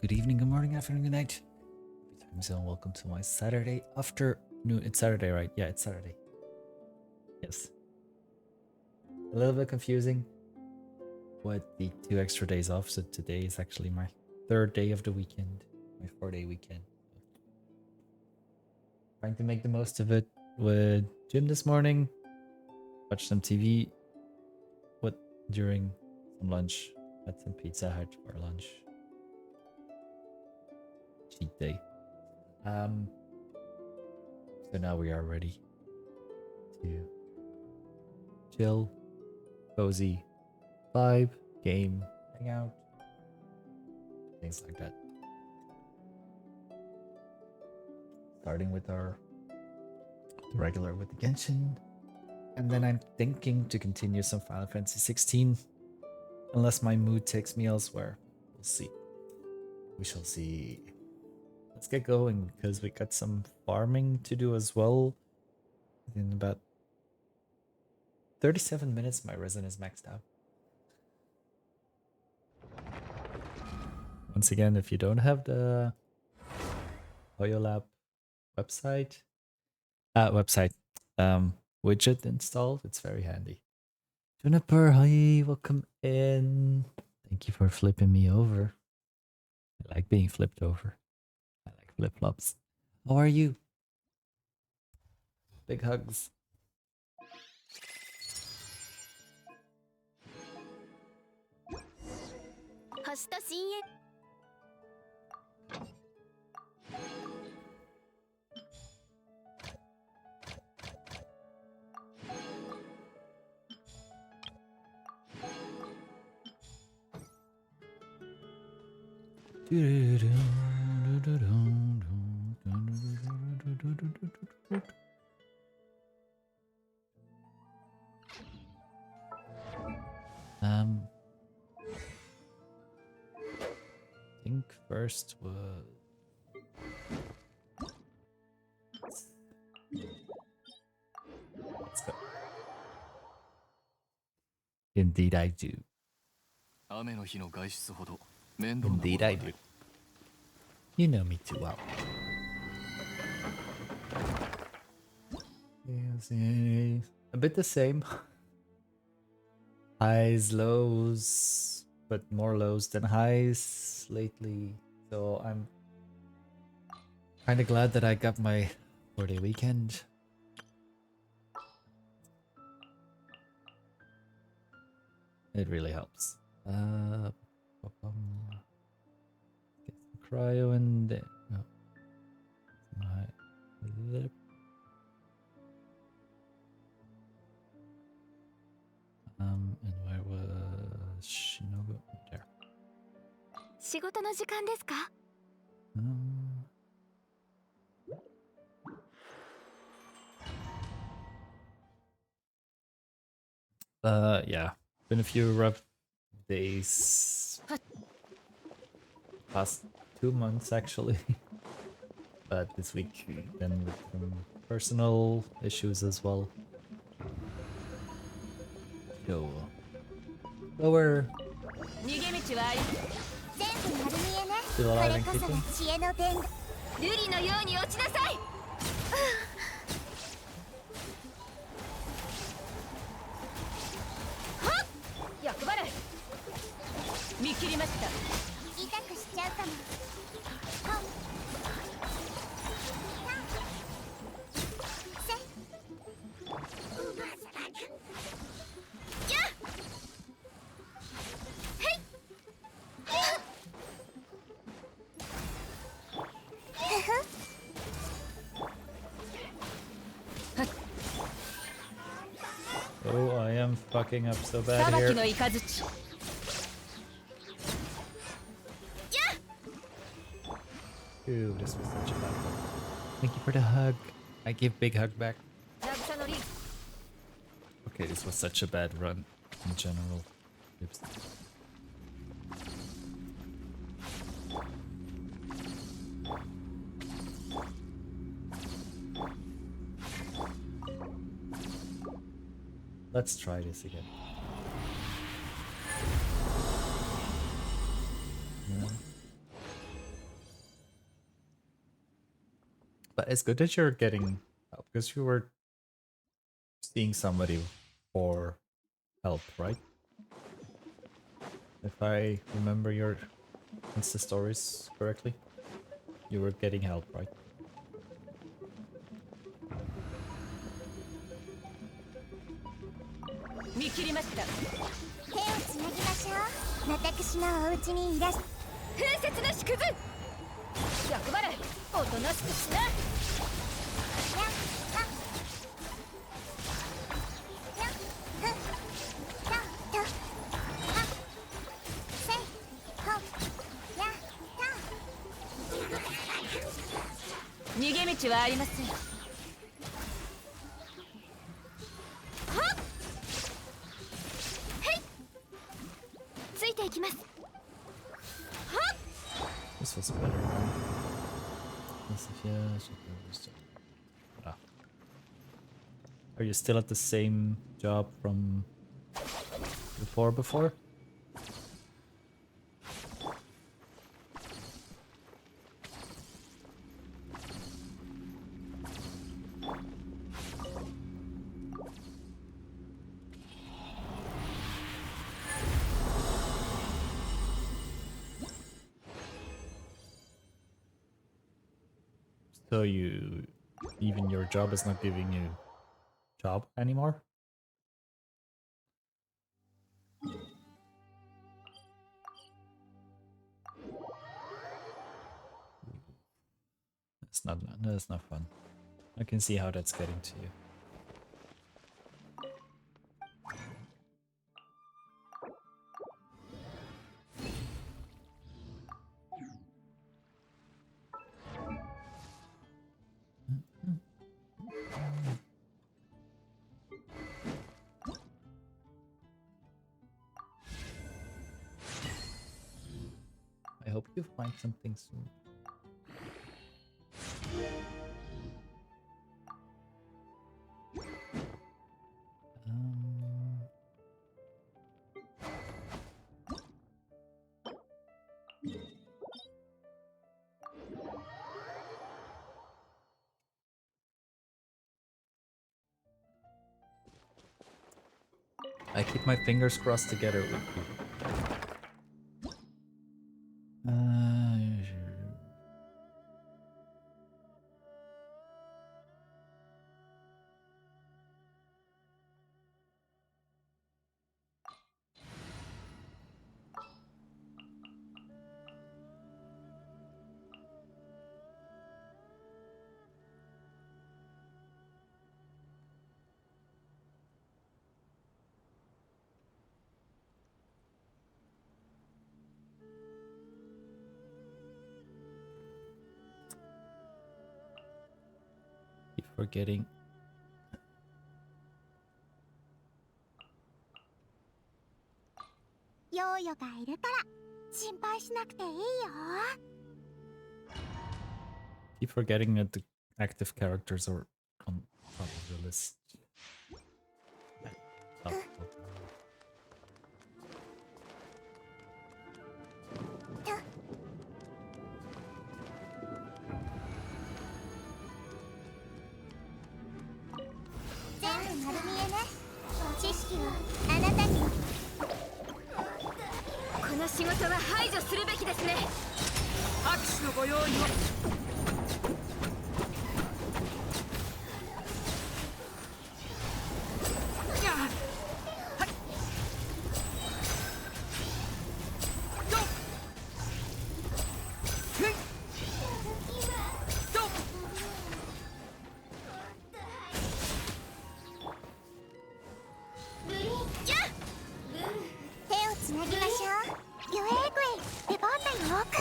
good evening, good morning, afternoon, good night. Time zone. Welcome to my Saturday afternoon. It's Saturday, right? Yeah, it's Saturday. Yes. A little bit confusing with the 2 extra days off. So today is actually my 3rd day of the weekend, my 4-day weekend. Trying to make the most of it with gym this morning. Watched some TV. During some lunch. Had some Pizza Hut for lunch. Cheat day. So now we are ready to chill, cozy, vibe, game, hang out, things like that. Starting with the regular with the Genshin, and then I'm thinking to continue some Final Fantasy 16, unless my mood takes me elsewhere. We'll see. We shall see. Let's get going because we got some farming to do as well. In about 37 minutes, my resin is maxed out. Once again, if you don't have the Hoyolab website, widget installed, it's very handy. Juniper, hi, welcome in. Thank you for flipping me over. I like being flipped over. I like flip-flops. How are you? Big hugs. I think first was let's go. Indeed I do. Indeed I do. You know me too well. A bit the same. Highs, lows, but more lows than highs lately. So I'm kind of glad that I got my 4-day weekend. It really helps. Get some cryo in there. No. Lip. And where was Shinobu? There. Yeah. Been a few rough days. Past 2 months actually. But this week been with some personal issues as well. So lower. Still alive and kicking. Oh, I am fucking up so bad here. Ooh, this was such a bad one. Thank you for the hug. I give big hug back. Okay, this was such a bad run in general. Oops. Let's try this again. Yeah. But it's good that you're getting help because you were seeing somebody for help, right? If I remember your Insta stories correctly, you were getting help, right? 見切りました。手をつなぎましょう。私のお家にいらっしゃ風雪の縮図。厄払い。おとなしくしな。やっは。やっふ。とと。は。せい。ほ。やった。逃げ道はありません。 This was better. Ah. Are you still at the same job from before? So even your job is not giving you job anymore? That's not fun. I can see how that's getting to you. I hope you find something soon. I keep my fingers crossed together with you. Keep forgetting. Keep forgetting that the active characters are on top of the list. Top.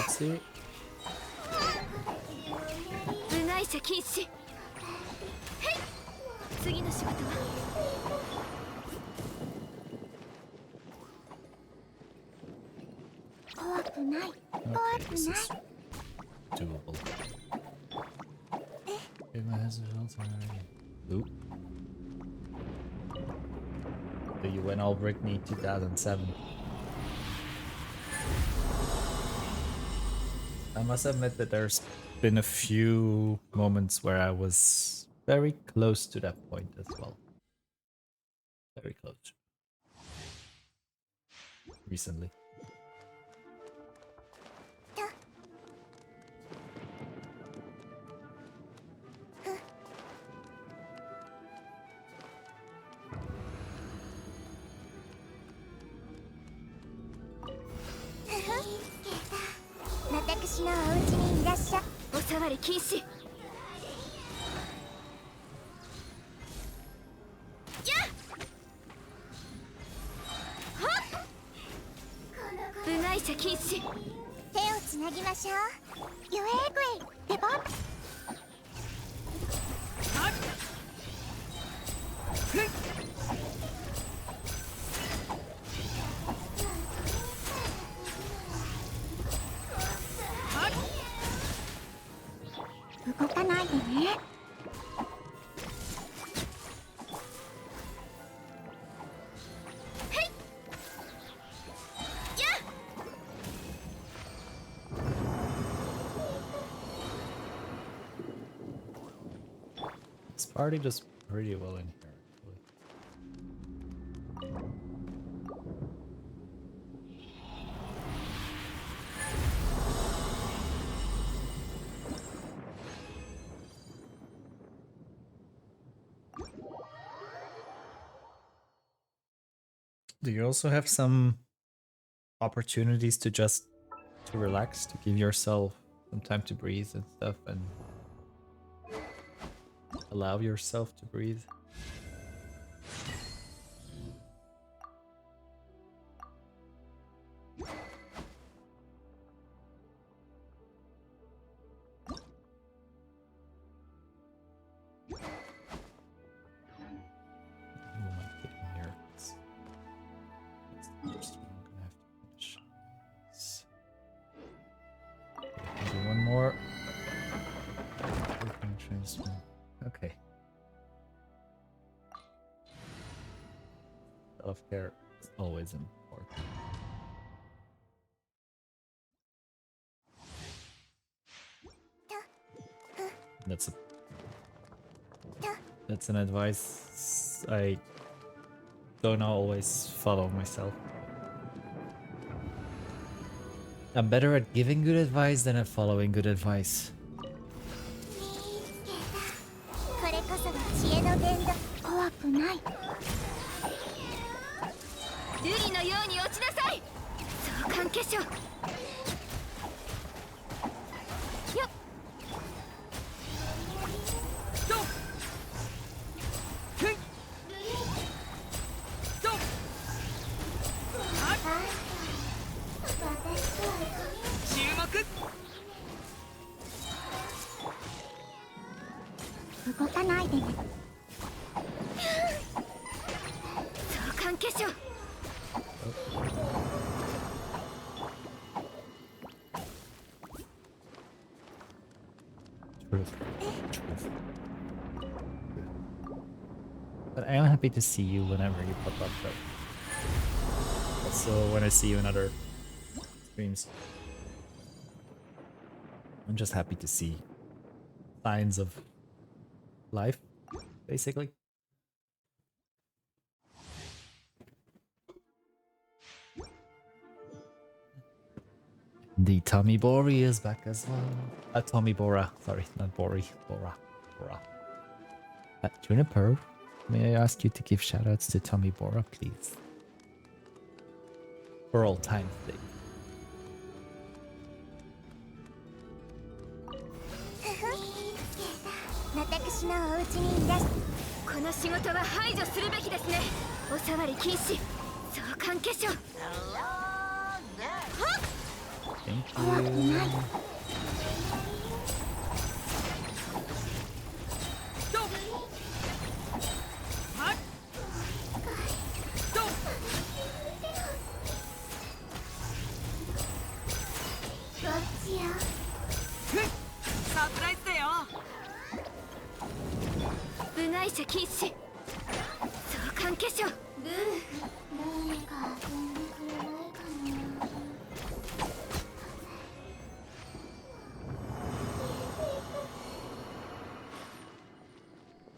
See? 部外者禁止。はい。次の仕事は。怖くない。怖くない。Doable. Oop. The UN All Britney 2007. I must admit that there's been a few moments where I was very close to that point as well. Very close. Recently. This party does pretty well in here, actually. Do you also have some opportunities to just to relax, to give yourself some time to breathe and stuff, and allow yourself to breathe? Who am I putting here? That's the first one I'm gonna have to finish. Okay, maybe one more. Working transfer. Okay. Self-care is always important. That's an advice I don't always follow myself. I'm better at giving good advice than at following good advice. But I am happy to see you whenever you pop up, though. Also, when I see you in other streams. I'm just happy to see signs of life, basically. The Tommy Bori is back as well. Tommy Bora, sorry, not Bori. Bora. Juniper, may I ask you to give shoutouts to Tommy Bora, please? For all time's sake. Thank you.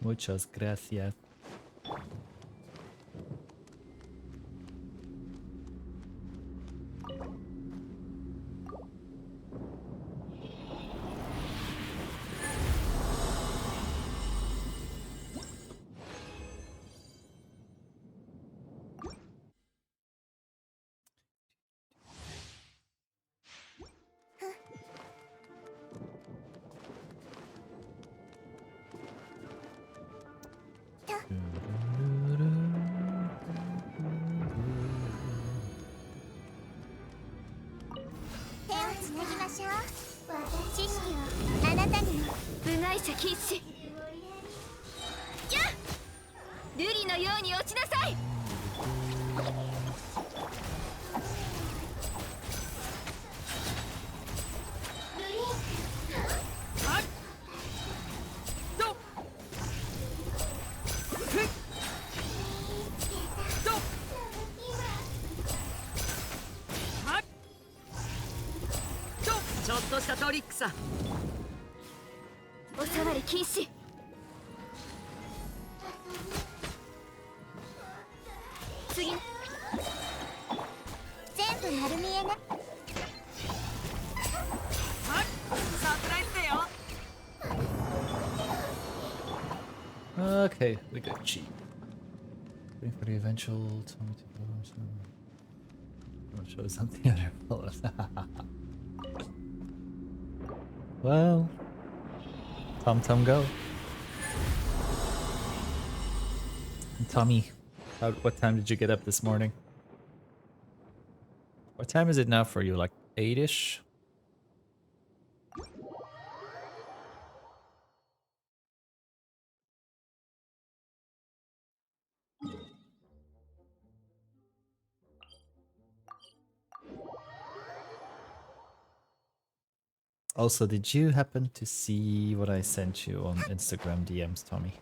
Muchas gracias. Okay, we got cheap. Waiting for the eventual Tommy to I'll show something other fellows. Well, Tom go. And Tommy, what time did you get up this morning? What time is it now for you? Like 8-ish? Also, did you happen to see what I sent you on Instagram DMs, Tommy?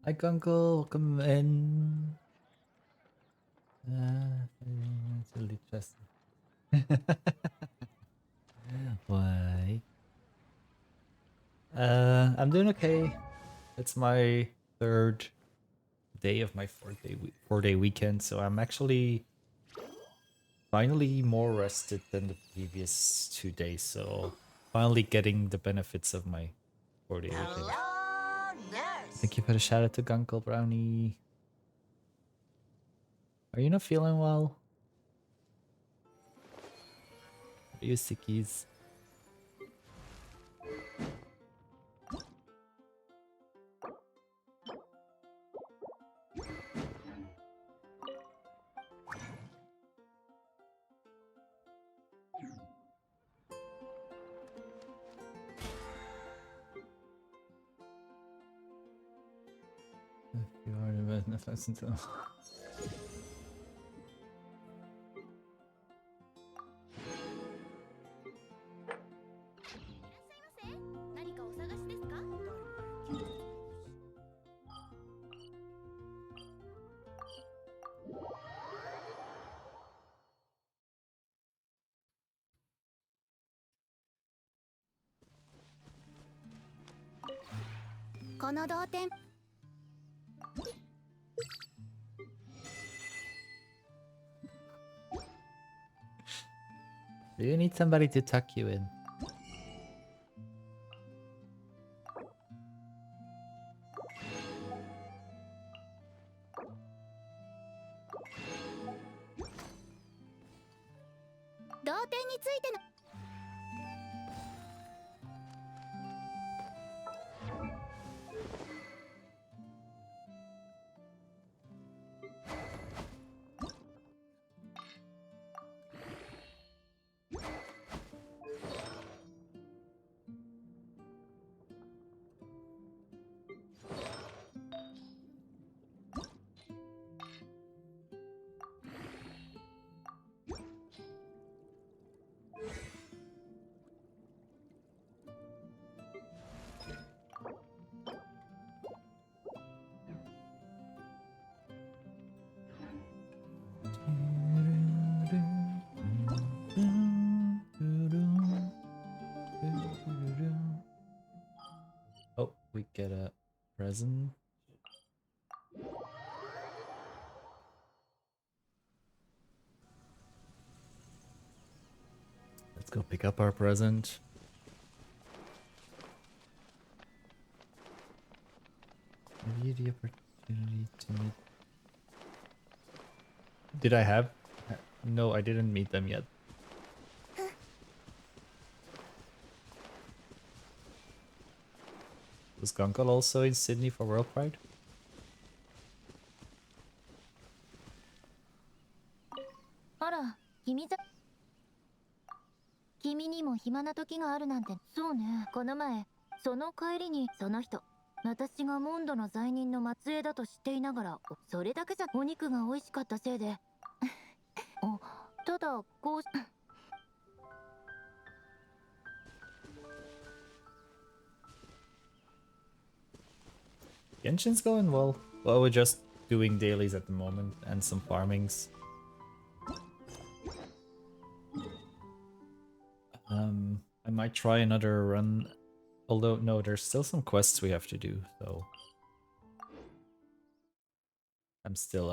Hi, Gunkle, welcome in. Silly chest. Why? I'm doing okay. It's my third day of my 4-day weekend, so I'm actually finally more rested than the previous 2 days. So finally getting the benefits of my 4-day weekend. Thank you for the shout out to Gunkle Brownie. Are you not feeling well? Are you sickies? If you are the best, listen to. Do you need somebody to tuck you in? 動点についての Oh, we get a present. Let's go pick up our present. Have you the opportunity to meet? Did I have? No, I didn't meet them yet. Was Gunkle also in Sydney for World Pride? あら、君にも暇な時があるなんて。そうね、この前、その帰りに、その人、私がモンドの罪人の末裔だと知っていながら、それだけじゃお肉が美味しかったせいで、ただ、こう、Genshin's going well. Well, we're just doing dailies at the moment and some farmings. I might try another run. Although, no, there's still some quests we have to do, so... I'm still,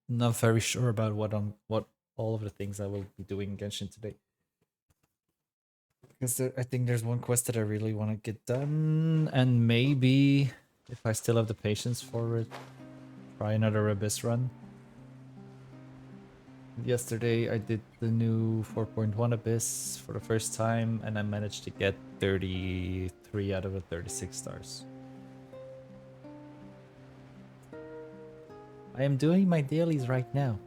not very sure about what all of the things I will be doing in Genshin today. Because I think there's one quest that I really want to get done, and maybe, if I still have the patience for it, try another Abyss run. Yesterday I did the new 4.1 Abyss for the first time, and I managed to get 33 out of the 36 stars. I am doing my dailies right now.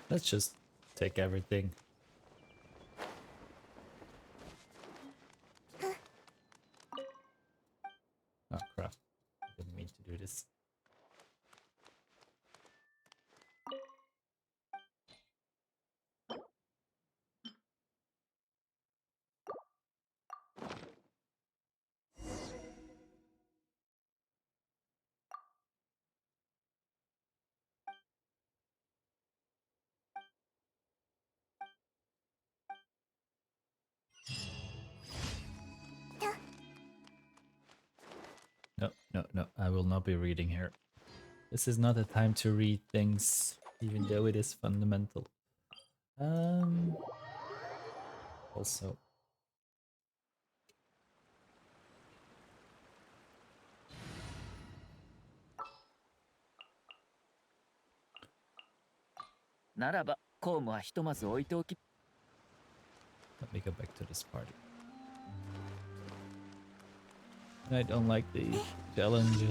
Let's just take everything. Oh crap. I didn't mean to do this. No, no, no. I will not be reading here. This is not a time to read things, even though it is fundamental. Also... ならば公務はひとまず置いておき。 Let me go back to this party. I don't like the challenge.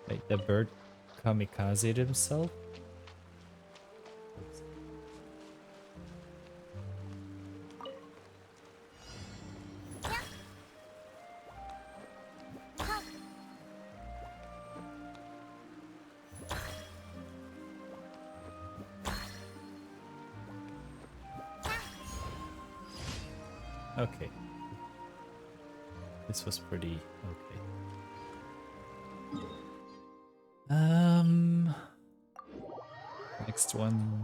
Wait, the bird kamikazed himself? Oops. Okay. This was pretty okay. Next one.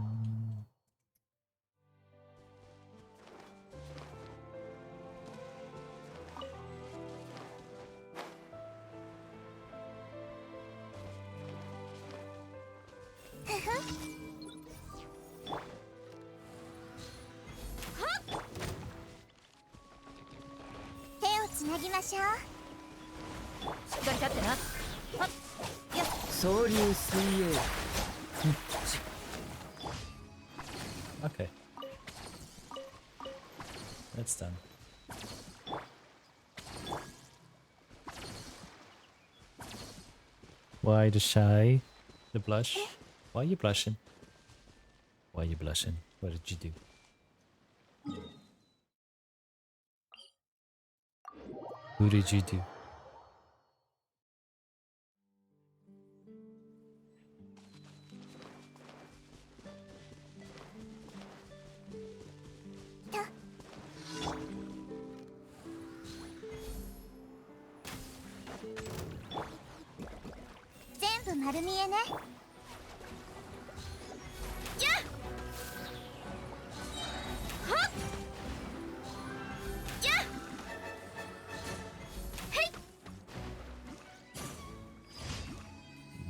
Okay. That's done. Why the shy? The blush? Why are you blushing? Why are you blushing? What did you do? Who did you do?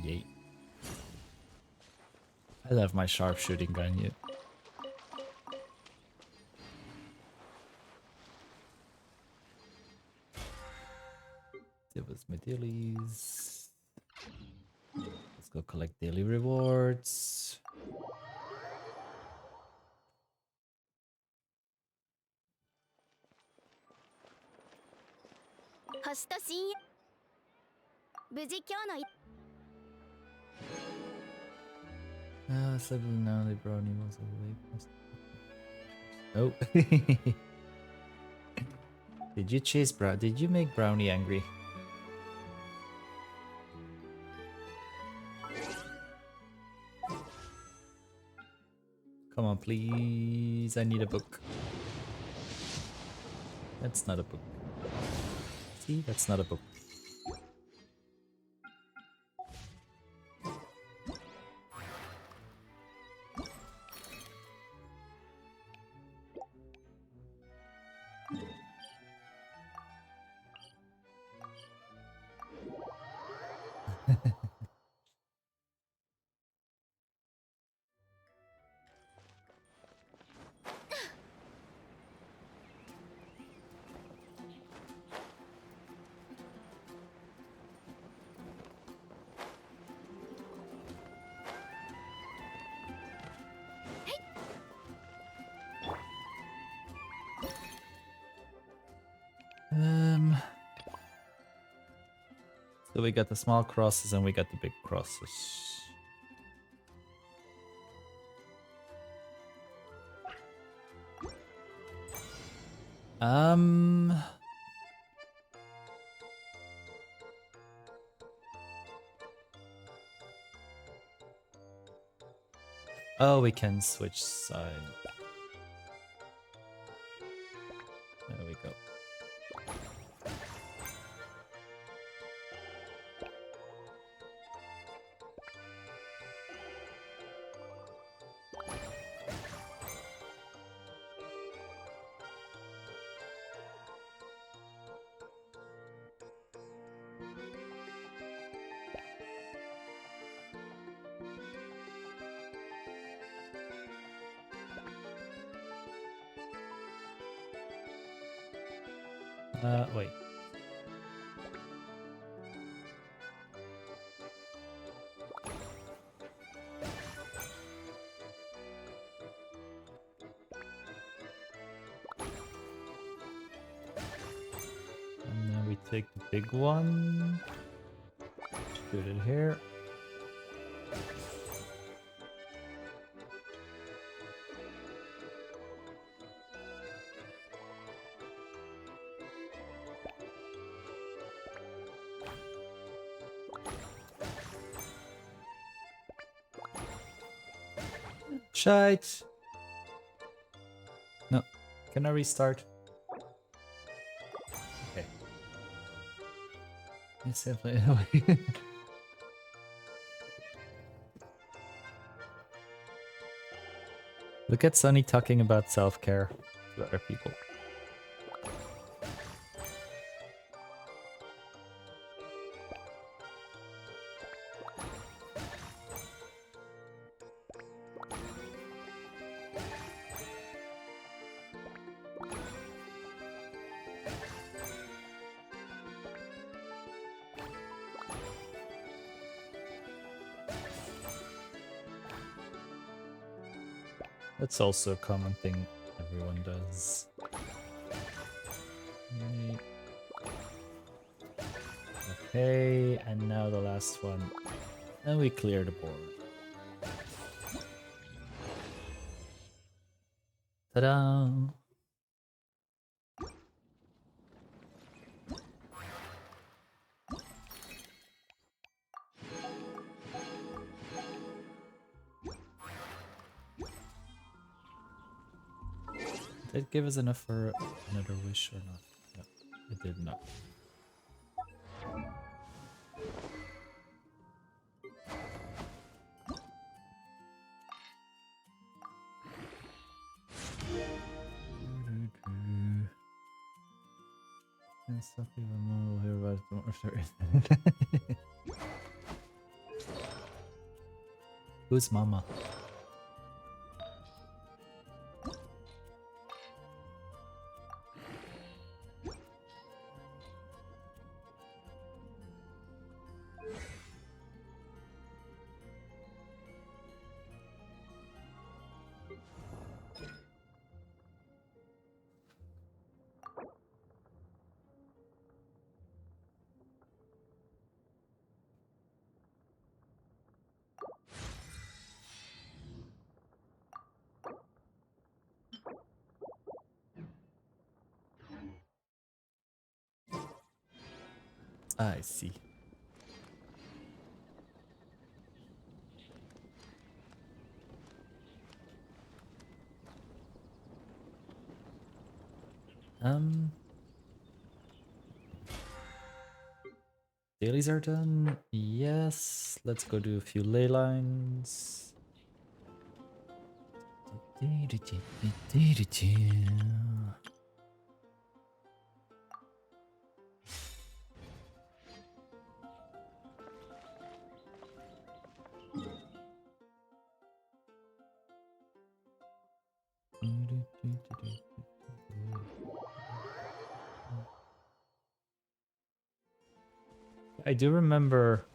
Yay. I love my sharpshooting gun yet. It was my dailies. Let's go collect daily rewards. Suddenly now the brownie was away. Oh. Did you chase Did you make Brownie angry? Come on, please. I need a book. That's not a book. See, that's not a book. So we got the small crosses and we got the big crosses. Oh, we can switch side. There we go. Wait. take the big one. Put it here. Shite. No. Can I restart? Okay. Yes, definitely. Look at Sunny talking about self-care to other people. That's also a common thing everyone does. Okay, and now the last one. And we clear the board. Ta-da! Did it give us enough for another wish or not? No, it did not. And stuff even more. We'll hear about it more if there is. Who's Mama? I see. Dailies are done. Yes. Let's go do a few ley lines. I do remember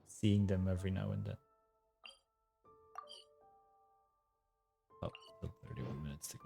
seeing them every now and then. Oh, still 31 minutes to go.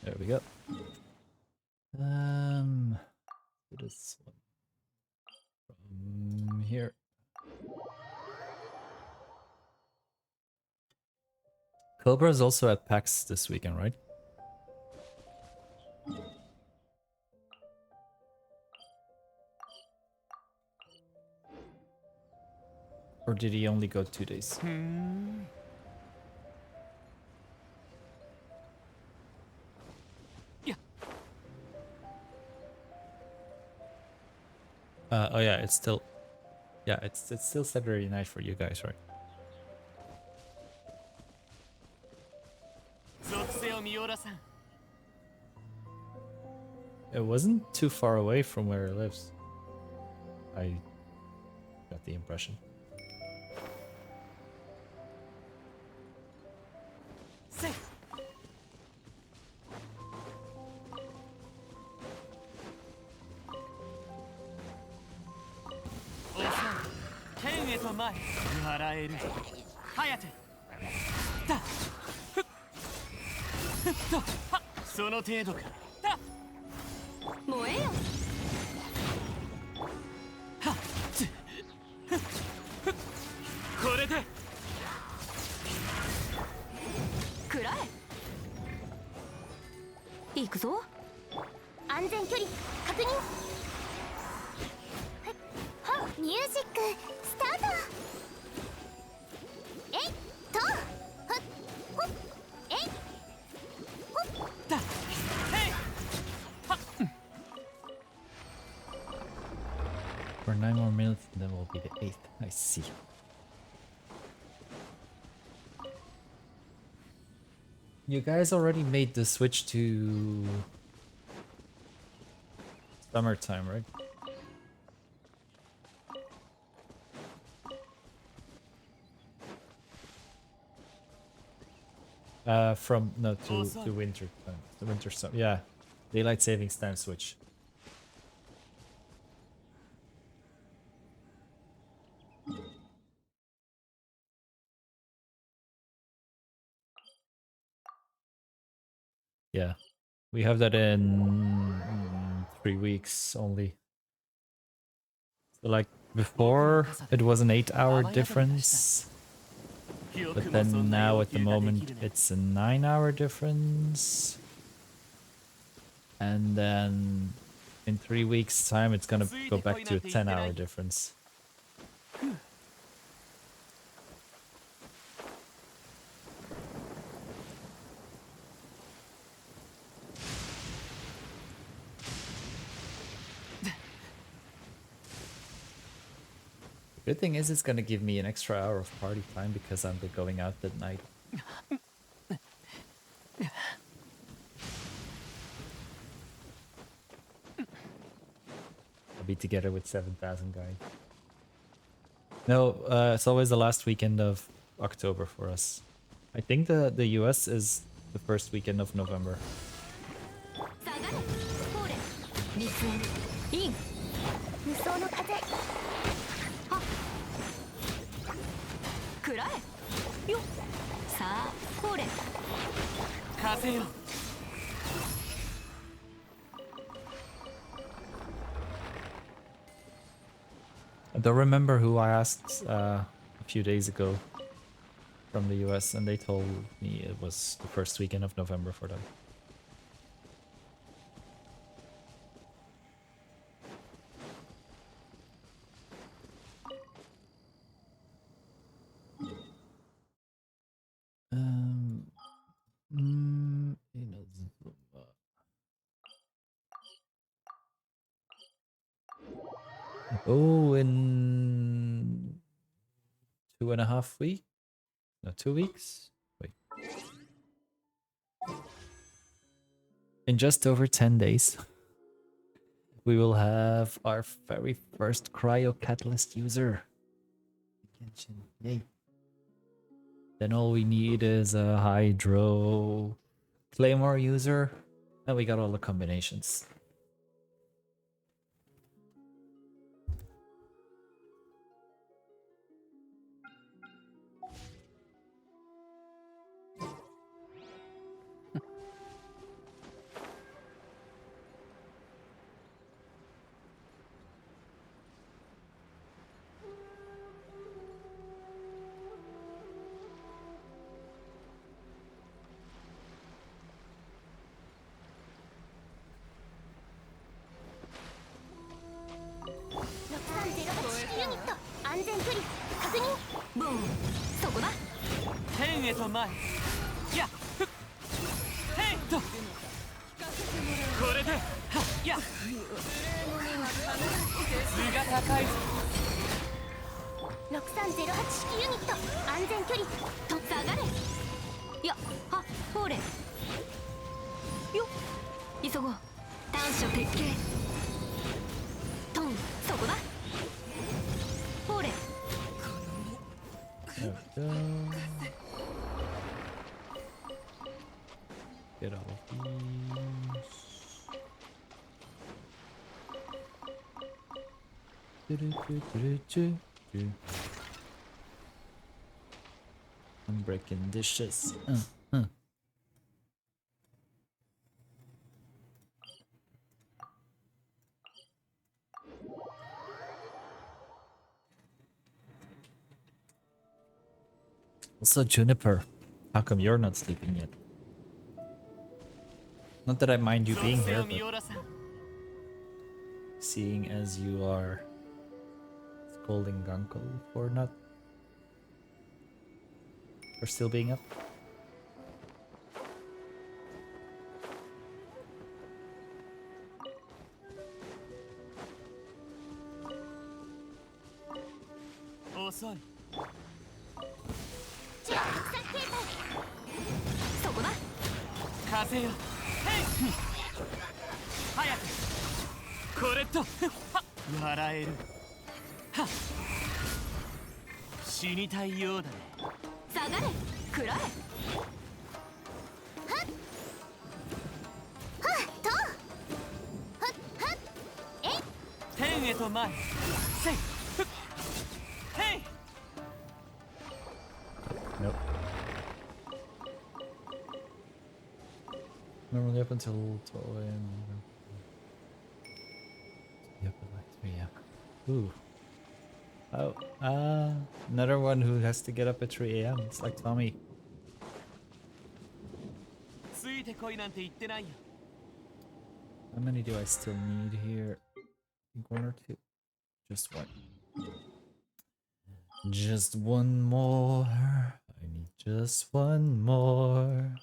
There we go. This one from here. Cobra is also at PAX this weekend, right? Or did he only go 2 days? ふーん Oh yeah, it's still, yeah, it's still Saturday night for you guys, right? 属性を見下ろさん It wasn't too far away from where he lives. I got the impression. せいおさん天へと前笑えるはやてだふっふっとはっその程度かだ燃えよはっつふっふっこれで食らえ行くぞ安全距離確認はミュージックスタートえいとはっほっえいほっだへいはっ For 9 more minutes, then will be the 8th. I see. You guys already made the switch to summertime, right? From no to winter time. The winter summer. Yeah, daylight savings time switch. Yeah, we have that in 3 weeks only. So like before, it was an 8-hour difference. But then now at the moment it's a 9-hour difference. And then in 3 weeks time it's gonna go back to a 10-hour difference. The good thing is it's gonna give me an extra hour of party time because I'll be going out at night. I'll be together with 7,000 guys. No, it's always the last weekend of October for us. I think the US is the first weekend of November. 下がれほれ見据えるイン無双の風はっ食らえよっさあほれ風よ I don't remember who I asked a few days ago from the US, and they told me it was the first weekend of November for them. Oh, in 2.5 weeks? No, 2 weeks? Wait. In just over 10 days, we will have our very first cryo catalyst user. Genshin, yay. Then all we need is a hydro claymore user, and we got all the combinations. 前やっふっへいっとこれではっやっ図が高いぞ6308式ユニット安全距離と下がれやはほれよ急ごう短所鉄拳トンそこだほれ There we go. Get all of these. I'm breaking dishes. Also, Juniper, how come you're not sleeping yet? Not that I mind you being here, but seeing as you are scolding Uncle for still being up. Osoi. そこだ風よへい早くこれとはっ笑えるはっ死にたいようだね下がれ食らえはっはっとはっはっえい天へと前せいふっへい Nope. Normally up until 12 a.m. Yep, like 3 a.m. Ooh. Oh, another one who has to get up at 3 a.m. It's like Tommy. ついてこいなんて言ってないよ How many do I still need here? I think 1 or 2. Just one. Just one more. I need just one more.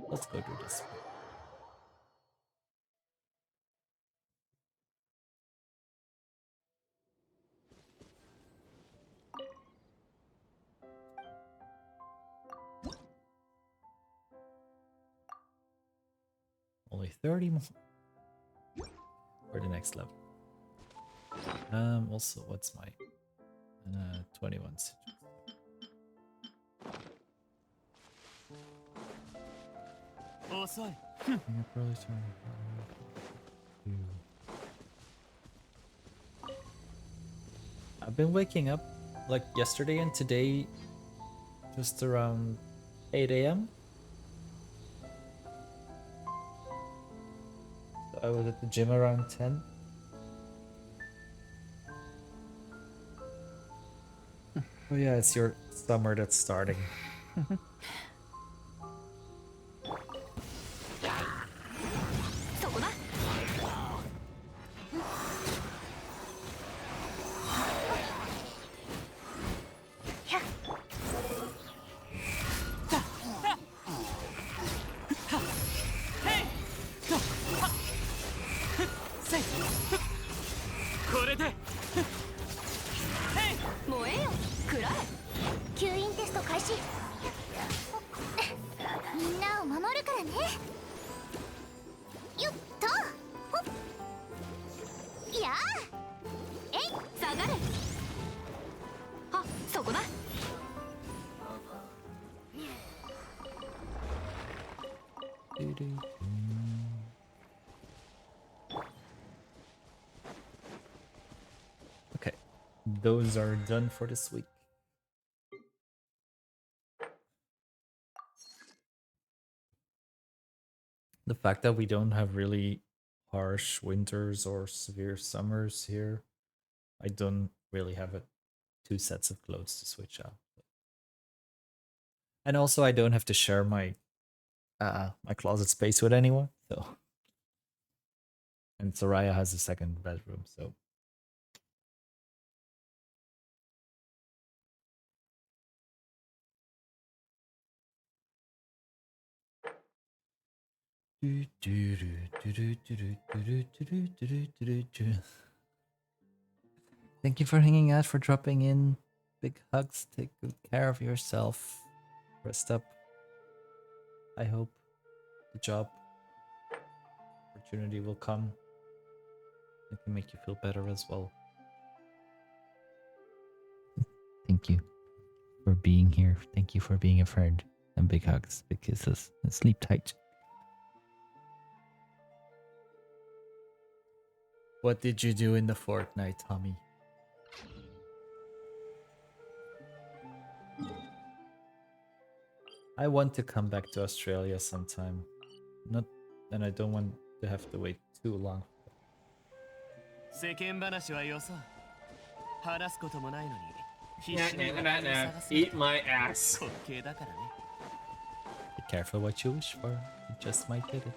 Let's go do this one. Only 30 more for the next level. Also, what's my 21 sigils? Osoi. You're probably starting to- I've been waking up like yesterday and today just around 8 a.m. So I was at the gym around 10. Oh yeah, it's your summer that's starting. そこだひゃっへいとはっふっせいふっこれでふっへい燃えよ食らえ吸引テスト開始みんなを守るからねよっとほっやあえい下がれあそこだ Okay, those are done for this week. The fact that we don't have really harsh winters or severe summers here, I don't really have 2 sets of clothes to switch out. And also, I don't have to share my my closet space with anyone. So, and Soraya has a second bedroom, so Thank you for hanging out, for dropping in. Big hugs. Take good care of yourself. Rest up. I hope the job opportunity will come. It can make you feel better as well. Thank you for being here. Thank you for being a friend. And big hugs, big kisses, and sleep tight. What did you do in the fortnight, Tommy? I want to come back to Australia sometime. Not, and I don't want to have to wait too long. 世間話はよそう。話すこともないのに。必 Nah, 死に nah, 話 nah, を nah. 探す。 Eat my ass. 滑稽だからね。Be careful what you wish for. You just might get it.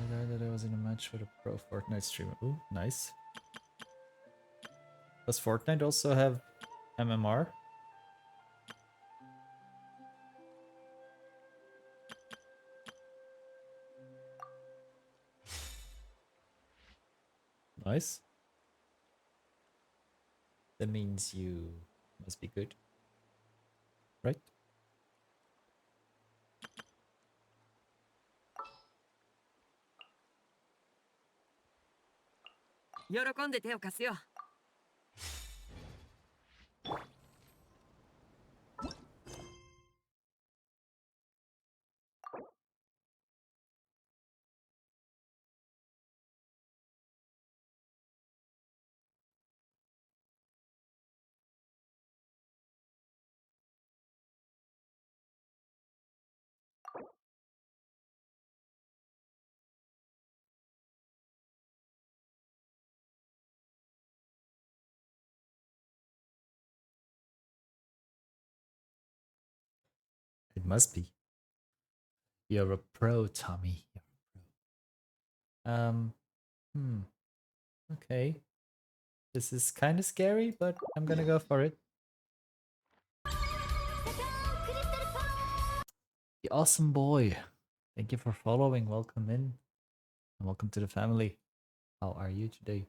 I heard that I was in a match with a pro Fortnite streamer. Ooh, nice. Does Fortnite also have MMR? Nice. That means you must be good. Right? 喜んで手を貸すよ。It must be. You're a pro, Tommy. You're a pro. Okay. This is kind of scary, but I'm gonna go for it. The awesome boy. Thank you for following. Welcome in. And welcome to the family. How are you today?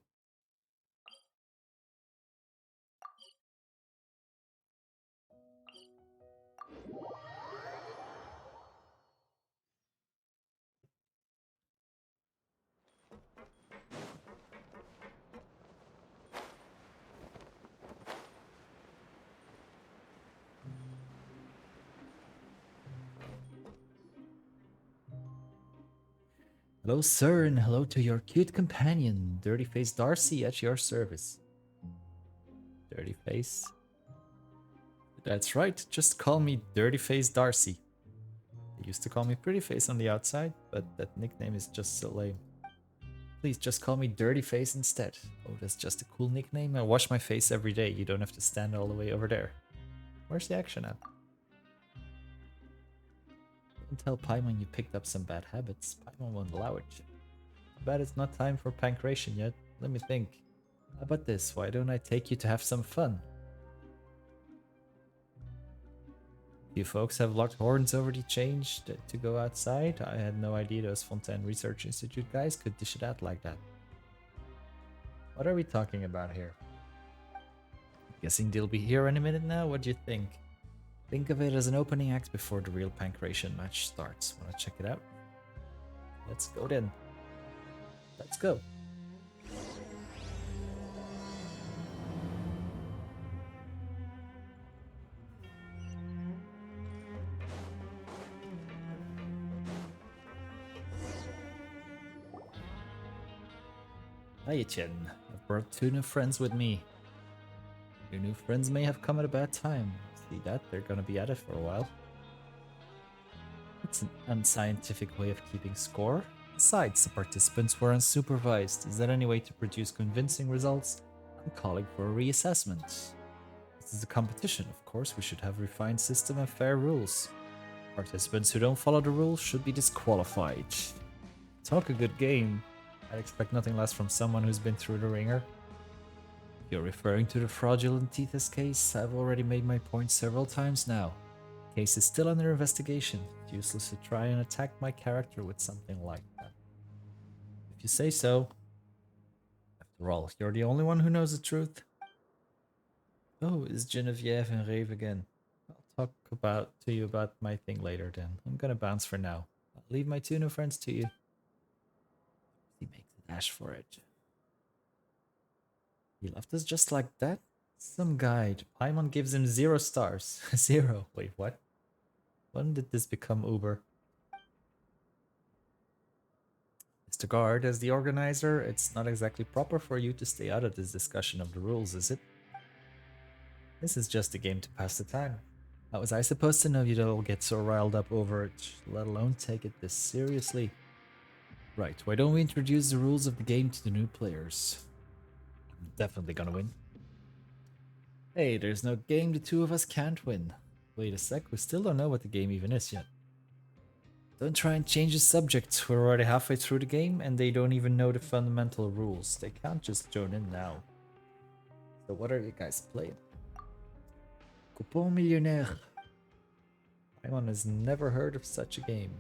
Hello, sir, and hello to your cute companion, Dirty Face Darcy, at your service. Dirty Face. That's right, just call me Dirty Face Darcy. They used to call me Pretty Face on the outside, but that nickname is just so lame. Please just call me Dirty Face instead. Oh, that's just a cool nickname. I wash my face every day. You don't have to stand all the way over there. Where's the action at? Don't tell Paimon you picked up some bad habits. Paimon won't allow it. I bet it's not time for pancreation yet. Let me think. How about this? Why don't I take you to have some fun? You folks have locked horns already changed to go outside? I had no idea those Fontaine Research Institute guys could dish it out like that. What are we talking about here? Guessing they'll be here any minute now? What do you think? Think of it as an opening act before the real pancreation match starts. Wanna check it out? Let's go then. Let's go. Hi, Chen. I've brought 2 new friends with me. Your new friends may have come at a bad time. See that? They're gonna be at it for a while. It's an unscientific way of keeping score. Besides, the participants were unsupervised. Is there any way to produce convincing results? I'm calling for a reassessment. This is a competition, of course. We should have a refined system and fair rules. Participants who don't follow the rules should be disqualified. Talk a good game. I'd expect nothing less from someone who's been through the ringer. You're referring to the fraudulent Tethys case? I've already made my point several times now. The case is still under investigation. It's useless to try and attack my character with something like that. If you say so. After all, you're the only one who knows the truth. Oh, is Genevieve and Rave again? I'll talk to you about my thing later then. I'm gonna bounce for now. I'll leave my two new friends to you. He makes a dash for it. He left us just like that? Some guide. Paimon gives him 0 stars. 0. Wait, what? When did this become Uber? Mr. Guard, as the organizer, it's not exactly proper for you to stay out of this discussion of the rules, is it? This is just a game to pass the time. How was I supposed to know you'd all get so riled up over it, let alone take it this seriously? Right, why don't we introduce the rules of the game to the new players? I'm definitely gonna win. Hey, there's no game the two of us can't win. Wait a sec, we still don't know what the game even is yet. Don't try and change the subject. We're already halfway through the game and they don't even know the fundamental rules. They can't just join in now. So what are you guys playing? Coupon Millionnaire. Paimon has never heard of such a game.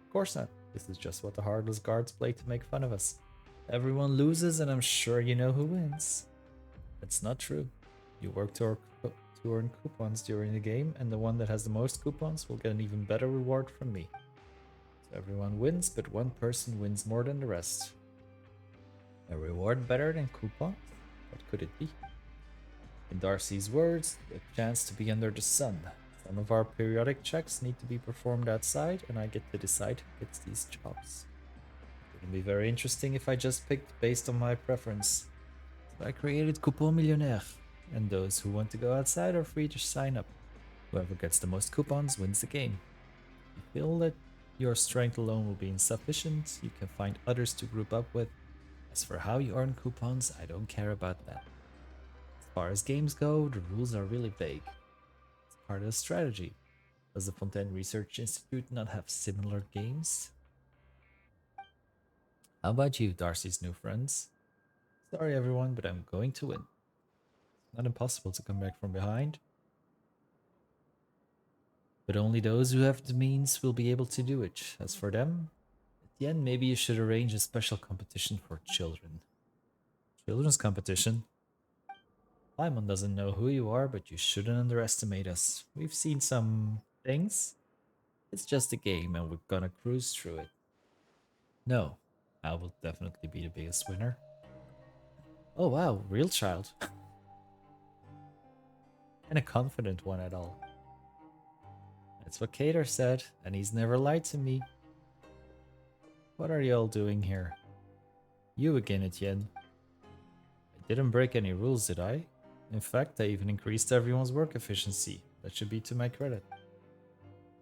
Of course not. This is just what the heartless guards play to make fun of us. Everyone loses and I'm sure you know who wins. That's not true. You work to earn coupons during the game and the one that has the most coupons will get an even better reward from me. So everyone wins, but one person wins more than the rest. A reward better than coupons? What could it be? In Darcy's words, a chance to be under the sun. Some of our periodic checks need to be performed outside, and I get to decide who gets these jobs. It wouldn't be very interesting if I just picked based on my preference. So I created Coupon Millionnaire, and those who want to go outside are free to sign up. Whoever gets the most coupons wins the game. If you feel that your strength alone will be insufficient, you can find others to group up with. As for how you earn coupons, I don't care about that. As far as games go, the rules are really vague. It's part of the strategy. Does the Fontaine Research Institute not have similar games? How about you, Darcy's new friends? Sorry everyone, but I'm going to win. It's not impossible to come back from behind. But only those who have the means will be able to do it. As for them, at the end maybe you should arrange a special competition for children. Children's competition? Paimon doesn't know who you are, but you shouldn't underestimate us. We've seen some things. It's just a game and we're gonna cruise through it. No, I will definitely be the biggest winner. Oh wow, real child. And a confident one at all. That's what Kater said, and he's never lied to me. What are you all doing here? You again, Etienne. I didn't break any rules, did I? In fact, I even increased everyone's work efficiency. That should be to my credit.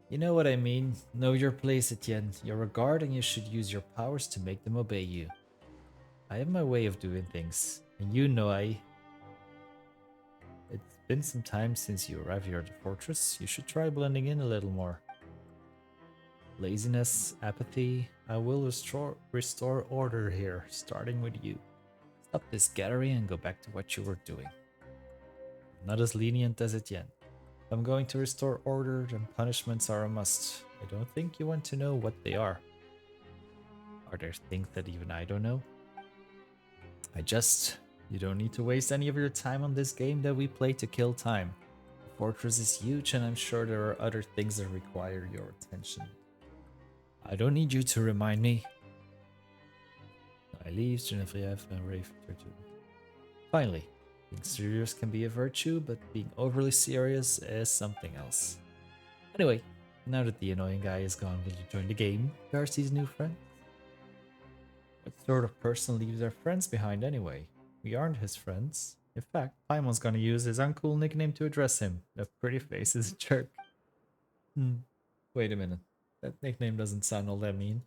You know what I mean. Know your place, Etienne. You're a guard and you should use your powers to make them obey you. I have my way of doing things, and you know It's been some time since you arrived here at the fortress. You should try blending in a little more. Laziness, apathy. I will restore order here, starting with you. Stop this gathering and go back to what you were doing. I'm not as lenient as Etienne. If I'm going to restore order, then punishments are a must. I don't think you want to know what they are. Are there things that even I don't know? You don't need to waste any of your time on this game that we play to kill time. The fortress is huge and I'm sure there are other things that require your attention. I don't need you to remind me. I leave, Genevieve and Rafe too. Finally, being serious can be a virtue, but being overly serious is something else. Anyway, now that the annoying guy is gone, will you join the game, Darcy's new friend? What sort of person leaves their friends behind anyway? We aren't his friends. In fact, Paimon's gonna use his uncool nickname to address him. That pretty face is a jerk. Wait a minute. That nickname doesn't sound all that mean.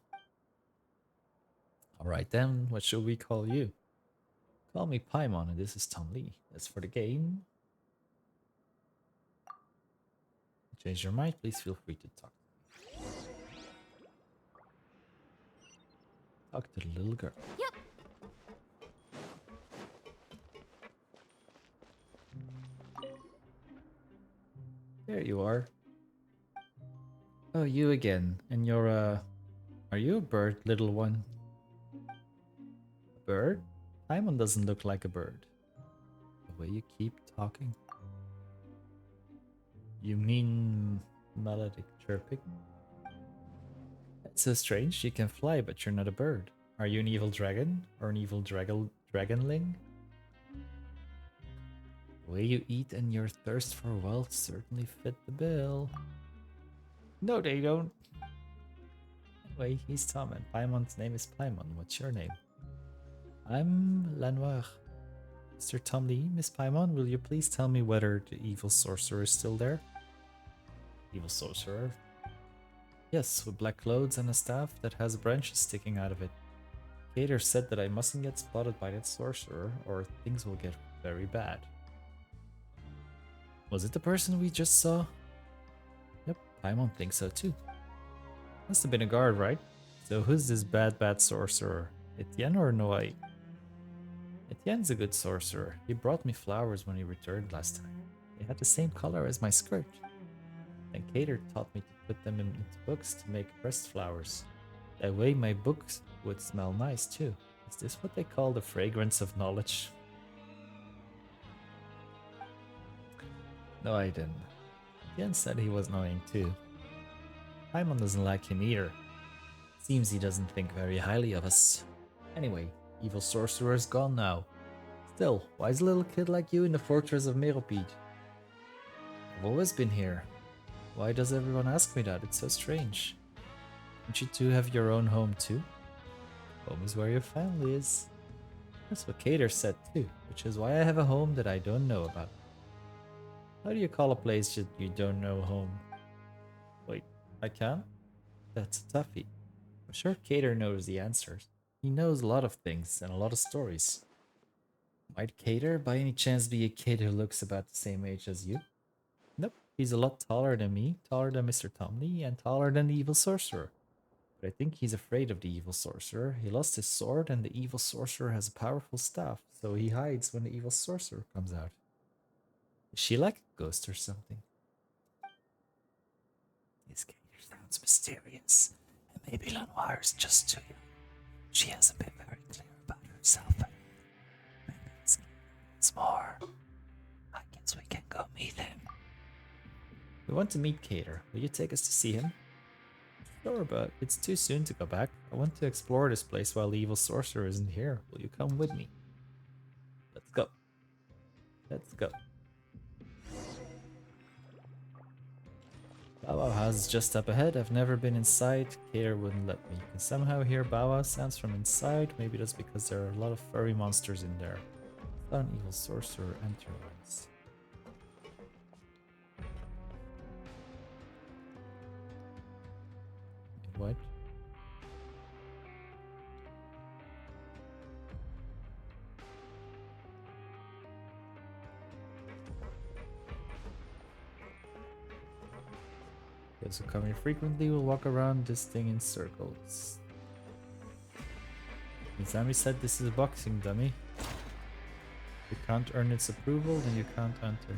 Alright then, what should we call you? Call me Paimon and this is Tom Lee. As for the game... Change your mind, please feel free to talk. Talk to the little girl. Yep. There you are. Oh, you again. And you're are you a bird, little one? A bird? Paimon doesn't look like a bird. The way you keep talking. You mean melodic chirping? That's so strange. You can fly, but you're not a bird. Are you an evil dragon? Or an evil dragonling? The way you eat and your thirst for wealth certainly fit the bill. No, they don't. Anyway, he's Tom, and Paimon's name is Paimon. What's your name? I'm Lanoir. Mr. Tom Lee, Miss Paimon, will you please tell me whether the evil sorcerer is still there? Evil sorcerer? Yes, with black clothes and a staff that has branches sticking out of it. Kater said that I mustn't get spotted by that sorcerer, or things will get very bad. Was it the person we just saw? Yep, Paimon thinks so too. Must have been a guard, right? So who's this bad sorcerer? Etienne or Noai? Etienne's a good sorcerer. He brought me flowers when he returned last time. They had the same color as my skirt. And Kater taught me to put them into books to make pressed flowers. That way my books would smell nice too. Is this what they call the fragrance of knowledge? No, I didn't. Etienne said he was annoying too. Paimon doesn't like him either. Seems he doesn't think very highly of us. Anyway, evil sorcerer is gone now. Still, why is a little kid like you in the fortress of Meropide? I've always been here. Why does everyone ask me that? It's so strange. Don't you two have your own home too? Home is where your family is. That's what Kater said too, which is why I have a home that I don't know about. How do you call a place that you don't know home? Wait, I can? That's a toughie. I'm sure Kater knows the answers. He knows a lot of things and a lot of stories. Might Kater by any chance be a kid who looks about the same age as you? Nope, he's a lot taller than me, taller than Mr. Tomley, and taller than the evil sorcerer. But I think he's afraid of the evil sorcerer. He lost his sword and the evil sorcerer has a powerful staff, so he hides when the evil sorcerer comes out. Is she like a ghost or something? This Kater sounds mysterious, and maybe Lanoir is just too young. She hasn't been very clear about herself. Maybe it's more. I guess we can go meet him. We want to meet Kater. Will you take us to see him? Sure, but it's too soon to go back. I want to explore this place while the evil sorcerer isn't here. Will you come with me? Let's go. Let's go. Bow Wow House is just up ahead. I've never been inside. Kater wouldn't let me. You can somehow hear Bow Wow sounds from inside. Maybe that's because there are a lot of furry monsters in there. I saw an evil sorcerer enter once. What? Those who come here frequently will walk around this thing in circles. Izami said this is a boxing dummy. If you can't earn its approval, then you can't enter.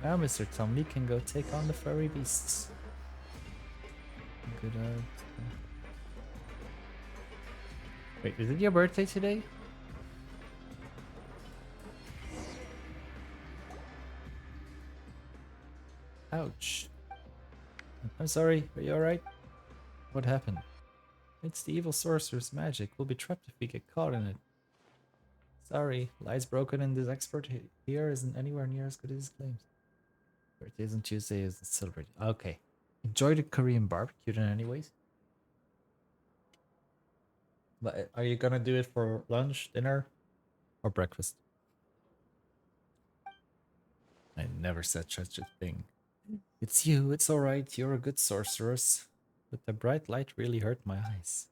Now Mr. Tom Lee can go take on the furry beasts. Good Wait, is it your birthday today? Ouch. I'm sorry, are you alright? What happened? It's the evil sorcerer's magic. We'll be trapped if we get caught in it. Sorry, lies broken and this expert here isn't anywhere near as good as his claims. Birthdays on Tuesday is celebrated. Okay. Enjoy the Korean barbecue then anyways. But are you gonna do it for lunch, dinner, or breakfast? I never said such a thing. It's you, it's alright, you're a good sorceress. But the bright light really hurt my eyes.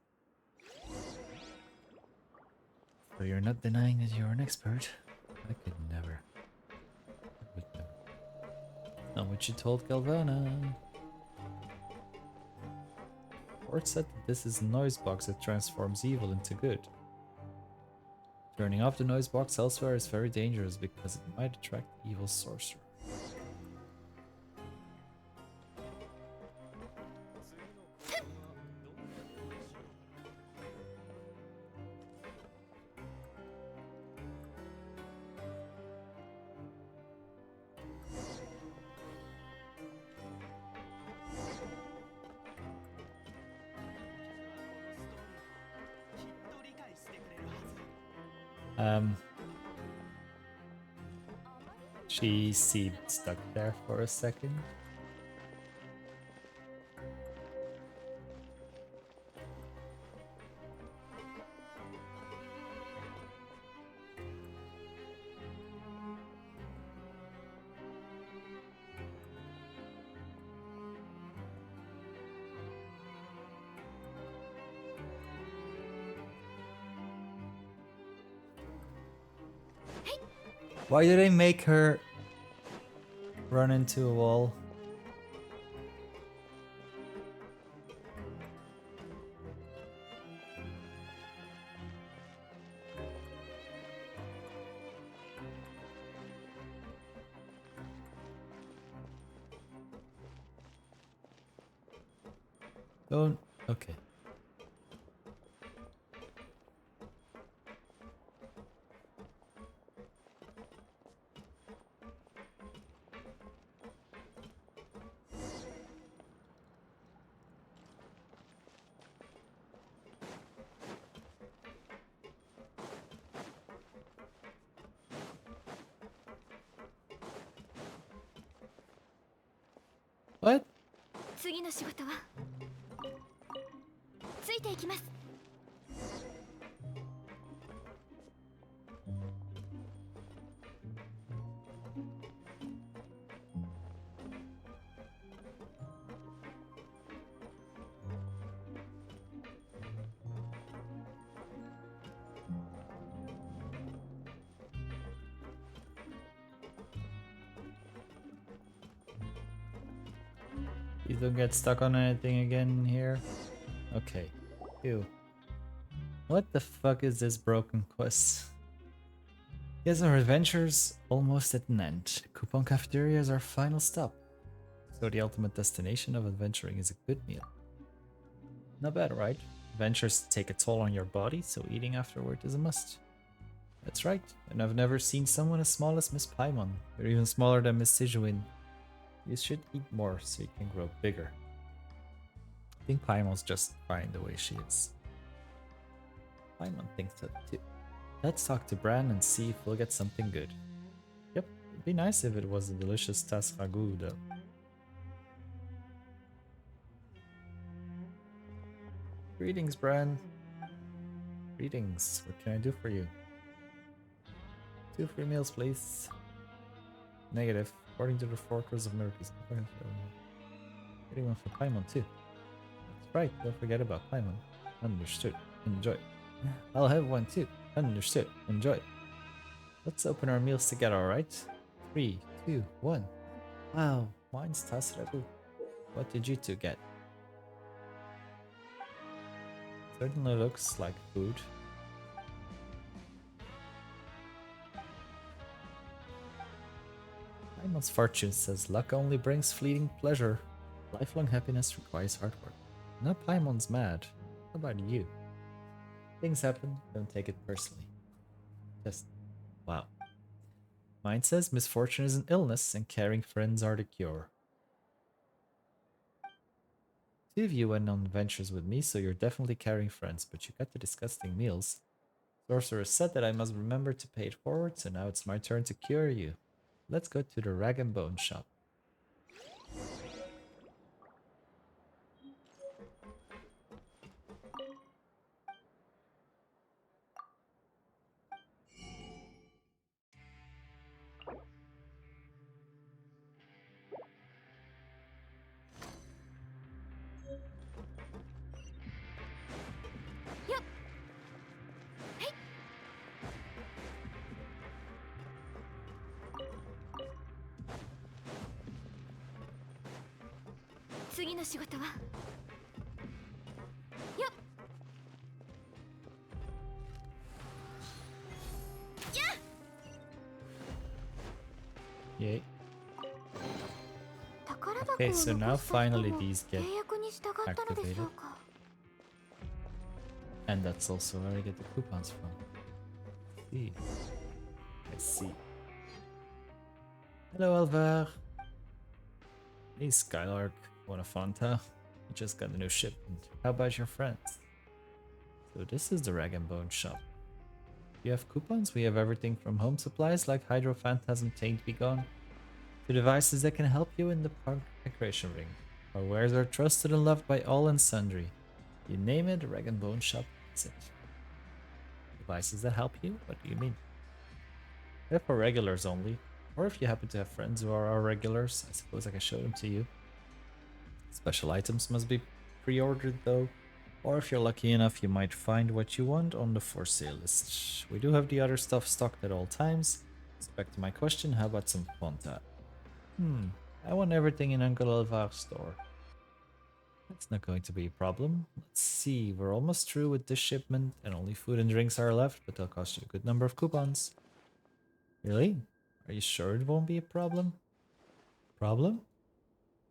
So you're not denying that you're an expert? I could never. I would never. Not what you told Galvana. Ford said that this is a noise box that transforms evil into good. Turning off the noise box elsewhere is very dangerous because it might attract evil sorcerer. She seemed stuck there for a second. Why did I make her run into a wall? Don't. Okay. What? 次の仕事はついていきます。You don't get stuck on anything again here? Okay. Ew. What the fuck is this broken quest? Yes, our adventure's almost at an end. Coupon Cafeteria is our final stop. So the ultimate destination of adventuring is a good meal. Not bad, right? Adventures take a toll on your body, so eating afterward is a must. That's right, and I've never seen someone as small as Miss Paimon, or even smaller than Miss Sijuin. You should eat more so you can grow bigger. I think Paimon's just fine the way she is. Paimon thinks so too. Let's talk to Bran and see if we'll get something good. Yep, it'd be nice if it was a delicious tas ragout though. Greetings, Bran. Greetings, what can I do for you? 2 free meals, please. Negative. According to the Fortress of Miracles. Getting one for Paimon too. That's right, don't forget about Paimon. Understood. Enjoy. I'll have one too. Understood. Enjoy. Let's open our meals together, alright? 3, 2, 1. Wow, mine's tas ragout. What did you two get? Certainly looks like food. Paimon's fortune says luck only brings fleeting pleasure. Lifelong happiness requires hard work. Now Paimon's mad. How about you? Things happen, don't take it personally. Just, wow. Mine says misfortune is an illness and caring friends are the cure. 2 of you went on adventures with me, so you're definitely caring friends, but you got the disgusting meals. Sorcerer said that I must remember to pay it forward, so now it's my turn to cure you. Let's go to the Rag and Bone shop. Yup. 次の仕事はよっ Okay, so now finally these get activated. And that's also where I get the coupons from. See. I see. Hello, Alvar. Hey, Skylark. What a Fanta. You just got a new shipment. How about your friends? So this is the Rag and Bone shop. You have coupons? We have everything from home supplies like Hydro Phantasm Taint Be Gone to devices that can help you in the park decoration ring. Our wares are trusted and loved by all and sundry. You name it, the Rag and Bone shop is it. Devices that help you? What do you mean? They're for regulars only. Or if you happen to have friends who are our regulars, I suppose I can show them to you. Special items must be pre-ordered though. Or if you're lucky enough, you might find what you want on the for sale list. We do have the other stuff stocked at all times. So back to my question, how about some Fanta? I want everything in Uncle Alvar's store. That's not going to be a problem. Let's see, we're almost through with this shipment and only food and drinks are left, but they'll cost you a good number of coupons. Really? Are you sure it won't be a problem? Problem?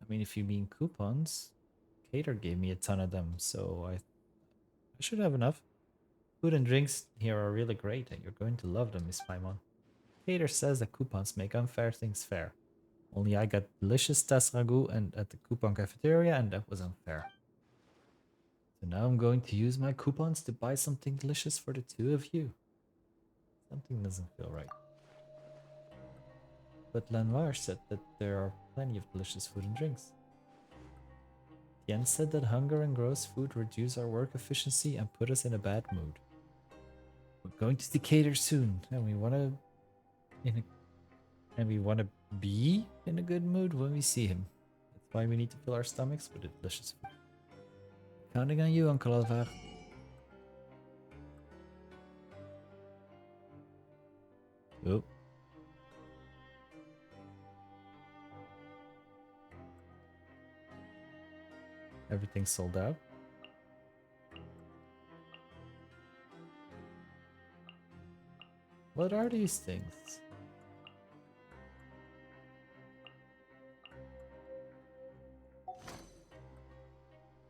I mean, if you mean coupons, Cater gave me a ton of them, so I should have enough. Food and drinks here are really great, and you're going to love them, Miss Paimon. Cater says that coupons make unfair things fair. Only I got delicious tas ragu and at the coupon cafeteria, and that was unfair. So now I'm going to use my coupons to buy something delicious for the two of you. Something doesn't feel right. But Lanoir said that there are plenty of delicious food and drinks. Yen said that hunger and gross food reduce our work efficiency and put us in a bad mood. We're going to Decatur soon, and we want to be in a good mood when we see him. That's why we need to fill our stomachs with delicious food. Counting on you, Uncle Alvar. Oh. Everything's sold out. What are these things?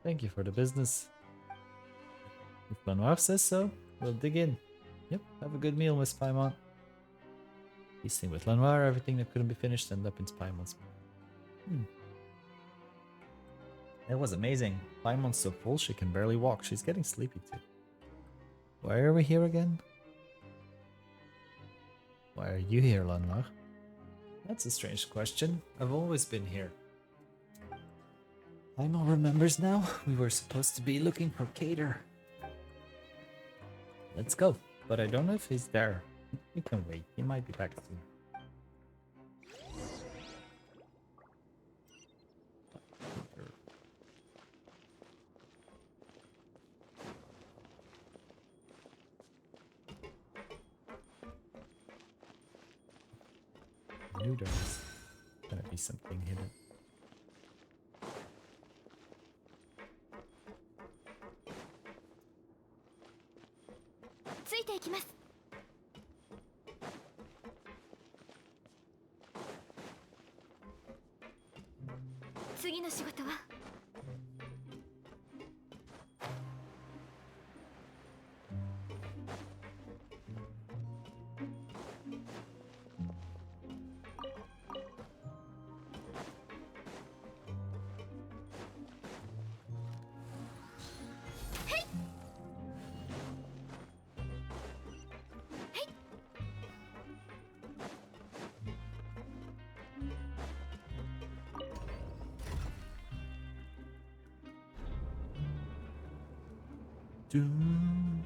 Thank you for the business. If Lanoir says so, we'll dig in. Yep, have a good meal, Miss Paimon. Feasting with Lanoir, everything that couldn't be finished ended up in Paimon's. That was amazing. Paimon's so full she can barely walk. She's getting sleepy too. Why are we here again? Why are you here, Lanoir? That's a strange question. I've always been here. Paimon remembers now. We were supposed to be looking for Cater. Let's go. But I don't know if he's there. We can wait. He might be back soon. I knew there was gonna be something hidden. Doom.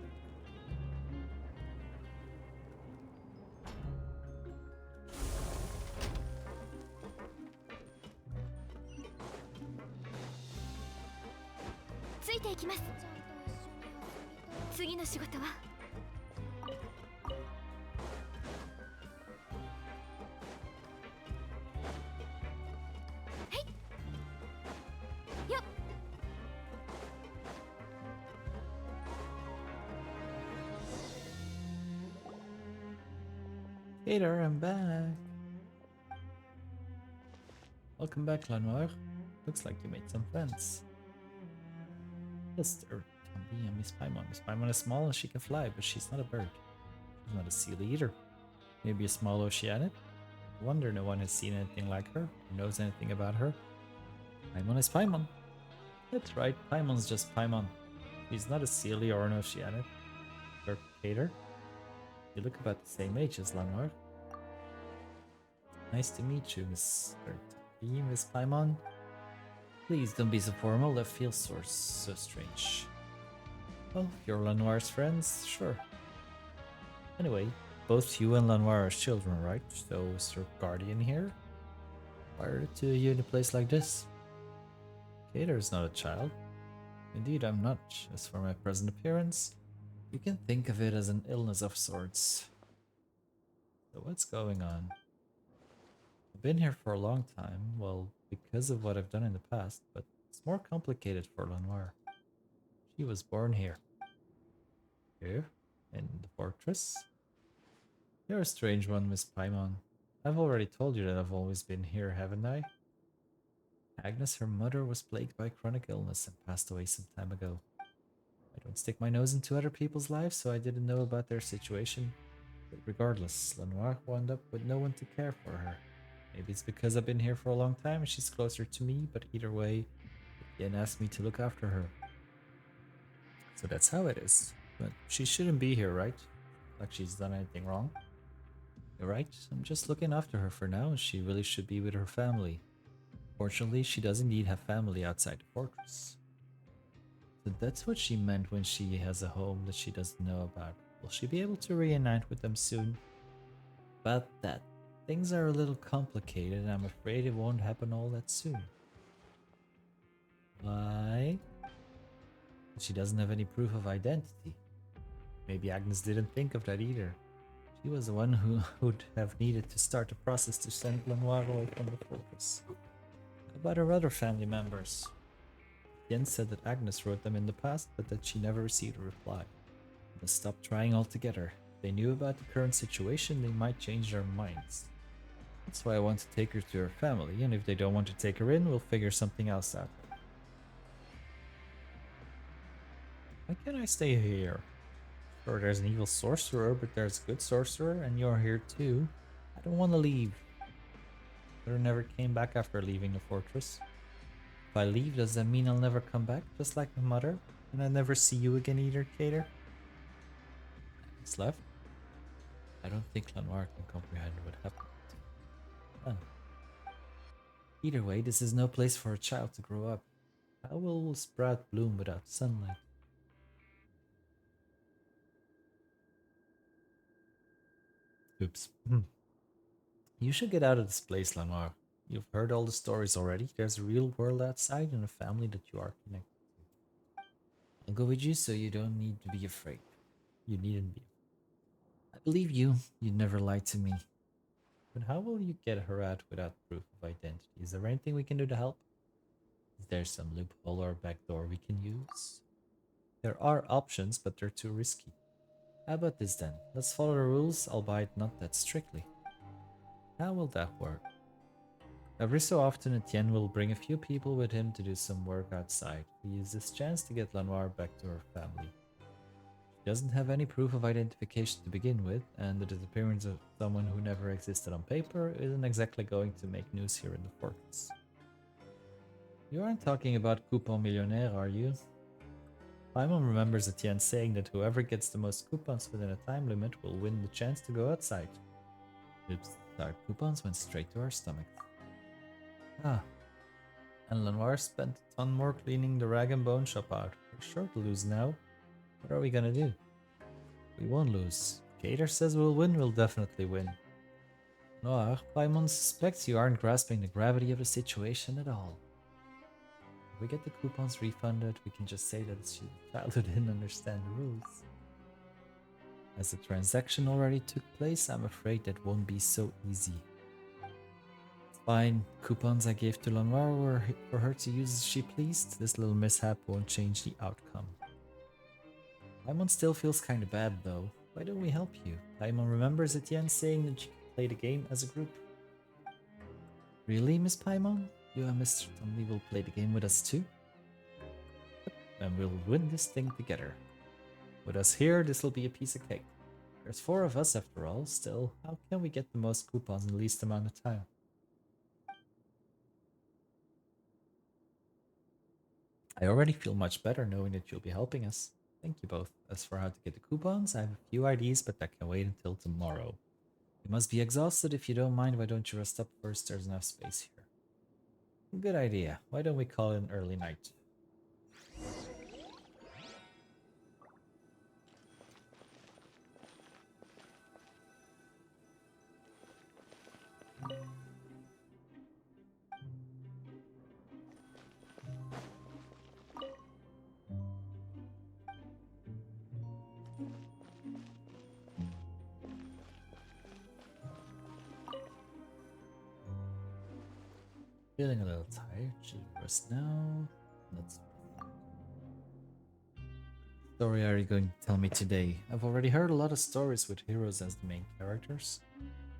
Cater, I'm back. Welcome back, Lanoir. Looks like you made some friends. Yes, Tambi and Miss Paimon. Miss Paimon is small and she can fly, but she's not a bird. She's not a seal either. Maybe a small oceanic? I wonder no one has seen anything like her, or knows anything about her. Paimon is Paimon. That's right, Paimon's just Paimon. He's not a sealy or an oceanic. Cater. You look about the same age as Lanoir. Nice to meet you, Miss Tambi, Miss Paimon. Please don't be so formal, that feels so strange. Well, if you're Lanoir's friends, sure. Anyway, both you and Lanoir are children, right? So is your guardian here? Why are the two of you in a place like this? Cater is not a child. Indeed, I'm not. As for my present appearance, you can think of it as an illness of sorts. So what's going on? I've been here for a long time, well, because of what I've done in the past, but it's more complicated for Lanoir. She was born here. Here? In the fortress? You're a strange one, Miss Paimon. I've already told you that I've always been here, haven't I? Agnes, her mother, was plagued by chronic illness and passed away some time ago. I don't stick my nose into other people's lives, so I didn't know about their situation. But regardless, Lanoir wound up with no one to care for her. Maybe it's because I've been here for a long time and she's closer to me, but either way, Yen asked me to look after her. So that's how it is. But she shouldn't be here, right? Like she's done anything wrong. You're right, I'm just looking after her for now and she really should be with her family. Fortunately, she does indeed have family outside the fortress. So that's what she meant when she has a home that she doesn't know about. Will she be able to reunite with them soon? About that, things are a little complicated and I'm afraid it won't happen all that soon. Why? She doesn't have any proof of identity. Maybe Agnes didn't think of that either. She was the one who would have needed to start the process to send Lanoir away from the fortress. About her other family members. Yen said that Agnes wrote them in the past, but that she never received a reply. They stopped trying altogether. If they knew about the current situation, they might change their minds. That's why I want to take her to her family, and if they don't want to take her in, we'll figure something else out. Why can't I stay here? Sure, there's an evil sorcerer, but there's a good sorcerer, and you're here too. I don't want to leave. Mother never came back after leaving the fortress. If I leave, does that mean I'll never come back, just like my mother? And I never see you again either, Cater? It's left. I don't think Lanoir can comprehend what happened. Oh. Either way, this is no place for a child to grow up. How will a sprout bloom without sunlight? Oops. You should get out of this place, Lanoir. You've heard all the stories already. There's a real world outside and a family that you are connected to. I'll go with you so you don't need to be afraid. You needn't be. I believe you. You'd never lied to me. But how will you get her out without proof of identity? Is there anything we can do to help? Is there some loophole or backdoor we can use? There are options, but they're too risky. How about this then? Let's follow the rules, albeit not that strictly. How will that work? Every so often, Etienne will bring a few people with him to do some work outside. We use this chance to get Lanoir back to her family. She doesn't have any proof of identification to begin with, and the disappearance of someone who never existed on paper isn't exactly going to make news here in the fortress. You aren't talking about Coupon Millionaire, are you? Paimon remembers Etienne saying that whoever gets the most coupons within a time limit will win the chance to go outside. Oops, our coupons went straight to our stomachs. Ah, and Lanoir spent a ton more cleaning the rag and bone shop out. We're sure to lose now. What are we gonna do? We won't lose. Cater says we'll win, we'll definitely win. Noir, Paimon suspects you aren't grasping the gravity of the situation at all. If we get the coupons refunded, we can just say that it's a child who didn't understand the rules. As the transaction already took place, I'm afraid that won't be so easy. Fine, coupons I gave to Lanoir were for her to use as she pleased. This little mishap won't change the outcome. Paimon still feels kinda bad though. Why don't we help you? Paimon remembers Etienne saying that you could play the game as a group. Really, Miss Paimon? You and Mr. Tomley will play the game with us too? And we'll win this thing together. With us here, this will be a piece of cake. There's 4 of us after all. Still, how can we get the most coupons in the least amount of time? I already feel much better knowing that you'll be helping us. Thank you both. As for how to get the coupons, I have a few ideas, but that can wait until tomorrow. You must be exhausted. If you don't mind, why don't you rest up first? There's enough space here. Good idea. Why don't we call it an early night? Feeling a little tired. Should we rest now? Let's. Story are you going to tell me today? I've already heard a lot of stories with heroes as the main characters.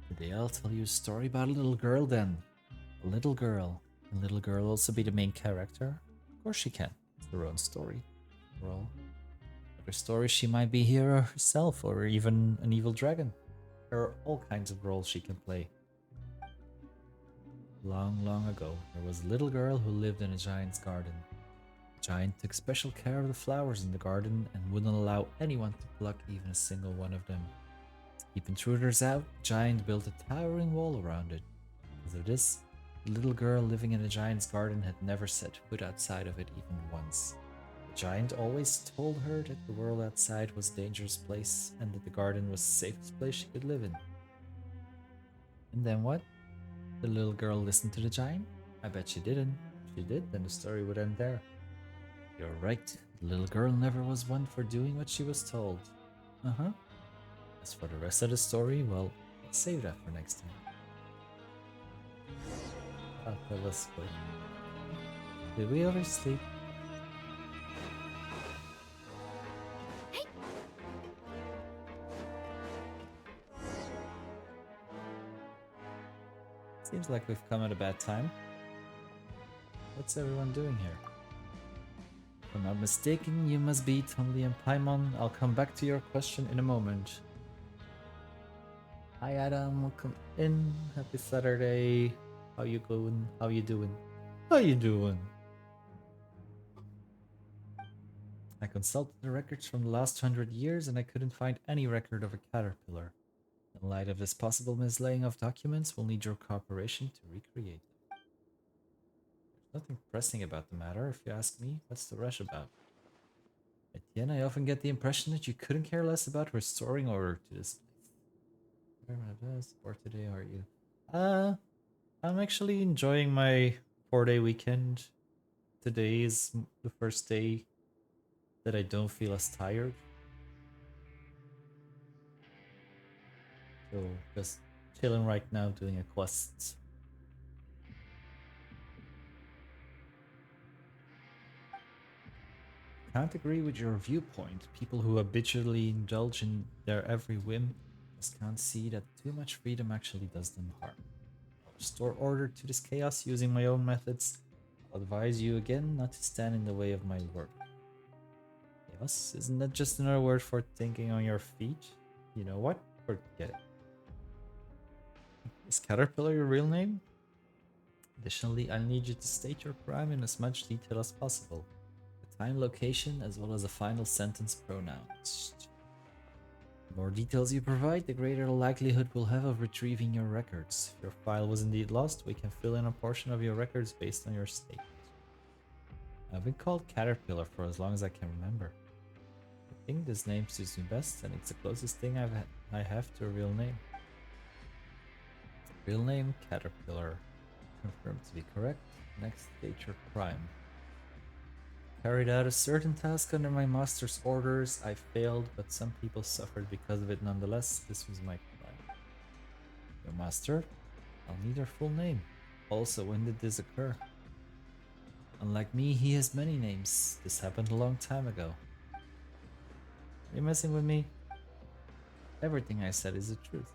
Today I'll tell you a story about a little girl then. A little girl. Can a little girl also be the main character? Of course she can. It's her own story. Well, her story she might be a hero herself or even an evil dragon. There are all kinds of roles she can play. Long, long ago, there was a little girl who lived in a giant's garden. The giant took special care of the flowers in the garden and wouldn't allow anyone to pluck even a single one of them. To keep intruders out, the giant built a towering wall around it. Because of this, the little girl living in the giant's garden had never set foot outside of it even once. The giant always told her that the world outside was a dangerous place and that the garden was the safest place she could live in. And then what? The little girl listened to the giant? I bet she didn't. If she did, then the story would end there. You're right. The little girl never was one for doing what she was told. Uh-huh. As for the rest of the story, well, let's save that for next time. Oh, that was quick. Did we oversleep? Seems like we've come at a bad time. What's everyone doing here? If I'm not mistaken, you must be Tomley and Paimon. I'll come back to your question in a moment. Hi Adam, welcome in. Happy Saturday. How you going? How you doing? How you doing? I consulted the records from the last 100 years and I couldn't find any record of a caterpillar. In light of this possible mislaying of documents, we'll need your cooperation to recreate them. There's nothing pressing about the matter, if you ask me. What's the rush about? Etienne, I often get the impression that you couldn't care less about restoring order to this place. Where my best for today are you? I'm actually enjoying my 4-day weekend. Today is the first day that I don't feel as tired. So just chilling right now doing a quest. Can't agree with your viewpoint. People who habitually indulge in their every whim just can't see that too much freedom actually does them harm. I'll restore order to this chaos using my own methods. I'll advise you again not to stand in the way of my work. Chaos? Isn't that just another word for thinking on your feet? You know what? Forget it. Is Caterpillar your real name? Additionally, I need you to state your crime in as much detail as possible. The time, location, as well as the final sentence pronounced. The more details you provide, the greater the likelihood we'll have of retrieving your records. If your file was indeed lost, we can fill in a portion of your records based on your statement. I've been called Caterpillar for as long as I can remember. I think this name suits me best, and it's the closest thing I have to a real name. Real name, Caterpillar. Confirmed to be correct. Next, state your crime. Carried out a certain task under my master's orders. I failed, but some people suffered because of it nonetheless. This was my crime. Your master? I'll need your full name. Also, when did this occur? Unlike me, he has many names. This happened a long time ago. Are you messing with me? Everything I said is the truth.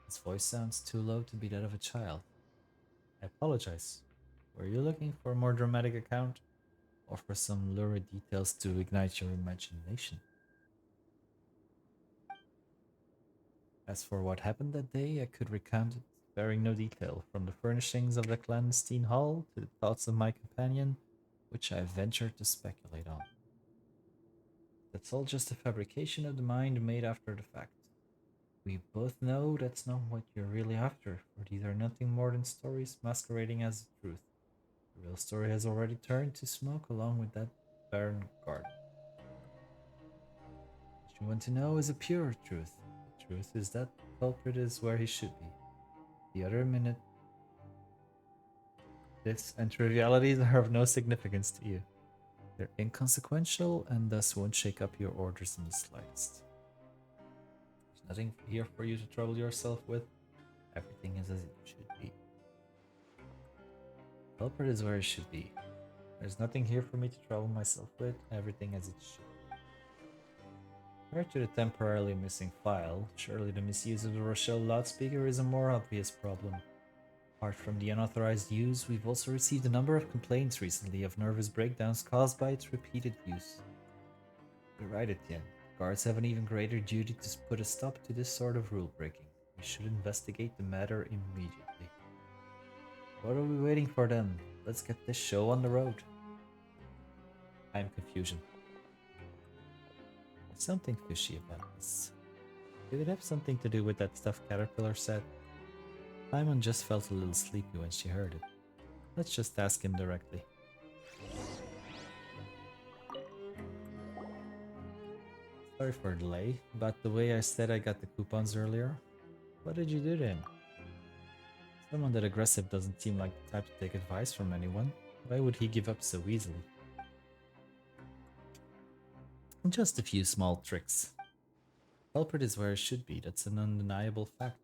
His voice sounds too low to be that of a child. I apologize. Were you looking for a more dramatic account? Or for some lurid details to ignite your imagination? As for what happened that day, I could recount it, sparing no detail, from the furnishings of the clandestine hall to the thoughts of my companion, which I ventured to speculate on. That's all just a fabrication of the mind made after the fact. We both know that's not what you're really after, for these are nothing more than stories masquerading as the truth. The real story has already turned to smoke along with that barren garden. What you want to know is a pure truth. The truth is that the culprit is where he should be. The other minute, this and trivialities are of no significance to you. They're inconsequential and thus won't shake up your orders in the slightest. There's nothing here for you to trouble yourself with. Everything is as it should be. The culprit is where it should be. There's nothing here for me to trouble myself with. Everything as it should. Compared to the temporarily missing file, surely the misuse of the Rochelle loudspeaker is a more obvious problem. Apart from the unauthorized use, we've also received a number of complaints recently of nervous breakdowns caused by its repeated use. You're right, Etienne. Guards have an even greater duty to put a stop to this sort of rule breaking. We should investigate the matter immediately. What are we waiting for then? Let's get this show on the road. I'm confusion. There's something fishy about this. Did it have something to do with that stuff Caterpillar said? Simon just felt a little sleepy when she heard it. Let's just ask him directly. Sorry for the delay, but the way I said I got the coupons earlier, what did you do to him? Someone that aggressive doesn't seem like the type to take advice from anyone. Why would he give up so easily? Just a few small tricks. Culprit is where it should be, that's an undeniable fact.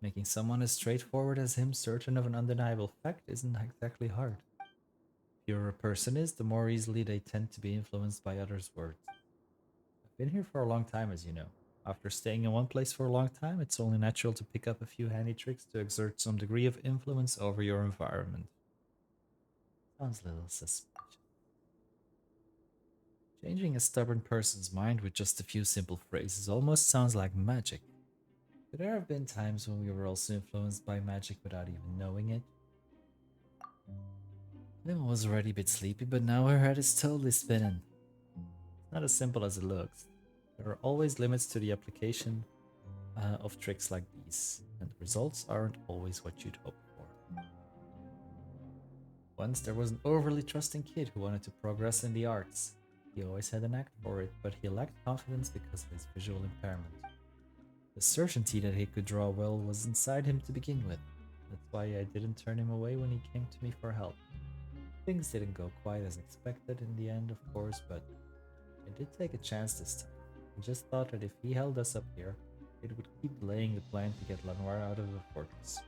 Making someone as straightforward as him certain of an undeniable fact isn't exactly hard. The purer a person is, the more easily they tend to be influenced by others' words. I've been here for a long time, as you know. After staying in one place for a long time, it's only natural to pick up a few handy tricks to exert some degree of influence over your environment. Sounds a little suspicious. Changing a stubborn person's mind with just a few simple phrases almost sounds like magic. Could there have been times when we were also influenced by magic without even knowing it? Emma was already a bit sleepy, but now her head is totally spinning. It's not as simple as it looks. There are always limits to the application of tricks like these, and the results aren't always what you'd hope for. Once there was an overly trusting kid who wanted to progress in the arts. He always had a knack for it, but he lacked confidence because of his visual impairment. The certainty that he could draw well was inside him to begin with. That's why I didn't turn him away when he came to me for help. Things didn't go quite as expected in the end, of course, but I did take a chance this time. I just thought that if he held us up here, it would keep delaying the plan to get Lenoir out of the fortress.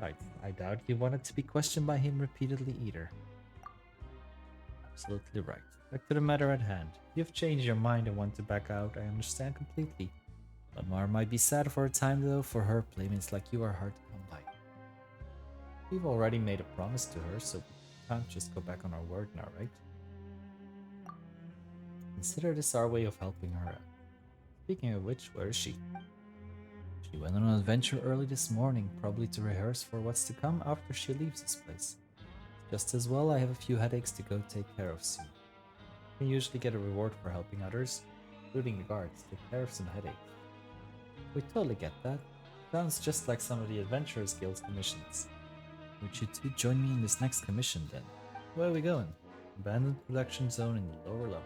I doubt you wanted to be questioned by him repeatedly either. Absolutely right. Back to the matter at hand. If you've changed your mind and want to back out, I understand completely. Lenoir might be sad for a time though, for her playmates like you are hard to come by. We've already made a promise to her, so we can't just go back on our word now, right? Consider this our way of helping her out. Speaking of which, where is she? She went on an adventure early this morning, probably to rehearse for what's to come after she leaves this place. Just as well, I have a few headaches to go take care of soon. You can usually get a reward for helping others, including the guards, take care of some headaches. We totally get that. Sounds just like some of the Adventurers Guild's commissions. Would you two join me in this next commission then? Where are we going? Abandoned production zone in the lower level.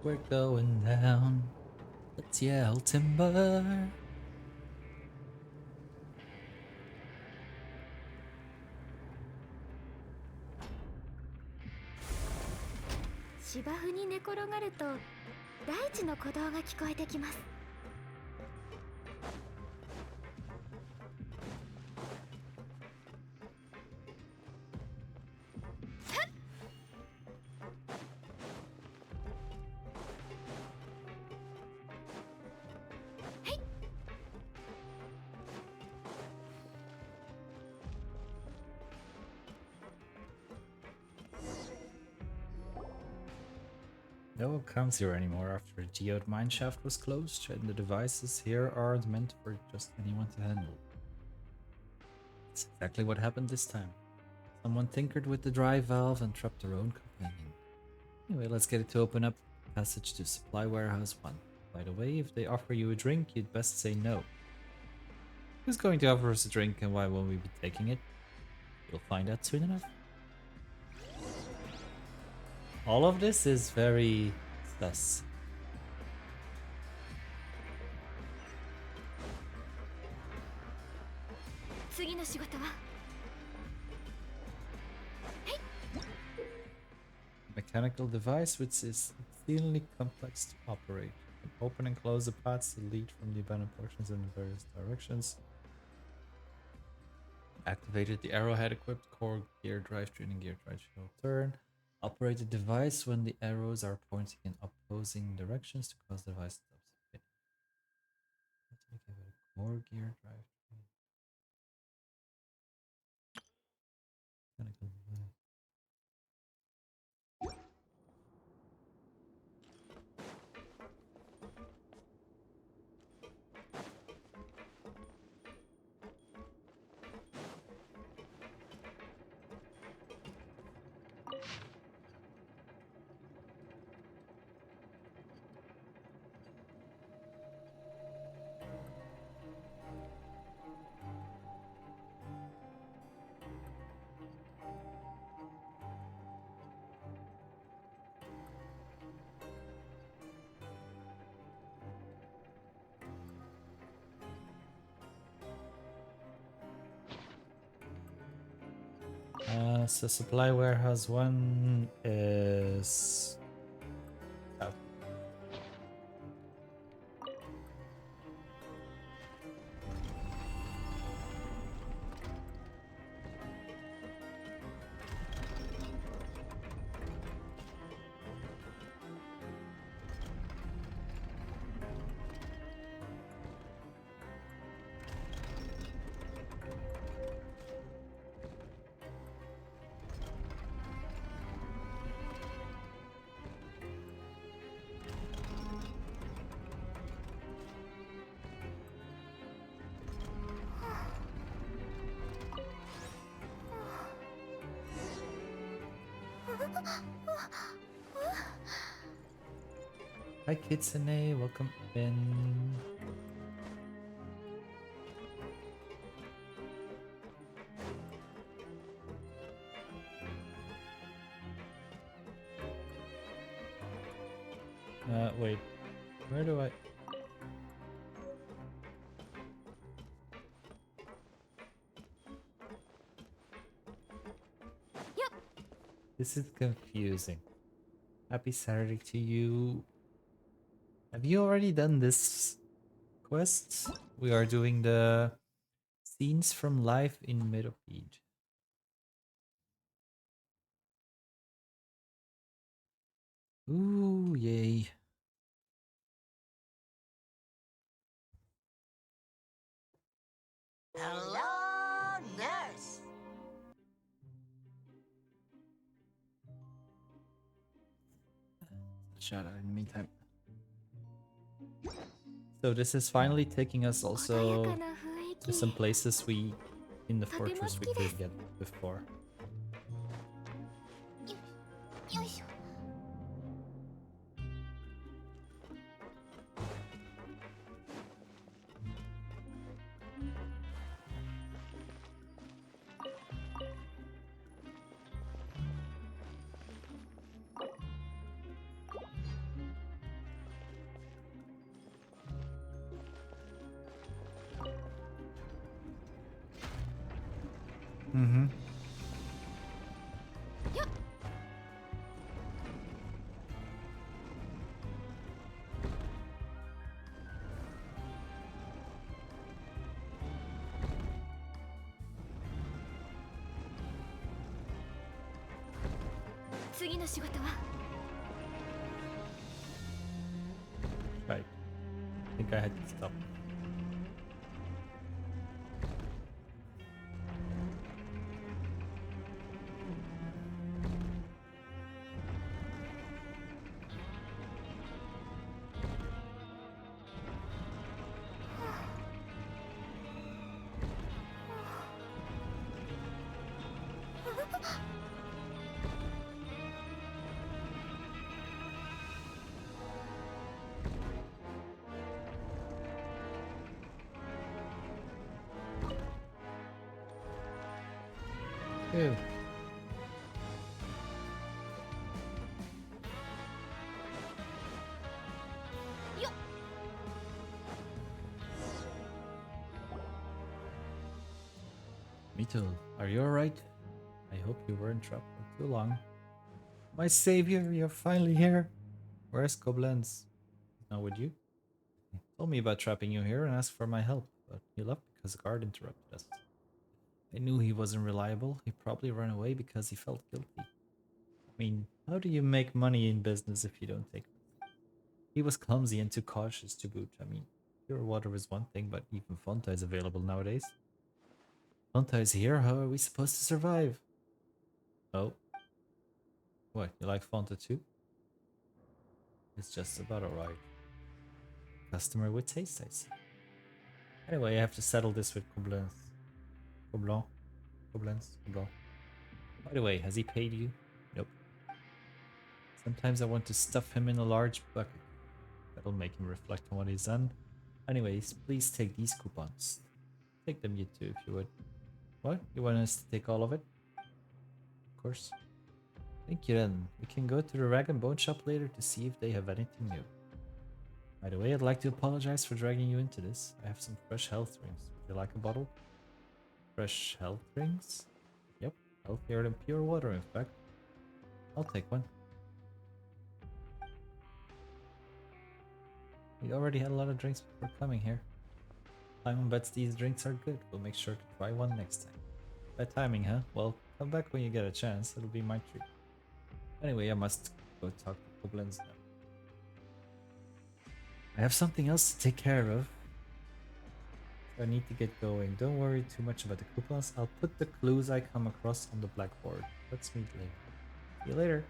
We're going down. Let's yell timber. 芝生に寝転がると大地の鼓動が聞こえてきます。No one comes here anymore after the geode mineshaft was closed, and the devices here aren't meant for just anyone to handle. That's exactly what happened this time. Someone tinkered with the drive valve and trapped their own companion. Anyway, let's get it to open up passage to Supply Warehouse 1. By the way, if they offer you a drink, you'd best say no. Who's going to offer us a drink and why won't we be taking it? You'll find out soon enough. All of this is very sus. 次の仕事は Mechanical device which is exceedingly complex to operate. You can open and close the paths that lead from the abandoned portions in various directions. Activated the arrowhead equipped core gear drivetrain and gear drive shall turn. Operate the device when the arrows are pointing in opposing directions to cause the device to stop spinning. Core gear drivetrain. Mechanical device. So supply warehouse 1 is out. Hi Kitsune, welcome in. Wait, where do I... Yep. This is confusing. Happy Saturday to you. Have you already done this quest? We are doing the scenes from life in Meropide. Ooh, yay. Hello, nurse. Shout out in the meantime. So this is finally taking us also to some places we in the fortress we couldn't get before. よいしょ。 I Mm-hmm. Right. I think I had to stop. Ew. Mito, are you alright? I hope you weren't trapped for too long. My savior, you're finally here. Where's Koblenz? Not with you? He told me about trapping you here and asked for my help, but he left because the guard interrupted us. I knew he wasn't reliable. He probably ran away because he felt guilty. I mean, how do you make money in business if you don't take risks? He was clumsy and too cautious to boot. I mean, pure water is one thing, but even Fonta is available nowadays. Fonta is here, how are we supposed to survive? Oh. What, you like Fonta too? It's just about alright. Customer with taste, I see. Anyway, I have to settle this with Koblenz. Koblenz. By the way, has he paid you? Nope. Sometimes I want to stuff him in a large bucket. That'll make him reflect on what he's done. Anyways, please take these coupons. Take them you too, if you would. What? You want us to take all of it? Of course. Thank you then. We can go to the Rag and Bone shop later to see if they have anything new. By the way, I'd like to apologize for dragging you into this. I have some fresh health drinks. Would you like a bottle? Fresh health drinks? Yep, healthier than pure water in fact. I'll take one. We already had a lot of drinks before coming here. Simon bets these drinks are good. We'll make sure to try one next time. Bad timing, huh? Well, come back when you get a chance. It'll be my treat. Anyway, I must go talk to Koblenz now. I have something else to take care of. I need to get going. Don't worry too much about the coupons. I'll put the clues I come across on the blackboard. Let's meet later. See you later.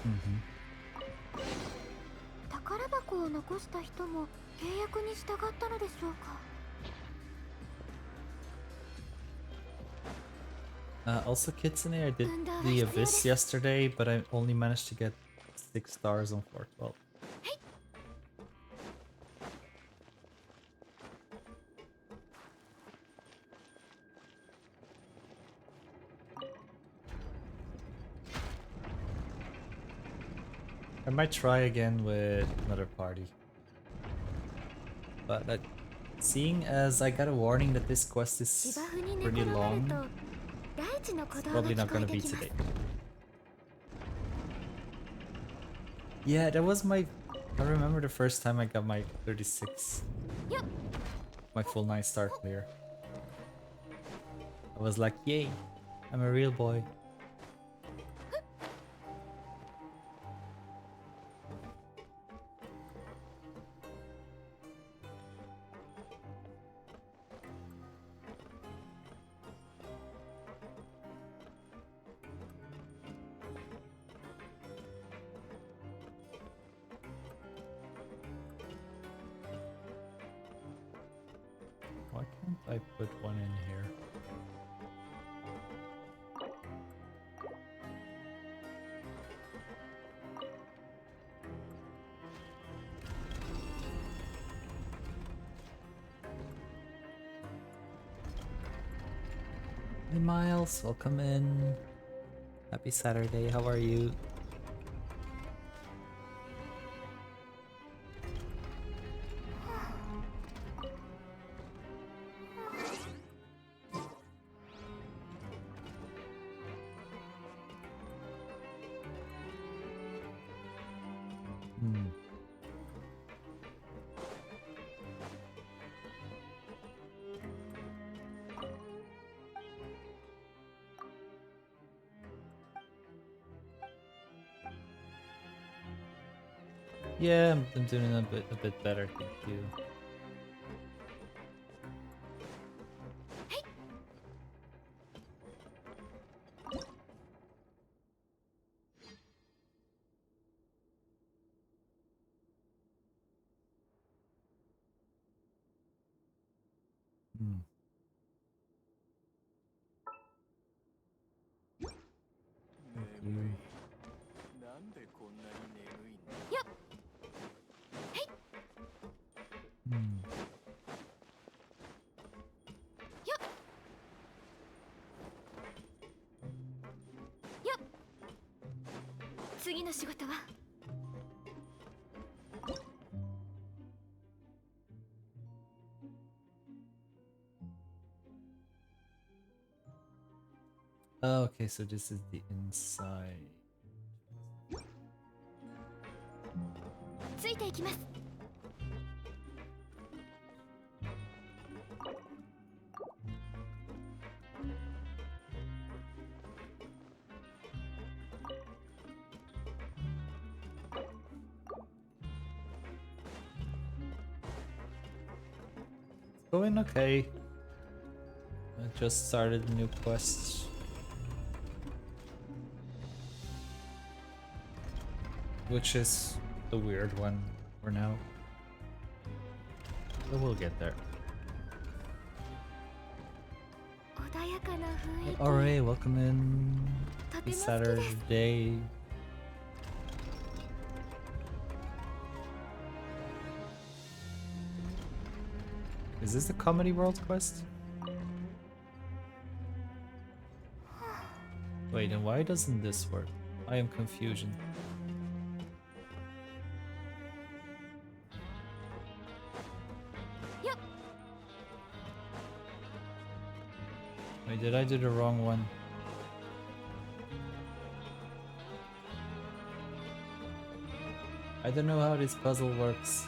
Mm-hmm. 宝箱を残した人も契約に従ったのでしょうか Also, Kitsune, I did the Abyss yesterday, but I only managed to get 6 stars on 412. I might try again with another party. But seeing as I got a warning that this quest is pretty long, it's probably not gonna be today. Yeah, that was my... I remember the first time I got my 36. My full 9-star clear. I was like, yay, I'm a real boy. Why can't I put one in here? Hey Miles, welcome in. Happy Saturday, how are you? Yeah, I'm doing a bit better, thank you. Hmm. Thank you. なんでこんなに眠いんだ。 Hmm. 次の仕事は Oh, okay, so this is the inside. ついていきます。 Going okay. I just started a new quest. Which is the weird one for now. But we'll get there. 穏やかな雰囲気。 Alright, welcome in. とて It's も好きです。 Saturday. Is this the Comedy World quest? Wait, and why doesn't this work? I am confusion. Yep. Wait, did I do the wrong one? I don't know how this puzzle works.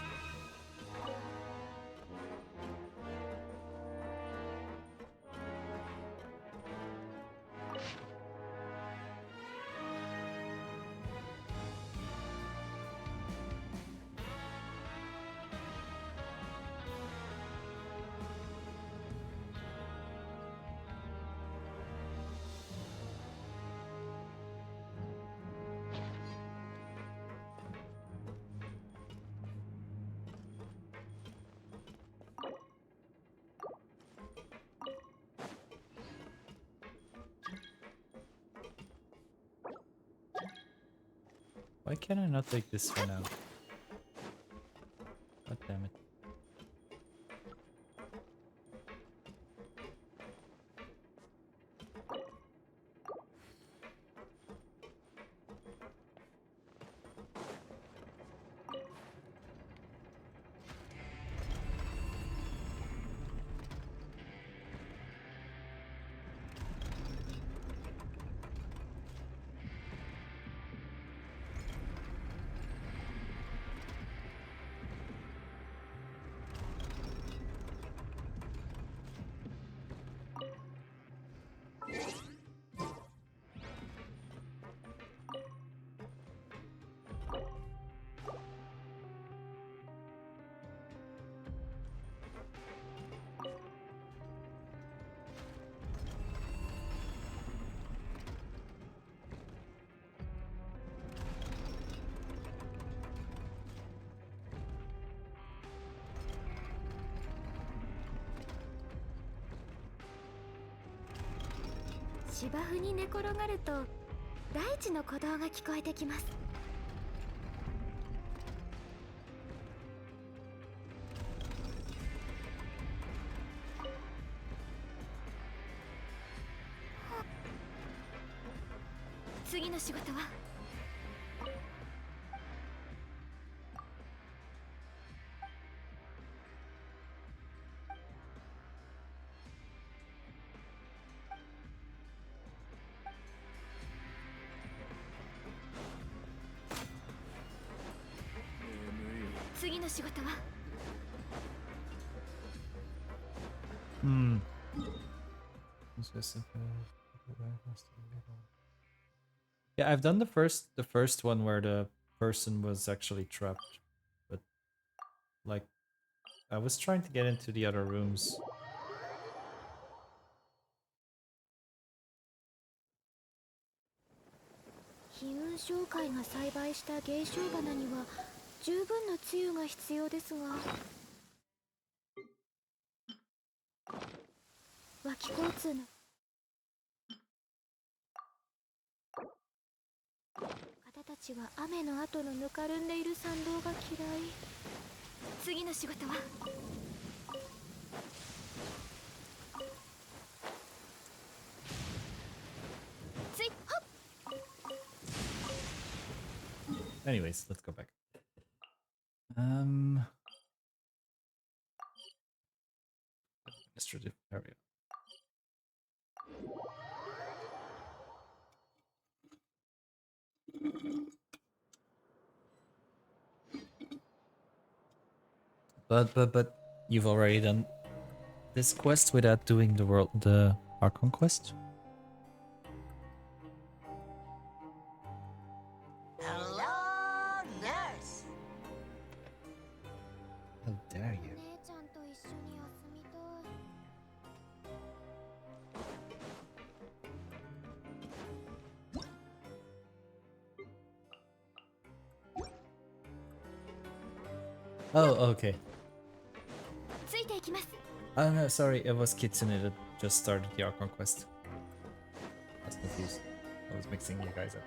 Why can I not take this one out? God damn it.「芝生に寝転がると大地の鼓動が聞こえてきます」。 次の仕事は 次の仕事は Hmm. Yeah, I've done the first one where the person was actually trapped. Like, I was trying to get into the other rooms. Anyways, let's go back. Administrative area. But you've already done this quest without doing the Archon quest? Hello, nurse. How dare you? Oh, okay. Oh no, sorry, it was Kitsune that just started the Archon quest. I was confused. I was mixing you guys up.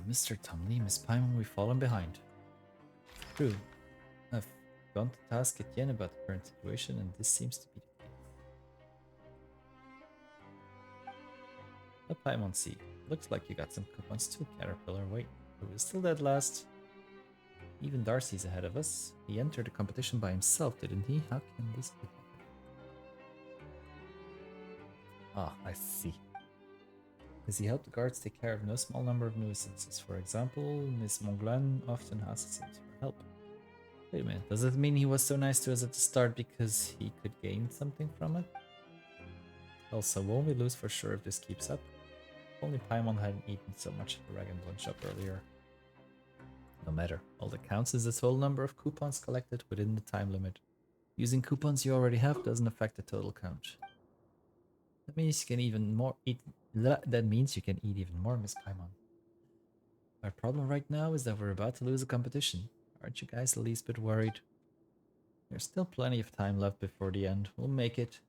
Mr. Tumley, Miss Paimon, we've fallen behind. True. I've gone to task Etienne about the current situation, and this seems to be the case. A Paimon C. Looks like you got some coupons too, Caterpillar. Wait, who is still dead last? Even Darcy's ahead of us. He entered the competition by himself, didn't he? How can this be happening? Ah, I see. Because he helped the guards take care of no small number of nuisances. For example, Miss Monglan often asks him for help. Wait a minute, does it mean he was so nice to us at the start because he could gain something from it? Also, won't we lose for sure if this keeps up? If only Paimon hadn't eaten so much at the Rag and Bone shop earlier. No matter, all that counts is the total number of coupons collected within the time limit. Using coupons you already have doesn't affect the total count. That means you can That means you can eat even more, Miss Paimon. Our problem right now is that we're about to lose a competition. Aren't you guys the least bit worried? There's still plenty of time left before the end. We'll make it.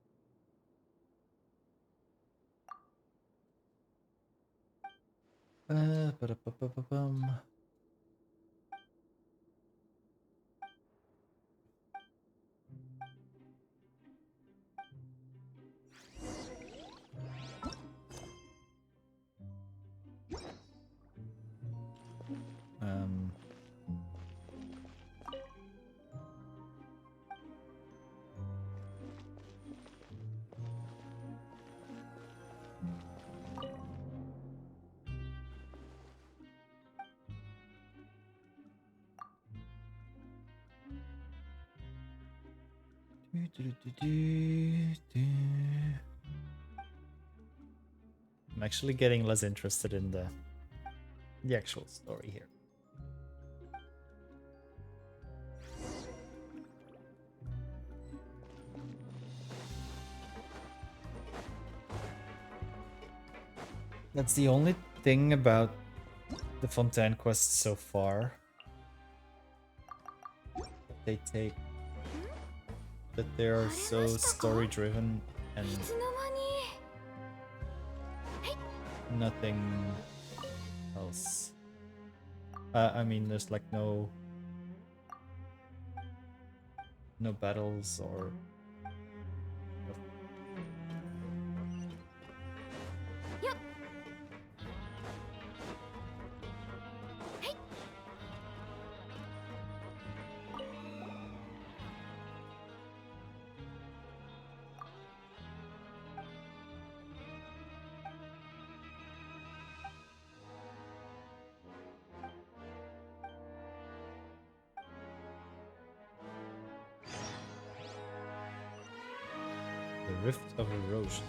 Ba-da-ba-ba-ba-bum. Um, I'm actually getting less interested in the actual story here. That's the only thing about the Fontaine quests so far. They take that they are so story driven and nothing else. I mean, there's like no battles or the Rift of Erosion.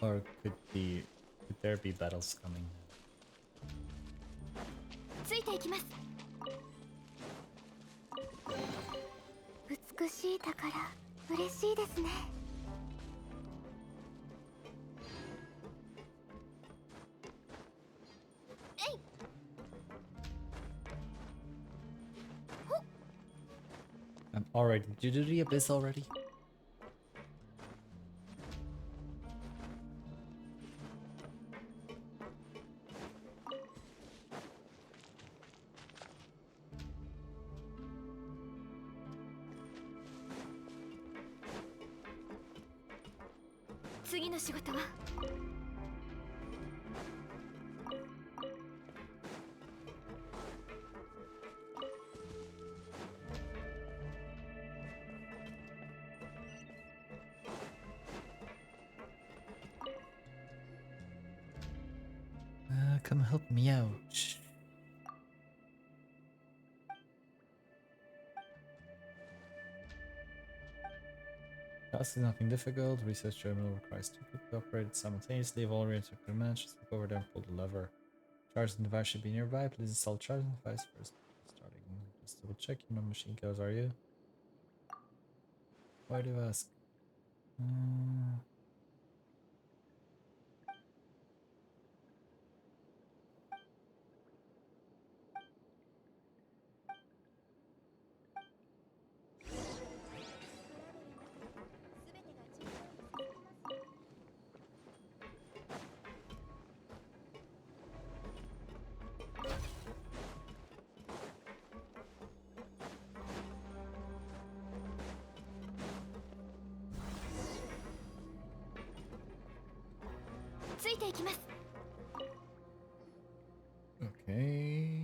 Or could there be battles coming? ついていきます。美しい宝、嬉しいですね。えい。I'm already. Did you do the abyss already? Come help me out. Task is nothing difficult. Research terminal requires 2 people to operate it simultaneously. If all reactor commands, just look over there and pull the lever. Charging device should be nearby. Please install charging device first. Starting. Just double check. You know machine codes, are you? Why do you ask? Okay.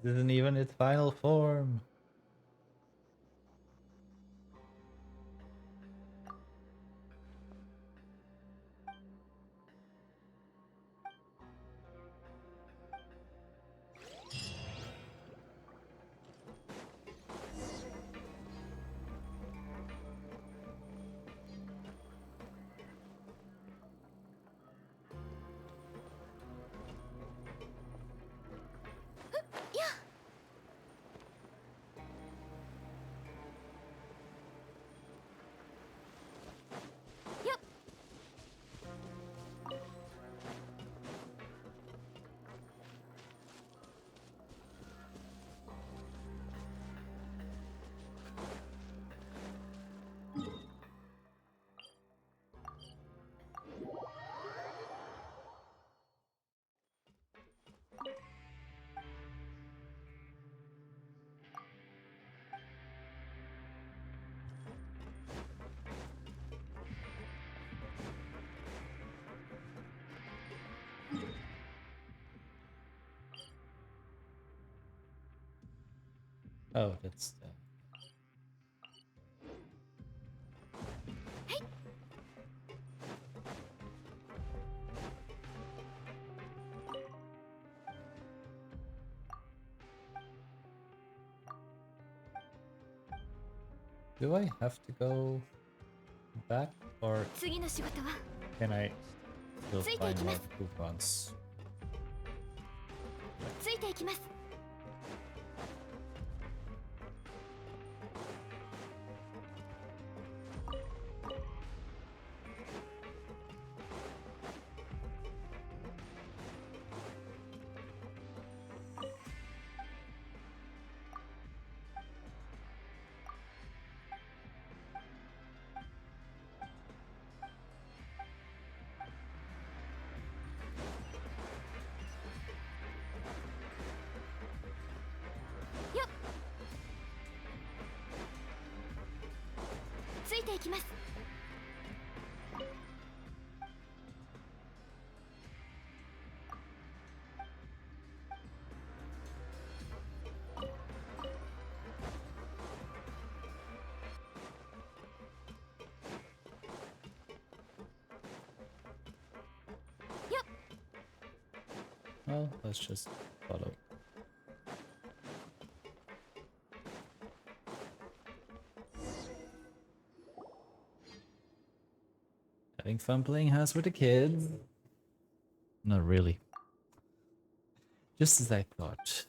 This isn't even its final form. Oh, that's the... Do I have to go back or can I still find more coupons? Well, let's just Follow. Having fun playing house with the kids? Not really. Just as I thought.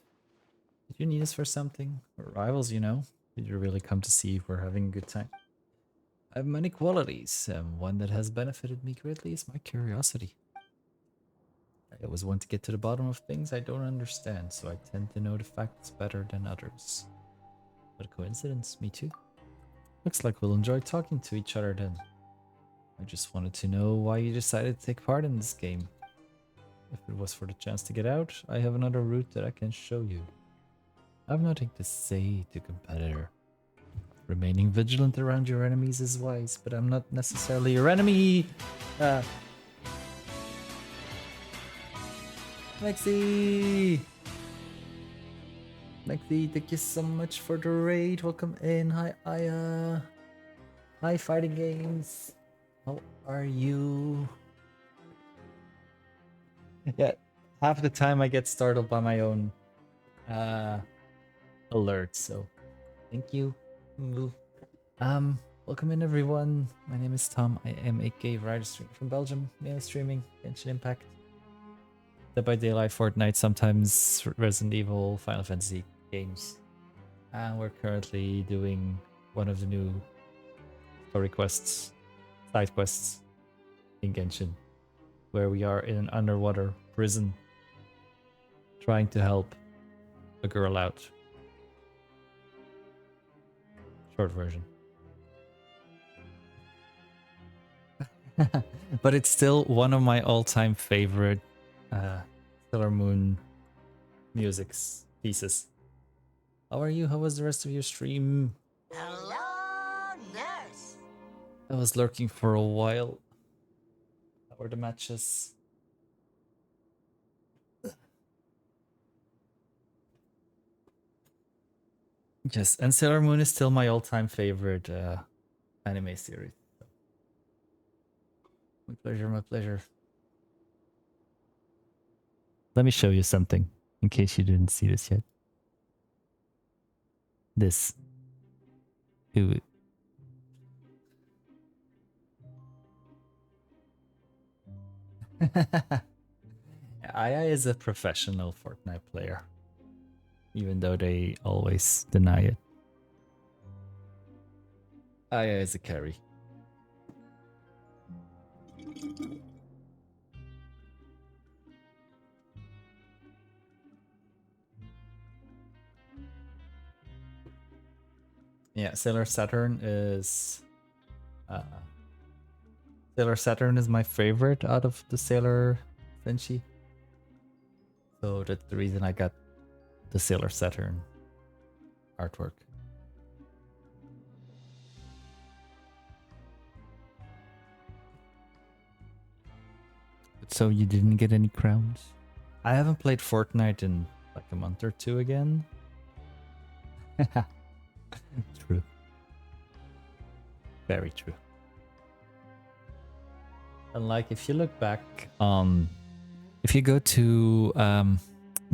Did you need us for something? We're rivals, you know. Did you really come to see if we're having a good time? I have many qualities, and one that has benefited me greatly is my curiosity. I always want to get to the bottom of things I don't understand, so I tend to know the facts better than others. What a coincidence, me too. Looks like we'll enjoy talking to each other then. I just wanted to know why you decided to take part in this game. If it was for the chance to get out, I have another route that I can show you. I have nothing to say to competitor. Remaining vigilant around your enemies is wise, but I'm not necessarily your enemy! Lexi! Lexi, thank you so much for the raid. Welcome in. Hi, Aya. Hi, Fighting Games. How are you? Yeah, half the time I get startled by my own alerts, so thank you. Welcome in everyone. My name is Tom. I am a gay writer streamer from Belgium, mainly streaming Genshin Impact, Dead by Daylight, Fortnite, sometimes Resident Evil, Final Fantasy games. And we're currently doing one of the new story quests, side quests in Genshin, where we are in an underwater prison trying to help a girl out. Short version. But it's still one of my all-time favorite Sailor Moon musics pieces. How are you? How was the rest of your stream? Hello, nurse. I was lurking for a while. How were the matches? Yes, and Sailor Moon is still my all-time favorite anime series. My pleasure, my pleasure. Let me show you something, in case you didn't see this yet. This. Ooh. Aya is a professional Fortnite player, even though they always deny it. Aya is a carry. Yeah, Sailor Saturn is my favorite out of the Sailor Senshi. So that's the reason I got the Sailor Saturn artwork. So you didn't get any crowns? I haven't played Fortnite in like a month or two again. True. Very true. And like if you look back on, if you go to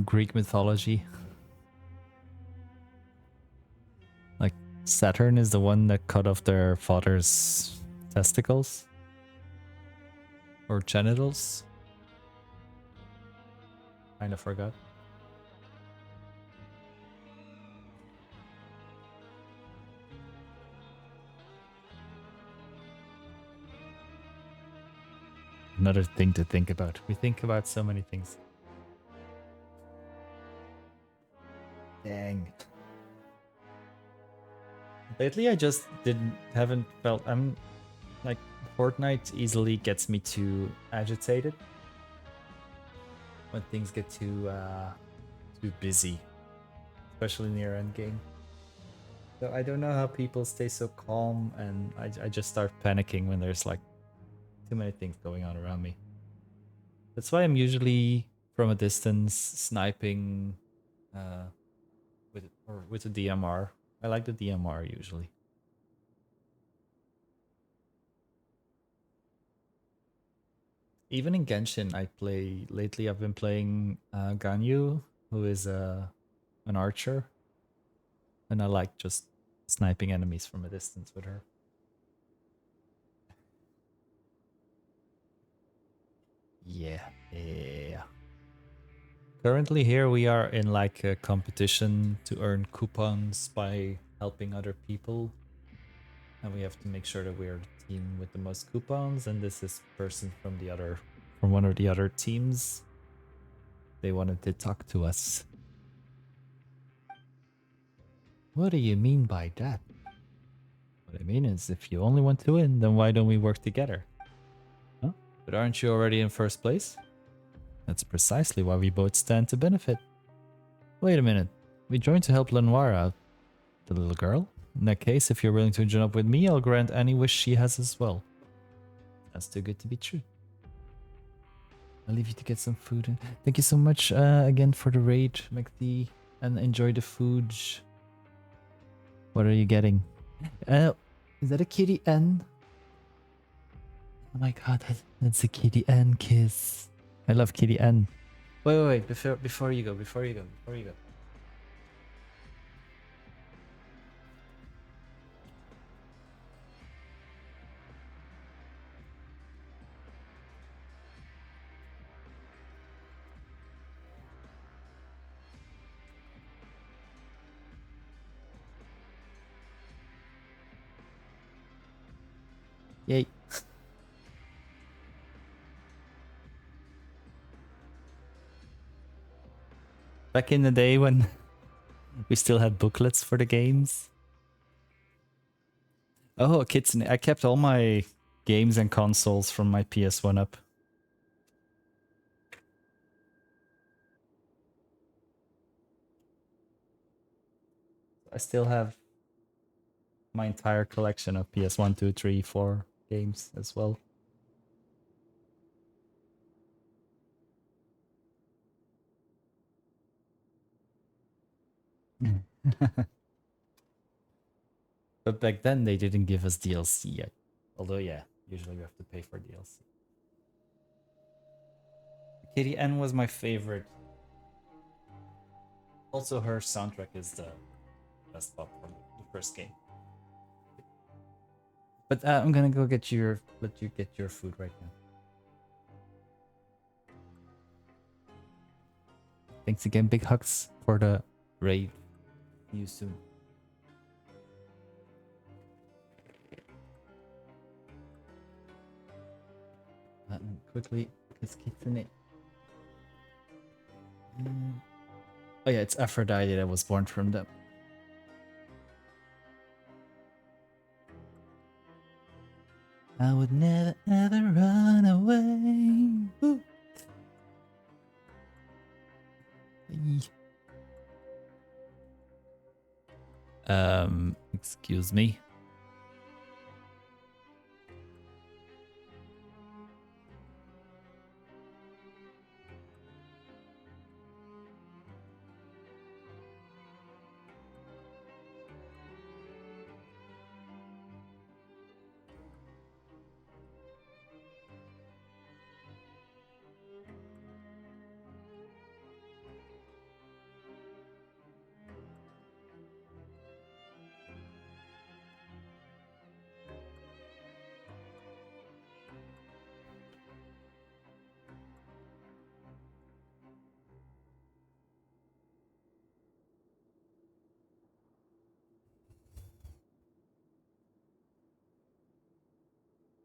Greek mythology, like Saturn is the one that cut off their father's testicles or genitals. Kind of forgot. Another thing to think about. We think about so many things. Dang. Lately I just haven't felt, I'm like, Fortnite easily gets me too agitated when things get too busy, especially near endgame. So I don't know how people stay so calm, and I just start panicking when there's like too many things going on around me. That's why I'm usually from a distance sniping with a DMR. I like the DMR usually. Even in Genshin, lately I've been playing Ganyu who is an archer, and I like just sniping enemies from a distance with her. Yeah, yeah. Currently here we are in like a competition to earn coupons by helping other people. And we have to make sure that we are the team with the most coupons, and this is person from one of the other teams. They wanted to talk to us. What do you mean by that? What I mean is, if you only want to win, then why don't we work together? Huh? But aren't you already in first place? That's precisely why we both stand to benefit. Wait a minute. We joined to help Lenoir out. The little girl? In that case, if you're willing to join up with me, I'll grant any wish she has as well. That's too good to be true. I'll leave you to get some food. Thank you so much again for the raid, McD, and enjoy the food. What are you getting? Is that a kitty N? Oh my god, that's a kitty N kiss. I love kitty N. Wait, before you go. Yay. Back in the day when we still had booklets for the games. Oh, Kitsune. I kept all my games and consoles from my PS1 up. I still have my entire collection of PS1, 2, 3, 4 games as well. But back then they didn't give us DLC yet. Although yeah, usually we have to pay for DLC. Katie N was my favorite. Also her soundtrack is the best pop from the first game. But I'm gonna go let you get your food right now. Thanks again, big hugs for the raid. See you soon. Quickly, because Kitsune. Oh yeah, it's Aphrodite that was born from them. I would never ever run away. Woo. Excuse me.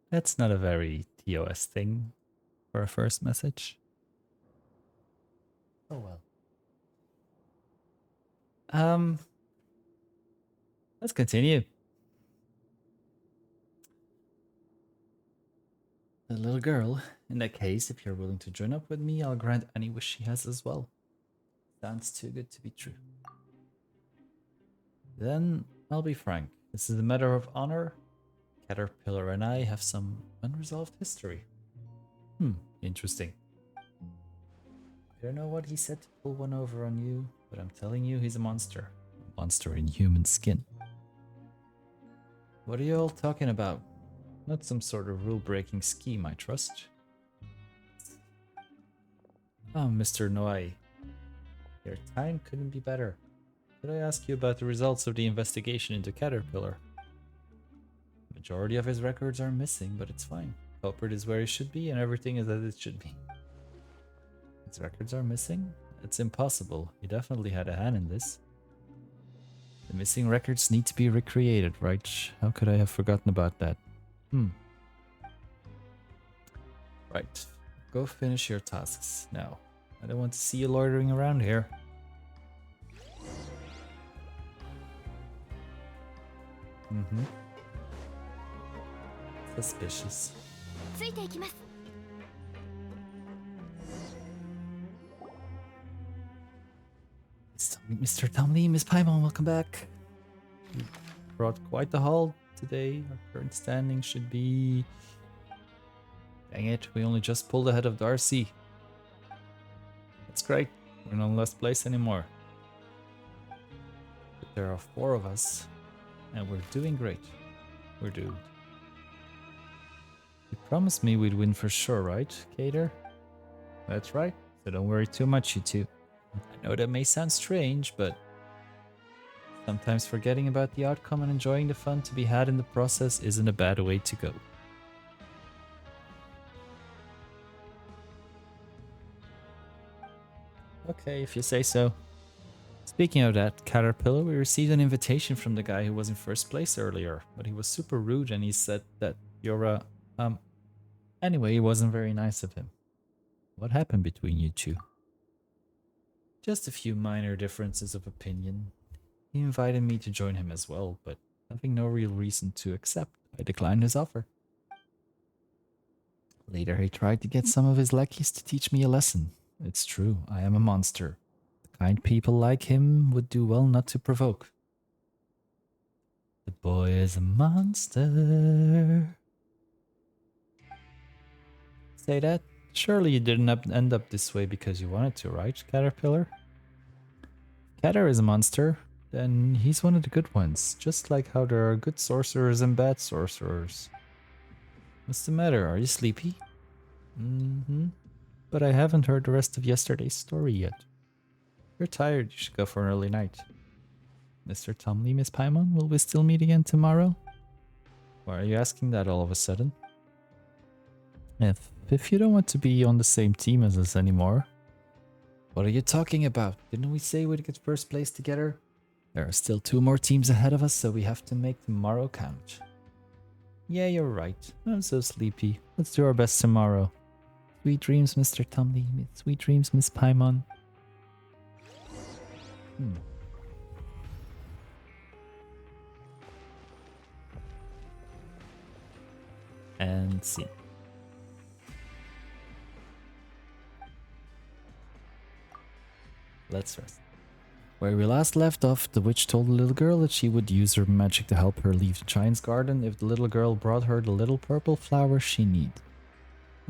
That's not a very TOS thing for a first message. Oh well. Let's continue. The little girl. In that case, if you're willing to join up with me, I'll grant any wish she has as well. Sounds too good to be true. Then I'll be frank. This is a matter of honor. Caterpillar and I have some unresolved history. Interesting. I don't know what he said to pull one over on you, but I'm telling you he's a monster. A monster in human skin. What are you all talking about? Not some sort of rule-breaking scheme, I trust. Oh, Mr. Noai. Your time couldn't be better. Did I ask you about the results of the investigation into Caterpillar? Majority of his records are missing, but it's fine. Culprit is where he should be, and everything is as it should be. His records are missing? It's impossible. He definitely had a hand in this. The missing records need to be recreated, right? How could I have forgotten about that? Right. Go finish your tasks now. I don't want to see you loitering around here. Suspicious. ついていきます。 Mr. Tomley, Miss Paimon, welcome back. You brought quite the haul today. Our current standing should be... Dang it, we only just pulled ahead of Darcy. That's great. We're not in last place anymore. But there are 4 of us, and we're doing great. We're doomed. You promised me we'd win for sure, right, Cater? That's right, so don't worry too much, you two. I know that may sound strange, but sometimes forgetting about the outcome and enjoying the fun to be had in the process isn't a bad way to go. Okay, if you say so. Speaking of that, Caterpillar, we received an invitation from the guy who was in first place earlier, but he was super rude and he said that you're Anyway, it wasn't very nice of him. What happened between you two? Just a few minor differences of opinion. He invited me to join him as well, but having no real reason to accept, I declined his offer. Later, he tried to get some of his lackeys to teach me a lesson. It's true, I am a monster. The kind people like him would do well not to provoke. The boy is a monster. Say that? Surely you didn't end up this way because you wanted to, right, Caterpillar? Cater is a monster, then he's one of the good ones, just like how there are good sorcerers and bad sorcerers. What's the matter? Are you sleepy? But I haven't heard the rest of yesterday's story yet. If you're tired, you should go for an early night. Mr. Tomley, Miss Paimon, will we still meet again tomorrow? Why are you asking that all of a sudden? If you don't want to be on the same team as us anymore. What are you talking about? Didn't we say we'd get first place together? There are still 2 more teams ahead of us, so we have to make tomorrow count. Yeah, you're right. I'm so sleepy. Let's do our best tomorrow. Sweet dreams, Mr. Tomley. Sweet dreams, Miss Paimon. And scene. Let's rest. Where we last left off, the witch told the little girl that she would use her magic to help her leave the giant's garden if the little girl brought her the little purple flower she needed.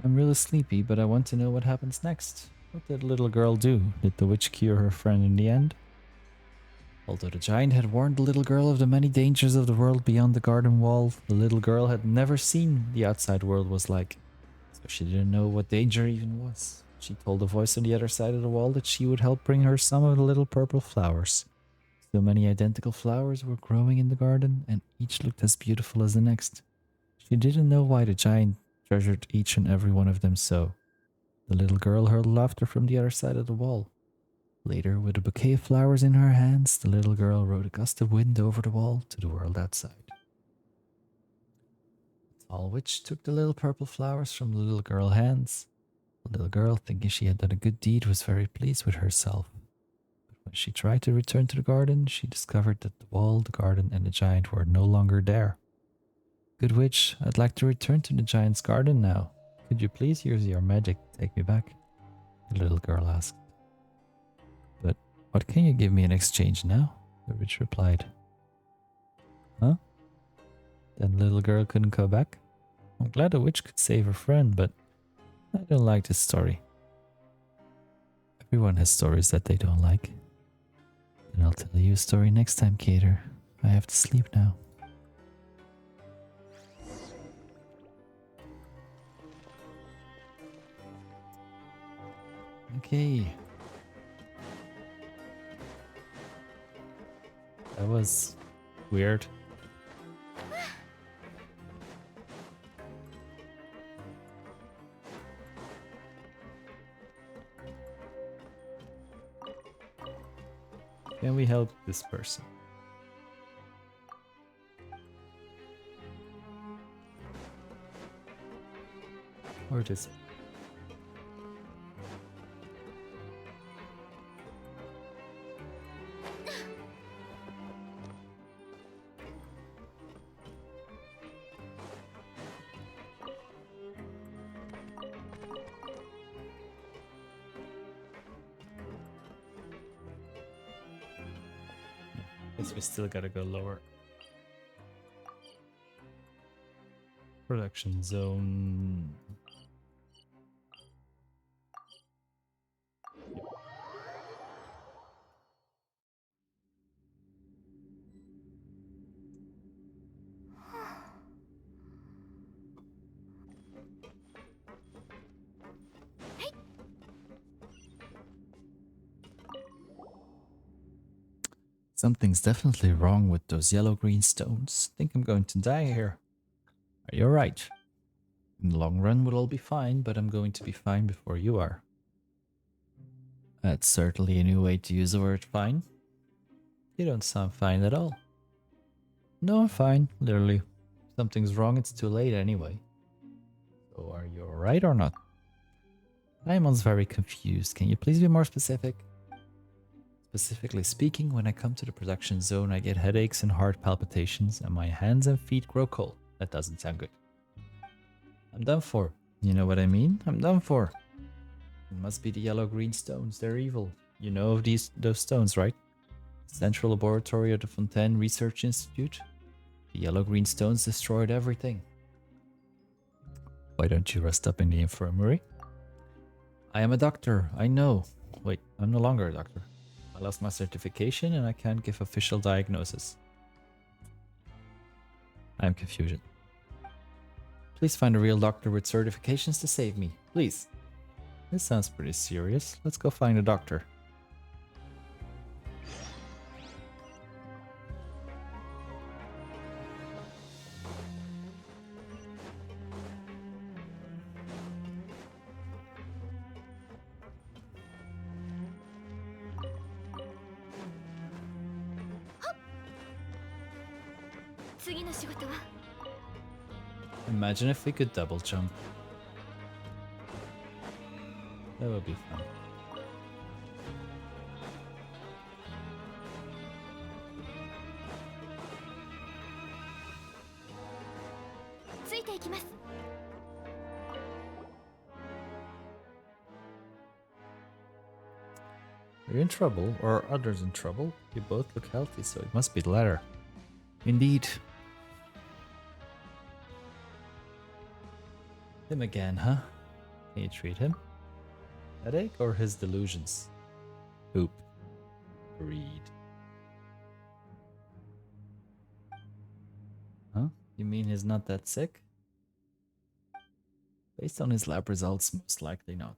I'm really sleepy, but I want to know what happens next. What did the little girl do? Did the witch cure her friend in the end? Although the giant had warned the little girl of the many dangers of the world beyond the garden wall, the little girl had never seen the outside world was like, so she didn't know what danger even was. She told the voice on the other side of the wall that she would help bring her some of the little purple flowers. So many identical flowers were growing in the garden, and each looked as beautiful as the next. She didn't know why the giant treasured each and every one of them so. The little girl heard laughter from the other side of the wall. Later, with a bouquet of flowers in her hands, the little girl rode a gust of wind over the wall to the world outside. The tall witch took the little purple flowers from the little girl's hands. The little girl, thinking she had done a good deed, was very pleased with herself. But when she tried to return to the garden, she discovered that the wall, the garden, and the giant were no longer there. Good witch, I'd like to return to the giant's garden now. Could you please use your magic to take me back? The little girl asked. But what can you give me in exchange now? The witch replied. Huh? Then the little girl couldn't go back? I'm glad the witch could save her friend, but I don't like this story. Everyone has stories that they don't like. And I'll tell you a story next time, Cater. I have to sleep now. Okay. That was weird. Can we help this person? Or does it? Guess we still gotta go lower. Production zone. Something's definitely wrong with those yellow-green stones. Think I'm going to die here. Are you right? In the long run, we'll all be fine, but I'm going to be fine before you are. That's certainly a new way to use the word fine. You don't sound fine at all. No, I'm fine, literally. If something's wrong, it's too late anyway. So are you alright or not? I'm very confused. Can you please be more specific? Specifically speaking, when I come to the production zone, I get headaches and heart palpitations, and my hands and feet grow cold. That doesn't sound good. I'm done for. You know what I mean? I'm done for. It must be the yellow-green stones. They're evil. You know of those stones, right? Central Laboratory of the Fontaine Research Institute. The yellow-green stones destroyed everything. Why don't you rest up in the infirmary? I am a doctor, I know. Wait, I'm no longer a doctor. I lost my certification and I can't give official diagnosis. I am confusion. Please find a real doctor with certifications to save me, please. This sounds pretty serious. Let's go find a doctor. Imagine if we could double jump. That would be fun. Are you in trouble, or are others in trouble? You both look healthy, so it must be the latter. Indeed. Him again, huh? Can you treat him? Headache or his delusions? Poop. Breed. Huh? You mean he's not that sick? Based on his lab results, most likely not.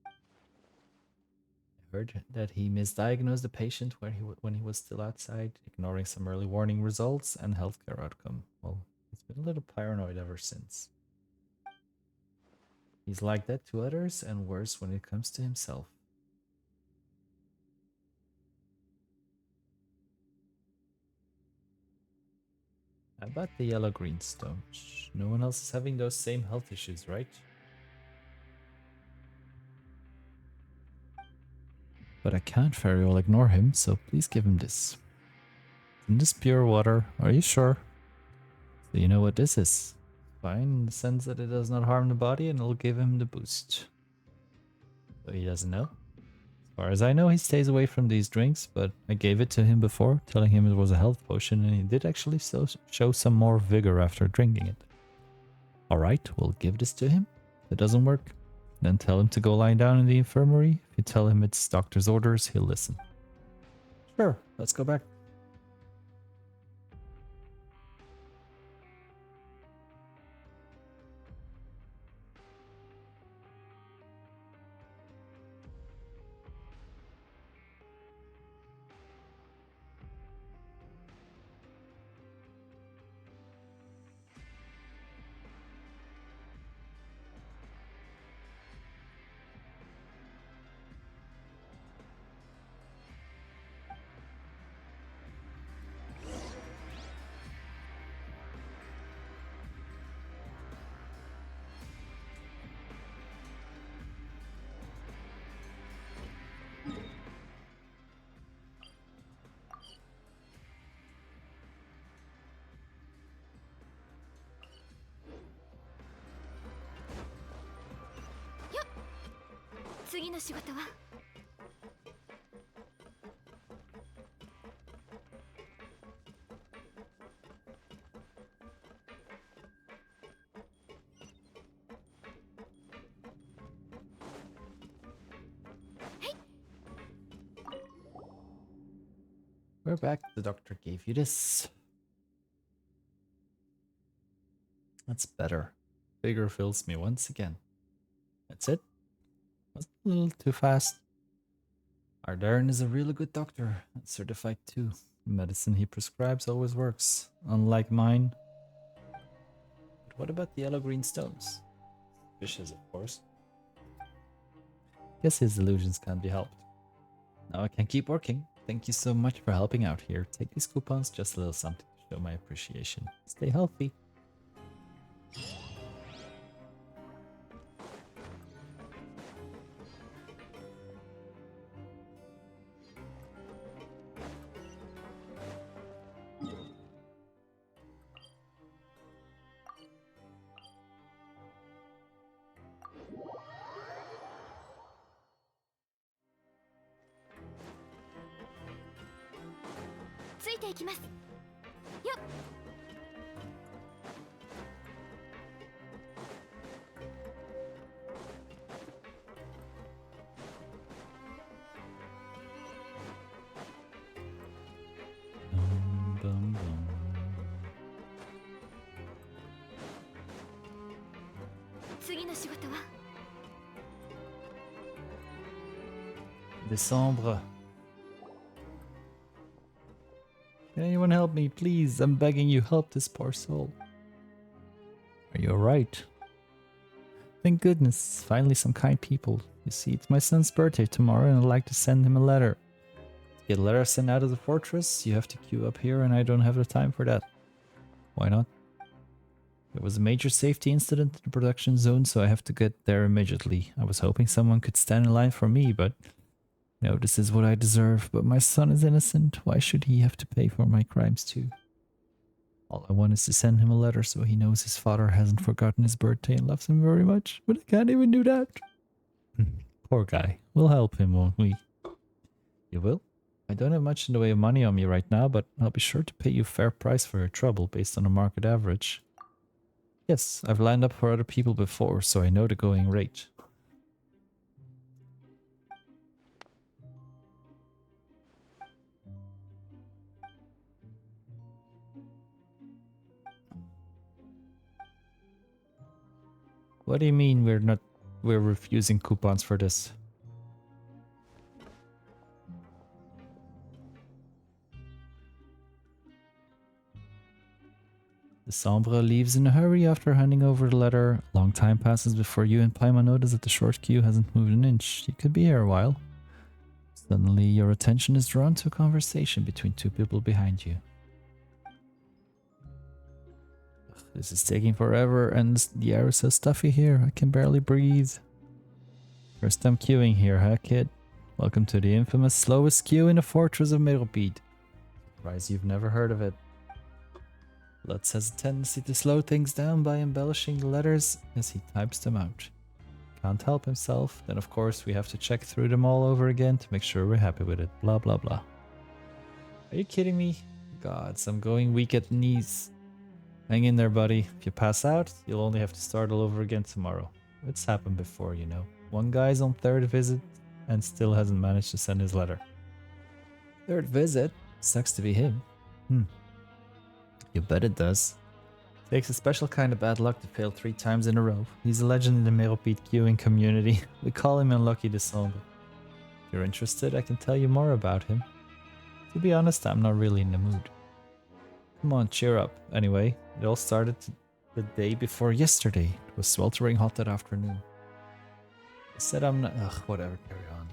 I heard that he misdiagnosed the patient when he was still outside, ignoring some early warning results and healthcare outcome. Well, he's been a little paranoid ever since. He's like that to others and worse when it comes to himself. How about the yellow-green stones? No one else is having those same health issues, right? But I can't very well ignore him, so please give him this. Isn't this pure water? Are you sure? So you know what this is? Fine, in the sense that it does not harm the body and it'll give him the boost. So he doesn't know? As far as I know, he stays away from these drinks, but I gave it to him before, telling him it was a health potion, and he did actually show some more vigor after drinking it. Alright, we'll give this to him. If it doesn't work, then tell him to go lie down in the infirmary. If you tell him it's doctor's orders, he'll listen. Sure, let's go back. 次の仕事は We're back. The doctor gave you this. That's better. Figure fills me once again. That's it. Was a little too fast. Our Darren is a really good doctor. And certified too. The medicine he prescribes always works. Unlike mine. But what about the yellow-green stones? Vicious, of course. Guess his illusions can't be helped. Now I can keep working. Thank you so much for helping out here. Take these coupons, just a little something to show my appreciation. Stay healthy. Bum, bum. Décembre. Can anyone help me, please? I'm begging you, help this poor soul. Are you alright? Thank goodness, finally some kind people. You see, it's my son's birthday tomorrow and I'd like to send him a letter. To get a letter sent out of the fortress, you have to queue up here and I don't have the time for that. Why not? There was a major safety incident in the production zone, so I have to get there immediately. I was hoping someone could stand in line for me, but no, this is what I deserve. But my son is innocent. Why should he have to pay for my crimes too? All I want is to send him a letter so he knows his father hasn't forgotten his birthday and loves him very much. But I can't even do that. Poor guy. We'll help him, won't we? You will? I don't have much in the way of money on me right now, but I'll be sure to pay you a fair price for your trouble based on a market average. Yes, I've lined up for other people before, so I know the going rate. What do you mean we're refusing coupons for this? Decembre leaves in a hurry after handing over the letter. A long time passes before you and Paimon notice that the short queue hasn't moved an inch. You could be here a while. Suddenly, your attention is drawn to a conversation between two people behind you. Ugh, this is taking forever, and the air is so stuffy here. I can barely breathe. First time queuing here, huh, kid? Welcome to the infamous slowest queue in the fortress of Meropide. Surprised you've never heard of it. Lutz has a tendency to slow things down by embellishing the letters as he types them out. Can't help himself, then of course we have to check through them all over again to make sure we're happy with it. Blah blah blah. Are you kidding me? Gods, I'm going weak at the knees. Hang in there, buddy. If you pass out, you'll only have to start all over again tomorrow. It's happened before, you know. One guy's on third visit and still hasn't managed to send his letter. Third visit? Sucks to be him. You bet it does. Takes a special kind of bad luck to fail 3 times in a row. He's a legend in the Meropide queuing community. We call him Unlucky December. If you're interested, I can tell you more about him. To be honest, I'm not really in the mood. Come on, cheer up. Anyway, it all started the day before yesterday. It was sweltering hot that afternoon. I said I'm not... Ugh, whatever, carry on.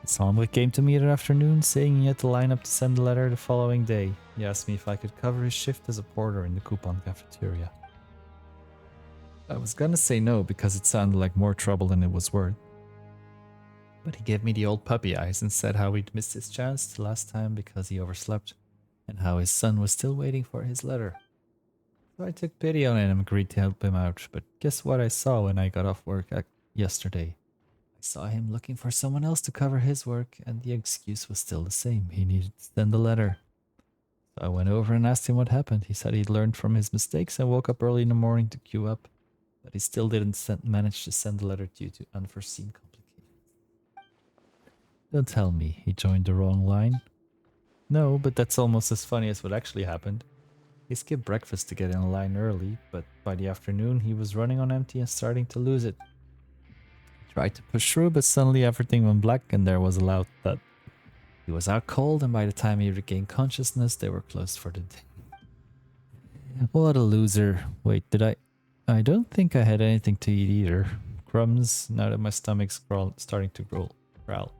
December came to me that afternoon, saying he had to line up to send a letter the following day. He asked me if I could cover his shift as a porter in the coupon cafeteria. I was gonna say no because it sounded like more trouble than it was worth. But he gave me the old puppy eyes and said how he'd missed his chance the last time because he overslept, and how his son was still waiting for his letter. So I took pity on him and agreed to help him out, but guess what I saw when I got off work yesterday? I saw him looking for someone else to cover his work, and the excuse was still the same. He needed to send a letter. So I went over and asked him what happened. He said he'd learned from his mistakes and woke up early in the morning to queue up, but he still didn't manage to send the letter due to unforeseen complications. Don't tell me he joined the wrong line. No, but that's almost as funny as what actually happened. He skipped breakfast to get in line early, but by the afternoon he was running on empty and starting to lose it. He tried to push through, but suddenly everything went black and there was a loud thud. He was out cold, and by the time he regained consciousness, they were closed for the day. What a loser. Wait, did I? I don't think I had anything to eat either. Crumbs, now that my stomach's starting to growl.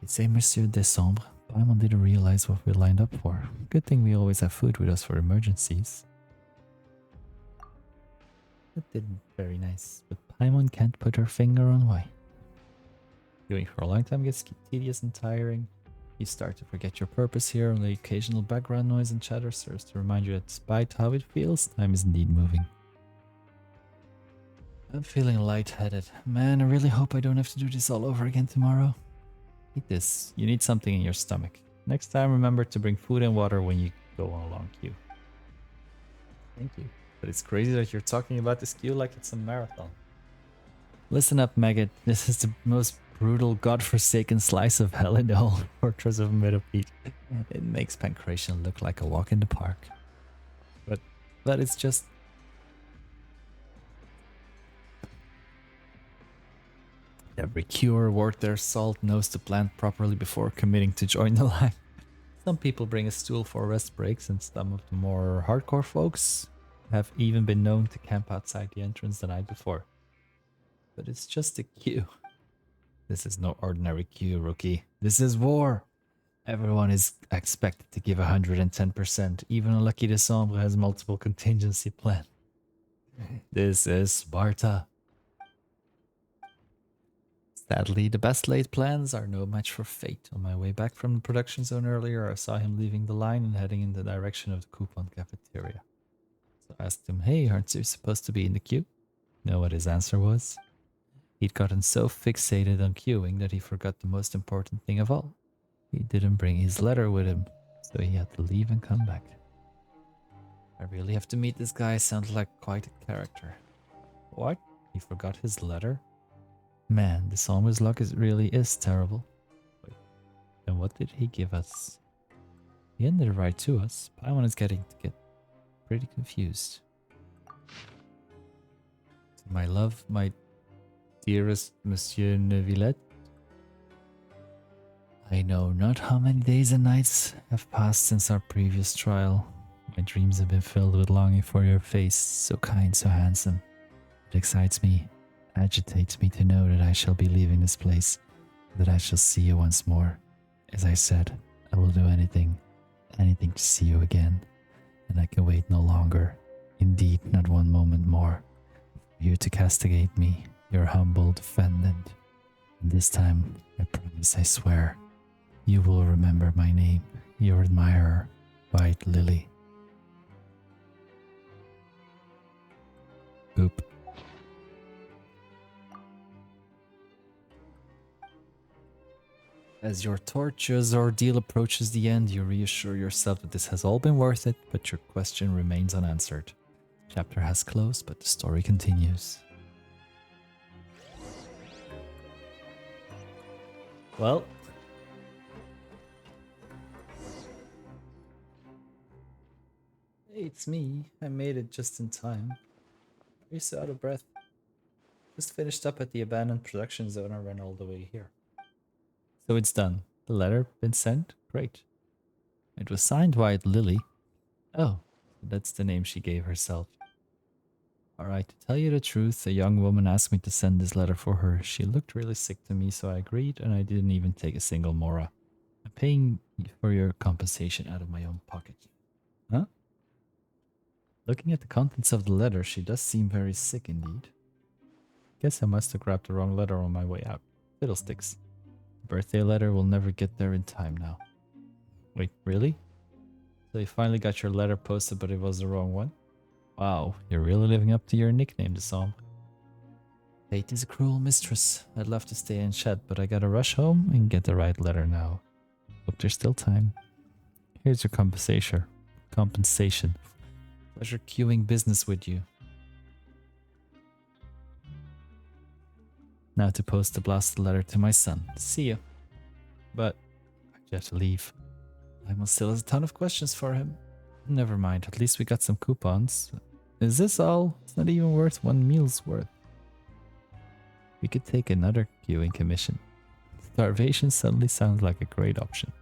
He'd say Monsieur Décembre. Paimon didn't realize what we lined up for. Good thing we always have food with us for emergencies. That didn't very nice, but Paimon can't put her finger on why. Doing for a long time gets tedious and tiring. You start to forget your purpose here, and the occasional background noise and chatter serves to remind you that despite how it feels, time is indeed moving. I'm feeling lightheaded. Man, I really hope I don't have to do this all over again tomorrow. Eat this. You need something in your stomach. Next time, remember to bring food and water when you go on a long queue. Thank you. But it's crazy that you're talking about this queue like it's a marathon. Listen up, maggot. This is the most brutal, godforsaken slice of hell in the whole fortress of Meadowpeak. It makes Pancration look like a walk in the park. But it's just... Every queuer worth their salt knows to plant properly before committing to join the line. Some people bring a stool for rest breaks, and some of the more hardcore folks have even been known to camp outside the entrance the night before. But it's just a queue. This is no ordinary queue, rookie. This is war. Everyone is expected to give 110%. Even a Lucky Décembre has multiple contingency plans. This is Sparta. Sadly, the best laid plans are no match for fate. On my way back from the production zone earlier, I saw him leaving the line and heading in the direction of the coupon cafeteria. So I asked him, hey, aren't you supposed to be in the queue? Know what his answer was? He'd gotten so fixated on queuing that he forgot the most important thing of all. He didn't bring his letter with him, so he had to leave and come back. I really have to meet this guy. Sounds like quite a character. What? He forgot his letter? Man, this almost luck really is terrible. Wait, and what did he give us? He ended it right to us. Paimon is getting to get pretty confused. My love, my dearest Monsieur Neuvillette, I know not how many days and nights have passed since our previous trial. My dreams have been filled with longing for your face, so kind, so handsome. It excites me, agitates me to know that I shall be leaving this place, that I shall see you once more. As I said, I will do anything to see you again, and I can wait no longer, indeed not one moment more, for you to castigate me, your humble defendant. And this time, I promise, I swear, you will remember my name, your admirer, White Lily. Oop. As your torturous ordeal approaches the end, you reassure yourself that this has all been worth it, but your question remains unanswered. The chapter has closed, but the story continues. Well, hey, it's me. I made it just in time. You're so out of breath. Just finished up at the abandoned production zone and ran all the way here. So it's done. The letter been sent? Great. It was signed White Lily. Oh, that's the name she gave herself. Alright, to tell you the truth, a young woman asked me to send this letter for her. She looked really sick to me, so I agreed, and I didn't even take a single mora. I'm paying for your compensation out of my own pocket. Huh? Looking at the contents of the letter, she does seem very sick indeed. Guess I must have grabbed the wrong letter on my way out. Fiddlesticks. The birthday letter will never get there in time now. Wait, really? So you finally got your letter posted, but it was the wrong one? Wow, you're really living up to your nickname, Décembre. Fate is a cruel mistress. I'd love to stay and chat, but I gotta rush home and get the right letter now. Hope there's still time. Here's your compensation. Compensation. Pleasure queuing business with you. Now to post the blasted letter to my son. See you. But I have to leave. Lionel still has a ton of questions for him. Never mind, at least we got some coupons. Is this all? It's not even worth one meal's worth. We could take another queuing commission. Starvation suddenly sounds like a great option.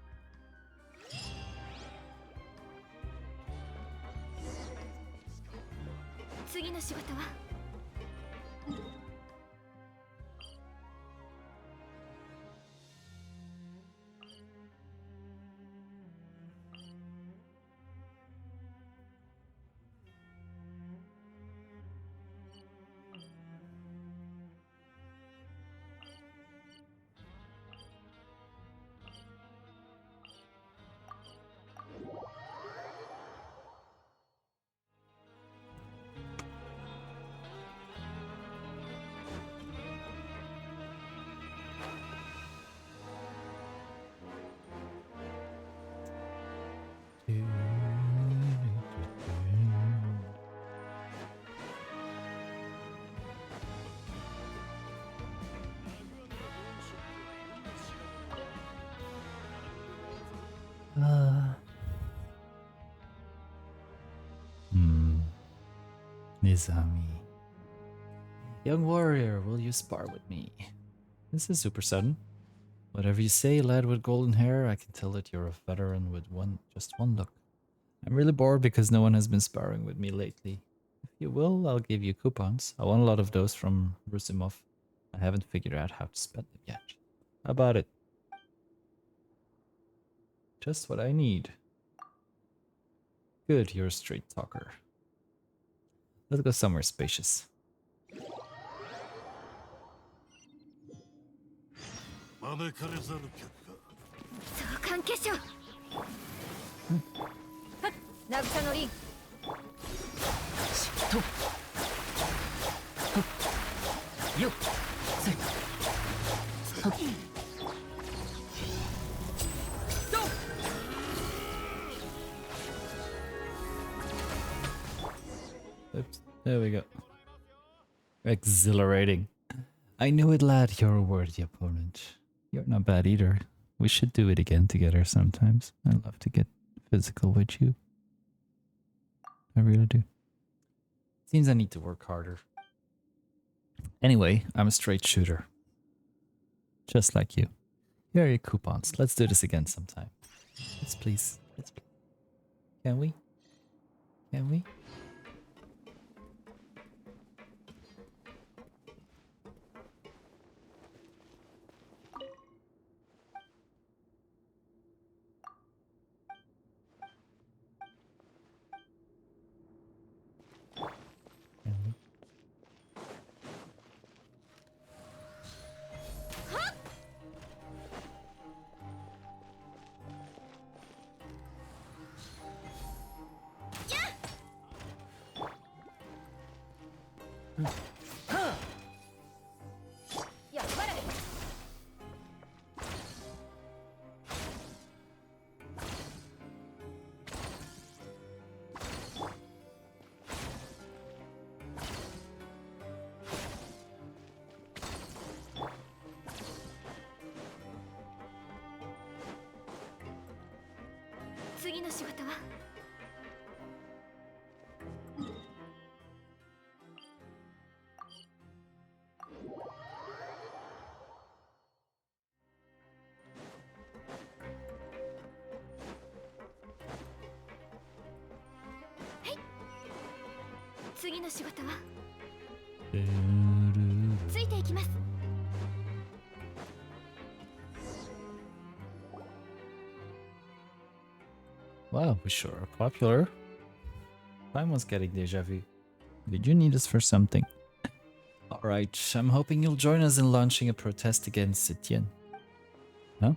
Nizami. Young warrior, will you spar with me? This is super sudden. Whatever you say, lad with golden hair, I can tell that you're a veteran with just one look. I'm really bored because no one has been sparring with me lately. If you will, I'll give you coupons. I want a lot of those from Rusimov. I haven't figured out how to spend them yet. How about it? Just what I need. Good, you're a straight talker. Let's go somewhere spacious. Oops, there we go. Exhilarating. I knew it, lad. You're a worthy opponent. You're not bad either. We should do it again together sometimes. I love to get physical with you. I really do. Seems I need to work harder. Anyway, I'm a straight shooter. Just like you. Here are your coupons. Let's do this again sometime. Let's please. Let's please. Can we? Can we? Wow, we sure are popular. Paimon's getting deja vu. Did you need us for something? Alright, I'm hoping you'll join us in launching a protest against Etienne. Huh?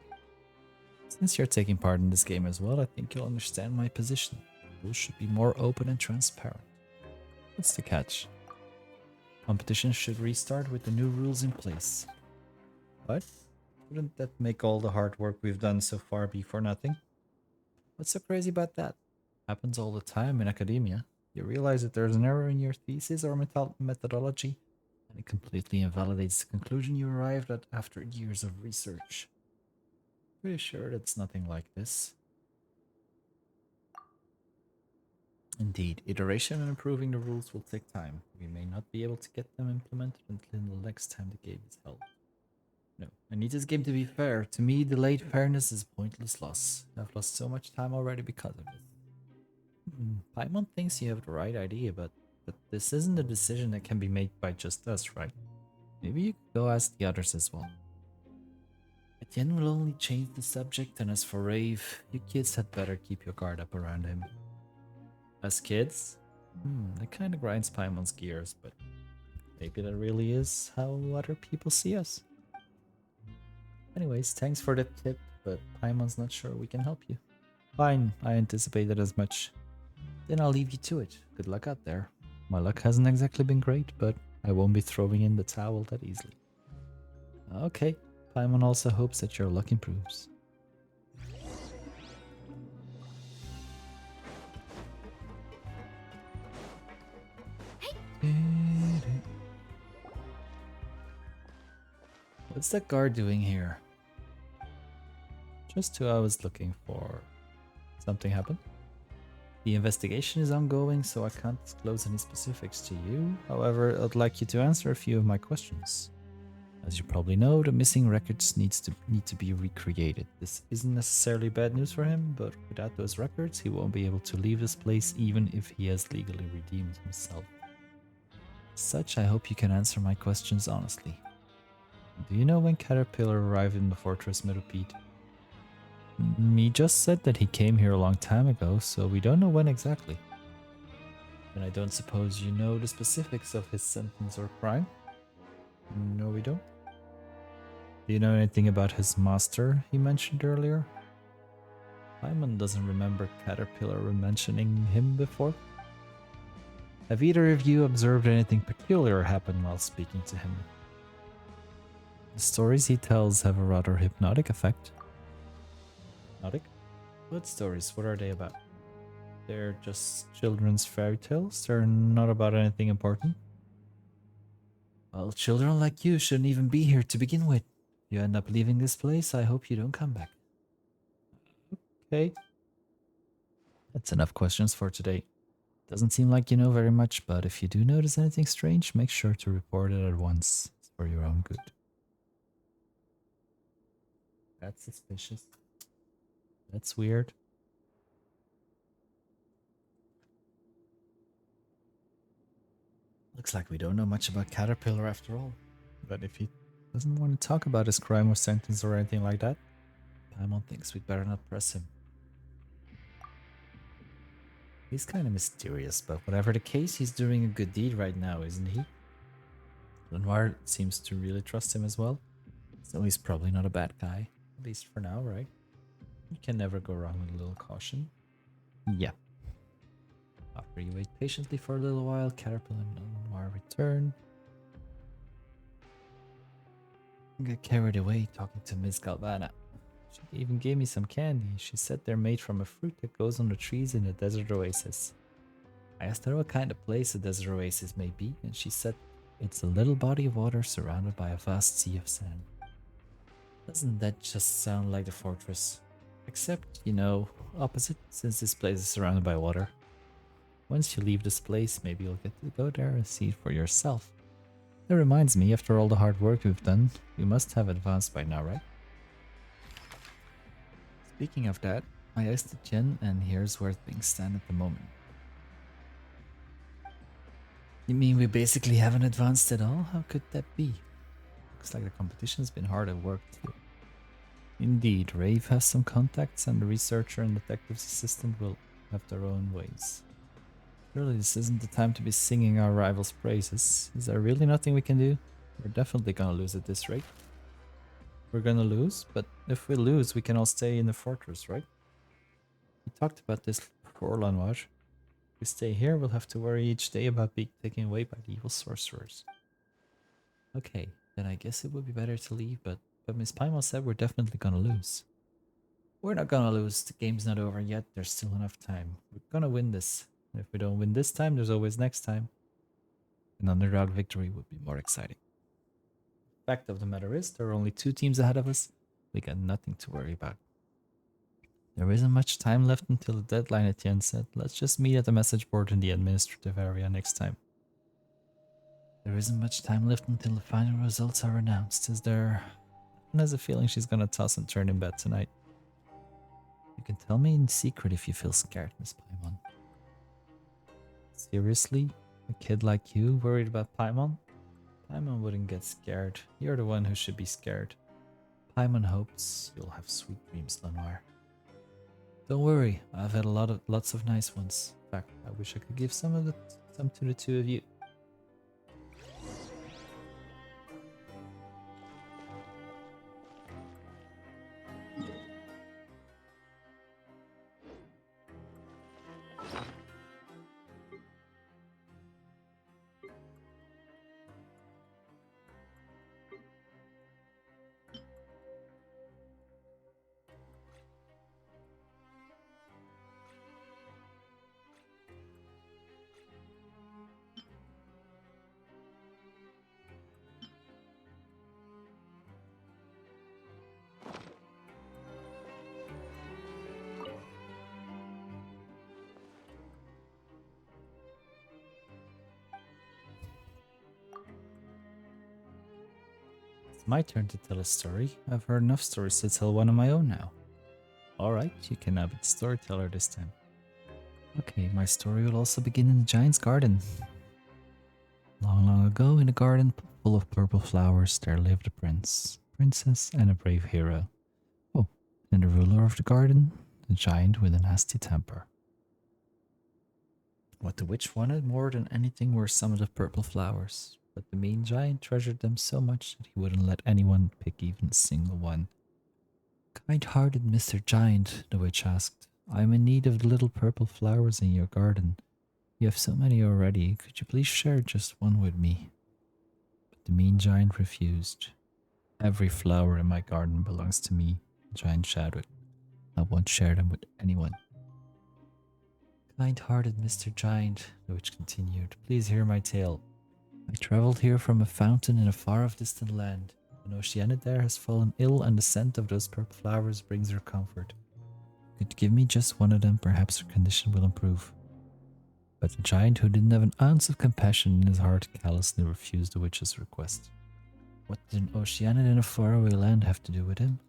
Since you're taking part in this game as well, I think you'll understand my position. Rules should be more open and transparent. What's the catch? Competition should restart with the new rules in place. What? Wouldn't that make all the hard work we've done so far be for nothing? What's so crazy about that? Happens all the time in academia. You realize that there's an error in your thesis or methodology, and it completely invalidates the conclusion you arrived at after years of research. Pretty sure it's nothing like this. Indeed, iteration and improving the rules will take time. We may not be able to get them implemented until the next time the game is held. No, I need this game to be fair. To me, delayed fairness is a pointless loss. I've lost so much time already because of this. Paimon thinks you have the right idea, but this isn't a decision that can be made by just us, right? Maybe you could go ask the others as well. Etienne will only change the subject, and as for Rave, you kids had better keep your guard up around him. Us kids? That kinda grinds Paimon's gears, but maybe that really is how other people see us. Anyways, thanks for the tip, but Paimon's not sure we can help you. Fine, I anticipated as much. Then I'll leave you to it. Good luck out there. My luck hasn't exactly been great, but I won't be throwing in the towel that easily. Okay, Paimon also hopes that your luck improves. What's that guard doing here? Just who I was looking for. Something happened? The investigation is ongoing, so I can't disclose any specifics to you. However, I'd like you to answer a few of my questions. As you probably know, the missing records need to be recreated. This isn't necessarily bad news for him, but without those records, he won't be able to leave this place even if he has legally redeemed himself. As such, I hope you can answer my questions honestly. Do you know when Caterpillar arrived in the Fortress Meadowpeat? He just said that he came here a long time ago, so we don't know when exactly. And I don't suppose you know the specifics of his sentence or crime? No, we don't. Do you know anything about his master he mentioned earlier? Paimon doesn't remember Caterpillar mentioning him before. Have either of you observed anything peculiar happen while speaking to him? The stories he tells have a rather hypnotic effect. Hypnotic? What stories? What are they about? They're just children's fairy tales? They're not about anything important? Well, children like you shouldn't even be here to begin with. If you end up leaving this place, I hope you don't come back. Okay. That's enough questions for today. Doesn't seem like you know very much, but if you do notice anything strange, make sure to report it at once. It's for your own good. That's suspicious. That's weird. Looks like we don't know much about Caterpillar after all. But if he doesn't want to talk about his crime or sentence or anything like that, Paimon thinks we'd better not press him. He's kind of mysterious, but whatever the case, he's doing a good deed right now, isn't he? Lenoir seems to really trust him as well, so he's probably not a bad guy, at least for now, right? You can never go wrong with a little caution. Yeah. After you wait patiently for a little while, Caterpillar and Lenoir return. I got carried away talking to Miss Galvana. She even gave me some candy. She said they're made from a fruit that grows on the trees in a desert oasis. I asked her what kind of place a desert oasis may be, and she said it's a little body of water surrounded by a vast sea of sand. Doesn't that just sound like the fortress? Except, you know, opposite, since this place is surrounded by water. Once you leave this place, maybe you'll get to go there and see it for yourself. That reminds me, after all the hard work we've done, we must have advanced by now, right? Speaking of that, I asked Jen, and here's where things stand at the moment. You mean we basically haven't advanced at all? How could that be? Looks like the competition's been hard at work too. Indeed, Rave has some contacts, and the researcher and detective's assistant will have their own ways. Surely this isn't the time to be singing our rivals' praises. Is there really nothing we can do? We're definitely gonna lose at this rate. We're gonna lose, but if we lose, we can all stay in the fortress, right? We talked about this before, Lanoir. If we stay here, we'll have to worry each day about being taken away by the evil sorcerers. Okay, then I guess it would be better to leave, but Miss Paimon said we're definitely gonna lose. We're not gonna lose. The game's not over yet. There's still enough time. We're gonna win this. If we don't win this time, there's always next time. An underdog victory would be more exciting. Fact of the matter is, there are only 2 teams ahead of us. We got nothing to worry about. There isn't much time left until the deadline, Etienne said. Let's just meet at the message board in the administrative area next time. There isn't much time left until the final results are announced, is there? Anne has a feeling she's gonna toss and turn in bed tonight. You can tell me in secret if you feel scared, Miss Paimon. Seriously? A kid like you worried about Paimon? Paimon wouldn't get scared. You're the one who should be scared. Paimon hopes you'll have sweet dreams, Lenoir. Don't worry, I've had lots of nice ones. In fact, I wish I could give some to the 2 of you. It's my turn to tell a story. I've heard enough stories to tell one of my own now. Alright, you can now be the storyteller this time. Okay, my story will also begin in the giant's garden. Long, long ago, in a garden full of purple flowers, there lived a prince, princess, and a brave hero. Oh, and the ruler of the garden, the giant with a nasty temper. What the witch wanted more than anything were some of the purple flowers, but the mean giant treasured them so much that he wouldn't let anyone pick even a single one. Kind-hearted Mr. Giant, the witch asked, I am in need of the little purple flowers in your garden. You have so many already, could you please share just one with me? But the mean giant refused. Every flower in my garden belongs to me, the giant shouted. I won't share them with anyone. Kind-hearted Mr. Giant, the witch continued, please hear my tale. I traveled here from a fountain in a far-off distant land. An Oceanid there has fallen ill and the scent of those purple flowers brings her comfort. Could you give me just one of them, perhaps her condition will improve. But the giant, who didn't have an ounce of compassion in his heart, callously refused the witch's request. What did an Oceanid in a faraway land have to do with him?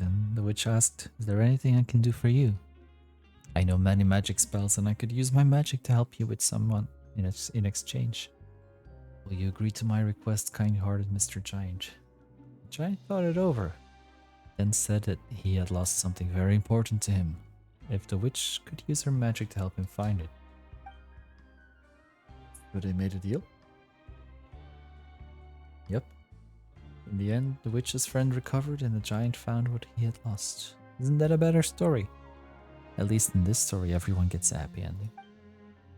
Then the witch asked, is there anything I can do for you? I know many magic spells and I could use my magic to help you with someone in exchange. Will you agree to my request, kind-hearted Mr. Giant? The giant thought it over, then said that he had lost something very important to him, if the witch could use her magic to help him find it. So they made a deal? Yep. In the end, the witch's friend recovered and the giant found what he had lost. Isn't that a better story? At least in this story, everyone gets a happy ending.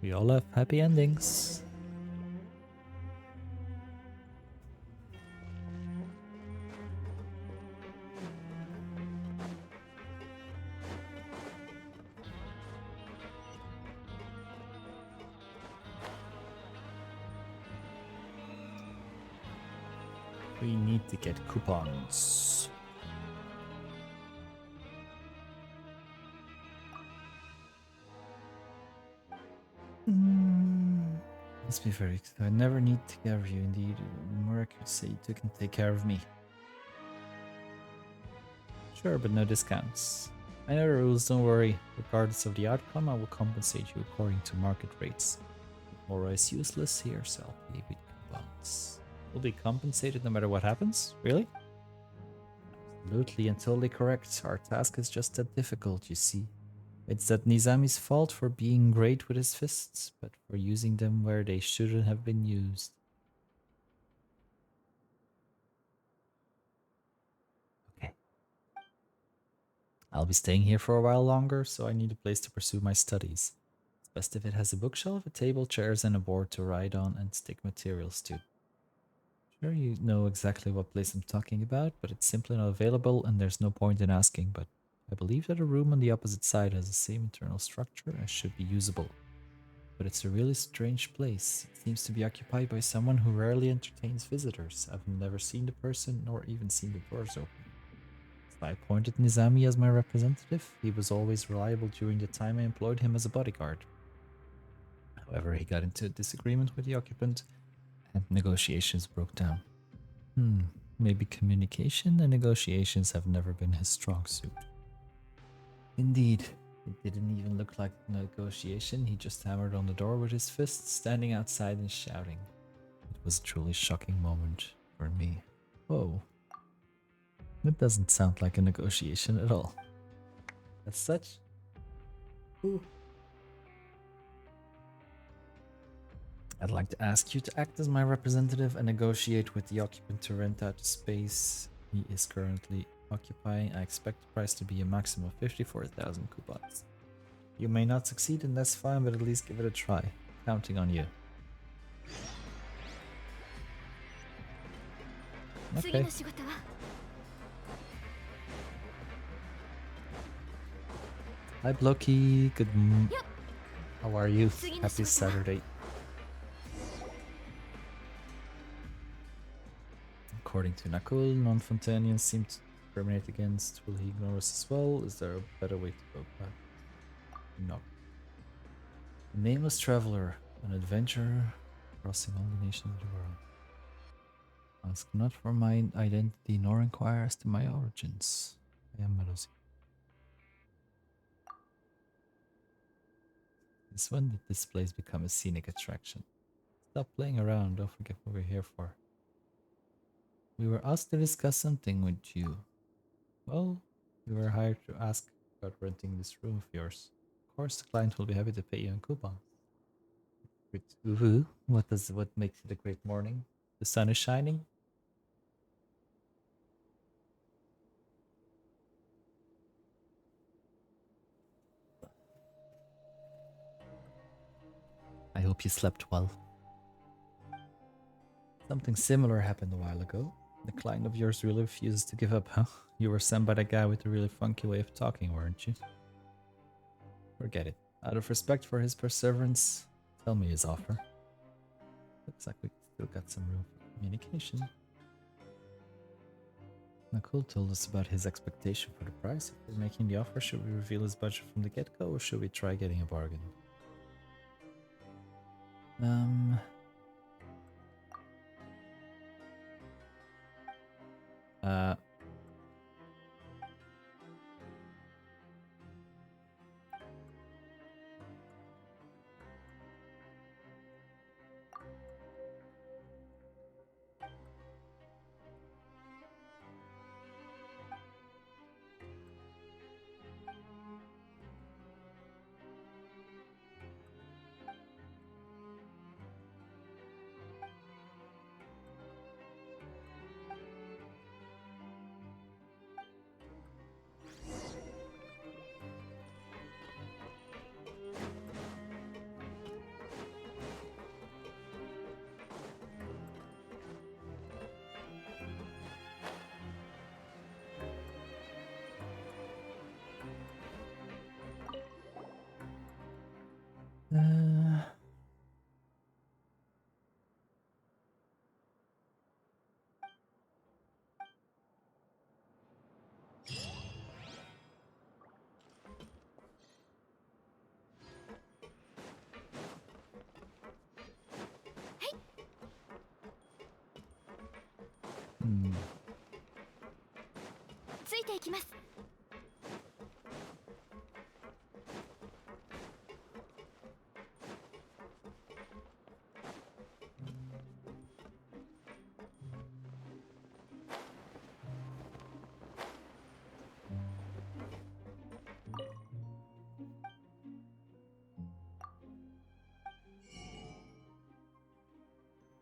We all have happy endings. We need to get coupons. Must be very. I never need to care of you. Indeed, the more I could say you can take care of me. Sure, but no discounts. I know the rules. Don't worry. Regardless of the outcome, I will compensate you according to market rates. Mora is useless here, so I'll pay with coupons. Will be compensated no matter what happens? Really? Absolutely and totally correct. Our task is just that difficult, you see. It's that Nizami's fault for being great with his fists, but for using them where they shouldn't have been used. Okay. I'll be staying here for a while longer, so I need a place to pursue my studies. It's Best if it has a bookshelf, a table, chairs, and a board to write on and stick materials to. Sure, you know exactly what place I'm talking about, but it's simply not available and there's no point in asking, but I believe that a room on the opposite side has the same internal structure and should be usable. But it's a really strange place. It seems to be occupied by someone who rarely entertains visitors. I've never seen the person nor even seen the doors open. So I appointed Nizami as my representative. He was always reliable during the time I employed him as a bodyguard. However, he got into a disagreement with the occupant and negotiations broke down. Maybe communication and negotiations have never been his strong suit. Indeed, it didn't even look like a negotiation. He just hammered on the door with his fists, standing outside and shouting. It was a truly shocking moment for me. Whoa. It doesn't sound like a negotiation at all. As such, I'd like to ask you to act as my representative and negotiate with the occupant to rent out the space he is currently occupying. I expect the price to be a maximum of 54,000 coupons. You may not succeed and that's fine, but at least give it a try. Counting on you. Okay. Hi Blocky, how are you? Happy Saturday. According to Nakul, non-Fontanians seem to discriminate against. Will he ignore us as well? Is there a better way to go back? No. A nameless traveler, an adventurer, crossing all the nations of the world. Ask not for my identity, nor inquire as to my origins. I am Melosi. Since when did this place become a scenic attraction? Stop playing around, don't forget what we're here for. We were asked to discuss something with you. Well, we were hired to ask about renting this room of yours. Of course, the client will be happy to pay you in coupons. Uhu, what makes it a great morning? The sun is shining? I hope you slept well. Something similar happened a while ago. The client of yours really refuses to give up, huh? You were sent by that guy with a really funky way of talking, weren't you? Forget it. Out of respect for his perseverance, tell me his offer. Looks like we still got some room for communication. Nakul told us about his expectation for the price. If we're making the offer, should we reveal his budget from the get-go or should we try getting a bargain?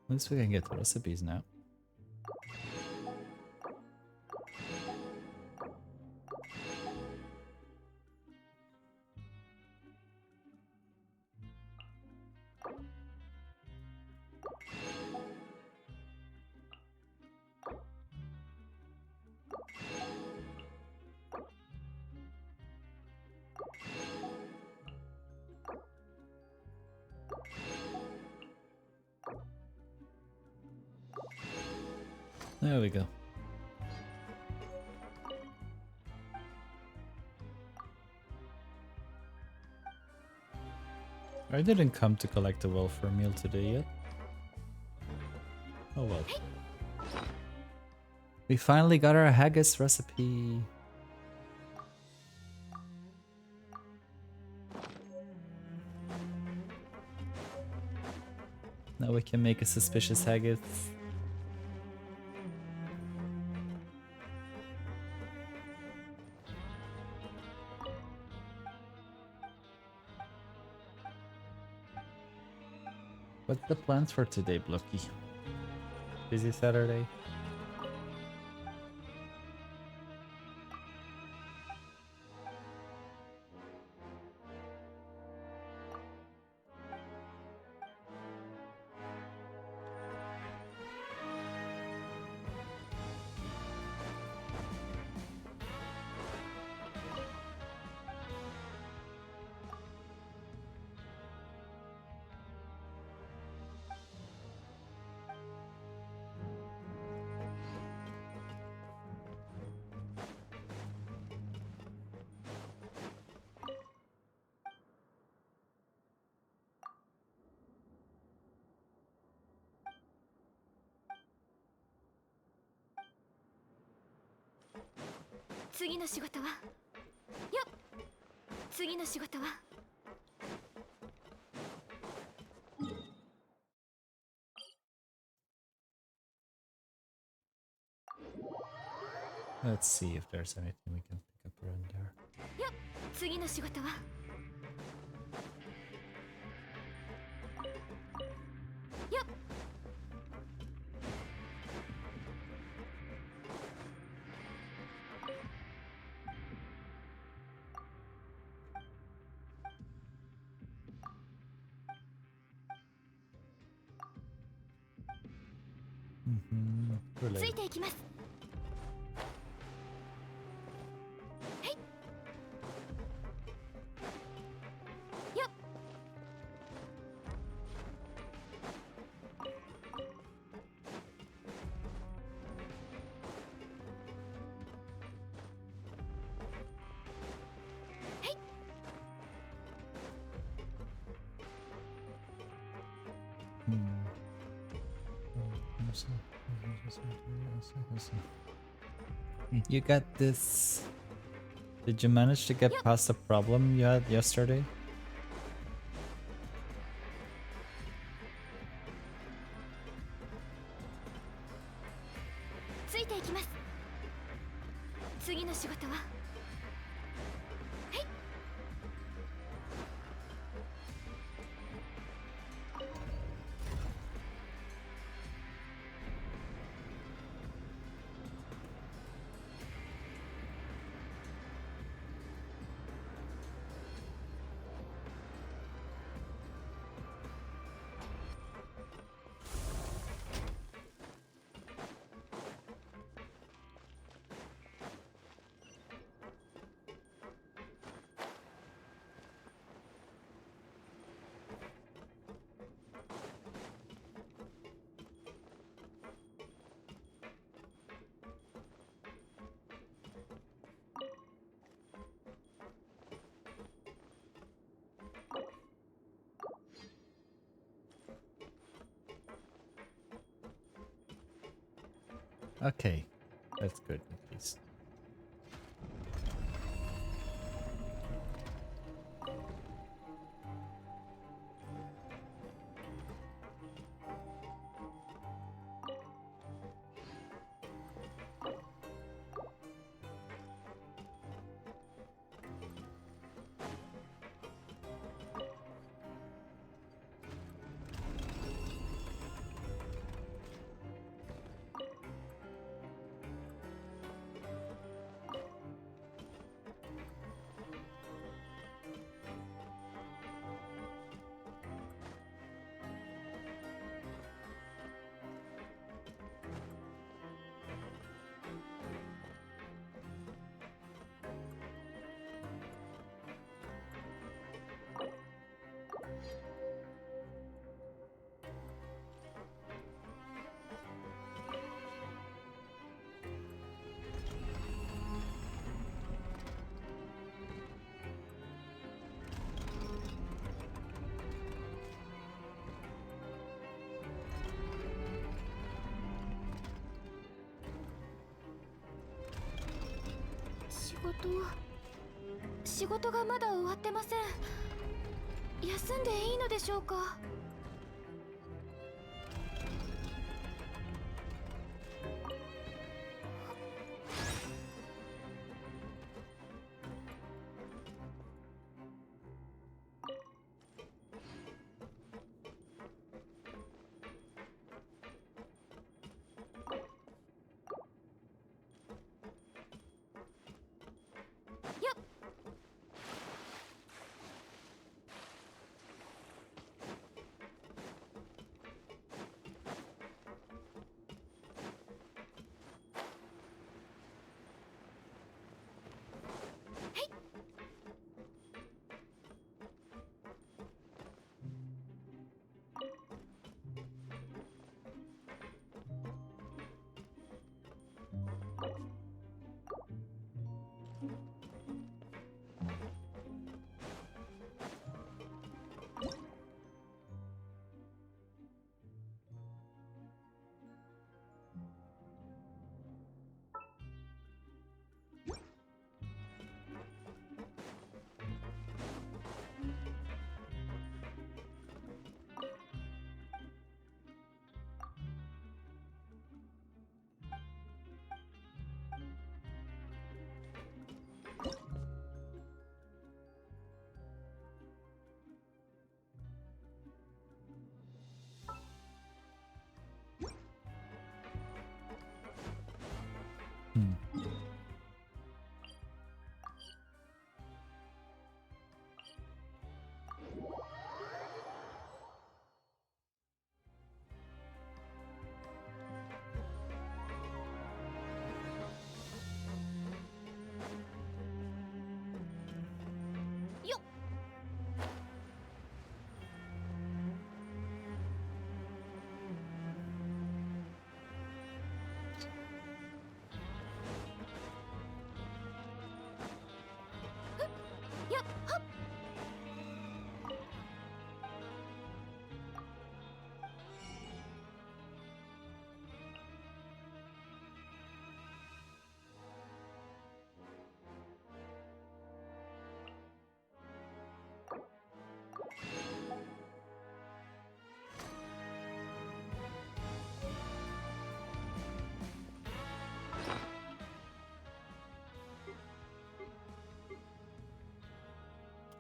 At least we can get the recipes now. There we go. I didn't come to collect a welfare meal today yet. Oh well. We finally got our haggis recipe. Now we can make a suspicious haggis. What's the plans for today, Blocky? Busy Saturday? Let's see if there's anything we can pick up around there. 次の仕事は つい Related. ていきます You got this. Did you manage to get past the problem you had yesterday? ついていきます次の仕事は Okay, that's good at least. 仕事がまだ終わってません。休んでいいのでしょうか。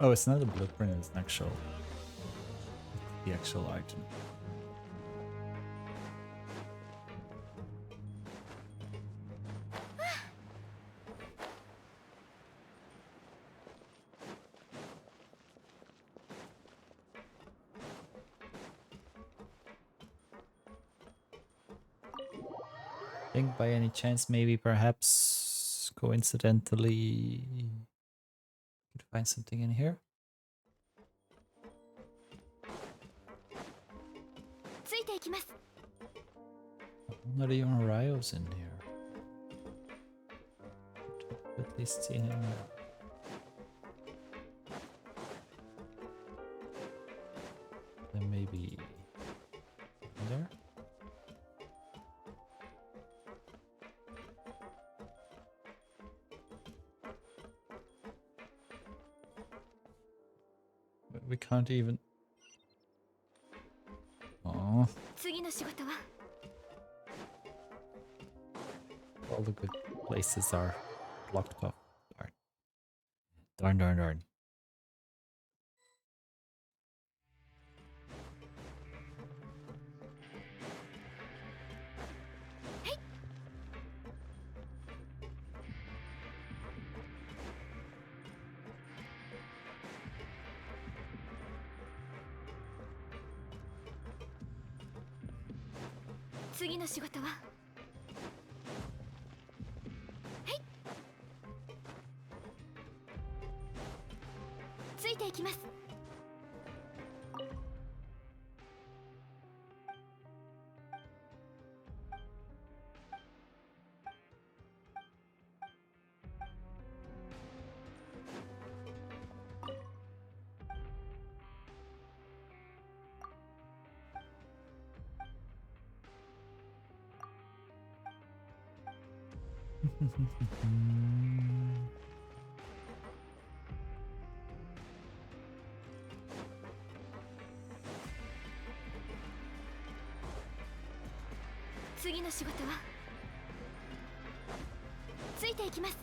Oh, it's not a blueprint, it's an actual... the actual item. Think by any chance, maybe perhaps coincidentally could find something in here? Not even Ryo's in here. At least see him. Then maybe in there? We can't even... Oh. All the good places are blocked off. Darn. Darn, darn, darn. の仕事はついていきます。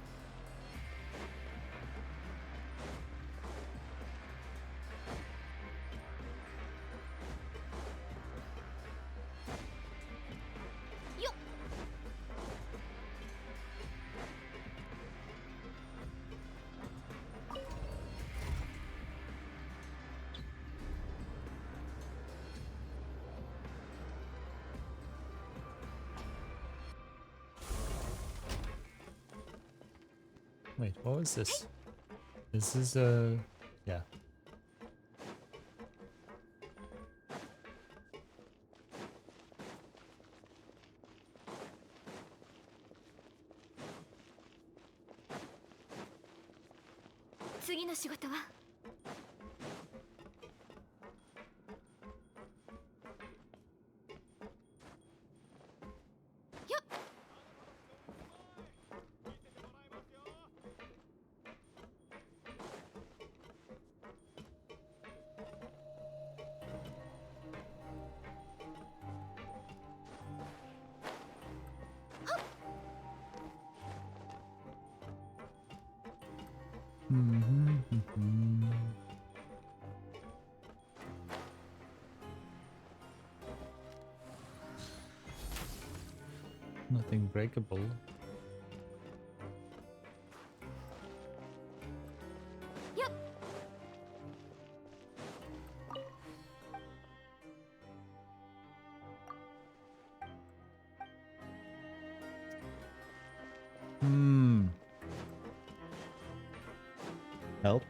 よっ。Wait, what was this? This is yeah.「次の仕事はよっ。Nothing breakable. Yep. Help.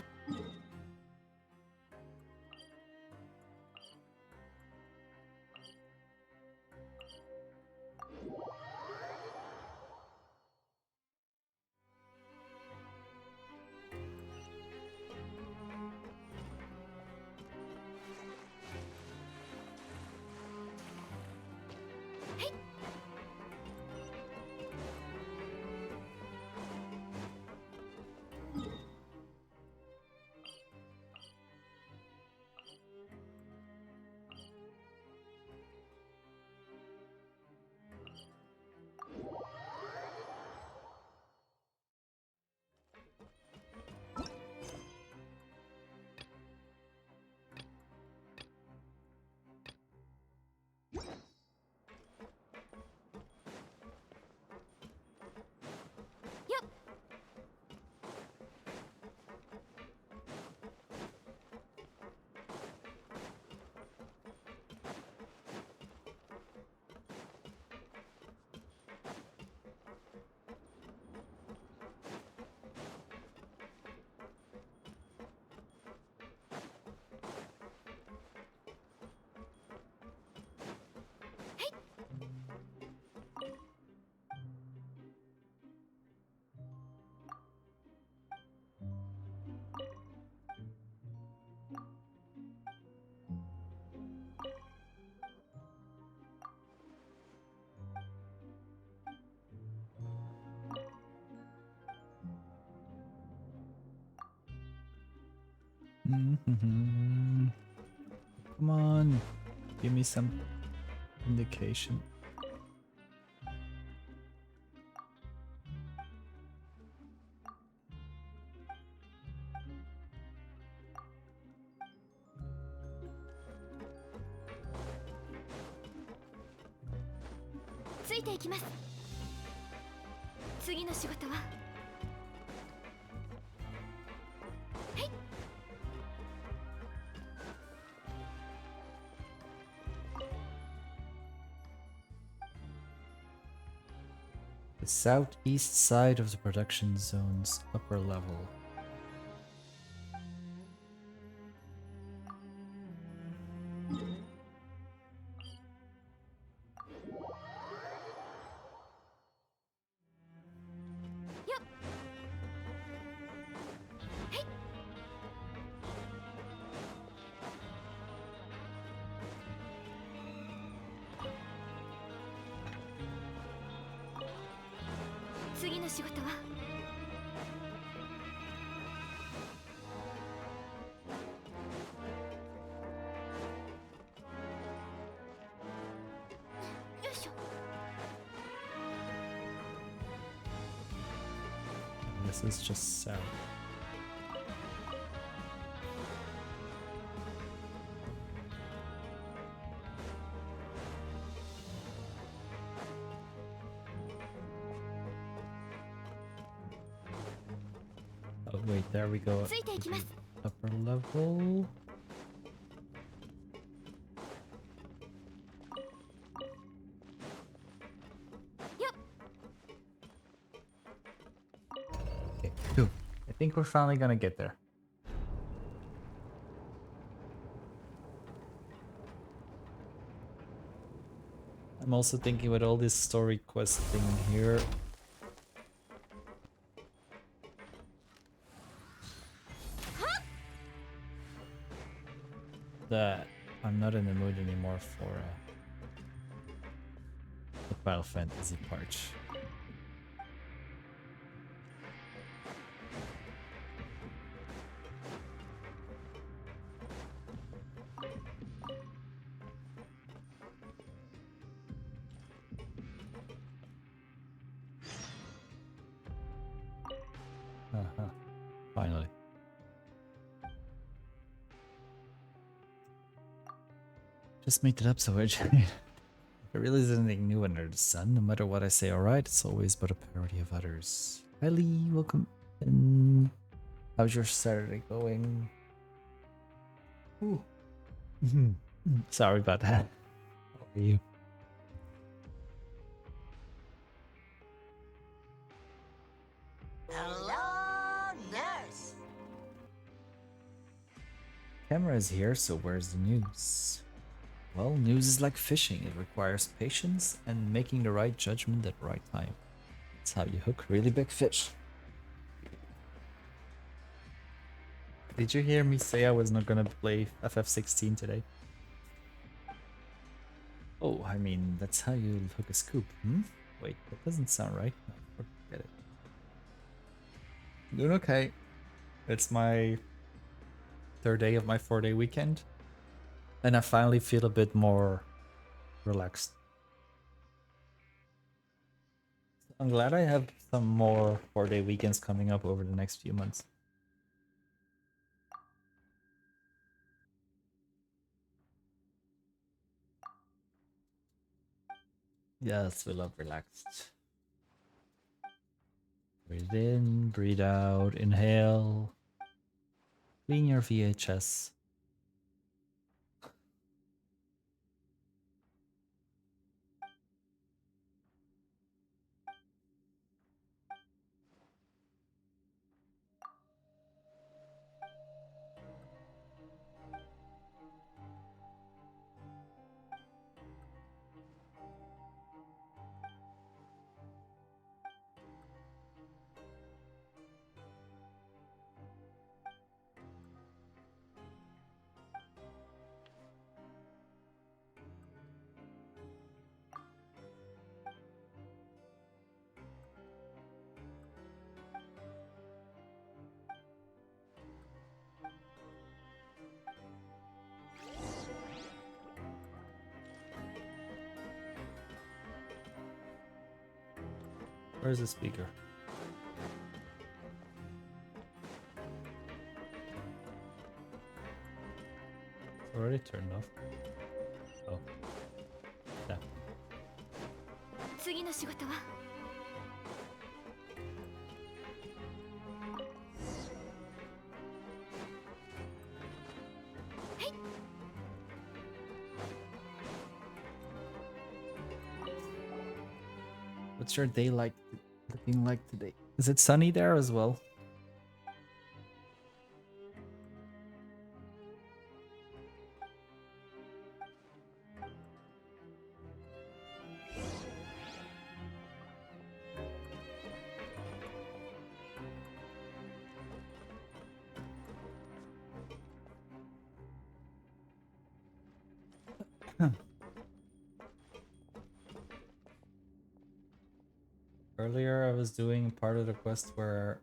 Yep. Come on, give me some indication.「ついていきます。次の仕事ははい。The southeast side of the production zone's upper level. Yep. Hey.「次の仕事はよいしょ。This is just south. Oh wait, there we go. ついていきます。 Upper level. Okay, cool. I think we're finally gonna get there. I'm also thinking with all this story quest thing here. That I'm not in the mood anymore for the Final Fantasy part. Finally. Just made it up so much. There really isn't anything new under the sun. No matter what I say, alright, it's always but a parody of others. Hi Lee, welcome in. How's your Saturday going? Ooh. Sorry about that. How are you? Hello, nurse. Camera is here, so where's the news? Well, news is like fishing. It requires patience and making the right judgment at the right time. That's how you hook really big fish. Did you hear me say I was not gonna play FF16 today? Oh, I mean, that's how you hook a scoop, hmm? Wait, that doesn't sound right. No, forget it. Doing okay. It's my third day of my 4-day weekend. And I finally feel a bit more relaxed. I'm glad I have some more 4-day weekends coming up over the next few months. Yes, we love relaxed. Breathe in, breathe out, inhale. Clean your VHS. Where's the speaker? It's already turned off. Oh. Yeah. 次の仕事は What's your day like looking like today? Is it sunny there as well? Earlier I was doing part of the quest where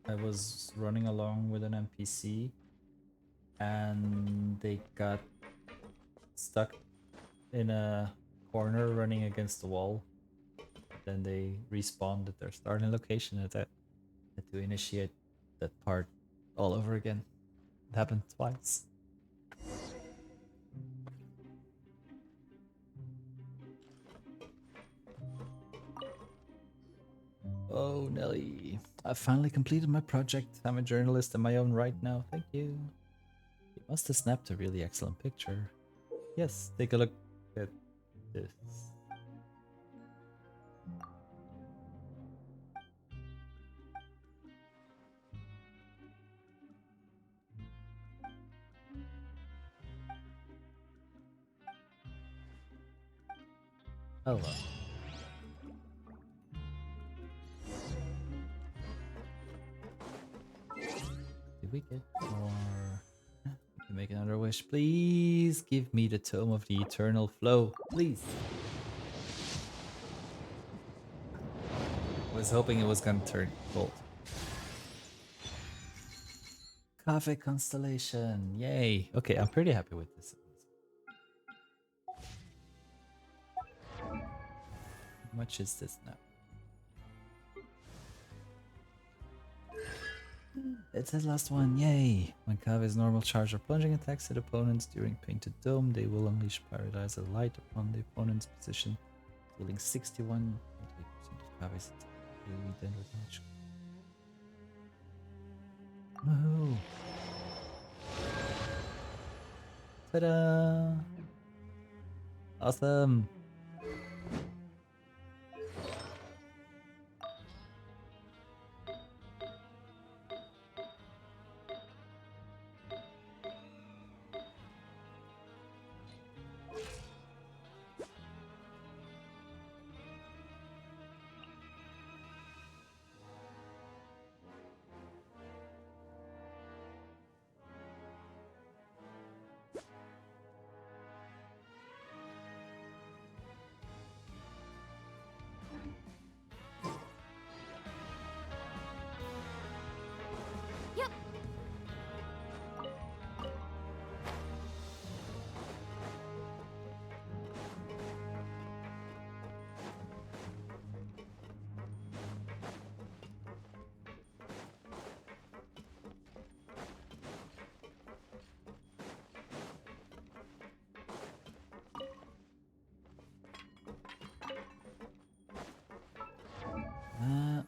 I was running along with an NPC and they got stuck in a corner running against the wall. Then they respawned at their starting location at that to initiate that part all over again. It happened twice. Oh, Nelly. I finally completed my project. I'm a journalist in my own right now. Thank you. You must have snapped a really excellent picture. Yes, take a look at this. Hello. Did we get more? We can make another wish. Please give me the Tome of the Eternal Flow. Please. I was hoping it was gonna turn gold. Cafe Constellation. Yay. Okay, I'm pretty happy with this. How much is this now? It's his last one, yay! When Kave's normal charge or plunging attacks at opponents during Painted Dome, they will unleash Paradise of Light upon the opponent's position, dealing 61.8% of Kave's daily damage. Woohoo! Ta-da! Awesome!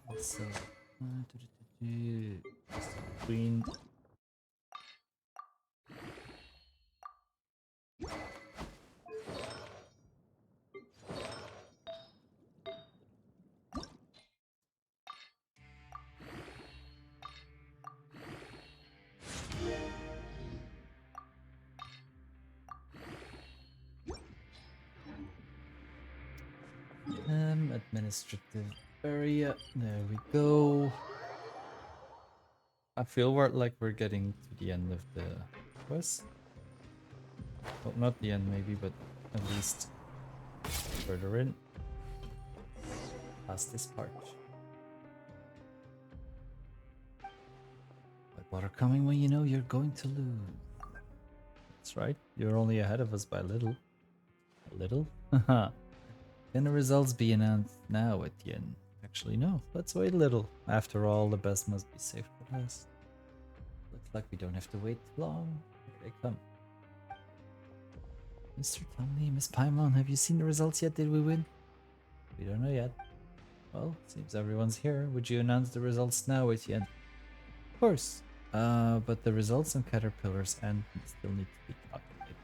Also, Queen. Administrative area. There we go. I feel like we're getting to the end of the quest. Well, not the end maybe, but at least further in. Past this part. Whitewater coming when you know you're going to lose. That's right, you're only ahead of us by a little. A little? Haha. Can the results be announced now, Etienne? Actually, no. Let's wait a little. After all, the best must be saved for last. Looks like we don't have to wait long. Here they come. Mr. Tomley, Miss Paimon, have you seen the results yet? Did we win? We don't know yet. Well, seems everyone's here. Would you announce the results now, Etienne? Of course. But the results on Caterpillar's end still need to be calculated.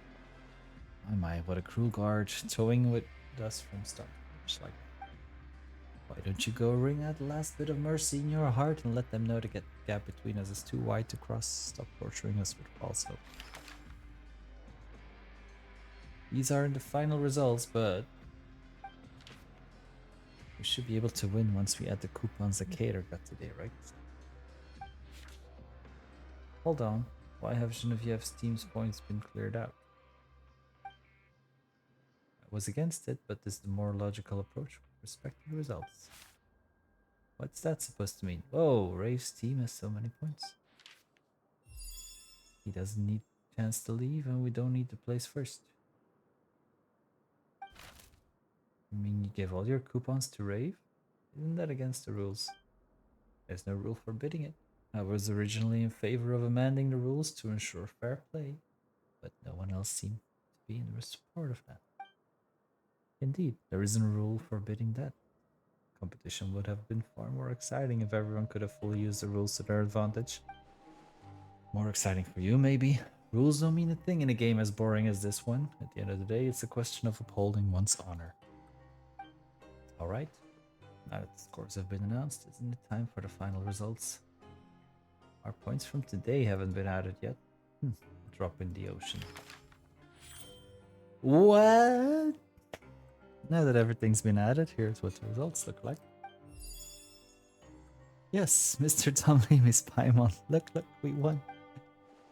Oh my, what a cruel guard. Towing with us from start. Just like that. Why don't you go wring out the last bit of mercy in your heart and let them know the gap between us is too wide to cross. Stop torturing us with false hope. These aren't the final results, but we should be able to win once we add the coupons that Cater got today, right? Hold on. Why have Genevieve's team's points been cleared out? I was against it, but this is the more logical approach with respect to the results. What's that supposed to mean? Whoa, Rave's team has so many points. He doesn't need a chance to leave, and we don't need to place first. I mean, you give all your coupons to Rave? Isn't that against the rules? There's no rule forbidding it. I was originally in favor of amending the rules to ensure fair play, but no one else seemed to be in support of that. Indeed, there isn't a rule forbidding that. Competition would have been far more exciting if everyone could have fully used the rules to their advantage. More exciting for you, maybe. Rules don't mean a thing in a game as boring as this one. At the end of the day, it's a question of upholding one's honor. Alright, now that the scores have been announced, isn't it time for the final results? Our points from today haven't been added yet. Drop in the ocean. What? Now that everything's been added, here's what the results look like. Yes, Mr. Tomley, Miss Paimon. Look, we won.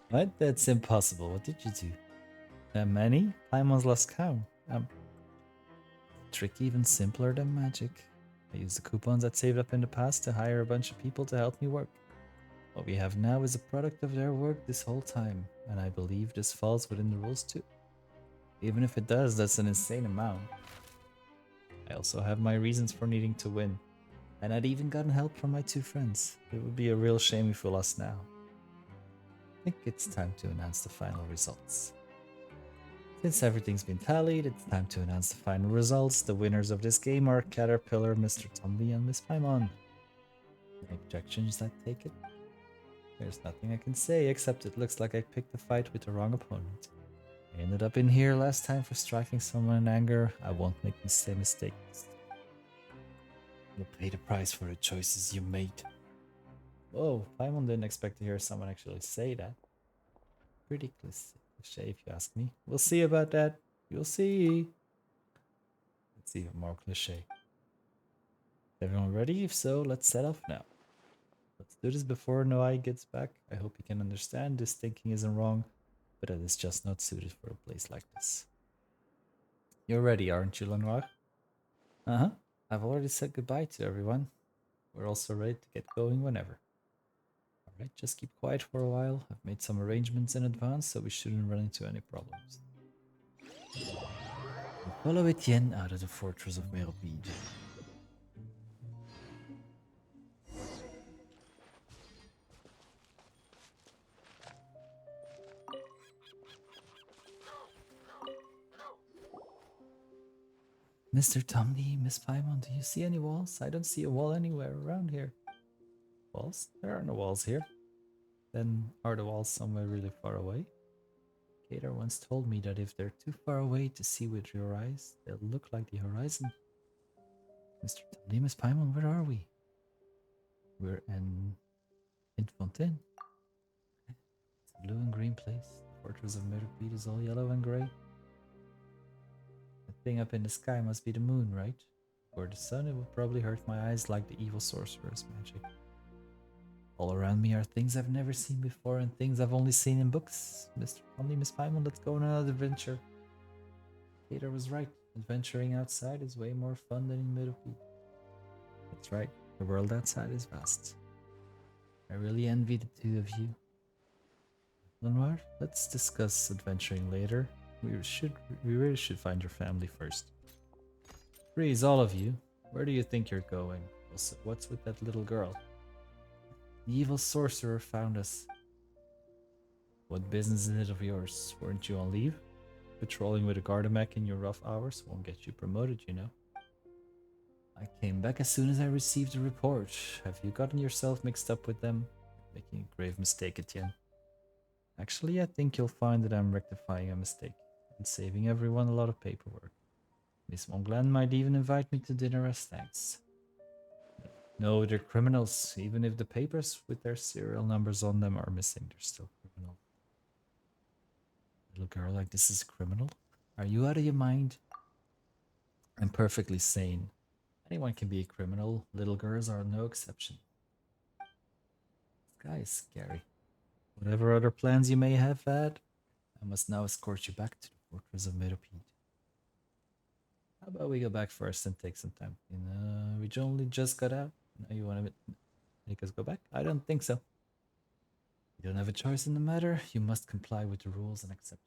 What? That's impossible. What did you do? That many? Paimon's lost count. Trick even simpler than magic. I used the coupons that saved up in the past to hire a bunch of people to help me work. What we have now is a product of their work this whole time, and I believe this falls within the rules too. Even if it does, that's an insane amount. I also have my reasons for needing to win, and I'd even gotten help from my two friends. It would be a real shame if we lost now. I think it's time to announce the final results. Since everything's been tallied, it's time to announce the final results. The winners of this game are Caterpillar, Mr. Tomley, and Miss Paimon. Any objections, I take it? There's nothing I can say, except it looks like I picked a fight with the wrong opponent. I ended up in here last time for striking someone in anger. I won't make the same mistakes. You'll pay the price for the choices you made. Whoa, Paimon didn't expect to hear someone actually say that. Pretty cliche if you ask me. We'll see about that. You'll see. It's even more cliche. Everyone ready? If so, let's set off now. Let's do this before Noai gets back. I hope he can understand this thinking isn't wrong, but it is just not suited for a place like this. You're ready, aren't you, Lenoir? Uh-huh. I've already said goodbye to everyone. We're also ready to get going whenever. Alright, just keep quiet for a while. I've made some arrangements in advance, so we shouldn't run into any problems. We follow Etienne out of the fortress of Meropide. Mr. Tomley, Miss Paimon, do you see any walls? I don't see a wall anywhere around here. Walls? There are no walls here. Then are the walls somewhere really far away? Kater once told me that if they're too far away to see with your eyes, they'll look like the horizon. Mr. Tomley, Miss Paimon, where are we? We're in Fontaine. It's a blue and green place. The fortress of Meropide is all yellow and grey. The thing up in the sky must be the moon, right? Or the sun, it would probably hurt my eyes like the evil sorcerer's magic. All around me are things I've never seen before and things I've only seen in books. Mr. Tomley, Miss Paimon, let's go on another adventure. Peter was right. Adventuring outside is way more fun than in Meropide. That's right. The world outside is vast. I really envy the two of you. Lenoir, let's discuss adventuring later. We really should find your family first. Freeze, all of you. Where do you think you're going? Also, what's with that little girl? The evil sorcerer found us. What business is it of yours? Weren't you on leave? Patrolling with a Gardamek in your rough hours won't get you promoted, you know. I came back as soon as I received the report. Have you gotten yourself mixed up with them? You're making a grave mistake, Etienne. Actually, I think you'll find that I'm rectifying a mistake and saving everyone a lot of paperwork. Miss Monglan might even invite me to dinner as thanks. No, they're criminals. Even if the papers with their serial numbers on them are missing, they're still criminal. Little girl like this is a criminal? Are you out of your mind? I'm perfectly sane. Anyone can be a criminal. Little girls are no exception. This guy is scary. Whatever other plans you may have had, I must now escort you back to the fortress of Meropide. How about we go back first and take some time? We only just got out. Now you want to make us go back? I don't think so. You don't have a choice in the matter. You must comply with the rules and accept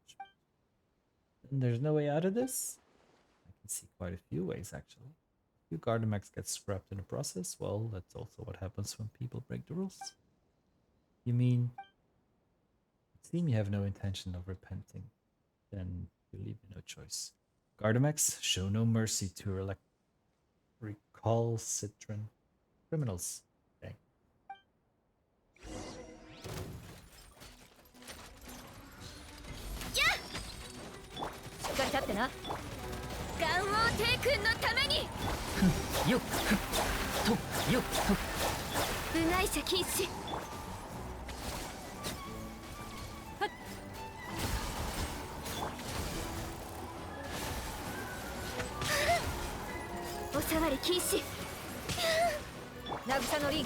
your punishment. And there's no way out of this? I can see quite a few ways, actually. You Gardamex get scrapped in the process. Well, that's also what happens when people break the rules. You mean, it seems you have no intention of repenting. Then you leave me no choice. Gardamex, show no mercy to recalcitrant criminals. Dang. しっかり立ってな。元王帝君のために。よっふっとよっふっ部外者禁止。おさわり禁止。渚のリン。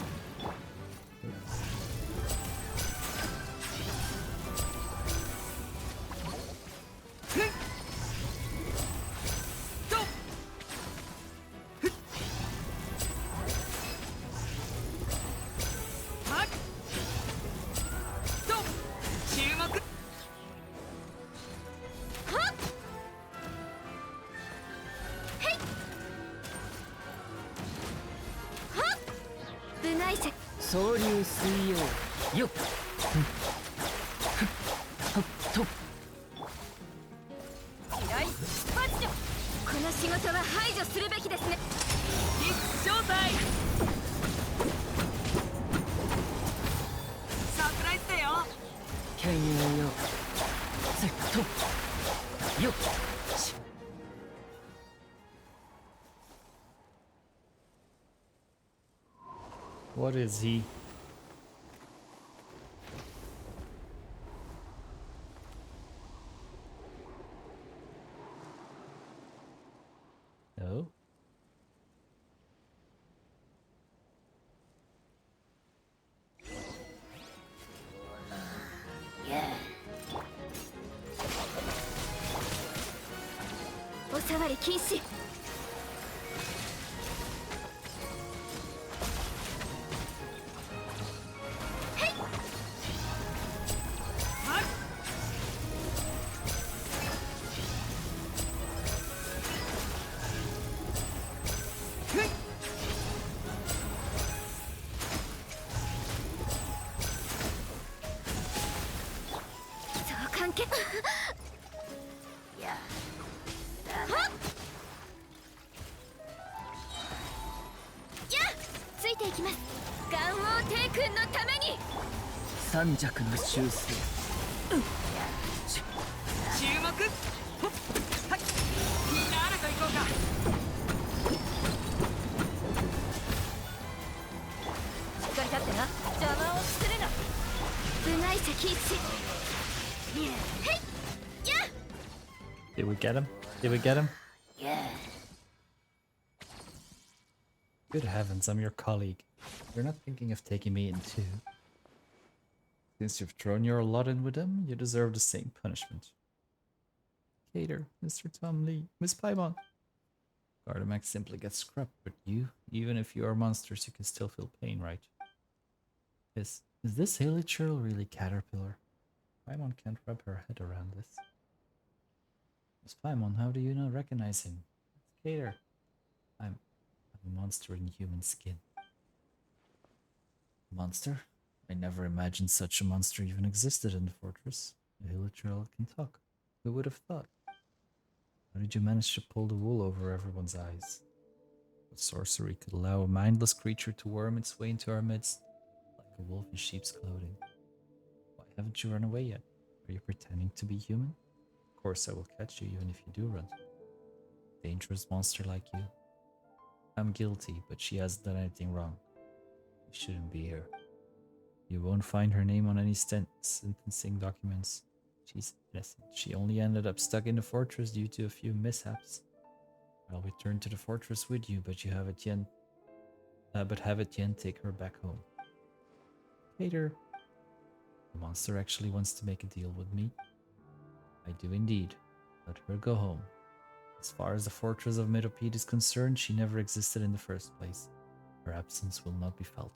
部外者。総流水曜よっふっふっと平井パッチョ。この仕事は排除するべきですね。必勝隊サプライズだよ犬猿よずっとよっ What is he? No? Yeah. おさわり禁止。そう関係。ついていきます。元王帝君のために。三尺の修正注目ほっはいフィナーレと行こうかしっかり立ってな。邪魔をするな。部外者禁止。へいや Did we get him? Did we get him? Good heavens, I'm your colleague. You're not thinking of taking me in too. Since you've thrown your lot in with them, you deserve the same punishment. Cater, Mr. Tom Lee, Miss Paimon. Gardamex simply gets scrubbed, but you, even if you are monsters, you can still feel pain, right? Is this Hilichurl really Caterpillar? Paimon can't wrap her head around this. Miss Paimon, how do you not recognize him? It's Cater. I'm a monster in human skin. Monster? I never imagined such a monster even existed in the fortress. A Hilichurl can talk. Who would have thought? How did you manage to pull the wool over everyone's eyes? What sorcery could allow a mindless creature to worm its way into our midst, like a wolf in sheep's clothing? Why haven't you run away yet? Are you pretending to be human? Of course I will catch you even if you do run. Dangerous monster like you. I'm guilty, but she hasn't done anything wrong. You shouldn't be here. You won't find her name on any sentencing documents. She's innocent. She only ended up stuck in the fortress due to a few mishaps. I'll return to the fortress with you, but have Etienne take her back home. Later. The monster actually wants to make a deal with me. I do indeed. Let her go home. As far as the fortress of Metopede is concerned, she never existed in the first place. Her absence will not be felt.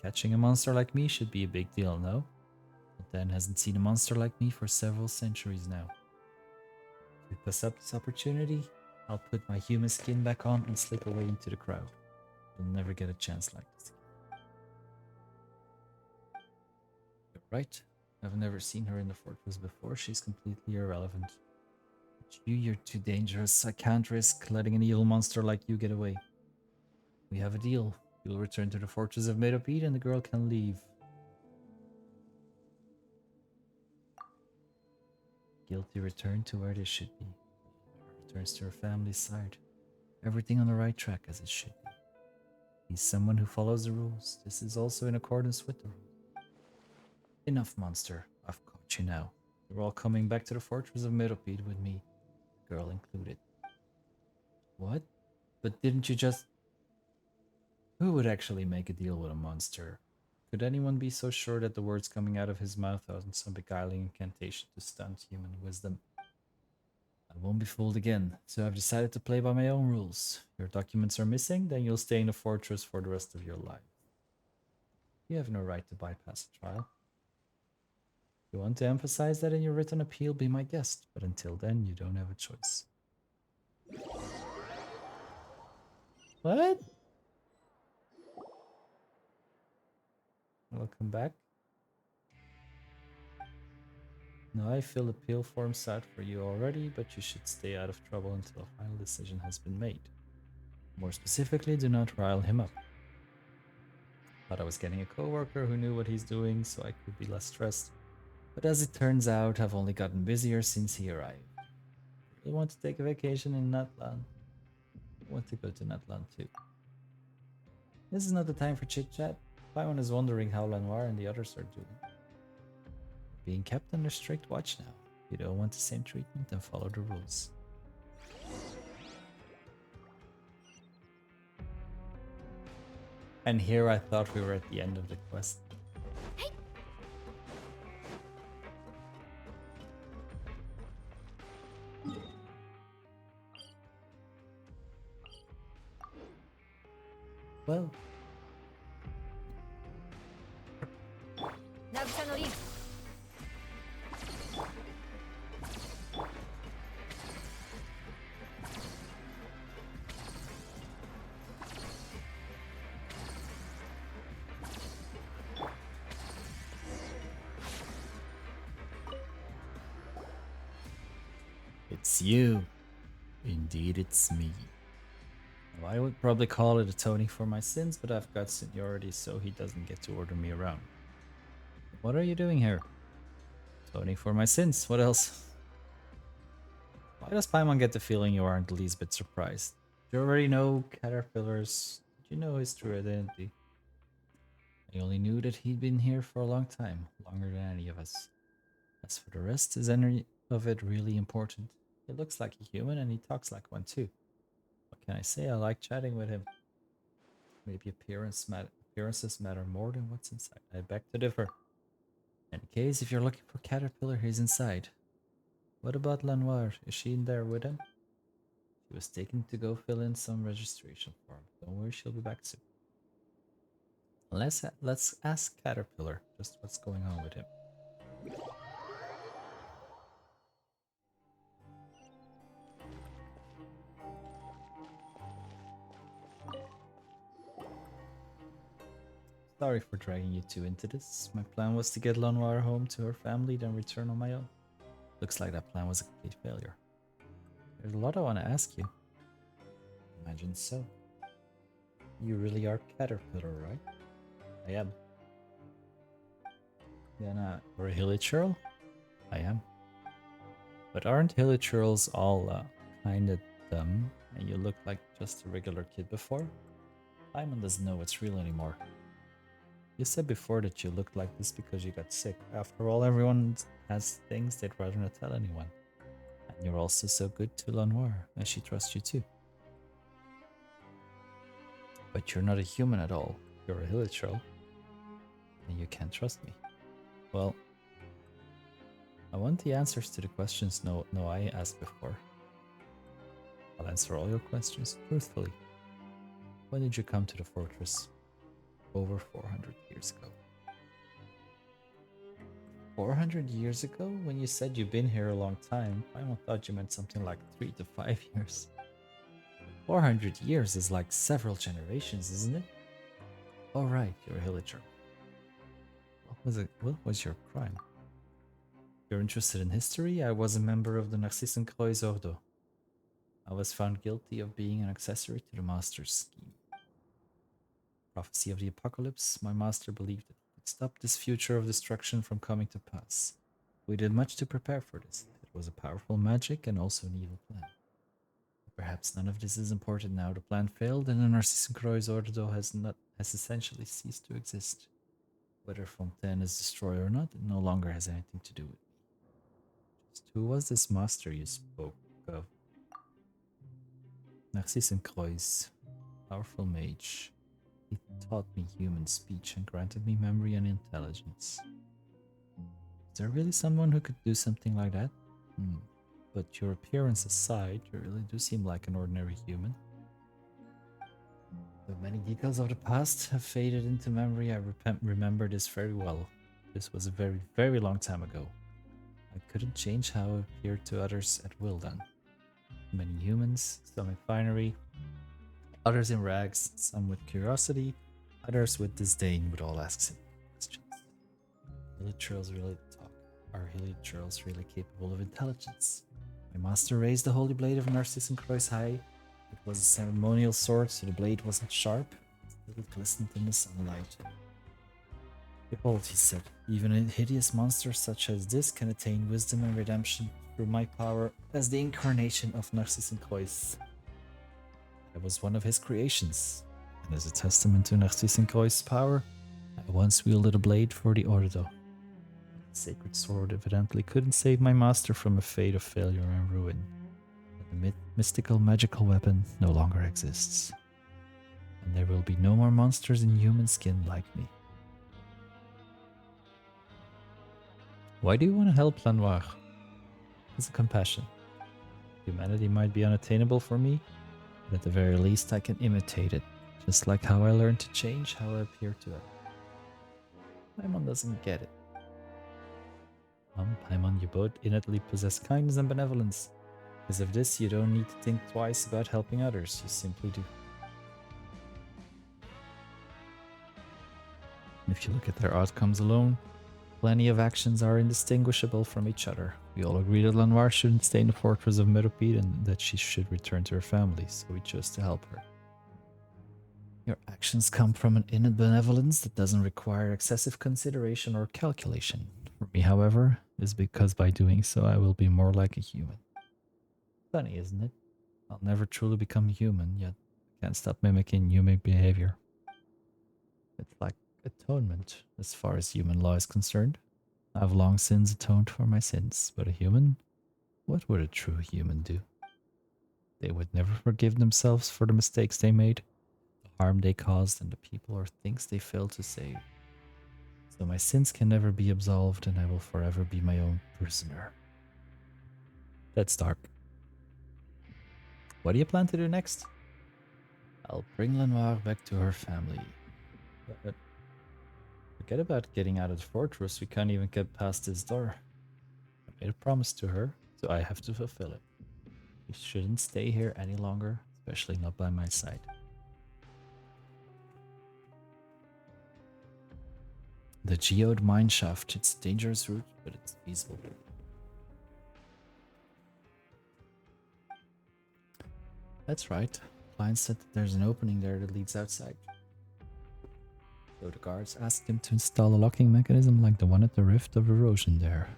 Catching a monster like me should be a big deal, no? But Dan hasn't seen a monster like me for several centuries now. If we pass up this opportunity, I'll put my human skin back on and slip away into the crowd. You'll never get a chance like this again. You're right. I've never seen her in the fortress before. She's completely irrelevant. But you're too dangerous. I can't risk letting an evil monster like you get away. We have a deal. You'll return to the fortress of Medopeed and the girl can leave. Guilty return to where they should be. Returns to her family's side. Everything on the right track as it should be. He's someone who follows the rules. This is also in accordance with the rules. Enough, monster. I've caught you now. You're all coming back to the fortress of Medopeed with me, the girl included. What? But didn't you just... Who would actually make a deal with a monster? Could anyone be so sure that the words coming out of his mouth aren't some beguiling incantation to stunt human wisdom? I won't be fooled again, so I've decided to play by my own rules. Your documents are missing, then you'll stay in the fortress for the rest of your life. You have no right to bypass a trial. If you want to emphasize that in your written appeal, be my guest, but until then, you don't have a choice. What? Welcome back. No, I fill appeal forms out for you already, but you should stay out of trouble until a final decision has been made. More specifically, do not rile him up. Thought I was getting a coworker who knew what he's doing, so I could be less stressed. But as it turns out, I've only gotten busier since he arrived. I really want to take a vacation in Natlan. I want to go to Natlan too. This is not the time for chit-chat. Paimon is wondering how Lanoir and the others are doing. Being kept under strict watch now. If you don't want the same treatment, then follow the rules. And here I thought we were at the end of the quest. Well, it's you. Indeed, it's me. Well, I would probably call it atoning for my sins, but I've got seniority, so he doesn't get to order me around. What are you doing here? Atoning for my sins. What else? Why does Paimon get the feeling you aren't the least bit surprised? You already know caterpillars. Did you know his true identity? I only knew that he'd been here for a long time, longer than any of us. As for the rest, is any of it really important? He looks like a human and he talks like one too. What can I say? I like chatting with him. Maybe appearances matter more than what's inside. I beg to differ. In any case, if you're looking for Caterpillar, he's inside. What about Lanoir? Is she in there with him? She was taken to go fill in some registration form. Don't worry, she'll be back soon. Let's ask Caterpillar just what's going on with him. Sorry for dragging you two into this. My plan was to get Lanoir home to her family, then return on my own. Looks like that plan was a complete failure. There's a lot I want to ask you. Imagine so. You really are Caterpillar, right? I am. Then you're a Hilichurl? I am. But aren't Hilichurls all kinda dumb, and you look like just a regular kid before? Paimon doesn't know what's real anymore. You said before that you looked like this because you got sick. After all, everyone has things they'd rather not tell anyone. And you're also so good to Lanoir, and she trusts you too. But you're not a human at all. You're a Hilichurl. And you can't trust me. Well, I want the answers to the questions I asked before. I'll answer all your questions truthfully. When did you come to the fortress? Over 400 years ago. 400 years ago? When you said you've been here a long time, I thought you meant something like 3 to 5 years. 400 years is like several generations, isn't it? Oh right, you're a villager. What was your crime? You're interested in history? I was a member of the Narcissenkreuz Ordo. I was found guilty of being an accessory to the Master's scheme. Prophecy of the Apocalypse, my master believed that he could stop this future of destruction from coming to pass. We did much to prepare for this. It was a powerful magic and also an evil plan. Perhaps none of this is important now. The plan failed and the Narcissenkreuz Ordo has essentially ceased to exist. Whether Fontaine is destroyed or not, it no longer has anything to do with me. Just who was this master you spoke of? Narcissenkreuz, powerful mage. He taught me human speech and granted me memory and intelligence. Is there really someone who could do something like that? But your appearance aside, you really do seem like an ordinary human. Though many details of the past have faded into memory, I remember this very well. This was a very, very long time ago. I couldn't change how I appeared to others at will then. Many humans, some in finery, others in rags, some with curiosity, others with disdain would all ask simple questions. Hilly Churls really talk. Are Hilly Churls really capable of intelligence? My master raised the holy blade of Narcissenkreuz high. It was a ceremonial sword, so the blade wasn't sharp. It glistened in the sunlight. Behold, he said, even a hideous monster such as this can attain wisdom and redemption through my power as the incarnation of Narcissenkreuz. I was one of his creations, and as a testament to Narcissenkreuz's power, I once wielded a blade for the Ordo. The sacred sword evidently couldn't save my master from a fate of failure and ruin. The mystical magical weapon no longer exists. And there will be no more monsters in human skin like me. Why do you want to help Lanoir? It's a compassion. Humanity might be unattainable for me, but at the very least I can imitate it, just like how I learned to change how I appear to it. Paimon doesn't get it. Paimon, you both innately possess kindness and benevolence. Because of this, you don't need to think twice about helping others, you simply do. If you look at their outcomes alone, plenty of actions are indistinguishable from each other. We all agree that Lanoir shouldn't stay in the fortress of Meropide and that she should return to her family, so we chose to help her. Your actions come from an innate benevolence that doesn't require excessive consideration or calculation. For me, however, is because by doing so I will be more like a human. Funny, isn't it? I'll never truly become human, yet I can't stop mimicking human behavior. It's like atonement, as far as human law is concerned. I've long since atoned for my sins, but a human? What would a true human do? They would never forgive themselves for the mistakes they made, the harm they caused, and the people or things they failed to save. So my sins can never be absolved, and I will forever be my own prisoner. That's dark. What do you plan to do next? I'll bring Lanoir back to her family. But forget about getting out of the fortress, we can't even get past this door. I made a promise to her, so I have to fulfill it. You shouldn't stay here any longer, especially not by my side. The geode mine shaft, it's a dangerous route, but it's feasible. That's right. Klein said that there's an opening there that leads outside. So the guards asked him to install a locking mechanism like the one at the Rift of Erosion there.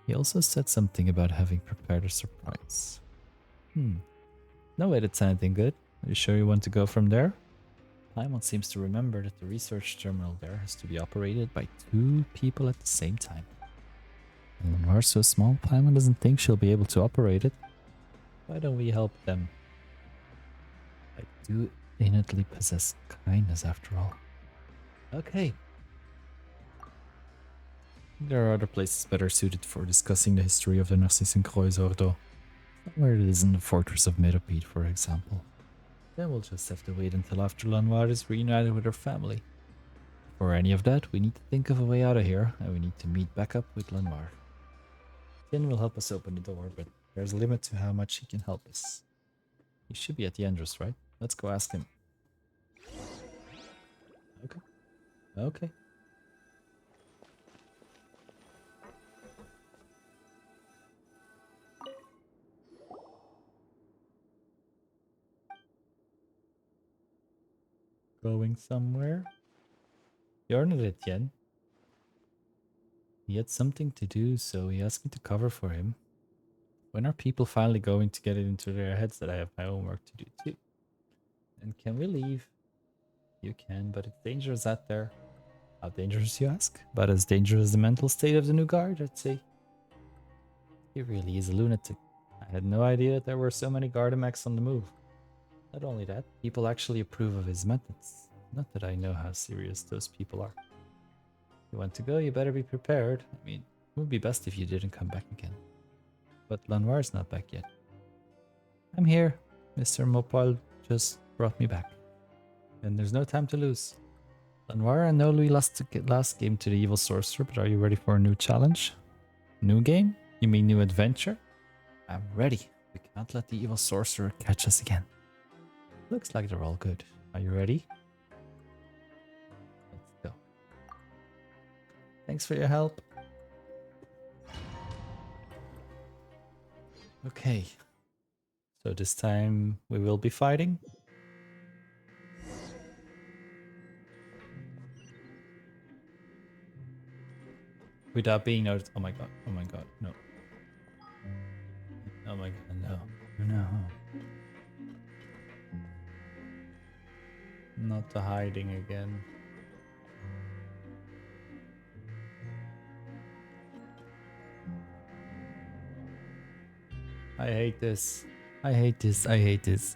He also said something about having prepared a surprise. No way that's anything good. Are you sure you want to go from there? Paimon seems to remember that the research terminal there has to be operated by 2 people at the same time. And Lanoir's so small, Paimon doesn't think she'll be able to operate it. Why don't we help them? I do innately possess kindness after all. Okay. There are other places better suited for discussing the history of the Narcissenkreuz Ordo. Somewhere it is in the fortress of Meropide, for example. Then we'll just have to wait until after Lanoir is reunited with her family. For any of that, we need to think of a way out of here, and we need to meet back up with Lanoir. Finn will help us open the door, but there's a limit to how much he can help us. He should be at the entrance, right? Let's go ask him. Okay. Okay. Going somewhere? You're not it yet. He had something to do, so he asked me to cover for him. When are people finally going to get it into their heads that I have my own work to do too? And can we leave? You can, but it's dangerous out there. How dangerous, you ask? But as dangerous as the mental state of the new guard, I'd say. He really is a lunatic. I had no idea there were so many Gardamex on the move. Not only that, people actually approve of his methods. Not that I know how serious those people are. If you want to go, you better be prepared. I mean, it would be best if you didn't come back again. But Lanoir's not back yet. I'm here. Mr. Mopal just brought me back. And there's no time to lose. Lanoir, I know we lost the last game to the Evil Sorcerer, but are you ready for a new challenge? New game? You mean new adventure? I'm ready. We can't let the Evil Sorcerer catch us again. Looks like they're all good. Are you ready? Let's go. Thanks for your help. Okay. So this time we will be fighting. Without being noticed. Oh my god. Oh my god. No. Oh my god. No. No. Not the hiding again. I hate this. I hate this. I hate this.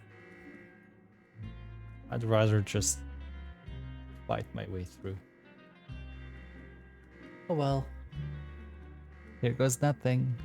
I'd rather just fight my way through. Oh well. Here goes nothing.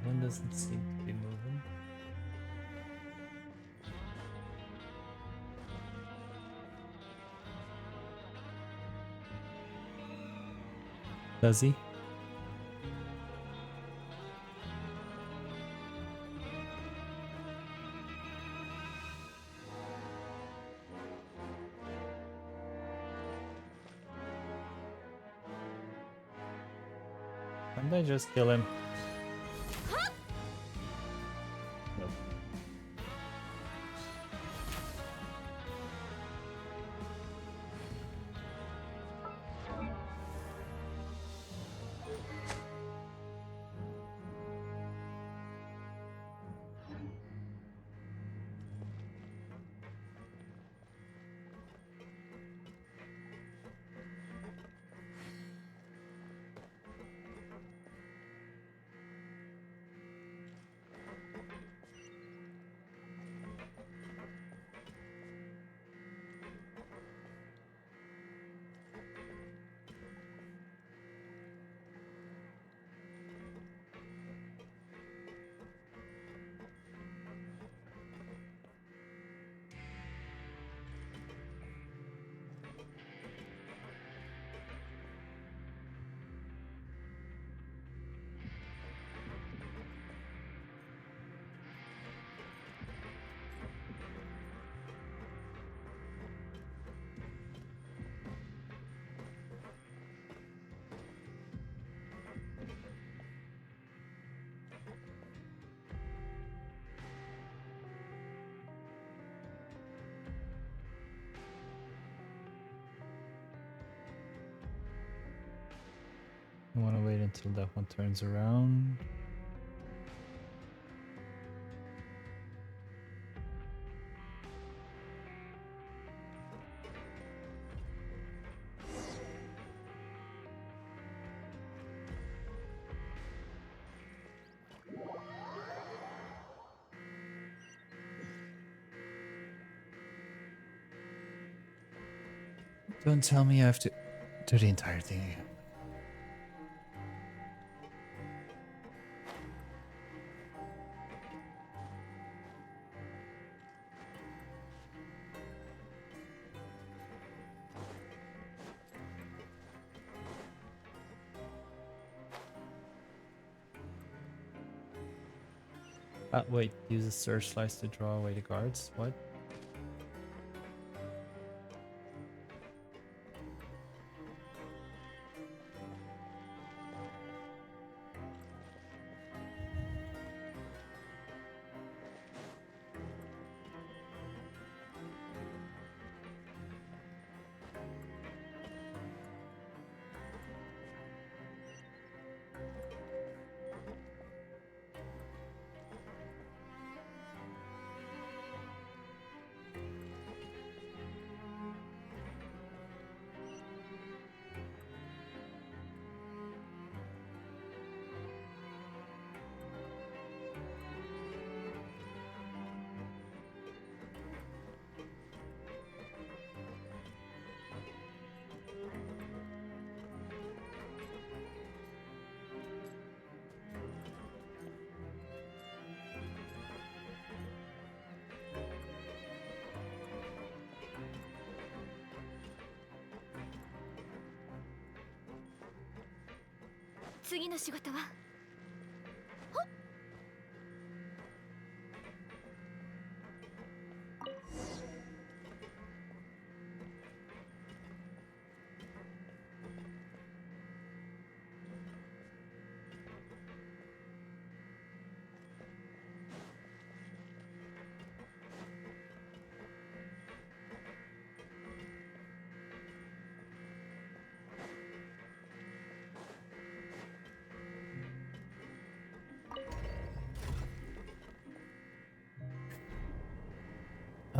One doesn't seem to be moving. Does he? Can't I just kill him? Nope. I want to wait until that one turns around. Don't tell me I have to do the entire thing again. Wait, use a searchlight to draw away the guards? What?次の仕事は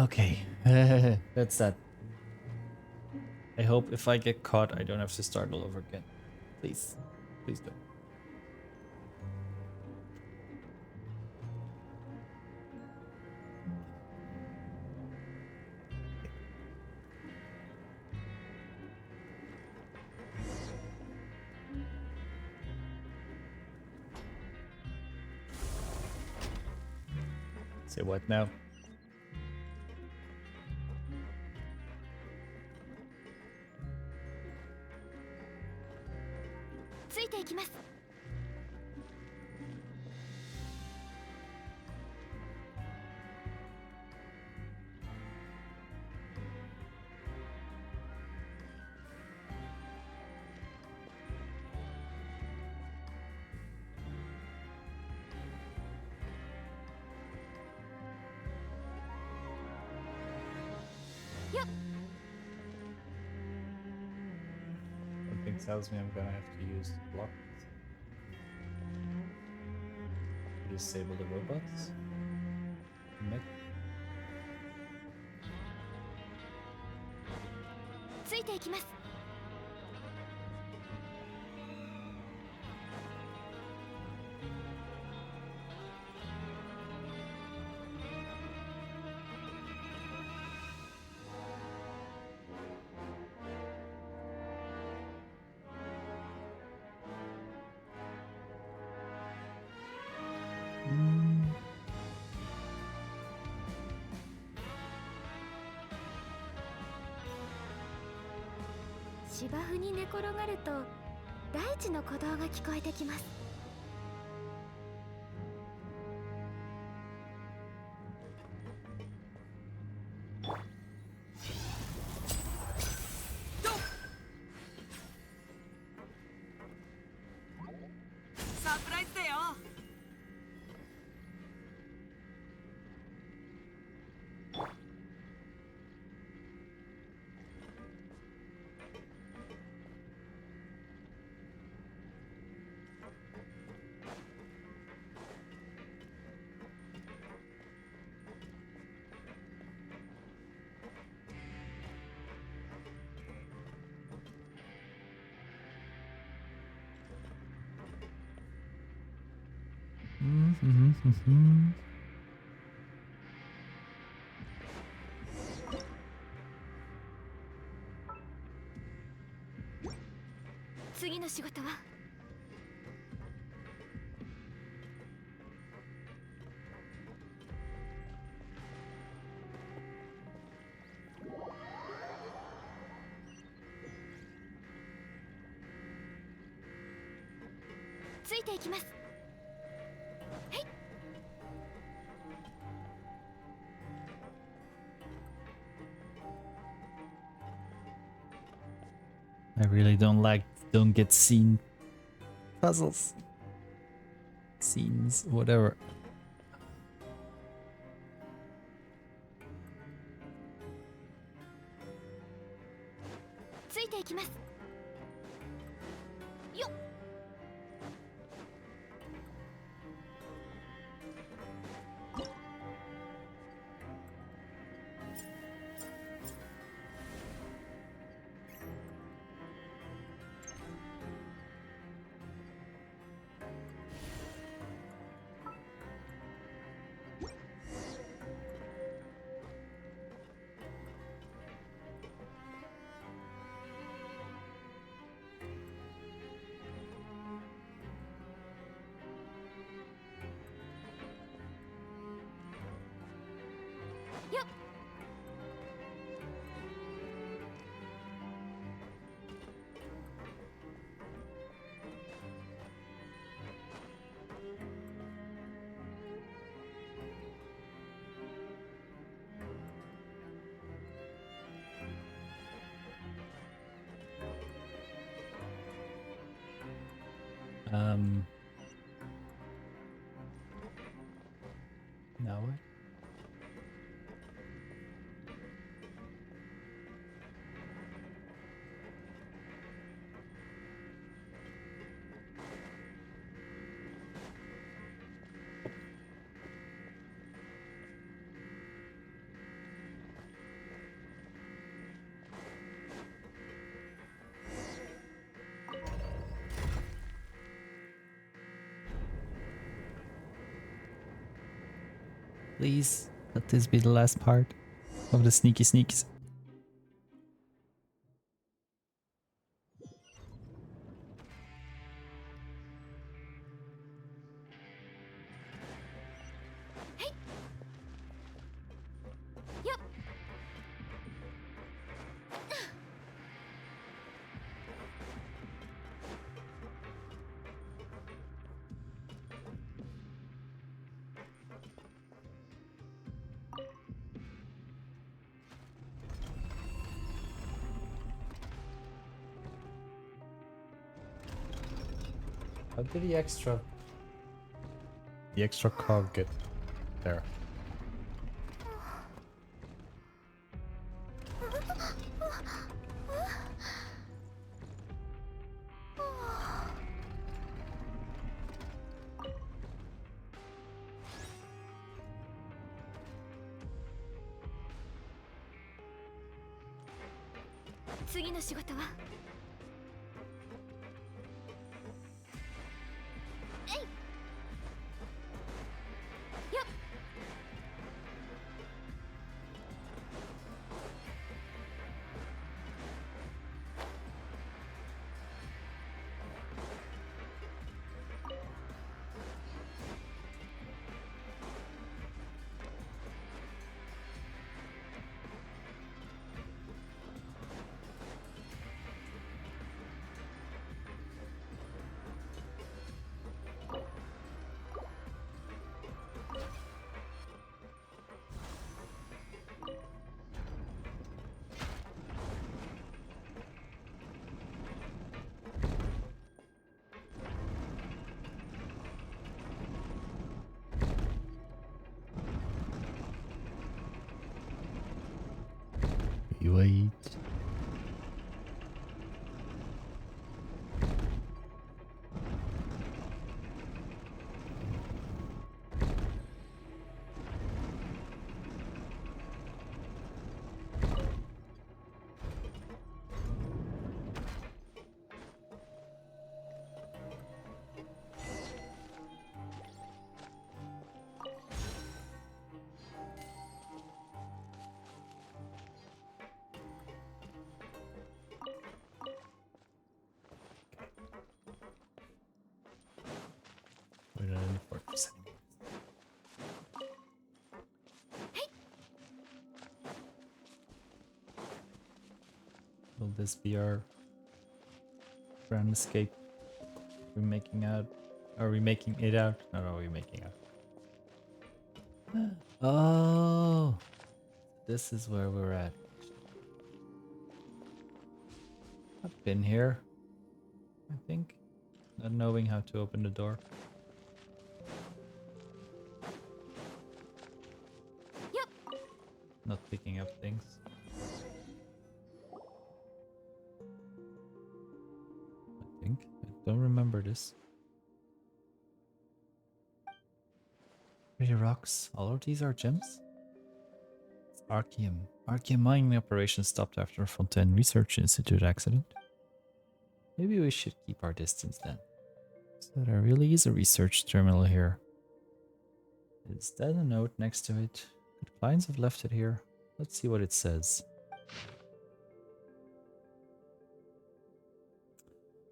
？Okay, that's that. I hope if I get caught, I don't have to start all over again. Please, please don't. Say what now? Something tells me I'm gonna have to use block. Disable the robots. Mech. ついていきます。芝生に寝転がると大地の鼓動が聞こえてきます。サプライズだよ。次の仕事はついていきます。 I really don't get seen puzzles. Scenes, whatever. ついていきます。よっ。よっ。 Now what? Please let this be the last part of the sneaky sneaks. Yup. How did the extra cog get there? this be our grand escape? Are we making out? Are we making it out? No, no, we're making out. Oh, this is where we're at. I've been here, I think, not knowing how to open the door. Yep. Not picking up things. I think. I don't remember this. Pretty rocks. All of these are gems? It's Archeum. Archeum mining operation stopped after a Fontaine Research Institute accident. Maybe we should keep our distance then. So there really is a research terminal here. Is that a note next to it? Could clients have left it here? Let's see what it says.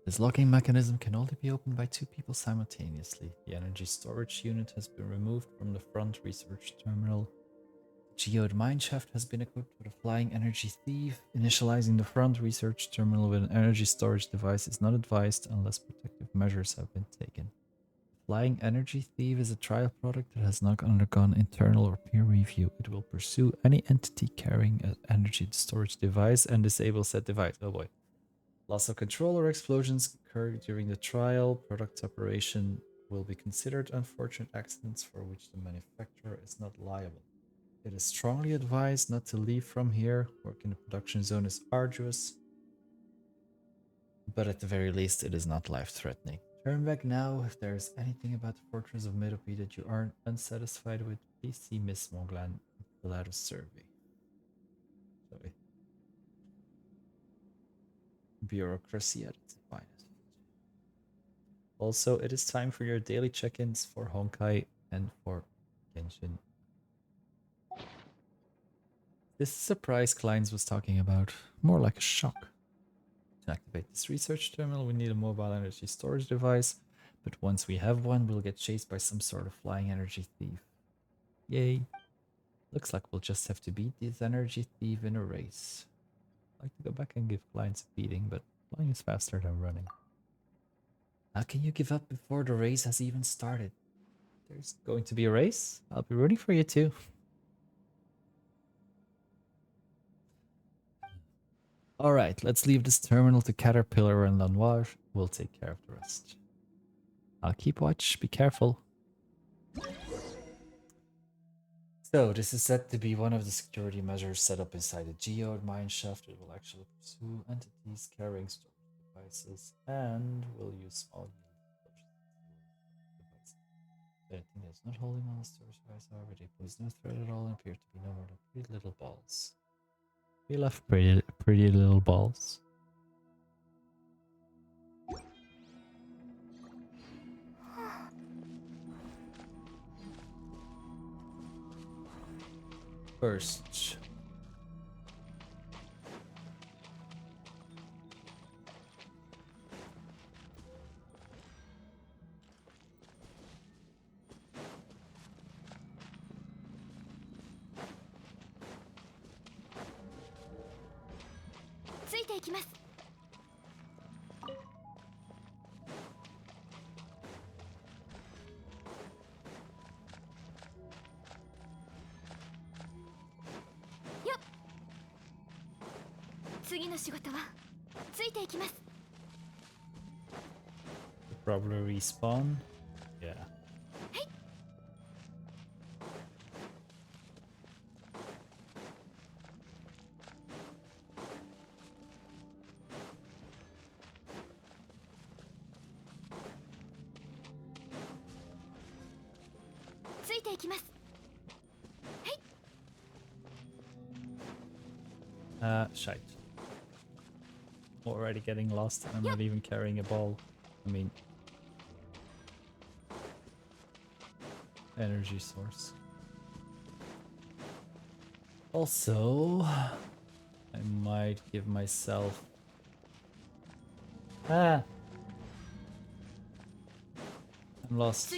This locking mechanism can only be opened by 2 people simultaneously. The energy storage unit has been removed from the front research terminal. The geode mineshaft has been equipped with a flying energy thief. Initializing the front research terminal with an energy storage device is not advised unless protective measures have been taken. Flying Energy Thief is a trial product that has not undergone internal or peer review. It will pursue any entity carrying an energy storage device and disable said device. Oh boy. Loss of control or explosions occur during the trial. Product operation will be considered unfortunate accidents for which the manufacturer is not liable. It is strongly advised not to leave from here. Work in the production zone is arduous, but at the very least it is not life-threatening. Turn back now. If there is anything about the Fortress of Medope that you aren't unsatisfied with, please see Miss Moglan and fill out a survey. Sorry. Bureaucracy at its finest. Also, it is time for your daily check-ins for Honkai and for Genshin. This is a prize Kleins was talking about. More like a shock. To activate this research terminal, we need a mobile energy storage device, but once we have one, we'll get chased by some sort of flying energy thief. Yay. Looks like we'll just have to beat this energy thief in a race. I'd like to go back and give clients a beating, but flying is faster than running. How can you give up before the race has even started? There's going to be a race? I'll be rooting for you too. Alright, let's leave this terminal to Caterpillar and Lanoir. We'll take care of the rest. I'll keep watch, be careful. So, this is said to be one of the security measures set up inside the geode mineshaft. It will actually pursue entities carrying storage devices and will use small devices. Anything that's not holding on the storage device, however, they pose no threat at all and appear to be no more than pretty little balls. We love pretty little balls. First. Probably respawn. Yeah. Shite. Already getting lost. I'm not even carrying a ball. I mean, energy source. Also, I might give myself... I'm lost.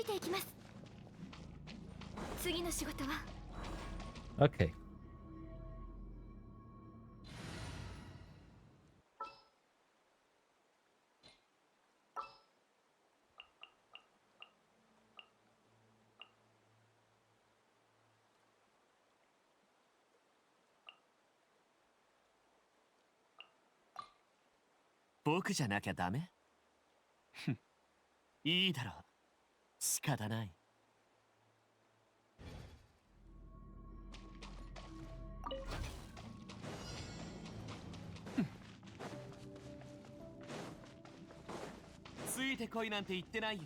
いていきます。次の仕事は Okay. "僕じゃなきゃダメ?ふんいいだろう。仕方ない。ついてこいなんて言ってないよ。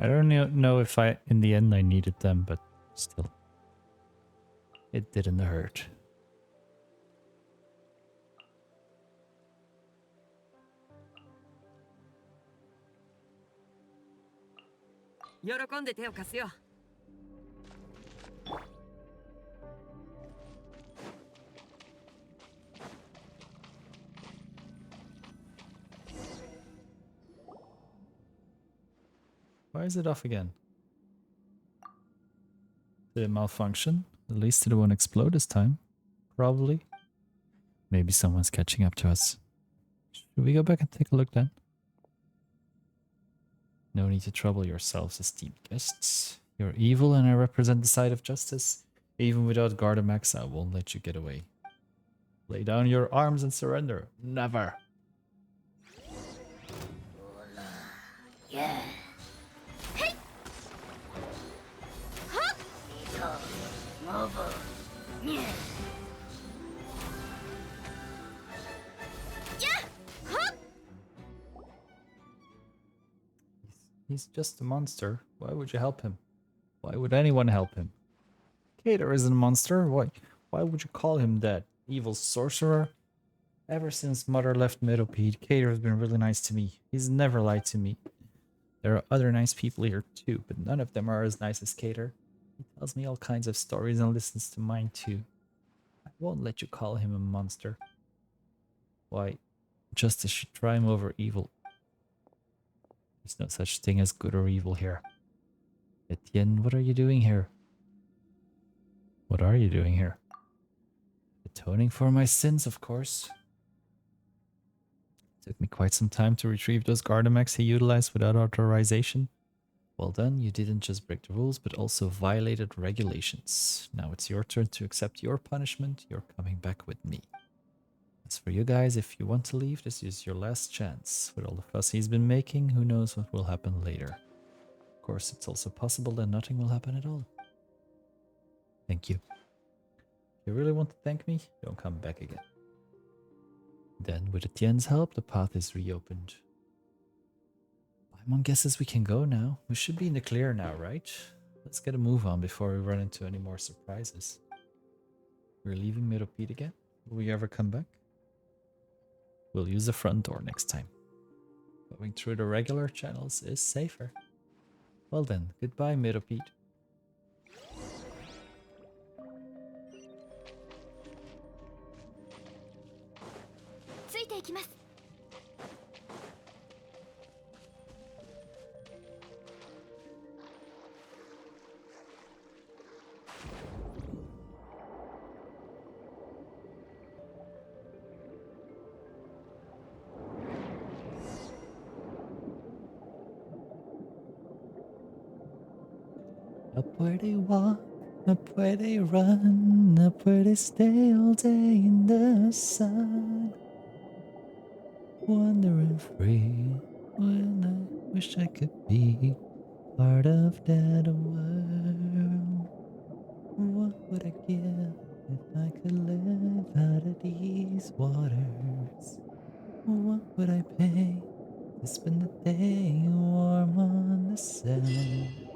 I don't know if in the end I needed them, but still. It didn't hurt. 喜んで手を貸すよ。Why is it off again? Did it malfunction? At least it won't explode this time. Probably. Maybe someone's catching up to us. Should we go back and take a look then? No need to trouble yourselves, esteemed guests. You're evil and I represent the side of justice. Even without Gardamex, I won't let you get away. Lay down your arms and surrender. Never. Yeah. Yeah. He's just a monster. Why would you help him? Why would anyone help him? Cater isn't a monster. Why would you call him that? Evil sorcerer? Ever since Mother left Meadowpeak, Cater has been really nice to me. He's never lied to me. There are other nice people here too, but none of them are as nice as Cater. He tells me all kinds of stories and listens to mine too. I won't let you call him a monster. Why, justice should triumph over evil. There's no such thing as good or evil here. Etienne, what are you doing here? What are you doing here? Atoning for my sins, of course. Took me quite some time to retrieve those Gardamex he utilized without authorization. Well done, you didn't just break the rules, but also violated regulations. Now it's your turn to accept your punishment. You're coming back with me. As for you guys, if you want to leave, this is your last chance. With all the fuss he's been making, who knows what will happen later. Of course, it's also possible that nothing will happen at all. Thank you. If you really want to thank me, don't come back again. Then, with Etienne's help, the path is reopened. Paimon guesses we can go now. We should be in the clear now, right? Let's get a move on before we run into any more surprises. We're leaving Meadowpeak again? Will we ever come back? We'll use the front door next time. Going through the regular channels is safer. Well then, goodbye Meadowpeak. ついていきます。where they walk, up where they run, up where they stay all day in the sun. Wandering free, when I wish I could be part of that world. What would I give if I could live out of these waters? What would I pay to spend the day warm on the sand?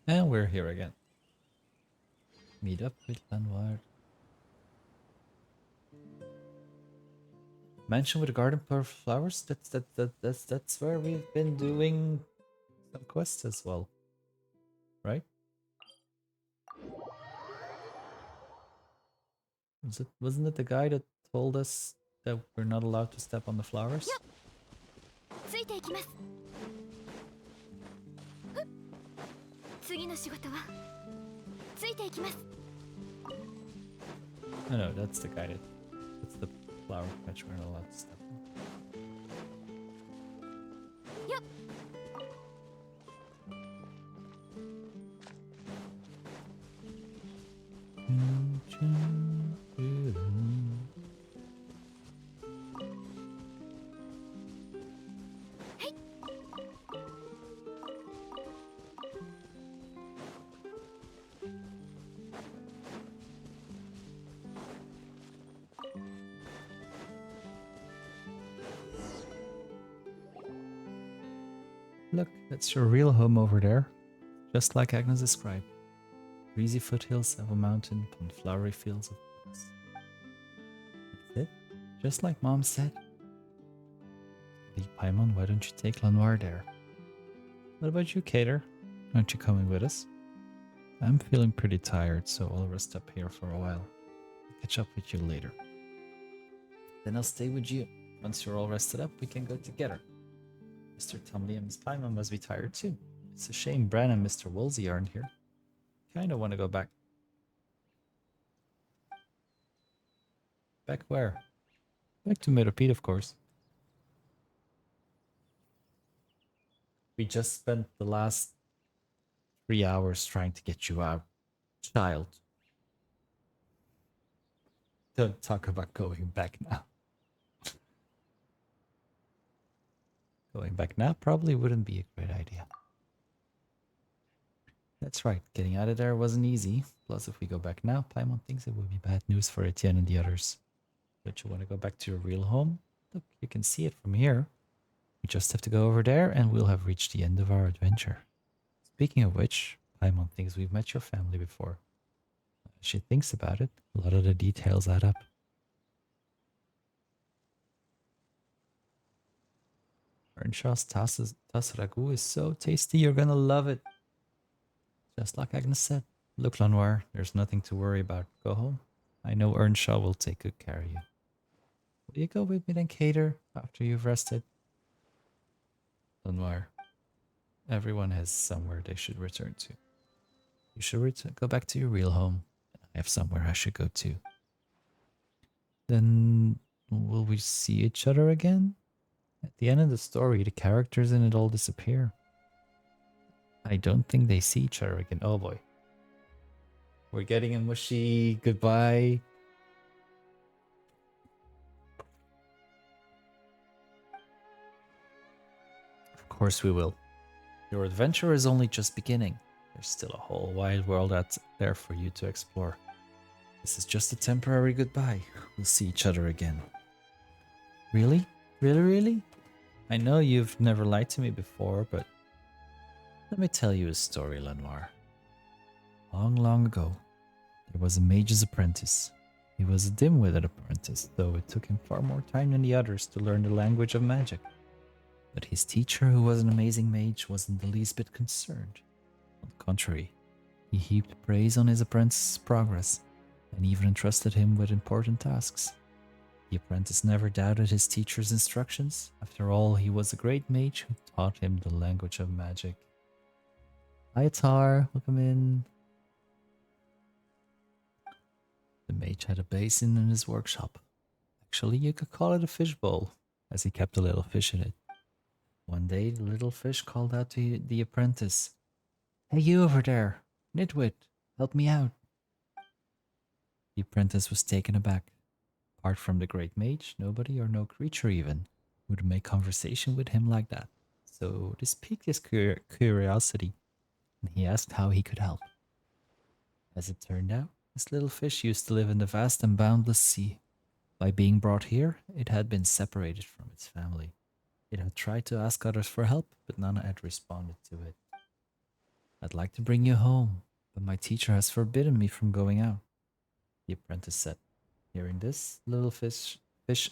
And we're here again. Meet up with Lanoir. Mansion with a garden full of flowers. That's where we've been doing some quests as well, right? Wasn't it the guy that told us that we're not allowed to step on the flowers? ついていきます。次の仕事はついていきます。 No, that's the guy that's the flower patch we're not allowed to step on. Look, that's your real home over there. Just like Agnes described. Breezy foothills of a mountain upon flowery fields of woods. That's it? Just like Mom said. Hey, Paimon, why don't you take Lanoir there? What about you, Cater? Aren't you coming with us? I'm feeling pretty tired, so I'll rest up here for a while. I'll catch up with you later. Then I'll stay with you. Once you're all rested up, we can go together. Mr. Tumley and Miss Paimon must be tired too. It's a shame Bran and Mr. Woolsey aren't here. Kinda want to go back. Back where? Back to Meropide, of course. We just spent the last 3 hours trying to get you out. Child. Don't talk about going back now. Going back now probably wouldn't be a great idea. That's right, getting out of there wasn't easy. Plus, if we go back now, Paimon thinks it will be bad news for Etienne and the others. Don't you want to go back to your real home? Look, you can see it from here. We just have to go over there and we'll have reached the end of our adventure. Speaking of which, Paimon thinks we've met your family before. As she thinks about it, a lot of the details add up. Earnshaw's tas ragu is so tasty, you're gonna love it. Just like Agnes said. Look, Lanoir, there's nothing to worry about. Go home. I know Earnshaw will take good care of you. Will you go with me then, Cater, after you've rested? Lanoir, everyone has somewhere they should return to. You should go back to your real home. I have somewhere I should go to. Then, will we see each other again? At the end of the story, the characters in it all disappear. I don't think they see each other again. Oh boy. We're getting a mushy goodbye. Of course we will. Your adventure is only just beginning. There's still a whole wide world out there for you to explore. This is just a temporary goodbye. We'll see each other again. Really? Really? I know you've never lied to me before, but let me tell you a story, Lanoir. Long ago, there was a mage's apprentice. He was a dim-witted apprentice, though it took him far more time than the others to learn the language of magic. But his teacher, who was an amazing mage, wasn't the least bit concerned. On the contrary, he heaped praise on his apprentice's progress, and even entrusted him with important tasks. The apprentice never doubted his teacher's instructions. After all, he was a great mage who taught him the language of magic. Hi, Tar. Welcome in. The mage had a basin in his workshop. Actually, you could call it a fishbowl, as he kept a little fish in it. One day, the little fish called out to the apprentice, "Hey, you over there, nitwit, help me out." The apprentice was taken aback. Apart from the great mage, nobody or no creature even would make conversation with him like that. So this piqued his curiosity, and he asked how he could help. As it turned out, this little fish used to live in the vast and boundless sea. By being brought here, it had been separated from its family. It had tried to ask others for help, but none had responded to it. "I'd like to bring you home, but my teacher has forbidden me from going out," the apprentice said. Hearing this, little fish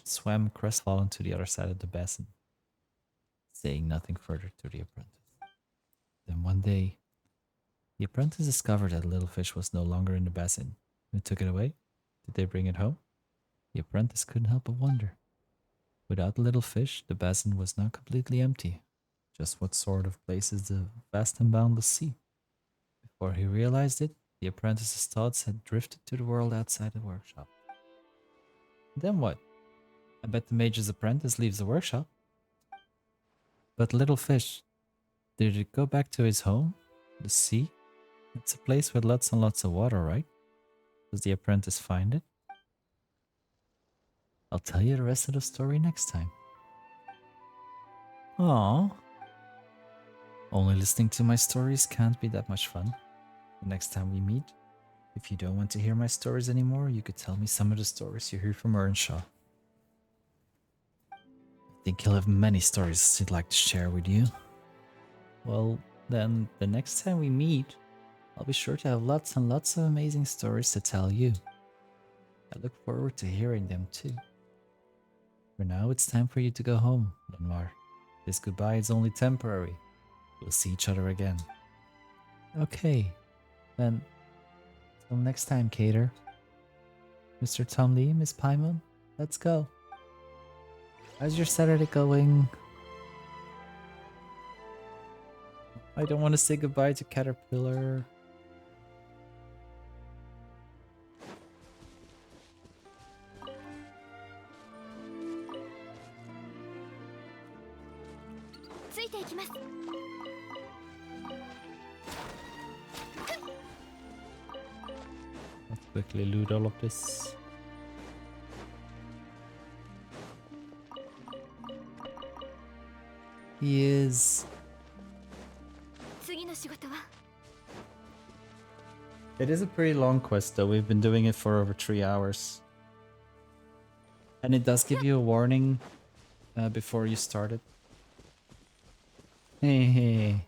swam crestfallen to the other side of the basin, saying nothing further to the apprentice. Then one day, the apprentice discovered that the little fish was no longer in the basin. Who took it away? Did they bring it home? The apprentice couldn't help but wonder. Without the little fish, the basin was now completely empty. Just what sort of place is the vast and boundless sea? Before he realized it, the apprentice's thoughts had drifted to the world outside the workshop. Then what? I bet the mage's apprentice leaves the workshop. But little fish, did it go back to his home? The sea? It's a place with lots and lots of water, right? Does the apprentice find it? I'll tell you the rest of the story next time. Aww. Only listening to my stories can't be that much fun. The next time we meet, if you don't want to hear my stories anymore, you could tell me some of the stories you hear from Earnshaw. I think he'll have many stories he'd like to share with you. Well, then the next time we meet, I'll be sure to have lots and lots of amazing stories to tell you. I look forward to hearing them too. For now, it's time for you to go home, Lenmar. This goodbye is only temporary. We'll see each other again. Okay, then till next time, Cater. Mr. Tom Lee, Miss Paimon, let's go. How's your Saturday going? I don't want to say goodbye to Caterpillar. Let's quickly loot all of this. He is. It is a pretty long quest though. We've been doing it for over 3 hours. And it does give you a warning before you start it. Hey,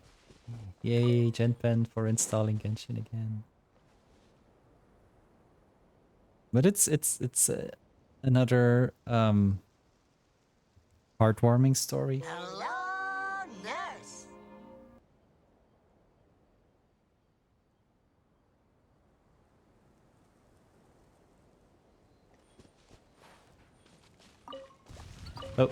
yay, Genpen for installing Genshin again. But it's another heartwarming story. Hello, nurse. Oh.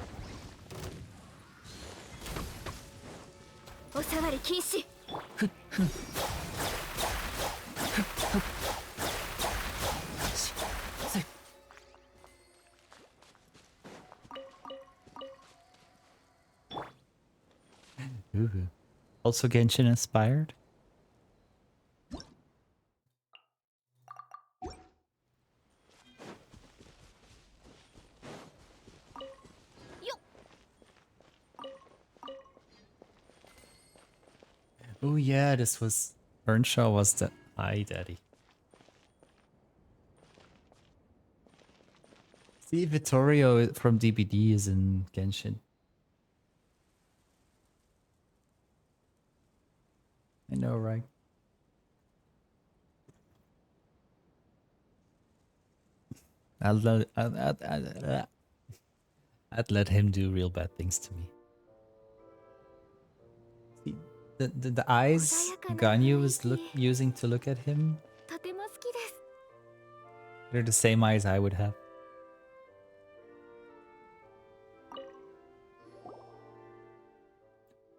おさわり禁止。 Ooh. Also Genshin inspired. Oh yeah, this was Earnshaw was the Hi Daddy. See, Vittorio from DBD is in Genshin. I know, right? I'd let him do real bad things to me. See, the eyes Ganyu was using to look at him, とても好きです。 they're the same eyes I would have.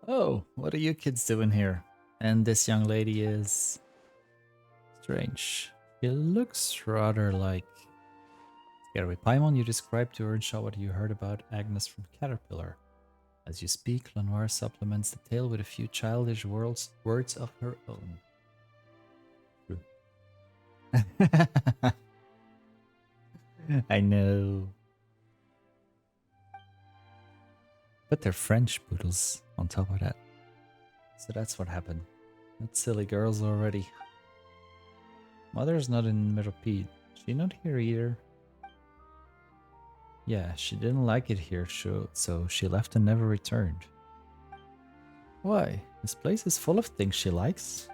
Oh, what are you kids doing here? And this young lady is strange. She looks rather like... Scary. Paimon, you described to Earnshaw what you heard about Agnes from Caterpillar. As you speak, Lenoir supplements the tale with a few childish words of her own. True. I know. But they're French poodles on top of that. So that's what happened. That silly girl's already. Mother's not in Meropide. She not here either. Yeah, she didn't like it here, so she left and never returned. Why? This place is full of things she likes.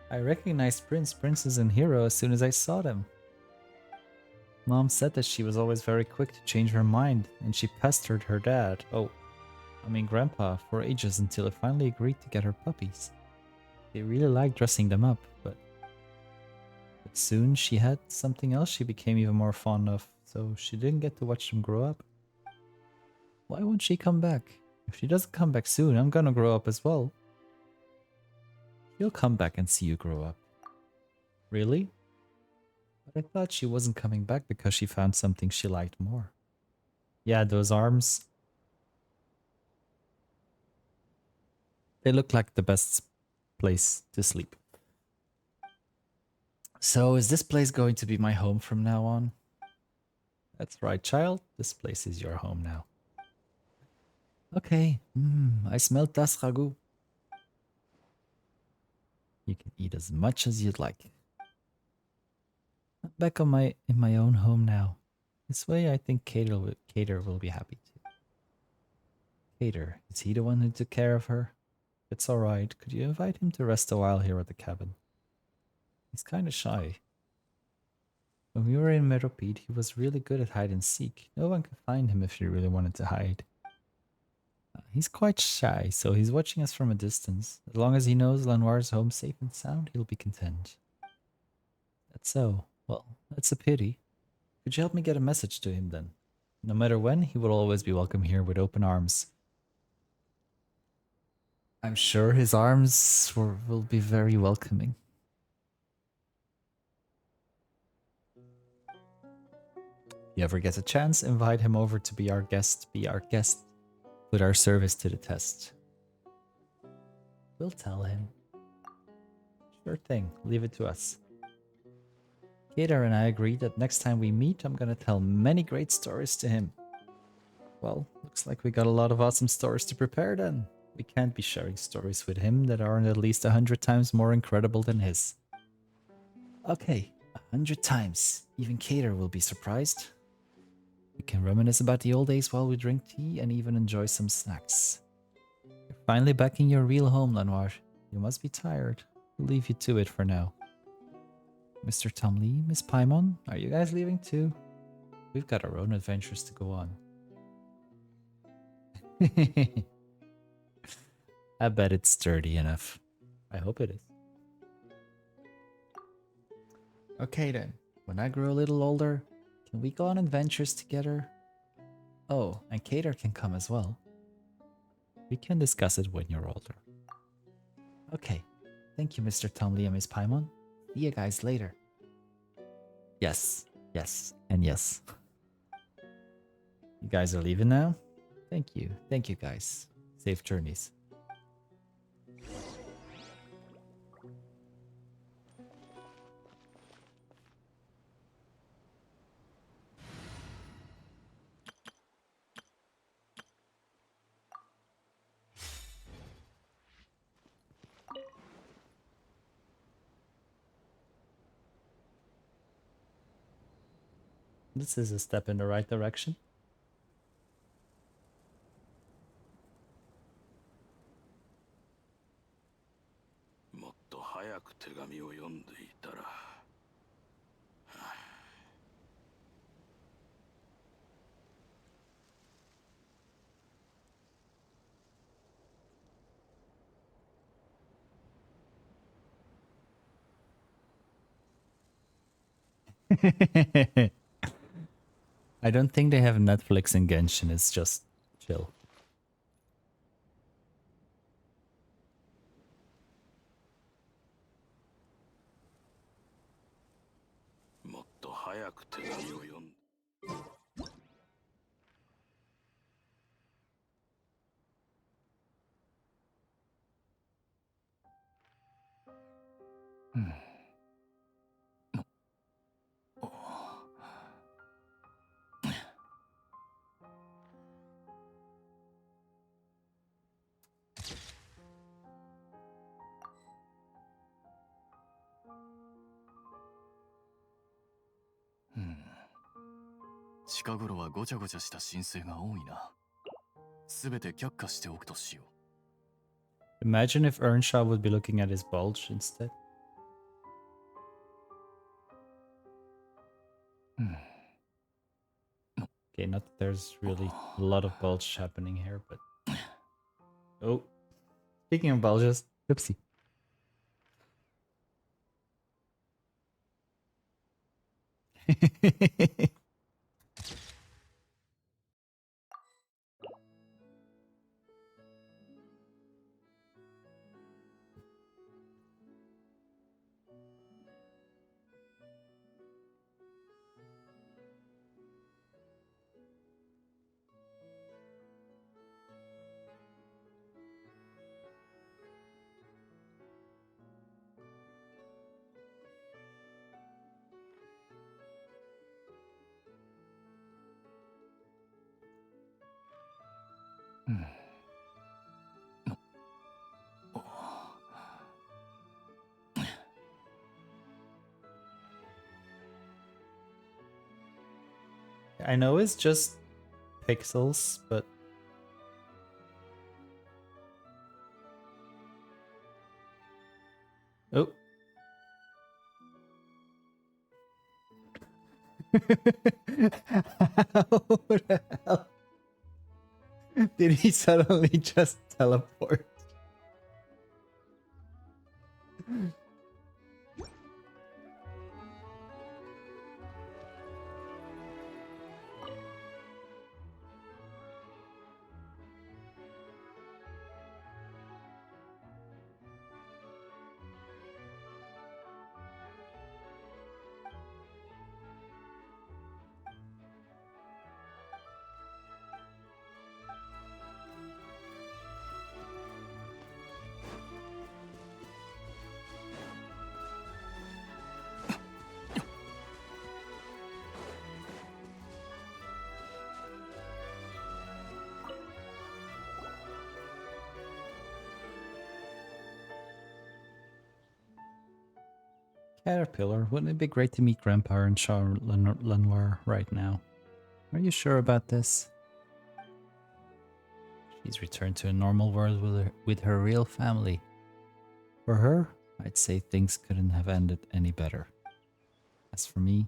I recognized Prince, Princess, and Hero as soon as I saw them. Mom said that she was always very quick to change her mind, and she pestered her dad, Grandpa, for ages until he finally agreed to get her puppies. They really liked dressing them up, but soon she had something else she became even more fond of, so she didn't get to watch them grow up. Why won't she come back? If she doesn't come back soon, I'm gonna grow up as well. She'll come back and see you grow up. Really? But I thought she wasn't coming back because she found something she liked more. Yeah, those arms. They look like the best place to sleep. So is this place going to be my home from now on? That's right, child. This place is your home now. Okay. I smell das ragout. You can eat as much as you'd like. I'm back on in my own home now. This way I think Cater will be happy too. Cater, is he the one who took care of her? It's alright. Could you invite him to rest a while here at the cabin? He's kinda shy. When we were in Meropide, he was really good at hide and seek. No one could find him if you really wanted to hide. He's quite shy, so he's watching us from a distance. As long as he knows Lenoir's home safe and sound, he'll be content. That's so. Well, that's a pity. Could you help me get a message to him then? No matter when, he will always be welcome here with open arms. I'm sure his arms will be very welcoming. If you ever get a chance, invite him over to be our guest. Put our service to the test. We'll tell him. Sure thing, leave it to us. Cater and I agreed that next time we meet, I'm gonna tell many great stories to him. Well, looks like we got a lot of awesome stories to prepare then. We can't be sharing stories with him that aren't at least 100 times more incredible than his. Okay, 100 times. Even Cater will be surprised. We can reminisce about the old days while we drink tea and even enjoy some snacks. You're finally back in your real home, Lenoir. You must be tired. We'll leave you to it for now. Mr. Tom Lee, Miss Paimon, are you guys leaving too? We've got our own adventures to go on. I bet it's sturdy enough. I hope it is. Okay then, when I grow a little older, can we go on adventures together? Oh, and Cater can come as well. We can discuss it when you're older. Okay, thank you Mr. Tom Lee and Miss Paimon. See you guys later. Yes, and yes. You guys are leaving now? Thank you guys. Safe journeys. This is a step in the right direction. もっと早く手紙を読んでいたら。I don't think they have Netflix and Genshin, it's just chill. もっと早く手紙を読ん。近頃はごちゃごちゃした申請が多いな。すべて却下しておくとしよう。 Imagine if Earnshaw would be looking at his bulge instead. Okay, not that there's really a lot of bulge happening here, but... Oh, speaking of bulges, oopsie. I know it's just pixels, but... Oh. How the hell did he suddenly just teleport? Caterpillar, wouldn't it be great to meet Grandpa and Charles Lenoir right now? Are you sure about this? She's returned to a normal world with her real family. For her, I'd say things couldn't have ended any better. As for me,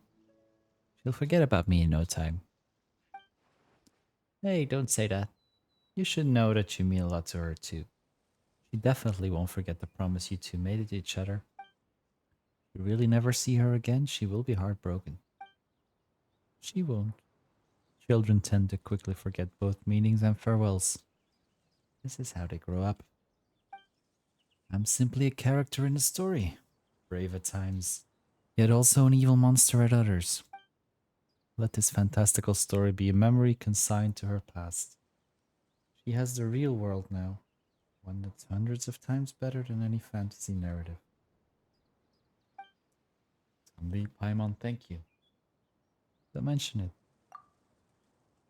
she'll forget about me in no time. Hey, don't say that. You should know that you mean a lot to her too. She definitely won't forget the promise you two made to each other. If you really never see her again, she will be heartbroken. She won't. Children tend to quickly forget both meanings and farewells. This is how they grow up. I'm simply a character in a story, brave at times, yet also an evil monster at others. Let this fantastical story be a memory consigned to her past. She has the real world now, one that's hundreds of times better than any fantasy narrative. Only Paimon, thank you. Don't mention it.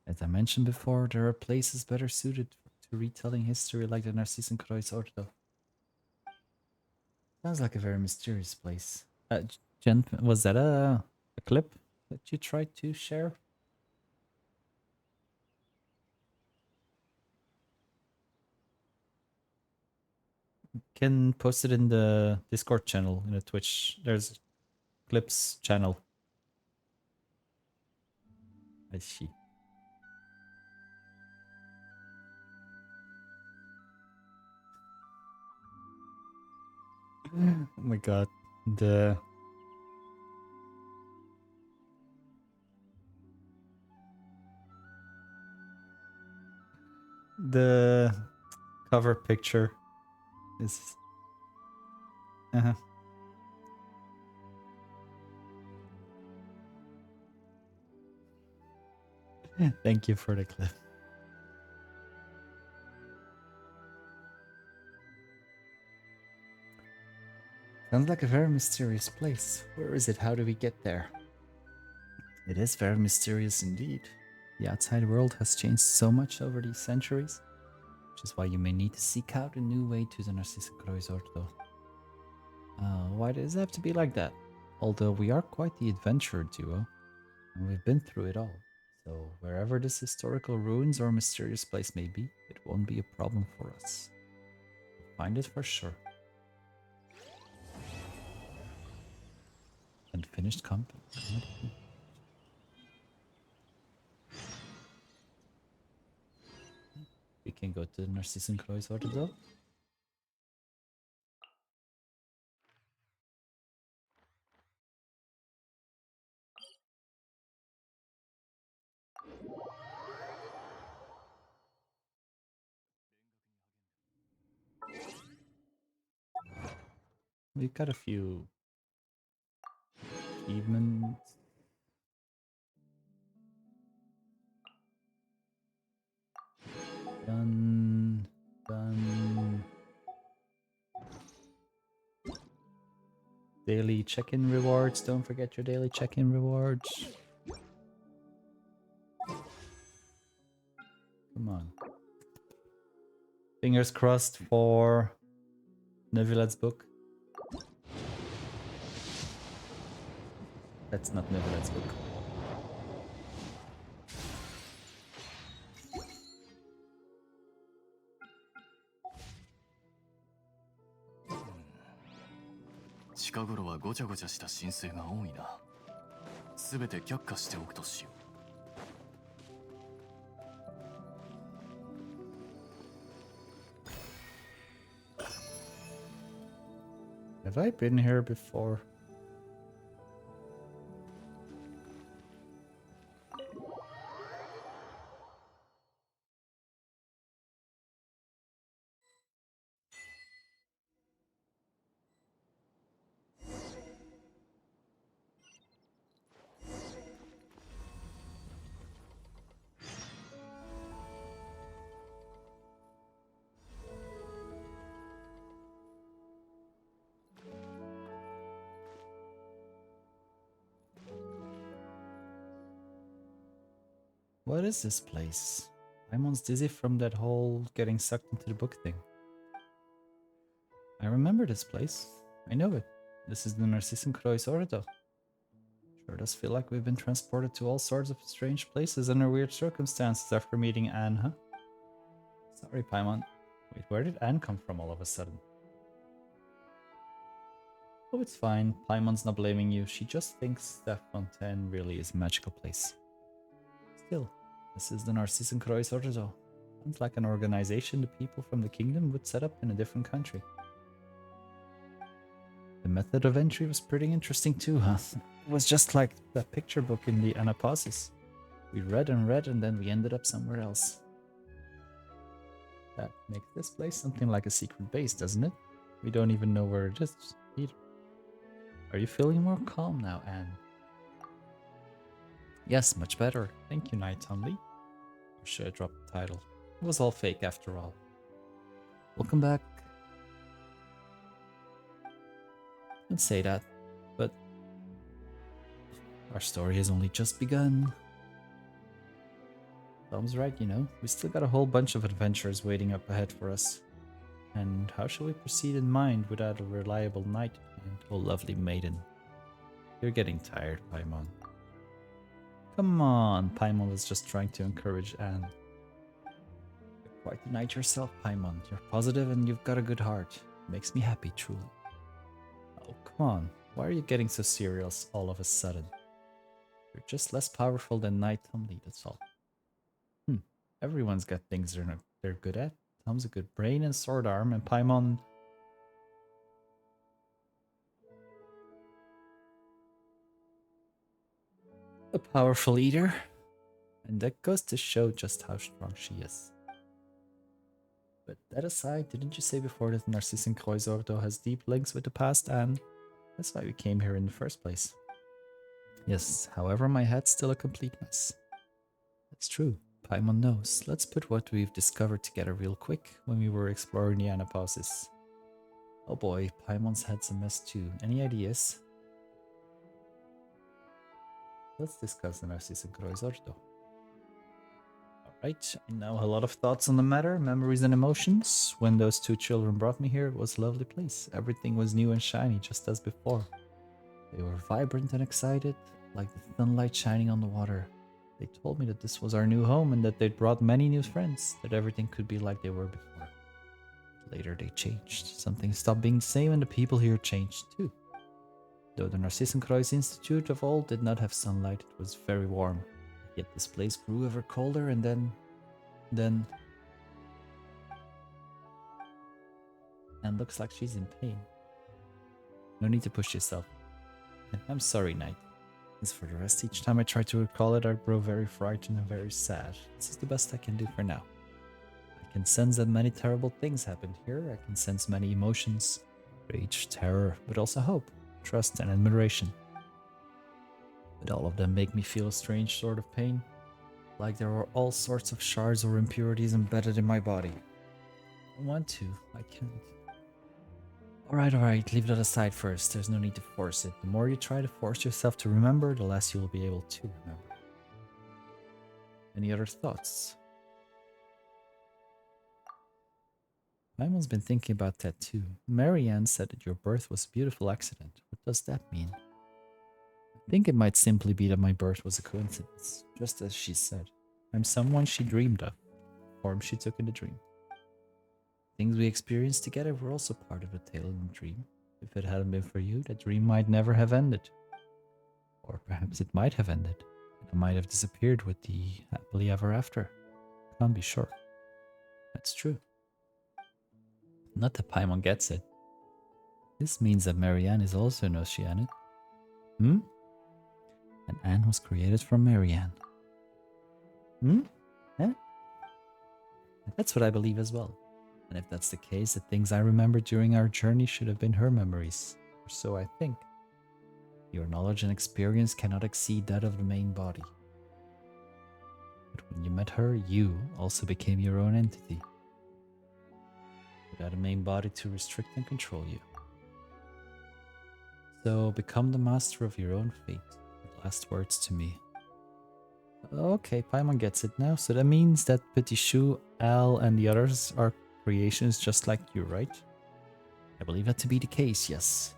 As I mentioned before, there are places better suited to retelling history like the Narcissenkreuz Ordo. Sounds like a very mysterious place. Jen, was that a clip that you tried to share? Can post it in the Discord channel, in the Twitch. There's clips channel. I see. Oh my god. The cover picture is Thank you for the clip. Sounds like a very mysterious place. Where is it? How do we get there? It is very mysterious indeed. The outside world has changed so much over these centuries, which is why you may need to seek out a new way to the Narcissenkreuz Ordo. Why does it have to be like that? Although we are quite the adventurer duo, and we've been through it all, So wherever this historical ruins or mysterious place may be, it won't be a problem for us. We'll find it for sure. Unfinished combat. We can go to the Narcissenkreuz order though. We've got a few achievements. Done. Done. Daily check-in rewards. Don't forget your daily check-in rewards. Come on. Fingers crossed for Nevilad's book. That's not Nevilad's book. Have I been here before? What is this place? Paimon's dizzy from that whole getting sucked into the book thing. I remember this place. I know it. This is the Narcissenkreuz Ordo. Sure does feel like we've been transported to all sorts of strange places under weird circumstances after meeting Anne, huh? Sorry, Paimon. Wait, where did Anne come from all of a sudden? Oh, it's fine. Paimon's not blaming you. She just thinks that Fontaine really is a magical place. Still, this is the Narcissenkreuz Ordo. Sounds like an organization the people from the kingdom would set up in a different country. The method of entry was pretty interesting too, huh? It was just like that picture book in the Anapasis. We read and read and then we ended up somewhere else. That makes this place something like a secret base, doesn't it? We don't even know where it is either. Are you feeling more calm now, Anne? Yes, much better. Thank you, Knight Tomley. Or should I drop the title? It was all fake after all. Welcome back. I'd say that, but our story has only just begun. Tom's right, you know. We still got a whole bunch of adventures waiting up ahead for us. And how shall we proceed in mind without a reliable knight and oh lovely maiden? You're getting tired, Paimon. Come on, Paimon was just trying to encourage Anne. You're quite the knight yourself, Paimon. You're positive and you've got a good heart. Makes me happy, truly. Oh, come on. Why are you getting so serious all of a sudden? You're just less powerful than Knight Tomley, that's all. Everyone's got things they're good at. Tom's a good brain and sword arm, and Paimon... a powerful eater. And that goes to show just how strong she is. But that aside, didn't you say before that Narcissenkreuz Ordo has deep links with the past, and that's why we came here in the first place? Yes, however, my head's still a complete mess. That's true. Paimon knows. Let's put what we've discovered together real quick when we were exploring the Anapasis. Oh boy, Paimon's head's a mess too. Any ideas? Let's discuss the Narcissenkreuz Ordo. Alright, I now have a lot of thoughts on the matter, memories and emotions. When those two children brought me here, it was a lovely place. Everything was new and shiny, just as before. They were vibrant and excited, like the sunlight shining on the water. They told me that this was our new home and that they'd brought many new friends, that everything could be like they were before. Later they changed. Something stopped being the same and the people here changed too. Though the Narcissenkreuz Institute of old did not have sunlight, it was very warm. Yet this place grew ever colder and then... And looks like she's in pain. No need to push yourself. I'm sorry, Knight. As for the rest, each time I try to recall it, I grow very frightened and very sad. This is the best I can do for now. I can sense that many terrible things happened here. I can sense many emotions. Rage, terror, but also hope, trust, and admiration. But all of them make me feel a strange sort of pain. Like there are all sorts of shards or impurities embedded in my body. I want to. I can't. Alright, leave that aside first. There's no need to force it. The more you try to force yourself to remember, the less you will be able to remember. Any other thoughts? Paimon's been thinking about that too. Marianne said that your birth was a beautiful accident. What does that mean? I think it might simply be that my birth was a coincidence, just as she said. I'm someone she dreamed of, form she took in the dream. Things we experienced together were also part of the tale in the dream. If it hadn't been for you, that dream might never have ended. Or perhaps it might have ended, and I might have disappeared with the happily ever after. Can't be sure. That's true. Not that Paimon gets it. This means that Marianne is also an Oceanic. And Anne was created from Marianne. Eh? That's what I believe as well. And if that's the case, the things I remember during our journey should have been her memories. Or so I think. Your knowledge and experience cannot exceed that of the main body. But when you met her, you also became your own entity. Without a main body to restrict and control you. So become the master of your own fate. Last words to me. Okay, Paimon gets it now. So that means that Petit Chou, Al, and the others are creations just like you, right? I believe that to be the case, yes.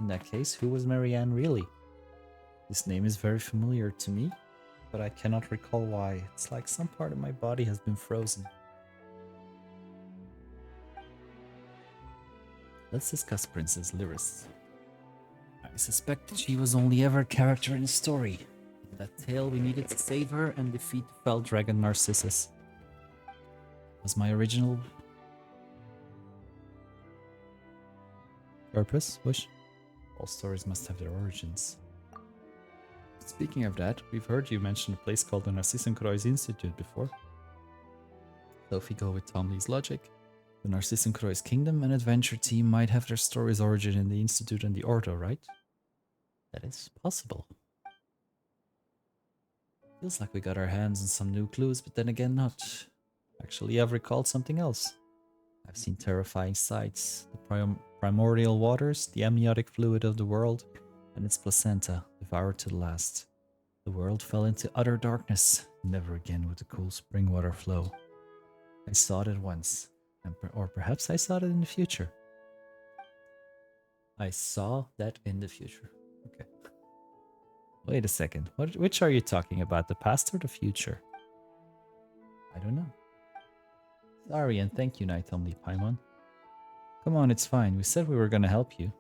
In that case, who was Marianne really? This name is very familiar to me, but I cannot recall why. It's like some part of my body has been frozen. Let's discuss Princess Lyris. I suspect that she was only ever a character in a story. In that tale, we needed to save her and defeat the fell dragon Narcissus. Was my original purpose, wish? All stories must have their origins. Speaking of that, we've heard you mention a place called the Narcissenkreuz Institute before. So if we go with Tom Lee's logic, the Narcissenkreuz Kingdom and Adventure team might have their story's origin in the Institute and the Ordo, right? That is possible. Feels like we got our hands on some new clues, but then again not. Actually, I've recalled something else. I've seen terrifying sights. The primordial waters, the amniotic fluid of the world, and its placenta devoured to the last. The world fell into utter darkness. Never again would the cool spring water flow. I saw it once, or perhaps I saw it in the future. I saw that in the future. Okay. Wait a second. Which are you talking about? The past or the future? I don't know. Sorry, and thank you, Knight Omni Paimon. Come on, it's fine. We said we were gonna help you.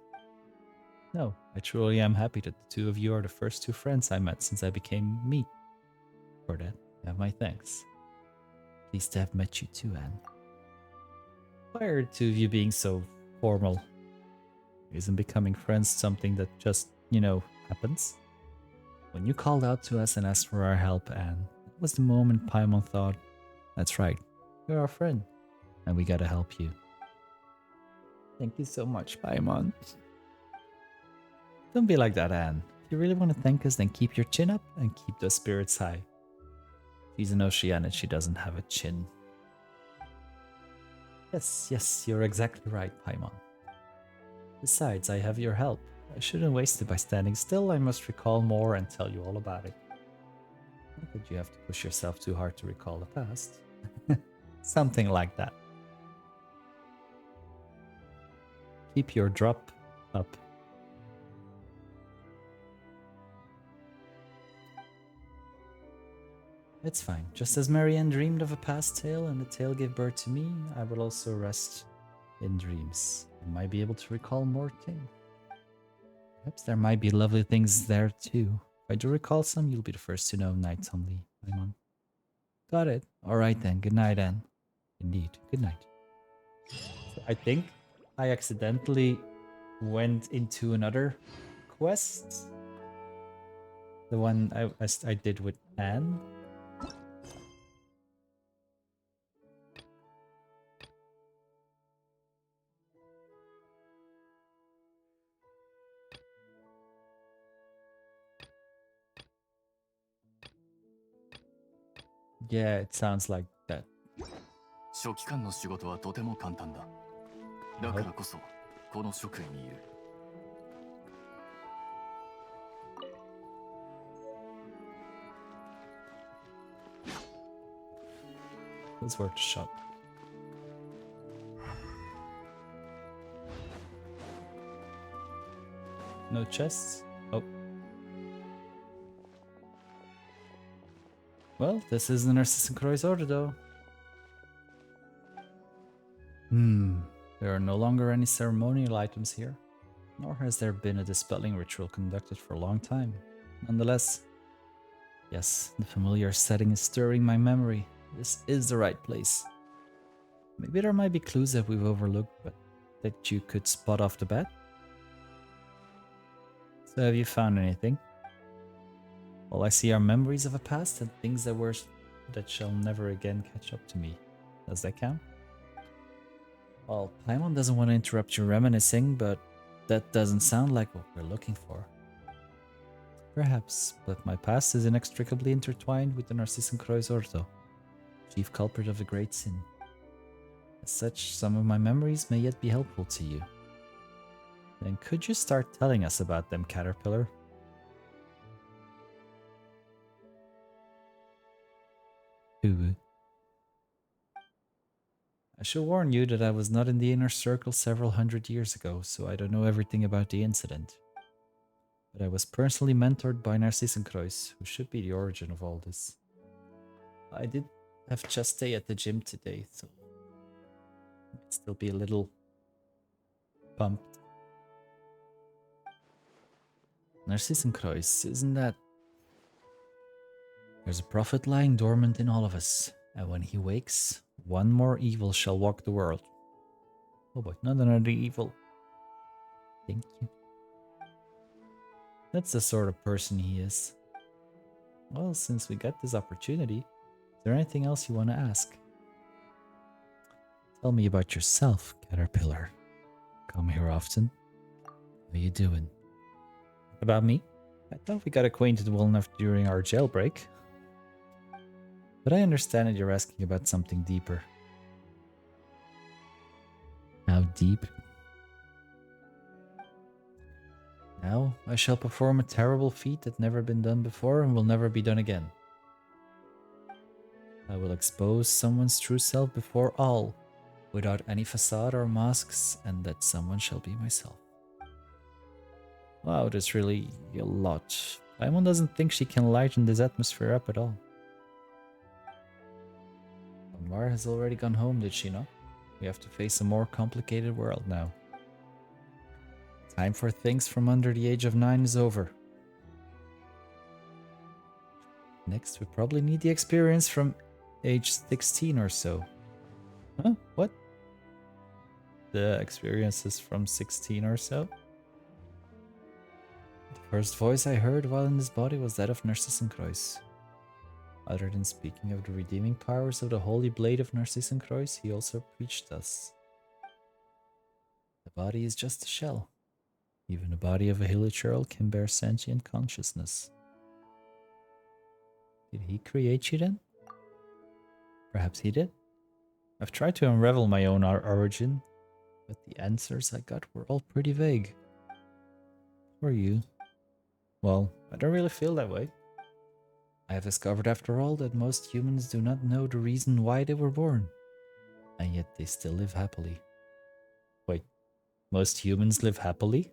No, I truly am happy that the two of you are the first two friends I met since I became me. For that, you have my thanks. Pleased to have met you too, Anne. Why are the two of you being so formal? Isn't becoming friends something that just, happens? When you called out to us and asked for our help, Anne, that was the moment Paimon thought, that's right, you're our friend, and we gotta help you. Thank you so much, Paimon. Don't be like that, Anne. If you really want to thank us, then keep your chin up and keep those spirits high. She's an Oceanic, she doesn't have a chin. Yes, you're exactly right, Paimon. Besides, I have your help. I shouldn't waste it by standing still. I must recall more and tell you all about it. Not that you have to push yourself too hard to recall the past. Something like that. Keep your drop up. It's fine. Just as Marianne dreamed of a past tale and the tale gave birth to me, I will also rest in dreams. I might be able to recall more things. Perhaps there might be lovely things there too. If I do recall some, you'll be the first to know, Night Only, Paimon. Got it. Alright then, good night, Anne. Indeed, good night. So I think I accidentally went into another quest. The one I did with Anne. Yeah, it sounds like that. 書記官の仕事はとても簡単だ。だからこそこの職位にいる。It's worth a shot. No chests? Oh. Well, this is the Narcissus Croix order though. There are no longer any ceremonial items here, nor has there been a dispelling ritual conducted for a long time. Nonetheless, yes, the familiar setting is stirring my memory. This is the right place. Maybe there might be clues that we've overlooked, but that you could spot off the bat? So have you found anything? All I see are memories of a past and things that shall never again catch up to me. Does that count? Well, Paimon doesn't want to interrupt you reminiscing, but that doesn't sound like what we're looking for. Perhaps, but my past is inextricably intertwined with the Narcissus Croix Ordo, chief culprit of a great sin. As such, some of my memories may yet be helpful to you. Then could you start telling us about them, Caterpillar? Ooh. I should warn you that I was not in the inner circle several hundred years ago, so I don't know everything about the incident. But I was personally mentored by Narcissenkreuz, who should be the origin of all this. I did have chest day at the gym today, so I might still be a little pumped. Narcissenkreuz, isn't that... There's a prophet lying dormant in all of us, and when he wakes, one more evil shall walk the world. Oh boy, not another evil. Thank you. That's the sort of person he is. Well, since we got this opportunity, is there anything else you want to ask? Tell me about yourself, Caterpillar. Come here often. How you doing? About me? I thought we got acquainted well enough during our jailbreak. But I understand that you're asking about something deeper. How deep? Now I shall perform a terrible feat that never been done before and will never be done again. I will expose someone's true self before all, without any facade or masks, and that someone shall be myself. Wow, that's really a lot. Paimon doesn't think she can lighten this atmosphere up at all. Mar has already gone home, did she not? We have to face a more complicated world now. Time for things from under the age of 9 is over. Next, we probably need the experience from age 16 or so. Huh? What? The experiences from 16 or so? The first voice I heard while in this body was that of Narcissenkreuz. Other than speaking of the redeeming powers of the Holy Blade of Narcissenkreuz, he also preached us. The body is just a shell. Even the body of a hilichurl can bear sentient consciousness. Did he create you then? Perhaps he did. I've tried to unravel my own origin, but the answers I got were all pretty vague. Or you? Well, I don't really feel that way. I have discovered after all that most humans do not know the reason why they were born, and yet they still live happily. Wait, most humans live happily?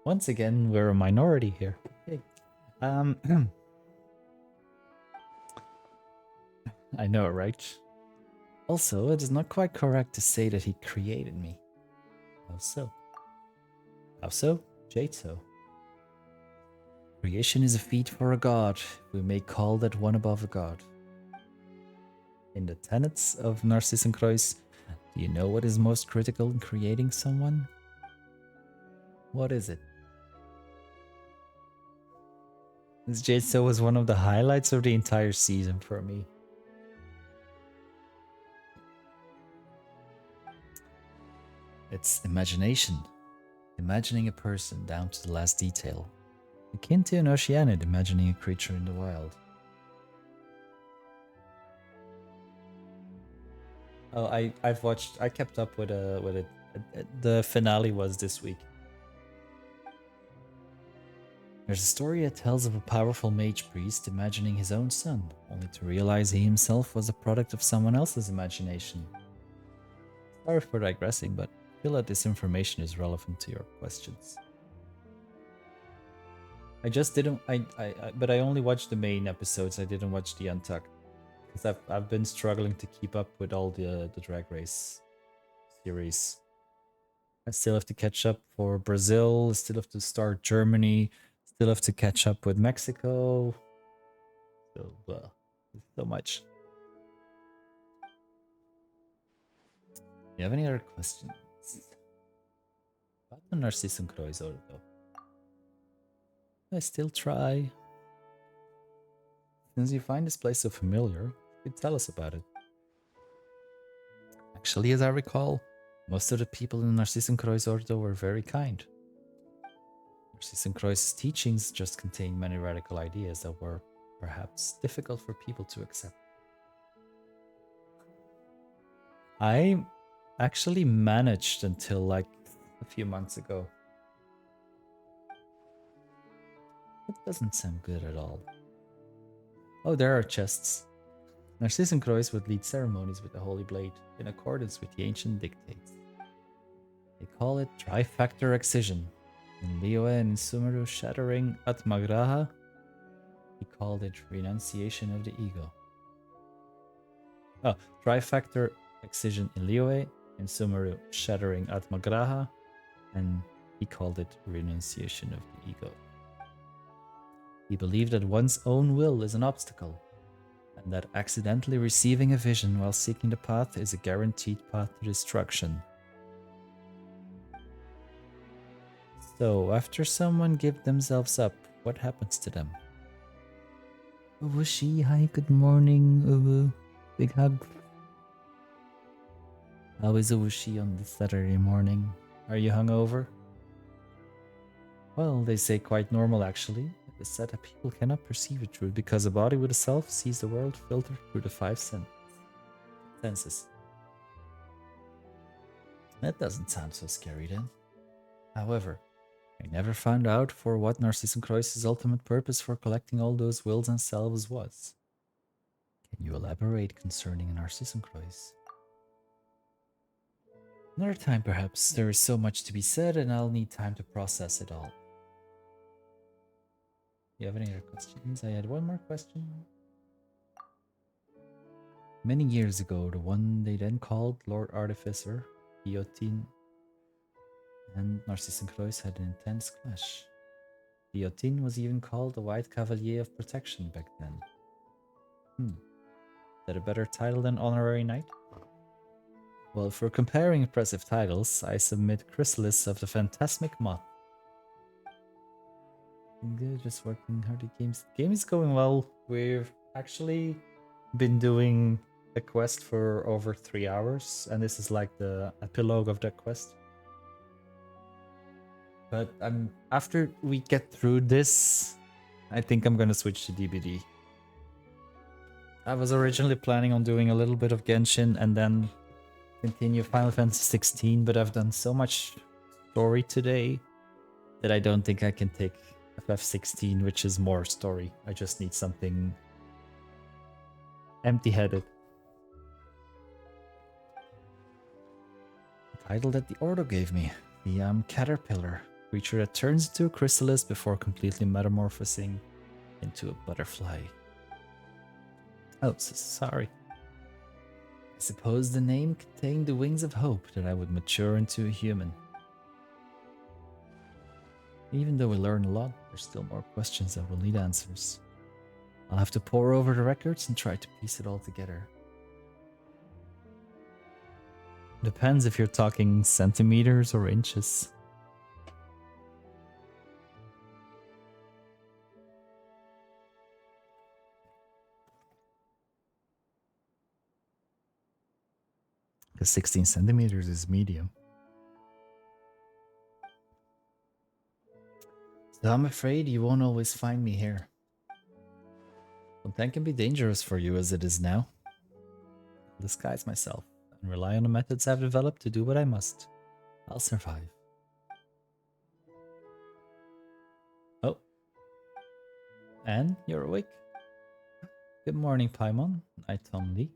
Once again, we're a minority here. Hey. I know, right? Also, it is not quite correct to say that he created me. How so? How so? Jade so. Creation is a feat for a god. We may call that one above a god. In the tenets of Narcissenkreuz, do you know what is most critical in creating someone? What is it? This Jade so was one of the highlights of the entire season for me. It's imagination. Imagining a person down to the last detail. Akin to an oceanid imagining a creature in the wild. Oh, I kept up with it. The finale was this week. There's a story that tells of a powerful mage priest imagining his own son, only to realize he himself was a product of someone else's imagination. Sorry for digressing, but I feel that this information is relevant to your questions. I just didn't. But I only watched the main episodes. I didn't watch the Untucked because I've been struggling to keep up with all the Drag Race series. I still have to catch up for Brazil. Still have to start Germany. Still have to catch up with Mexico. So so much. You have any other questions about the Narcissenkreuz though? I still try. Since you find this place so familiar, you could tell us about it. Actually, as I recall, most of the people in Narcissenkreuz Ordo were very kind. Narcissenkreuz's teachings just contained many radical ideas that were perhaps difficult for people to accept. I actually managed until like a few months ago. It doesn't sound good at all. Oh, there are chests. Narcissenkreuz would lead ceremonies with the Holy Blade in accordance with the ancient dictates. They call it Trifactor Excision. In Liyue and in Sumeru shattering Atmagraha, he called it Renunciation of the Ego. Oh, Trifactor Excision in Liyue, in Sumeru shattering Atmagraha, and he called it Renunciation of the Ego. He believed that one's own will is an obstacle, and that accidentally receiving a vision while seeking the path is a guaranteed path to destruction. So, after someone gives themselves up, what happens to them? Uwushi, hi, good morning, Uwu. Big hug. How is Uwushi on this Saturday morning? Are you hungover? Well, they say quite normal actually. It is said that people cannot perceive the truth because a body with a self sees the world filtered through the five senses. That doesn't sound so scary then. However, I never found out for what Narcissenkreuz's ultimate purpose for collecting all those wills and selves was. Can you elaborate concerning Narcissenkreuz? Another time perhaps. There is so much to be said and I'll need time to process it all. You have any other questions? I had one more question. Many years ago, the one they then called Lord Artificer, Guillotine, and Narcissenkreuz had an intense clash. Guillotine was even called the White Cavalier of Protection back then. Is that a better title than Honorary Knight? Well, for comparing impressive titles, I submit Chrysalis of the Phantasmic Moth. Good, just working hard at games. The game is going well. We've actually been doing a quest for over 3 hours, and this is like the epilogue of that quest. But after we get through this, I think I'm gonna switch to DBD. I was originally planning on doing a little bit of Genshin and then continue Final Fantasy 16, but I've done so much story today that I don't think I can take FF16, which is more story. I just need something empty-headed. The title that the Ordo gave me, the Caterpillar. Creature that turns into a chrysalis before completely metamorphosing into a butterfly. Oh, so sorry. I suppose the name contained the wings of hope that I would mature into a human. Even though we learn a lot, there's still more questions that will need answers. I'll have to pore over the records and try to piece it all together. Depends if you're talking centimeters or inches. Because 16 centimeters is medium. So I'm afraid you won't always find me here. Content can be dangerous for you as it is now. I'll disguise myself and rely on the methods I've developed to do what I must. I'll survive. Oh. Anne, you're awake? Good morning, Paimon. I'm Tom Lee.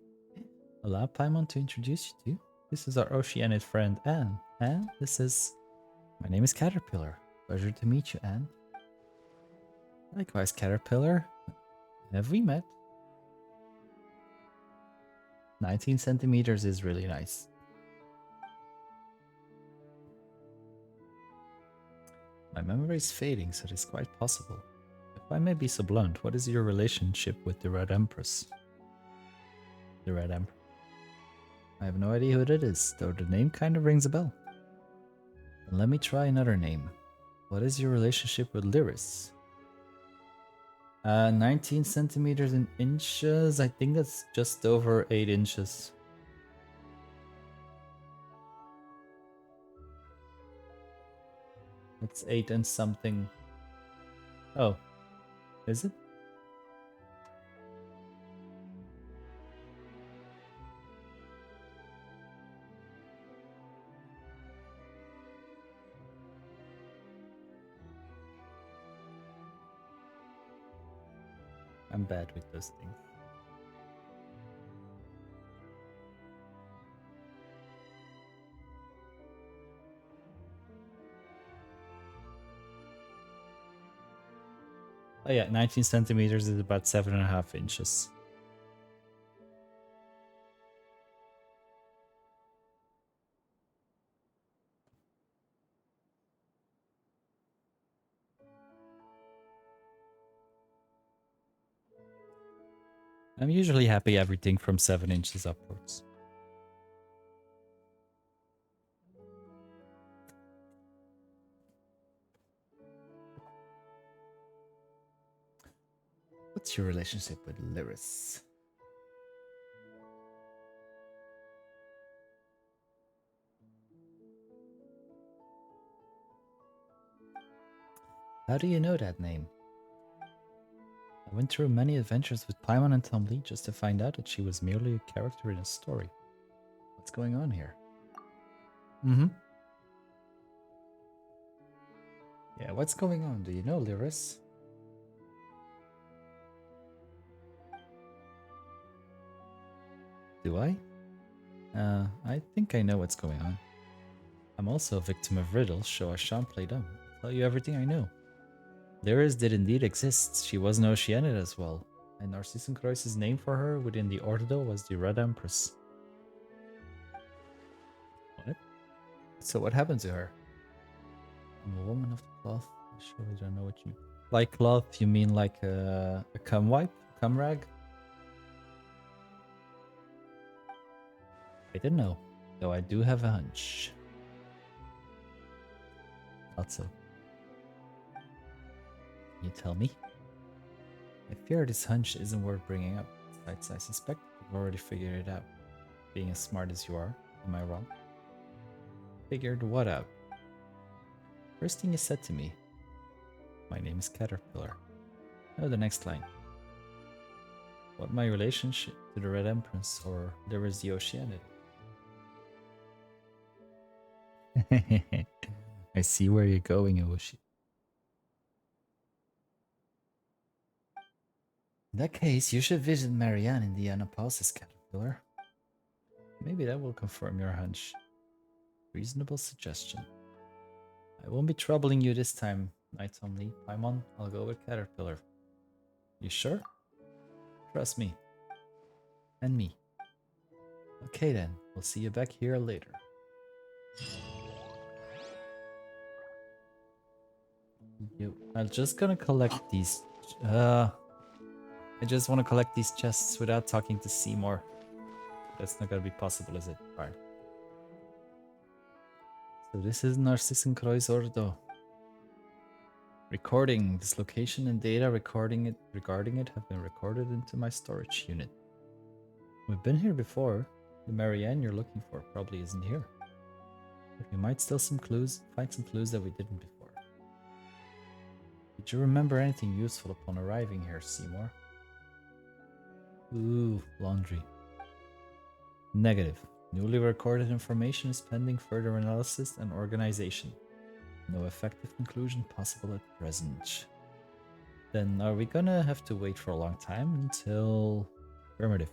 Allow Paimon to introduce you to. This is our Oceanid friend, Anne. Anne, this is... My name is Caterpillar. Pleasure to meet you, Anne. Likewise, Caterpillar. Have we met? 19 centimeters is really nice. My memory is fading, so it is quite possible. If I may be so blunt, what is your relationship with the Red Empress? The Red Empress. I have no idea who that is, though the name kind of rings a bell. Then let me try another name. What is your relationship with Lyris? 19 centimeters in inches. I think that's just over 8 inches. That's 8 and something. Oh, is it? I'm bad with those things. Oh yeah, 19 centimeters is about 7.5 inches. I'm usually happy everything from 7 inches upwards. What's your relationship with Lyris? How do you know that name? I went through many adventures with Paimon and Tom Lee just to find out that she was merely a character in a story. What's going on here? Mm-hmm. Yeah, what's going on? Do you know, Lyris? Do I? I think I know what's going on. I'm also a victim of riddles, so I shan't play dumb. I'll tell you everything I know. Lyris did indeed exist. She was an Oceanid as well. And Narcissus Kreuz's name for her within the Ordo was the Red Empress. What? So what happened to her? I'm a woman of the cloth. I surely don't know what you mean. Like cloth, you mean like a cum wipe? Cum rag? I didn't know, though I do have a hunch. Thought so. Can you tell me? I fear this hunch isn't worth bringing up. Besides, I suspect you've already figured it out. Being as smart as you are, am I wrong? Figured what out? First thing you said to me. My name is Caterpillar. Now the next line. What my relationship to the Red Empress, or there is the Oceanid? I see where you're going, Oshi. In that case, you should visit Marianne in the Anapausis, Caterpillar. Maybe that will confirm your hunch. Reasonable suggestion. I won't be troubling you this time, Knight Omni. Paimon, I'll go with Caterpillar. You sure? Trust me. And me. Okay then, we'll see you back here later. I'm just gonna collect these. I just want to collect these chests without talking to Seymour. That's not gonna be possible, is it? Alright. So this is Narcissenkreuzordo. Recording. This location and data regarding it have been recorded into my storage unit. We've been here before. The Marianne you're looking for probably isn't here. But we might still find some clues that we didn't before. Did you remember anything useful upon arriving here, Seymour? Ooh, laundry. Negative. Newly recorded information is pending further analysis and organization. No effective conclusion possible at present. Then are we gonna have to wait for a long time until... Affirmative.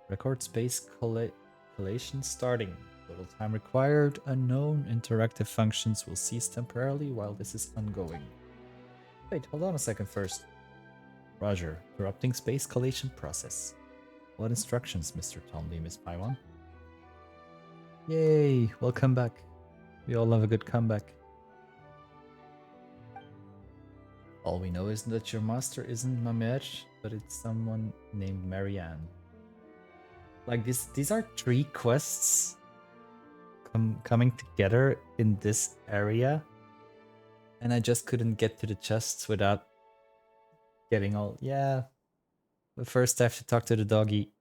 Record space collation starting. Total time required unknown. Interactive functions will cease temporarily while this is ongoing. Wait, hold on a second first. Roger. Interrupting space collation process. What instructions, Mr. Tomley, Miss Paiwan? Yay! Welcome back. We all love a good comeback. All we know is that your master isn't Mamer, but it's someone named Marianne. Like these are 3 quests coming together in this area, and I just couldn't get to the chests without getting all... Yeah, but first I have to talk to the doggy.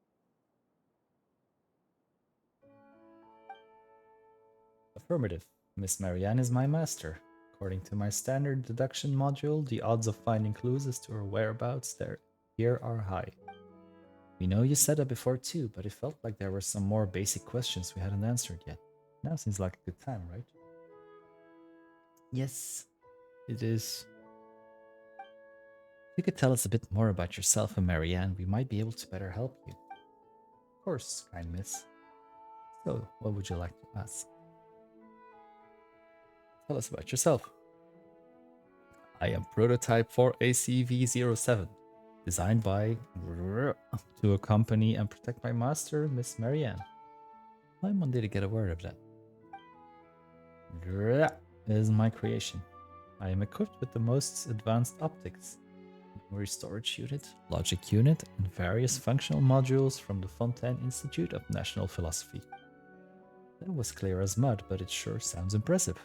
Affirmative. Miss Marianne is my master. According to my standard deduction module, the odds of finding clues as to her whereabouts here are high. We know you said that before too, but it felt like there were some more basic questions we hadn't answered yet. Now seems like a good time, right? Yes, it is. If you could tell us a bit more about yourself and Marianne, we might be able to better help you. Of course, kind miss. So, what would you like to ask? Tell us about yourself. I am prototype for ACV-07, designed by to accompany and protect my master, Miss Marianne. I'm on to get a word of that. Is my creation. I am equipped with the most advanced optics, memory storage unit, logic unit, and various functional modules from the Fontaine Institute of National Philosophy. That was clear as mud, but it sure sounds impressive.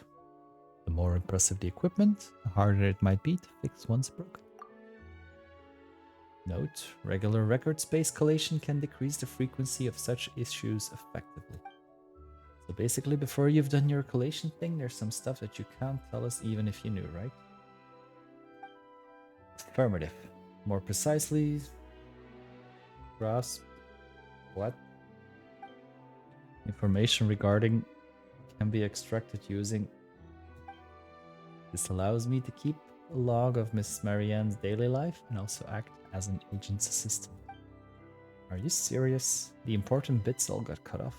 The more impressive the equipment, the harder it might be to fix once broken. Note, regular record space collation can decrease the frequency of such issues effectively. So basically, before you've done your collation thing, there's some stuff that you can't tell us even if you knew, right? Affirmative. More precisely, grasp what? Information regarding can be extracted using... This allows me to keep a log of Miss Marianne's daily life and also act as an agent's assistant. Are you serious? The important bits all got cut off.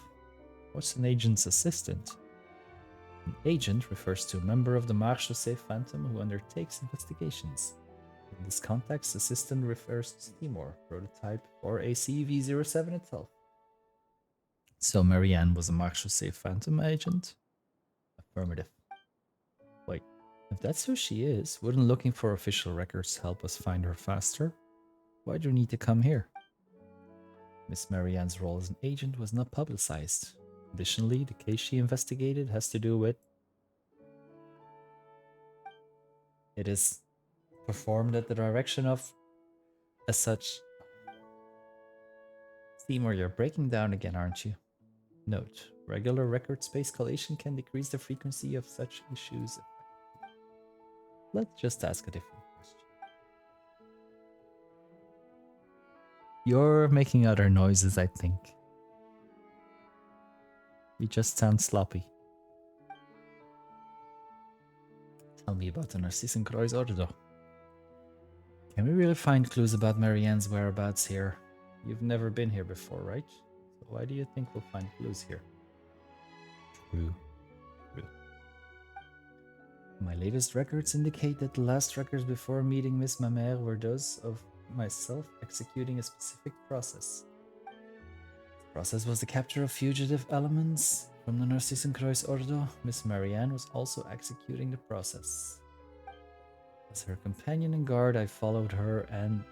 What's an agent's assistant? An agent refers to a member of the Marchaussee Phantom who undertakes investigations. In this context, assistant refers to Seymour, prototype or ACV-07 itself. So Marianne was a Marchaussee Phantom agent? Affirmative. Wait, if that's who she is, wouldn't looking for official records help us find her faster? Why do you need to come here? Miss Marianne's role as an agent was not publicized. Additionally, the case she investigated has to do with... It is performed at the direction of... As such... Seymour, you're breaking down again, aren't you? Note, regular record space collation can decrease the frequency of such issues. Let's just ask a different question. You're making other noises, I think. You just sound sloppy. Tell me about the Narcissenkreuzordo. Can we really find clues about Marianne's whereabouts here? You've never been here before, right? So why do you think we'll find clues here? True. My latest records indicate that the last records before meeting Miss Mamère were those of myself executing a specific process. The process was the capture of fugitive elements from the Narcissenkreuz Ordo. Miss Marianne was also executing the process. As her companion and guard, I followed her and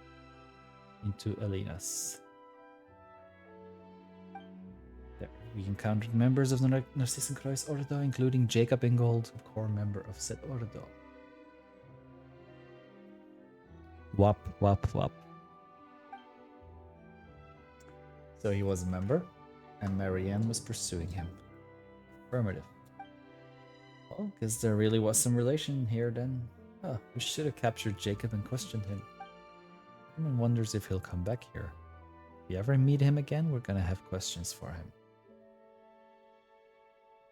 into Elena's. There, we encountered members of the Narcissenkreuz Ordo, including Jacob Ingold, a core member of said Ordo. Wop, wop, wop. So he was a member, and Marianne was pursuing him. Affirmative. Well, guess there really was some relation here then. Huh, we should have captured Jacob and questioned him. Someone wonders if he'll come back here. If we ever meet him again, we're gonna have questions for him.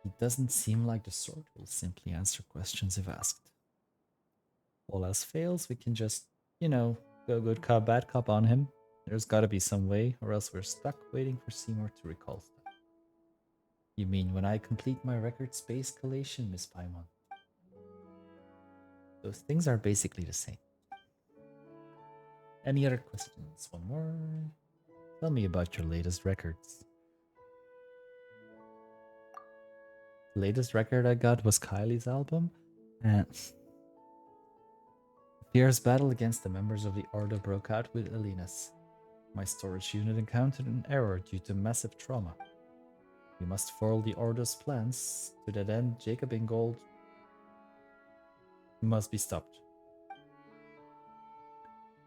He doesn't seem like the sort who will simply answer questions if asked. All else fails, we can just, go good cop, bad cop on him. There's gotta be some way, or else we're stuck waiting for Seymour to recall stuff. You mean when I complete my record space collation, Miss Paimon? Those things are basically the same. Any other questions? One more. Tell me about your latest records. The latest record I got was Kylie's album, and a fierce battle against the members of the Ordo broke out with Elena's. My storage unit encountered an error due to massive trauma. We must foil the Ordo's plans. To that end, Jacob Ingold must be stopped.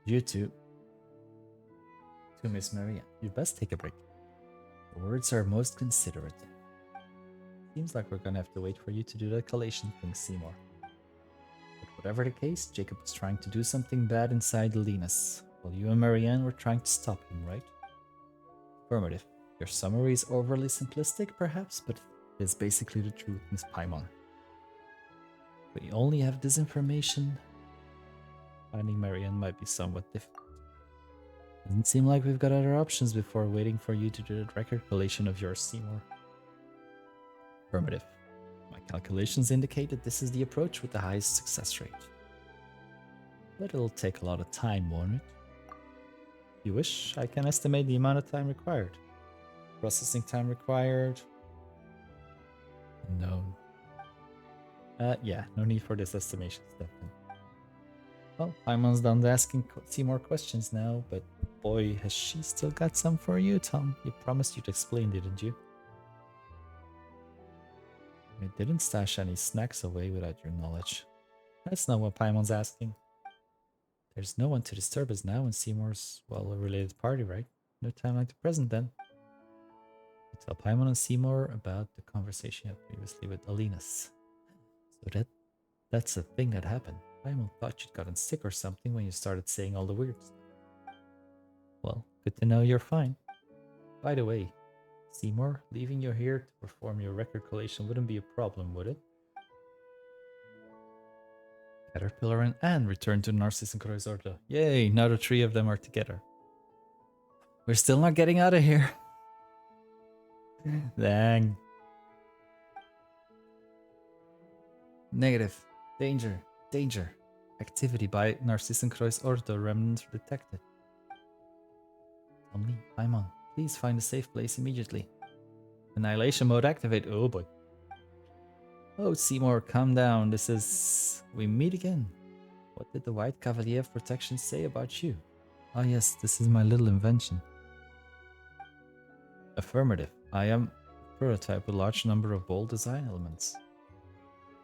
You two. To Miss Marianne, you best take a break. The words are most considerate. Seems like we're gonna have to wait for you to do that collation thing, Seymour. But whatever the case, Jacob was trying to do something bad inside Lena's, while you and Marianne were trying to stop him, right? Affirmative. Your summary is overly simplistic, perhaps, but it is basically the truth, Miss Paimon. We only have this information. Finding Marianne might be somewhat difficult. Doesn't seem like we've got other options before waiting for you to do the record collation of yours, Seymour. Affirmative. My calculations indicate that this is the approach with the highest success rate. But it'll take a lot of time, won't it? If you wish, I can estimate the amount of time required. Processing time required. No. Yeah, no need for this estimation step then. Well, Paimon's done asking Seymour questions now, but boy, has she still got some for you, Tom. You promised you'd explain, didn't you? I didn't stash any snacks away without your knowledge. That's not what Paimon's asking. There's no one to disturb us now, and Seymour's, well, a related party, right? No time like the present, then. You tell Paimon and Seymour about the conversation you had previously with Alina's. So that's a thing that happened. Paimon thought you'd gotten sick or something when you started saying all the weird stuff. Well, good to know you're fine. By the way, Seymour, leaving you here to perform your record collation wouldn't be a problem, would it? Caterpillar and Anne return to Narcissenkreuz Ordo. Yay, now the three of them are together. We're still not getting out of here. Dang. Negative. Danger. Danger. Activity by Narcissenkreuz Ordo remnants detected. Omni, Paimon, please find a safe place immediately. Annihilation mode activate. Oh boy. Oh, Seymour, calm down. This is... We meet again. What did the White Cavalier of Protection say about you? Ah yes, this is my little invention. Affirmative. I am a prototype with a large number of bold design elements.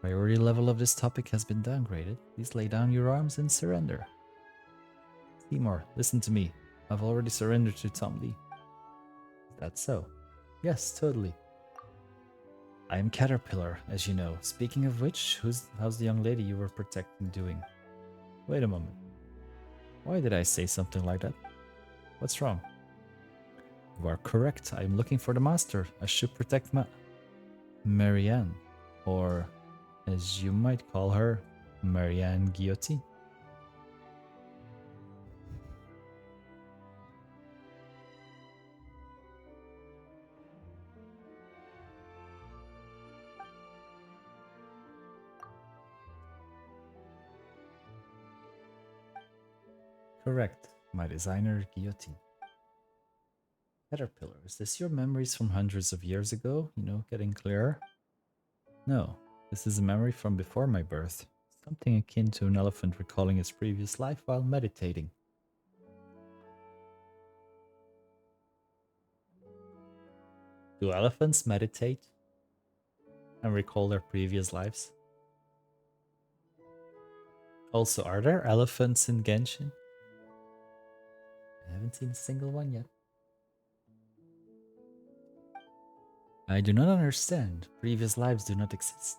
Priority level of this topic has been downgraded. Please lay down your arms and surrender. Seymour, listen to me. I've already surrendered to Tom Lee. Is that so? Yes, totally. I am Caterpillar, as you know. Speaking of which, how's the young lady you were protecting doing? Wait a moment. Why did I say something like that? What's wrong? You are correct. I am looking for the master. I should protect Marianne. Or, as you might call her, Marianne Guillotine. Correct. My designer guillotine. Caterpillar, is this your memories from hundreds of years ago? You know, getting clearer? No, this is a memory from before my birth. Something akin to an elephant recalling its previous life while meditating. Do elephants meditate and recall their previous lives? Also, are there elephants in Genshin? I haven't seen a single one yet. I do not understand. Previous lives do not exist.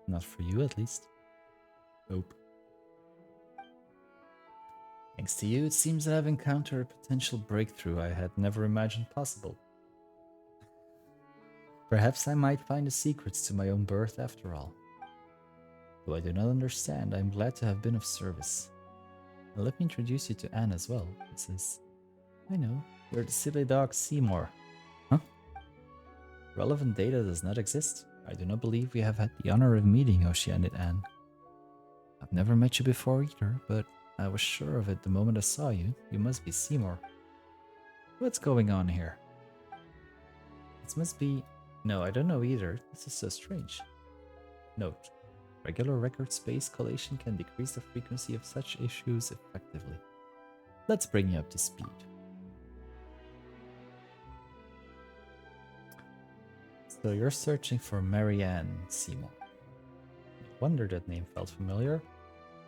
Not for you, at least. Nope. Thanks to you, it seems that I've encountered a potential breakthrough I had never imagined possible. Perhaps I might find the secrets to my own birth after all. Though I do not understand, I am glad to have been of service. Now let me introduce you to Anne as well. This is... I know, you're the silly dog Seymour. Huh? Relevant data does not exist. I do not believe we have had the honor of meeting, Oceanic Anne. I've never met you before either, but I was sure of it the moment I saw you. You must be Seymour. What's going on here? This must be... No, I don't know either. This is so strange. Note. Regular record space collation can decrease the frequency of such issues effectively. Let's bring you up to speed. So you're searching for Marianne Seymour. No wonder that name felt familiar.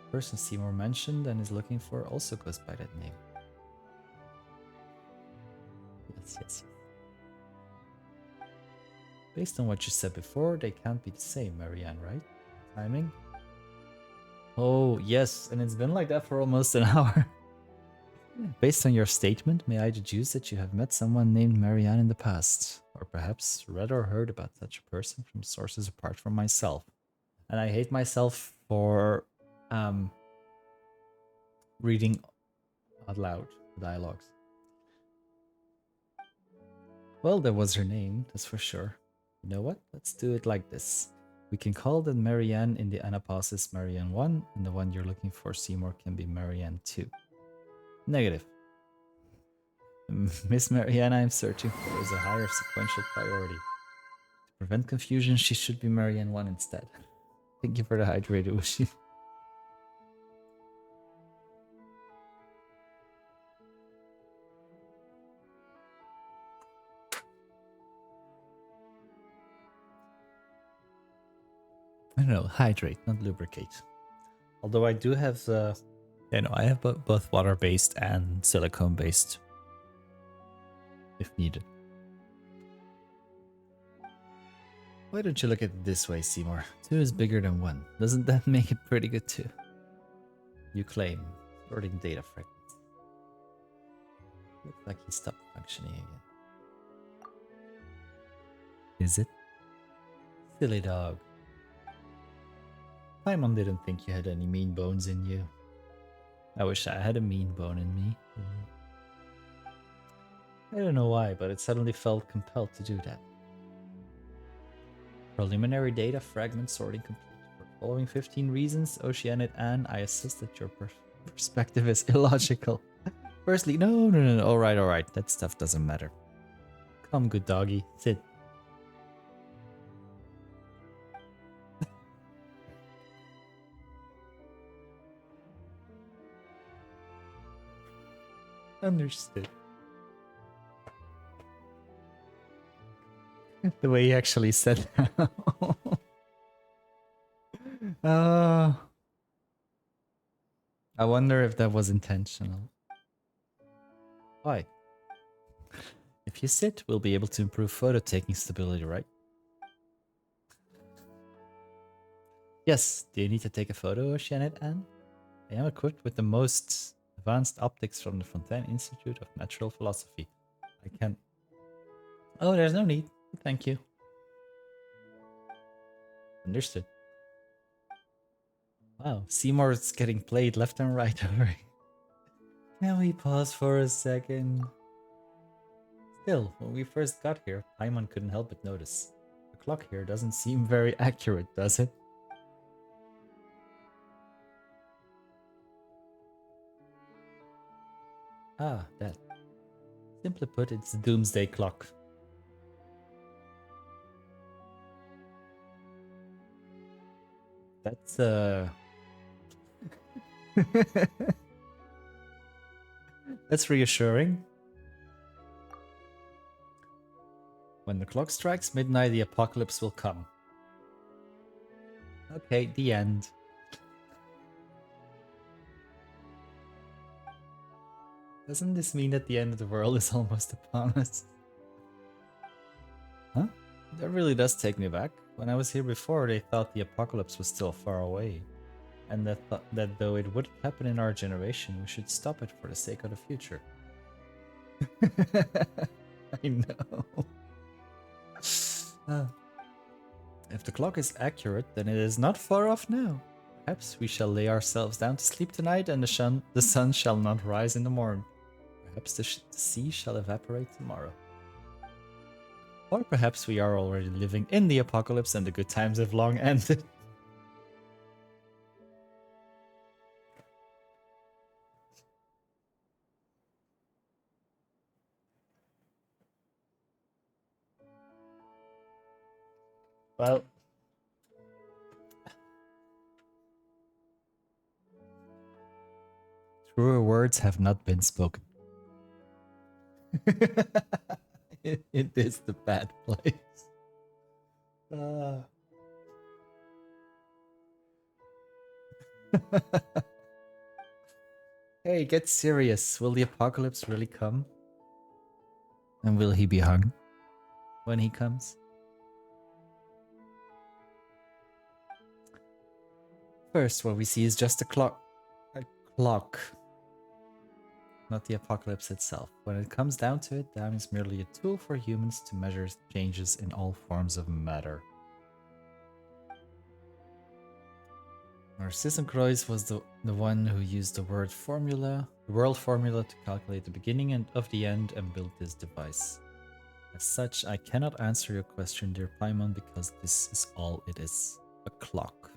The person Seymour mentioned and is looking for also goes by that name. Yes. Based on what you said before, they can't be the same, Marianne, right? Timing? Oh, yes, and it's been like that for almost an hour. Based on your statement, may I deduce that you have met someone named Marianne in the past? Or perhaps read or heard about such a person from sources apart from myself? And I hate myself for reading out loud dialogues. Well, that was her name, that's for sure. You know what? Let's do it like this. We can call that Marianne in the Anapausis Marianne 1, and the one you're looking for, Seymour, can be Marianne 2. Negative. Miss Marianne I'm searching for is a higher sequential priority. To prevent confusion, she should be Marianne 1 instead. Thank you for the hydrated Ushi. I don't know, hydrate, not lubricate. Although I do have I have both water-based and silicone-based, if needed. Why don't you look at it this way, Seymour? 2 is bigger than 1. Doesn't that make it pretty good too? You claim. Sorting data fragments. Looks like he stopped functioning again. Is it? Silly dog. My mom didn't think you had any mean bones in you. I wish I had a mean bone in me. I don't know why, but it suddenly felt compelled to do that. Preliminary data fragment sorting complete. For the following 15 reasons, Oceanic Anne, I assist that your perspective is illogical. Firstly, no. Alright. That stuff doesn't matter. Come, good doggy. Sit. Understood. The way he actually said that. I wonder if that was intentional. Why? If you sit, we'll be able to improve photo taking stability, right? Yes, do you need to take a photo, Oceanic Anne? I am equipped with the most advanced optics from the Fontaine Institute of Natural Philosophy. I can... Oh, there's no need. Thank you. Understood. Wow, Seymour's getting played left and right over. Can we pause for a second? Still, when we first got here, Paimon couldn't help but notice. The clock here doesn't seem very accurate, does it? Ah, that. Simply put, it's the doomsday clock. That's that's reassuring. When the clock strikes midnight, the apocalypse will come. Okay, the end. Doesn't this mean that the end of the world is almost upon us? Huh? That really does take me back. When I was here before, they thought the apocalypse was still far away. And that though it wouldn't happen in our generation, we should stop it for the sake of the future. I know. If the clock is accurate, then it is not far off now. Perhaps we shall lay ourselves down to sleep tonight, and the sun shall not rise in the morn. Perhaps the sea shall evaporate tomorrow. Or perhaps we are already living in the apocalypse and the good times have long ended. Well, truer words have not been spoken. It is the bad place. Hey, get serious. Will the apocalypse really come? And will he be hung when he comes? First, what we see is just a clock. A clock. Not the apocalypse itself. When it comes down to it, time is merely a tool for humans to measure changes in all forms of matter. Narcissenkreuz was the one who used the world formula to calculate the beginning and of the end and build this device. As such, I cannot answer your question, dear Paimon, because this is all it is. A clock.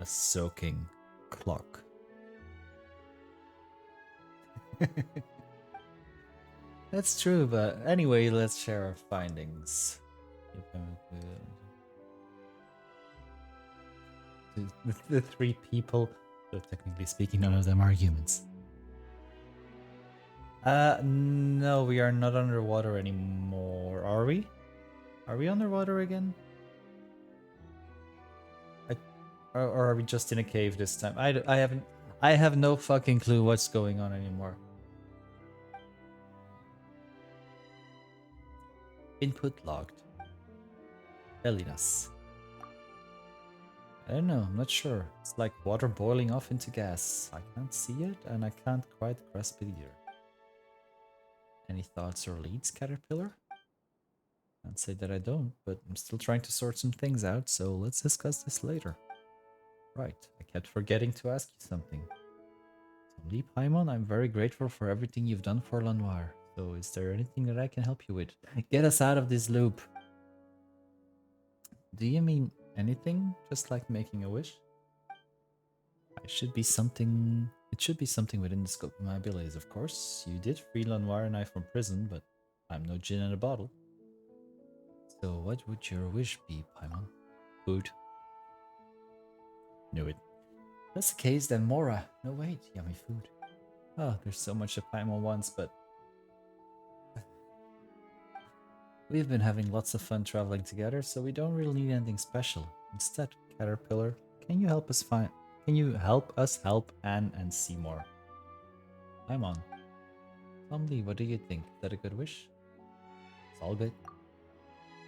A soaking clock. That's true, but anyway, let's share our findings. The three people, so technically speaking, none of them are humans. No, we are not underwater anymore, are we? Are we underwater again? Or are we just in a cave this time? I have no fucking clue what's going on anymore. Input logged. Elinas. I don't know, I'm not sure. It's like water boiling off into gas. I can't see it and I can't quite grasp it either. Any thoughts or leads, Caterpillar? Can't say that I don't, but I'm still trying to sort some things out, so let's discuss this later. Right, I kept forgetting to ask you something. Lee Paimon, I'm very grateful for everything you've done for Lanoir. So is there anything that I can help you with? Get us out of this loop. Do you mean anything? Just like making a wish? It should be something within the scope of my abilities, of course. You did free Lanoir and I from prison, but I'm no gin in a bottle. So what would your wish be, Paimon? Food. Knew it. If that's the case, then Mora. No wait, yummy food. Oh, there's so much that Paimon wants, but we've been having lots of fun traveling together, so we don't really need anything special. Instead, Caterpillar, can you help us help Anne and Seymour? Paimon. Tom Lee, what do you think? Is that a good wish? It's all good.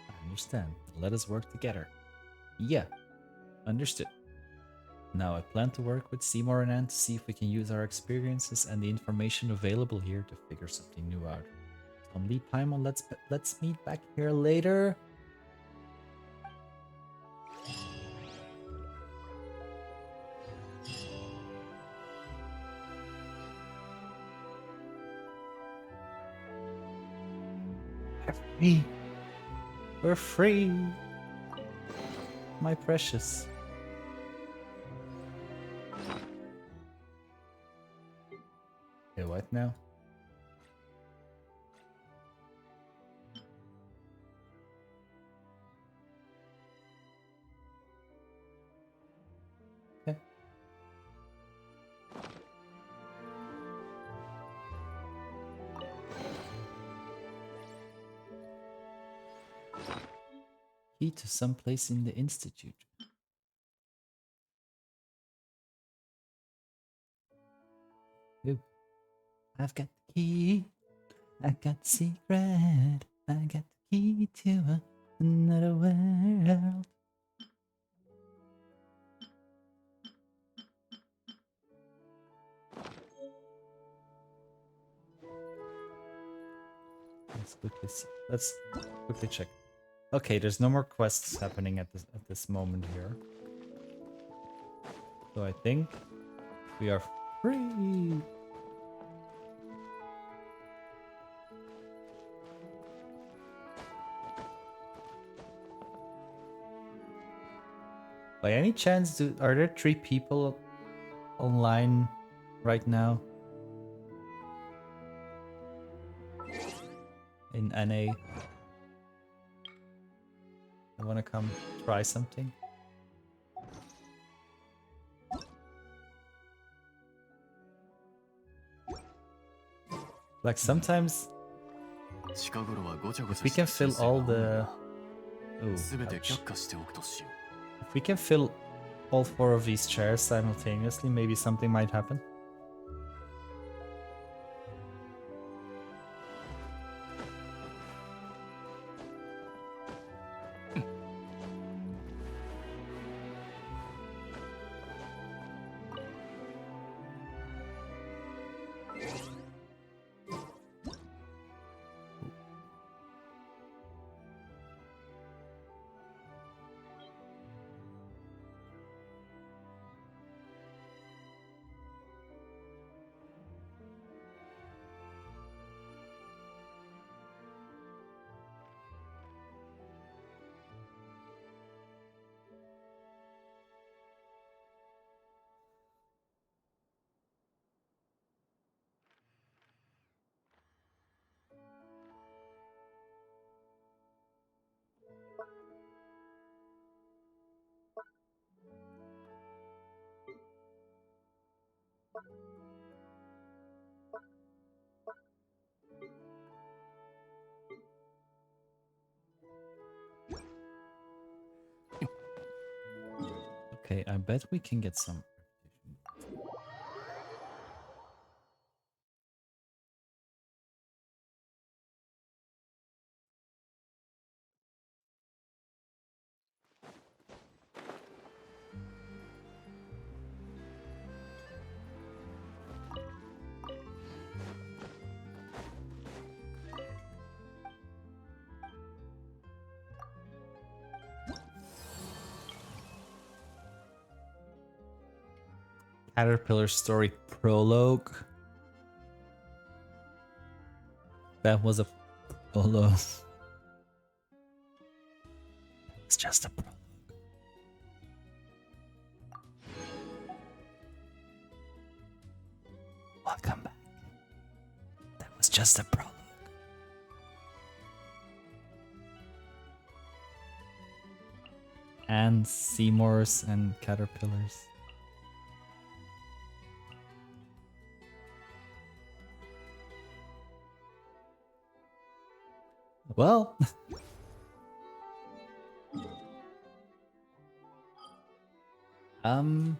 I understand. Let us work together. Yeah, understood. Now I plan to work with Seymour and Anne to see if we can use our experiences and the information available here to figure something new out. Tom Lee, Paimon, let's meet back here later. We're free. My precious. Okay, what? what now? Okay. Key to some place in the institute. Ooh. I've got the key. I got the secret. I got the key to another world. Let's quickly check. Okay, there's no more quests happening at this moment here. So I think we are free. By any chance, are there 3 people online right now? In NA? I wanna come try something. Like sometimes if we can fill all the... Ooh, ouch. If we can fill all 4 of these chairs simultaneously, maybe something might happen. Okay, I bet we can get some. Caterpillar Story Prologue. That was a prologue. It's just a prologue. Welcome back. That was just a prologue. And Seymours and caterpillars. Well, um,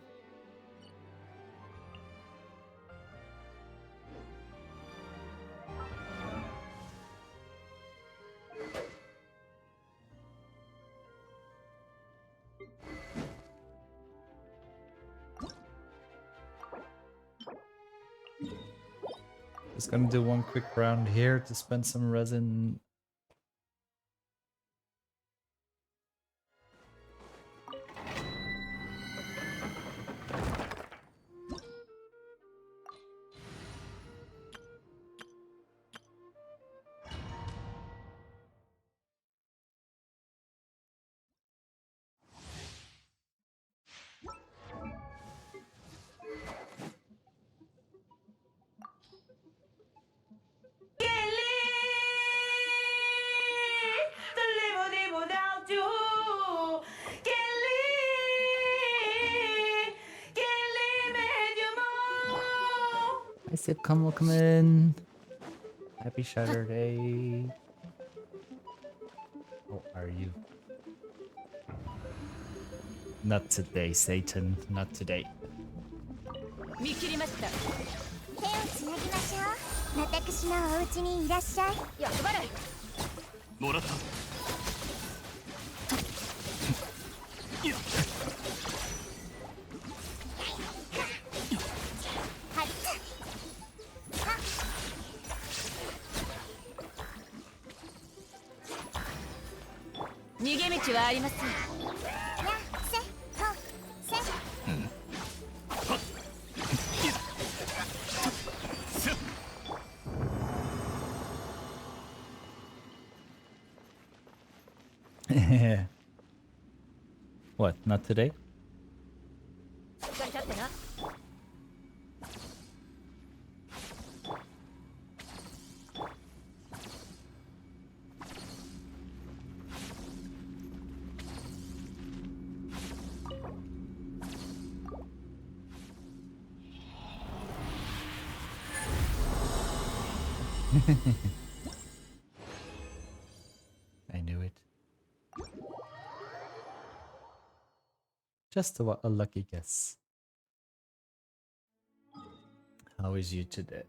just gonna do one quick round here to spend some resin. Sitcom, welcome in. Happy Saturday. How are you? Not today, Satan. Not today. 見切りました。手をつなぎましょう。私のお家にいらっしゃい。役払い。もらった。逃げ道はありません。What? Not today? しっかり立ってな。I knew it. Just a lucky guess. How is you today?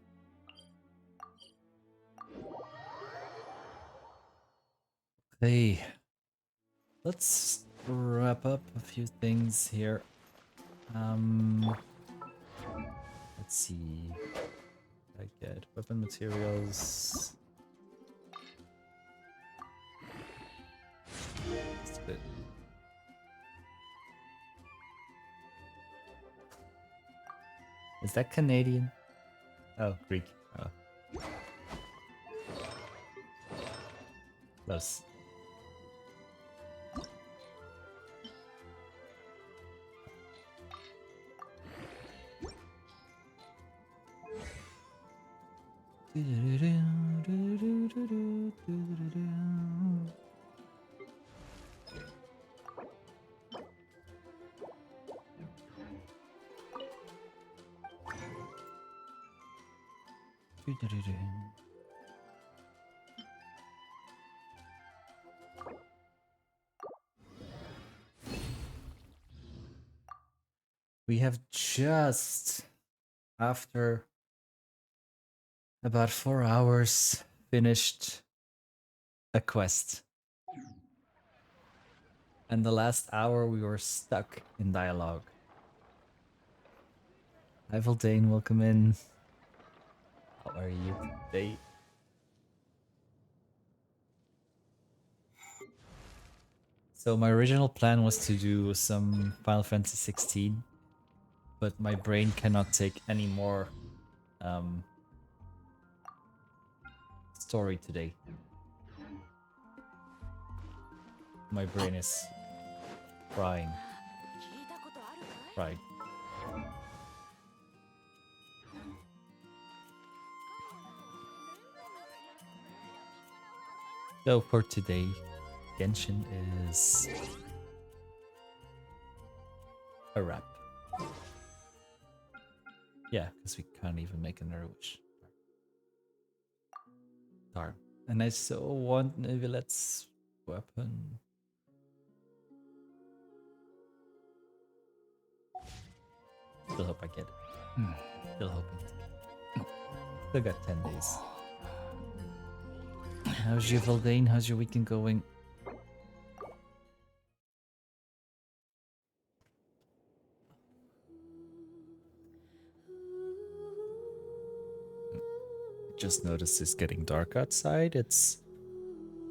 Okay. Let's wrap up a few things here. Let's see. I get weapon materials. That's good. Is that Canadian? Oh, Greek. Oh. Close. We have just, after about 4 hours, finished a quest. And the last hour we were stuck in dialogue. Hi Voldane, welcome in. How are you today? So my original plan was to do some Final Fantasy 16, but my brain cannot take any more story today. My brain is frying. Fried. So for today, Genshin is a wrap. Yeah, because we can't even make another wish. Darn. And I so want Nevilet's weapon. Still hope I get it. Still hoping. Still got 10 days. How's your Voldane? How's your weekend going? Just noticed it's getting dark outside. It's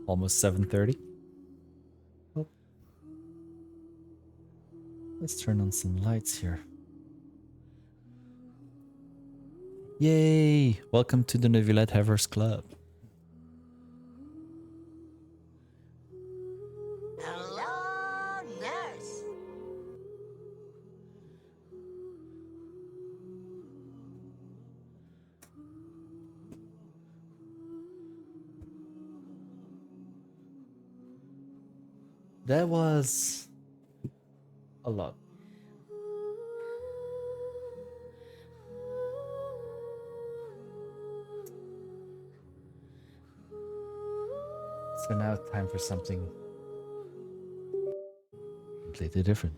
almost 7:30. Oh. Let's turn on some lights here. Yay! Welcome to the Neuvillette Havers Club. Hello, nurse. That was a lot. So now it's time for something completely different.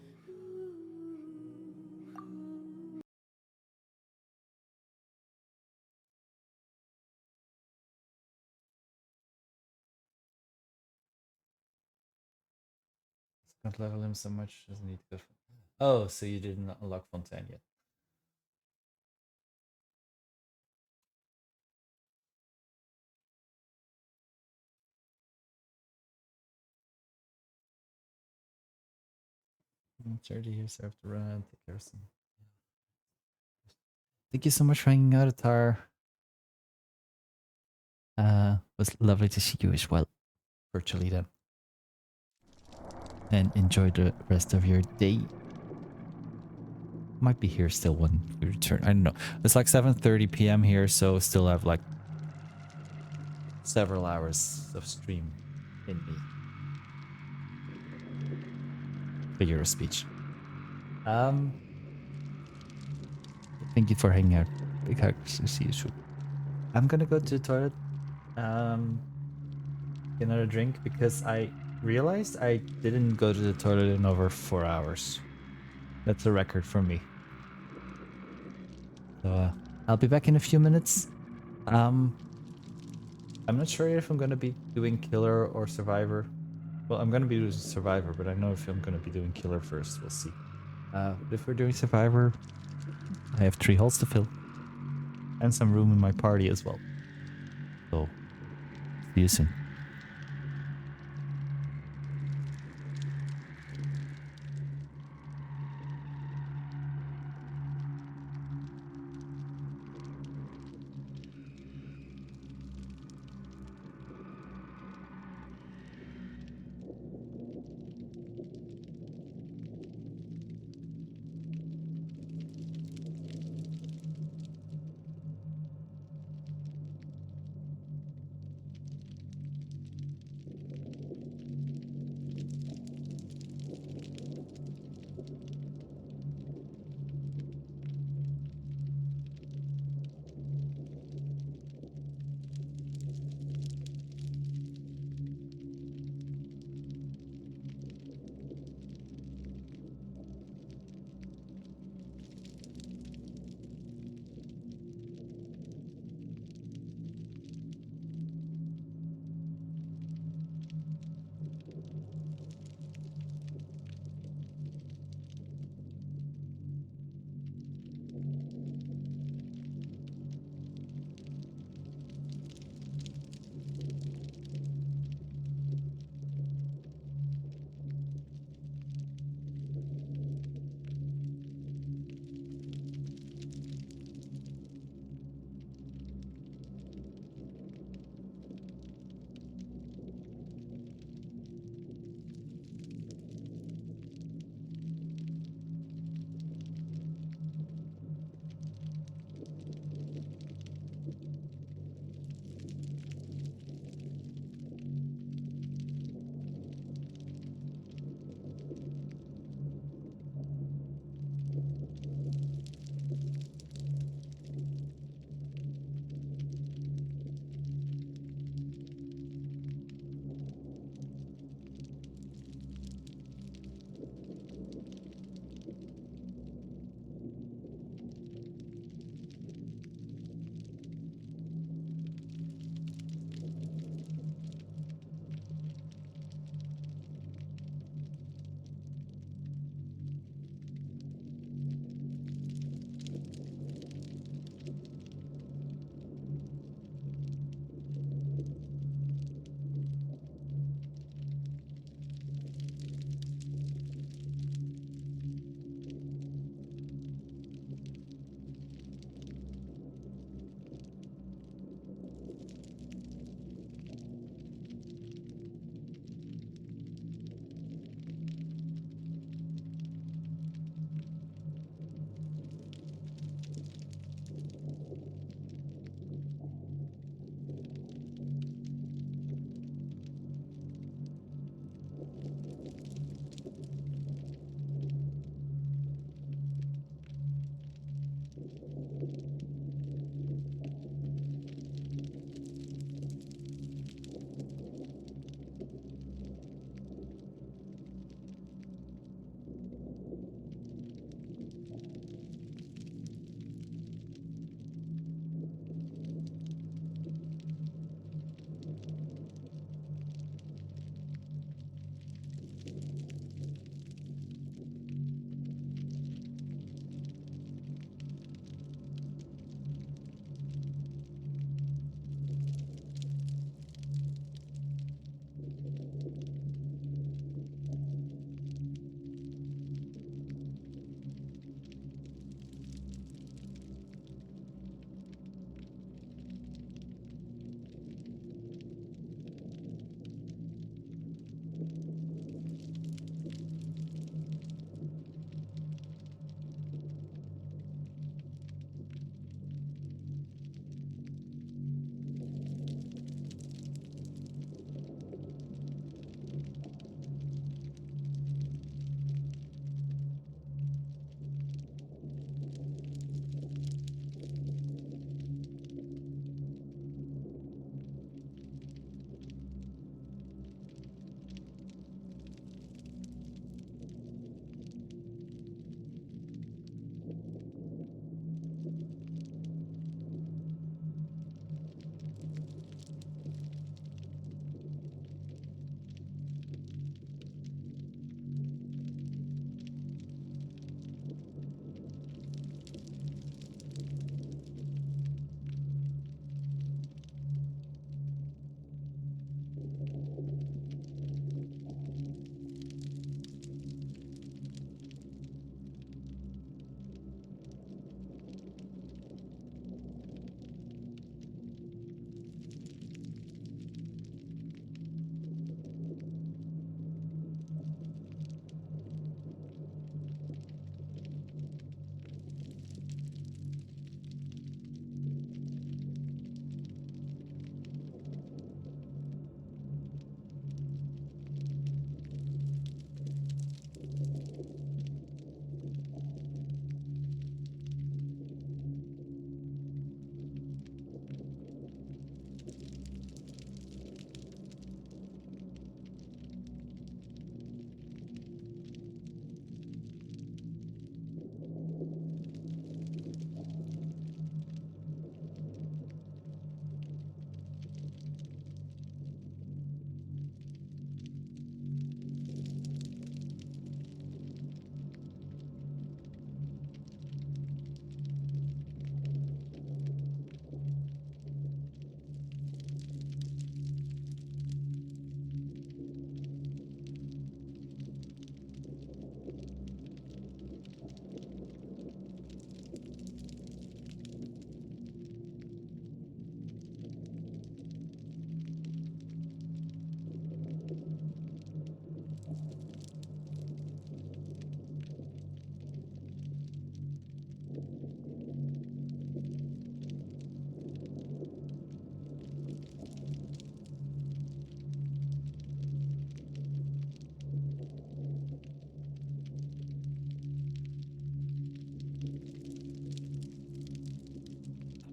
Can't level him so much, doesn't need to go. Oh, so you didn't unlock Fontaine yet. I'm 30 years after run, take care of some. Thank you so much for hanging out, Atar. Was lovely to see you as well, virtually then. And enjoy the rest of your day. Might be here still when we return. I don't know. It's like 7:30 p.m. here, so still have like several hours of stream in me. Figure of speech. Thank you for hanging out. Big hugs. See you soon. I'm gonna go to the toilet. Get another drink because I realized I didn't go to the toilet in over 4 hours. That's a record for me. So I'll be back in a few minutes. I'm not sure if I'm gonna be doing Killer or Survivor. Well, I'm gonna be doing Survivor, but I know if I'm gonna be doing Killer first. We'll see. If we're doing Survivor, I have 3 holes to fill. And some room in my party as well. So, see you soon.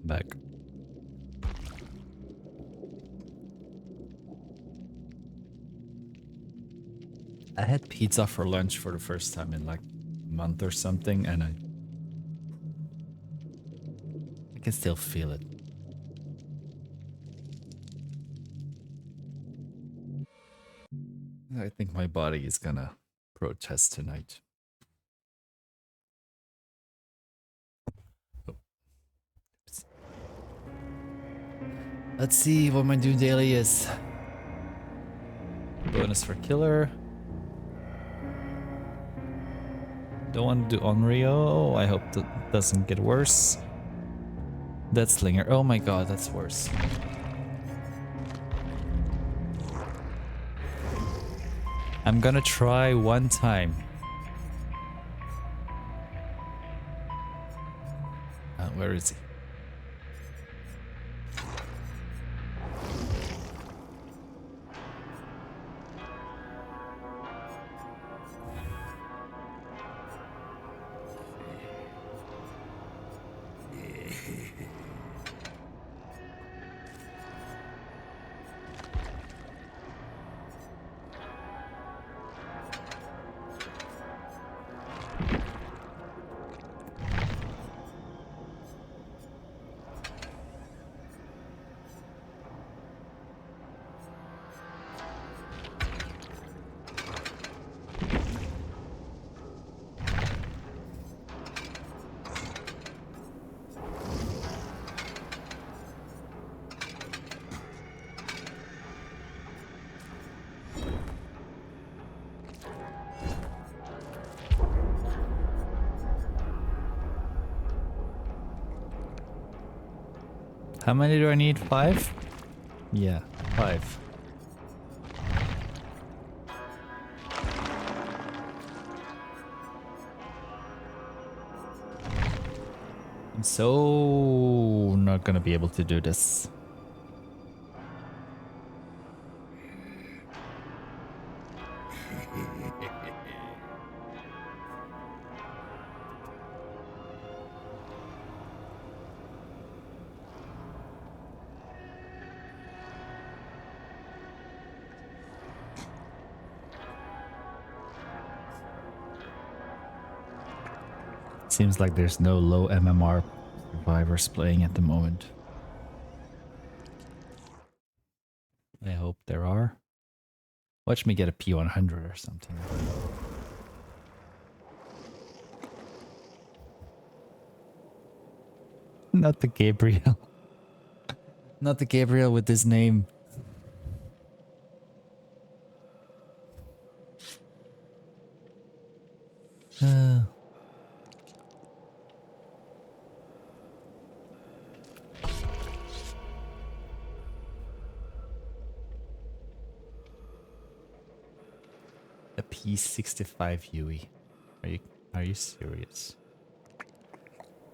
back. I had pizza for lunch for the first time in like a month or something, and I can still feel it. I think my body is gonna protest tonight. Oh. Oops. Let's see what my new daily is. Bonus for killer. Don't want to do Onryo. I hope that doesn't get worse. That slinger. Oh my god, that's worse. I'm gonna try one time. Where is he? How many do I need? 5? Yeah, 5. I'm so not gonna be able to do this. Seems like there's no low MMR survivors playing at the moment. I hope there are. Watch me get a P100 or something. Not the Gabriel. Not the Gabriel with this name. A P65 Yui. Are you serious?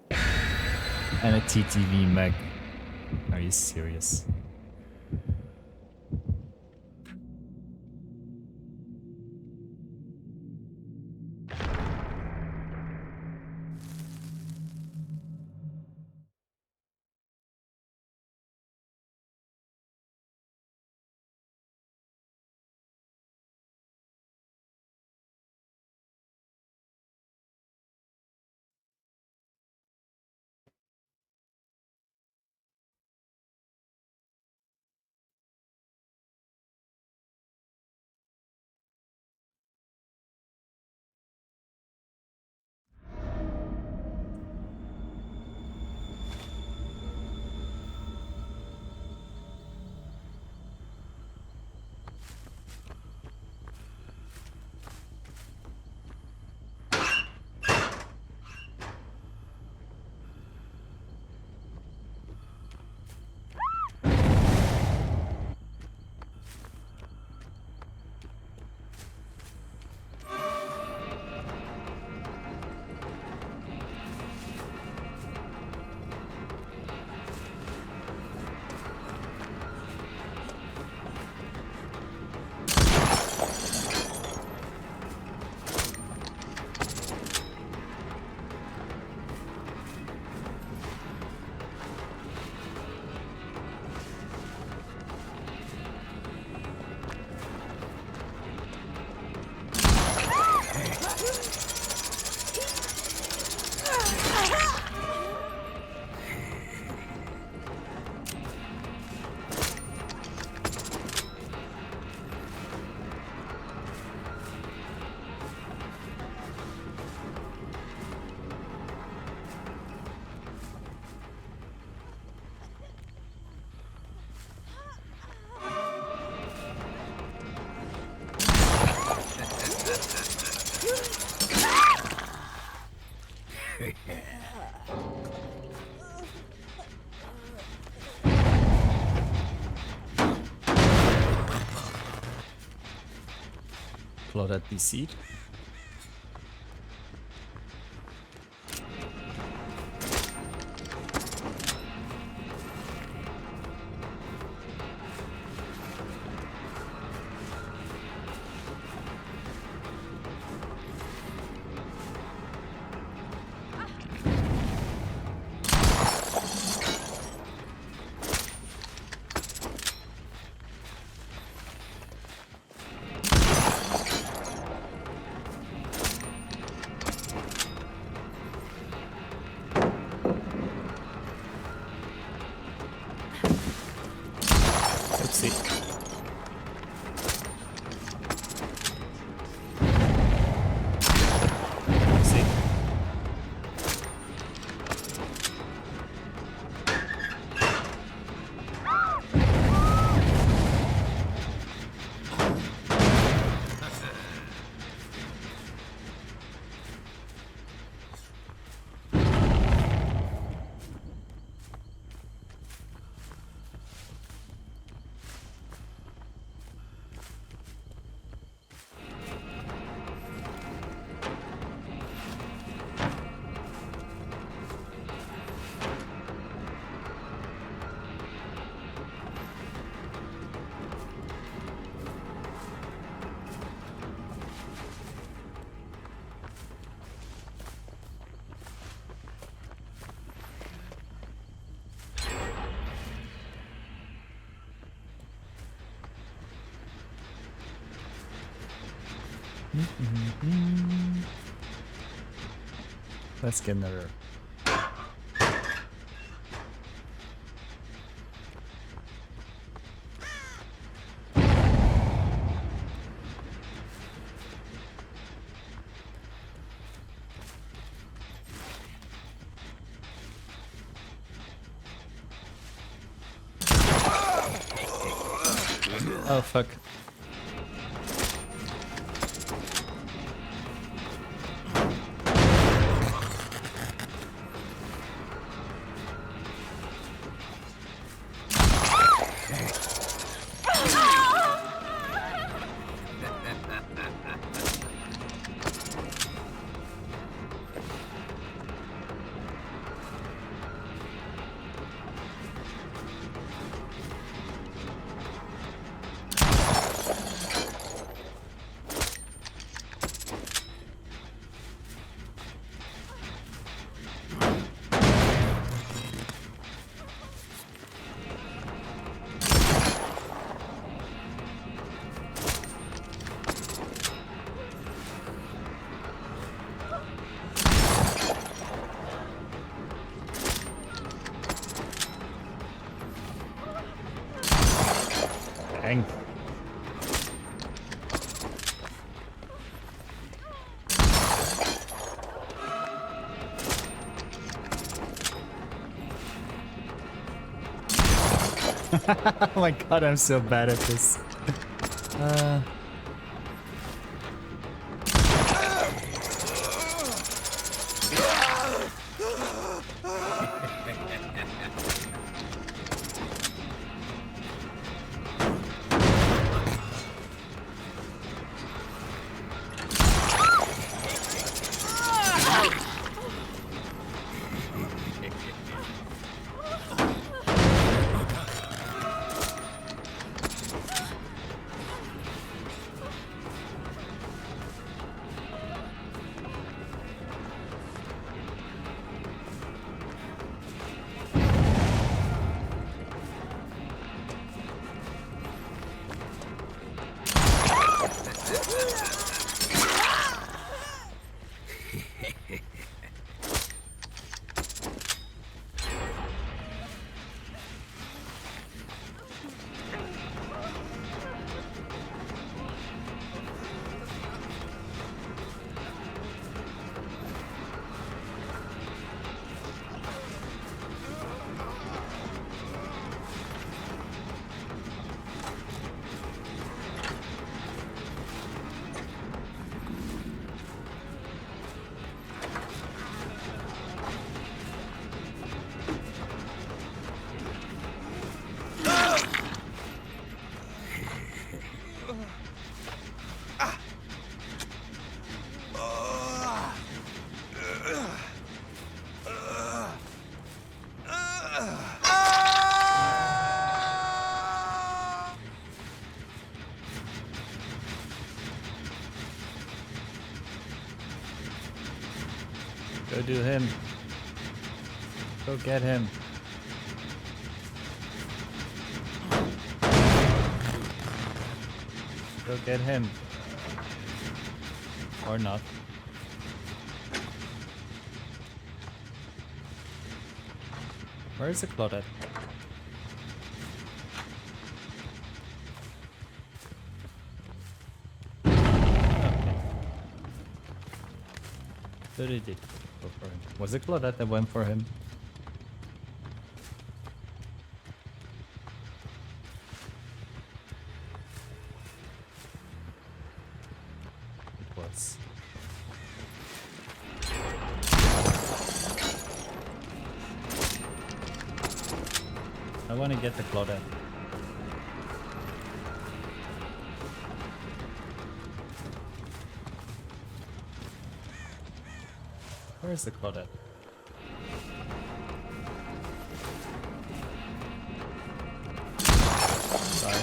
And a TTV Meg. Are you serious? Claudette DC'd. Oopsie. Oopsie. Let's get another. Oh fuck. Dang. Oh my god, I'm so bad at this. Go do him. Go get him. Go get him. Or not. Where is the Claudette? So they did go for him. Was it Claudette that went for him? It was. I want to get the Claudette. Where is the Claudette? Sorry.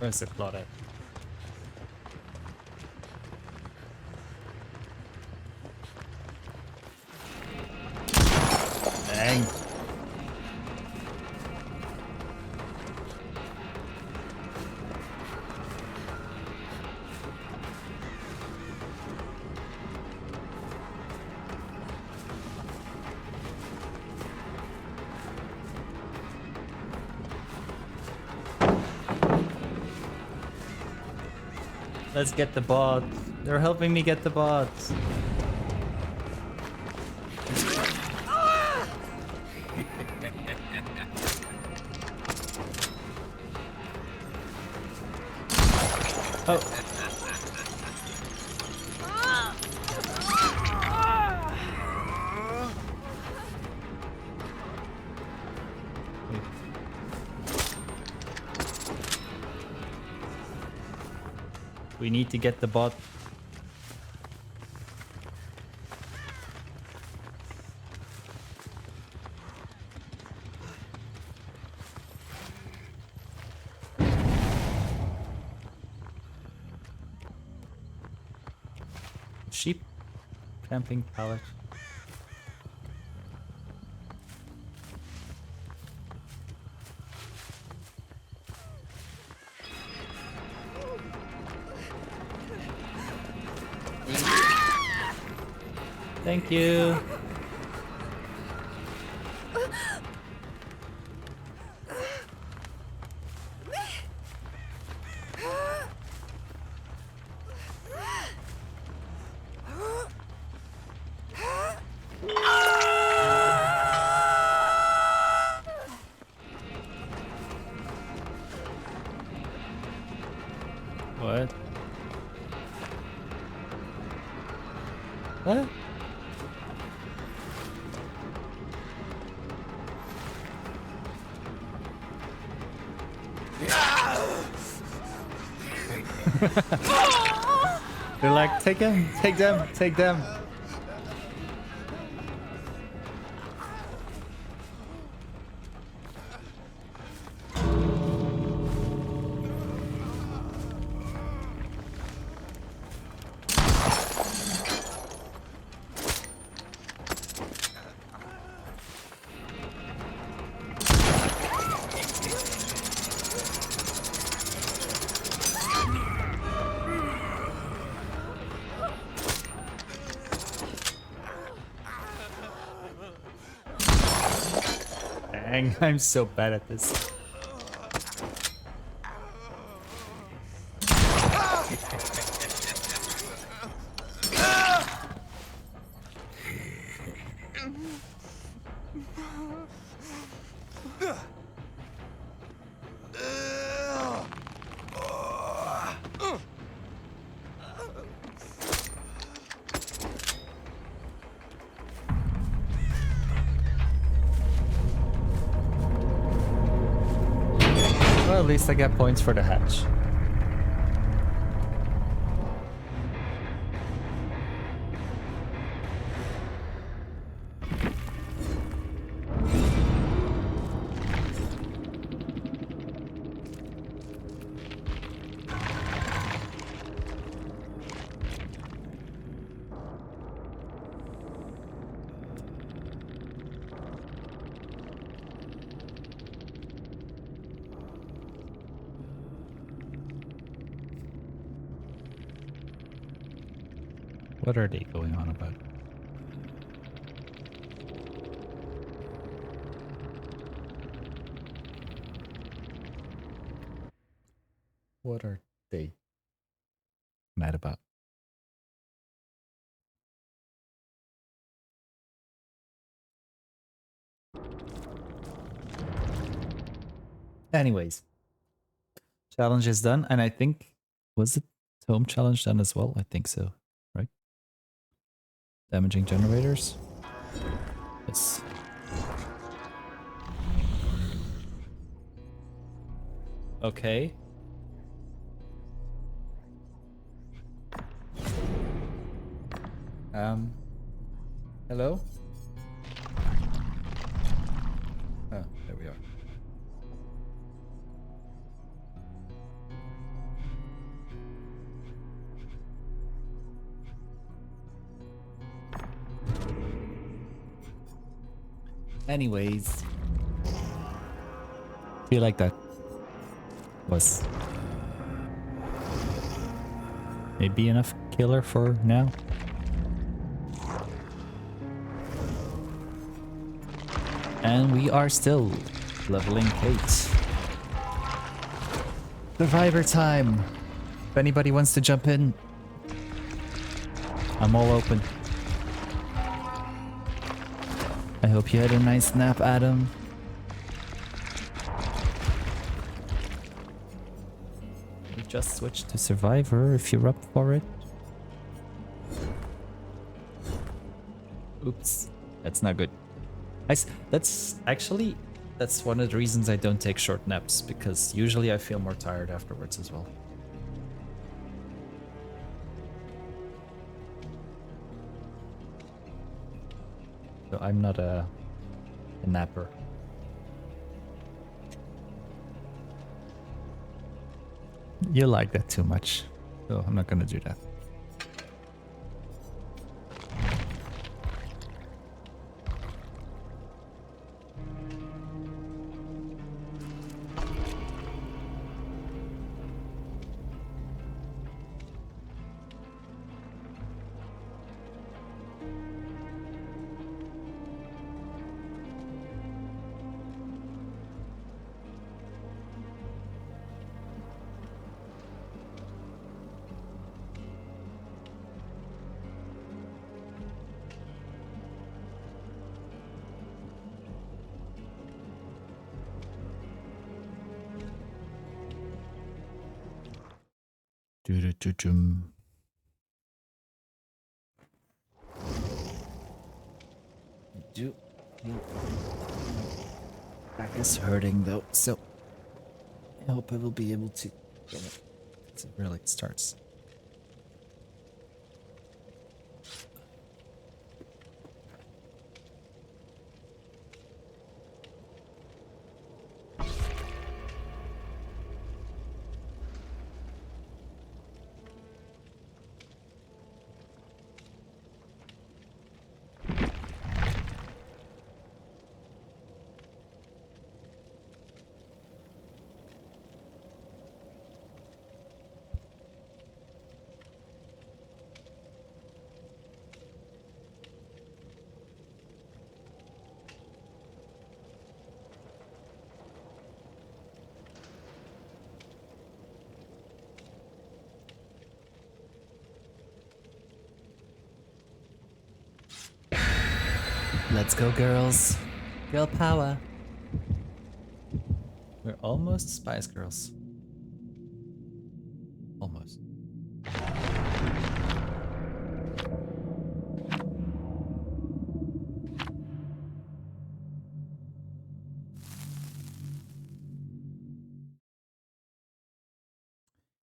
Where's the Claudette? Dang. Let's get the bot. They're helping me get the bots. Oh. We need to get the bot. Sheep camping pallet. Thank you. What? What? They're like, take him, take them, take them. Dang, I'm so bad at this. at least I get points for the hatch. What are they going on about? What are they mad about? Anyways, challenge is done, and I think was it home challenge done as well? I think so, right? Damaging generators. Yes. Okay. Hello? Oh, there we are. Anyways, feel like that was maybe enough killer for now. And we are still leveling Kate. Survivor time. If anybody wants to jump in, I'm all open. I hope you had a nice nap, Adam. We just switched to Survivor if you're up for it. Oops, that's not good. That's one of the reasons I don't take short naps, because usually I feel more tired afterwards as well. So I'm not a napper. You like that too much, so I'm not gonna do that. Back is hurting though, so I hope I will be able to get it as it really starts. Let's go, girls. Girl power. We're almost Spice Girls. Almost.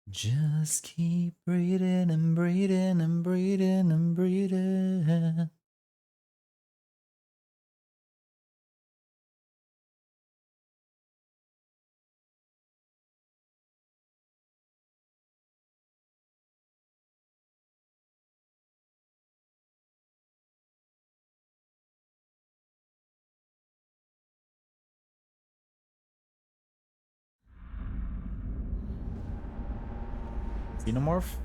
Just keep breathing and breathing and breathing and breathing. Xenomorph?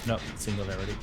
No, singularity.